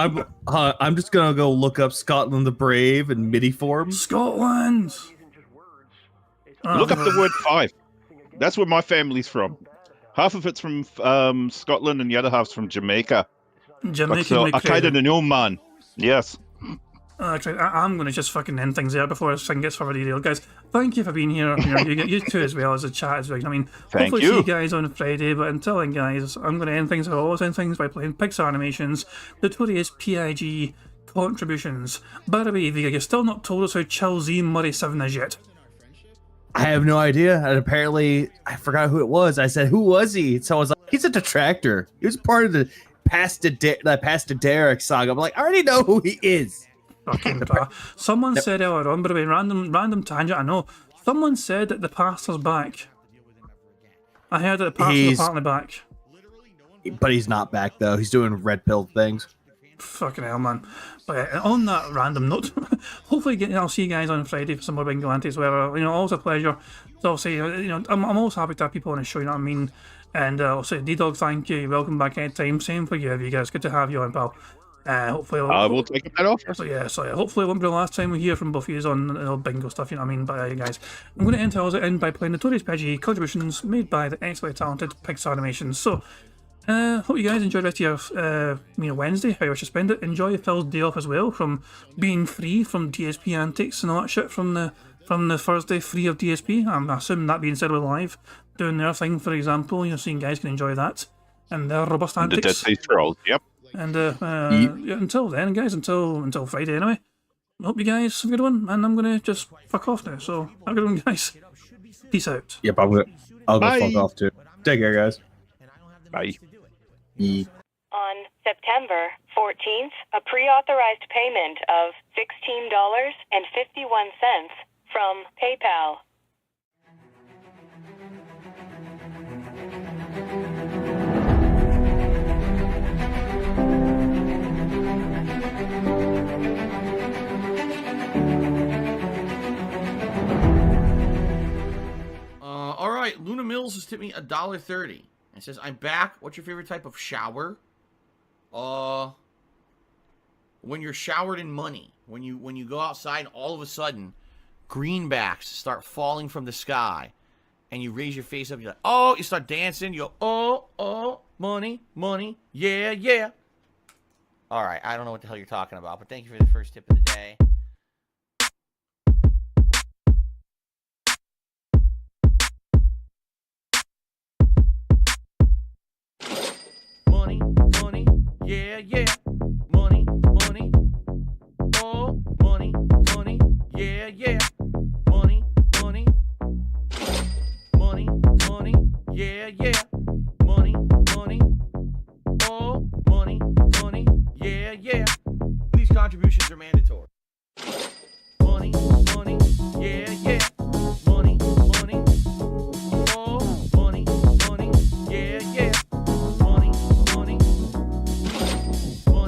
I: I'm just gonna go look up Scotland the Brave and MIDI forms.
A: Scotland.
B: Look up the word 5. That's where my family's from. Half of it's from Scotland and the other half's from Jamaica.
A: Jamaican
B: So I
A: McCrae.
B: kind of know, man. Yes.
A: Actually, I'm going to just fucking end things there before this thing gets further derailed. Guys, thank you for being here. You two as well as the chat as well. I mean,
B: Thank
A: hopefully
B: you.
A: see you guys on Friday, but until then, guys, I'm going to end things. I always end things by playing Pixar Animations, Notorious PIG contributions. By the way, Vega, you've still not told us how chill Z Murray 7 is yet.
I: I have no idea, and apparently I forgot who it was. I said, "Who was he?" So I was like, "He's a detractor. He was part of the Past to Derek saga." I'm like, I already know who he is.
A: Fucking someone said earlier on, by the way, random tangent, I know. Someone said that the pastor's back. I heard that the pastor's
I: He's-
A: apparently back.
I: But he's not back though. He's doing red pill things.
A: Fucking hell, man. But on that random note, hopefully I'll see you guys on Friday for some more Bingo Antics, where, always a pleasure. So I'll say, I'm always happy to have people on the show, you know what I mean? And I'll say, D-Dog, thank you. You're welcome back anytime. Same for you guys. Good to have you on, pal. Hopefully,
B: We'll take that off.
A: So yeah, hopefully it won't be the last time we hear from both of you on bingo stuff, you know what I mean? But guys, I'm going to end by playing Notorious PG contributions made by the excellently talented Pixar Animations. So, hope you guys enjoy the rest of your Wednesday, how you wish to spend it. Enjoy Phil's day off as well, from being free from DSP antics and all that shit from the Thursday free of DSP. I'm assuming that being said with live, doing their thing, for example, so you guys can enjoy that. And their robust
B: The
A: antics.
B: Dead Sea Scrolls. Yep.
A: And yeah, until then, guys, until Friday anyway. Hope you guys have a good one, and I'm gonna just fuck off now. So have a good one, guys. Peace out.
I: Yep, I'll go
B: Bye.
I: fuck off too. Take care, guys.
B: Bye.
K: On September 14th, a pre-authorized payment of $16.51 from PayPal.
G: All right, Luna Mills has tipped me $1.30. It says, "I'm back. What's your favorite type of shower?" When you're showered in money. When you go outside and all of a sudden greenbacks start falling from the sky, and you raise your face up. You're like, oh, you start dancing. You go, oh, money, money, yeah, yeah. All right, I don't know what the hell you're talking about, but thank you for the first tip of the day. Money, money, yeah, yeah. Money, money, oh, money, money, yeah, yeah. Money, money, money, money, yeah, yeah. Money, money, oh, money, money, yeah, yeah. These contributions are mandatory. Money, money, yeah, yeah. Money, money, oh, money, money, yeah, yeah. Money, money, money,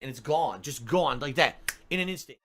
C: and it's gone, just gone like that in an instant.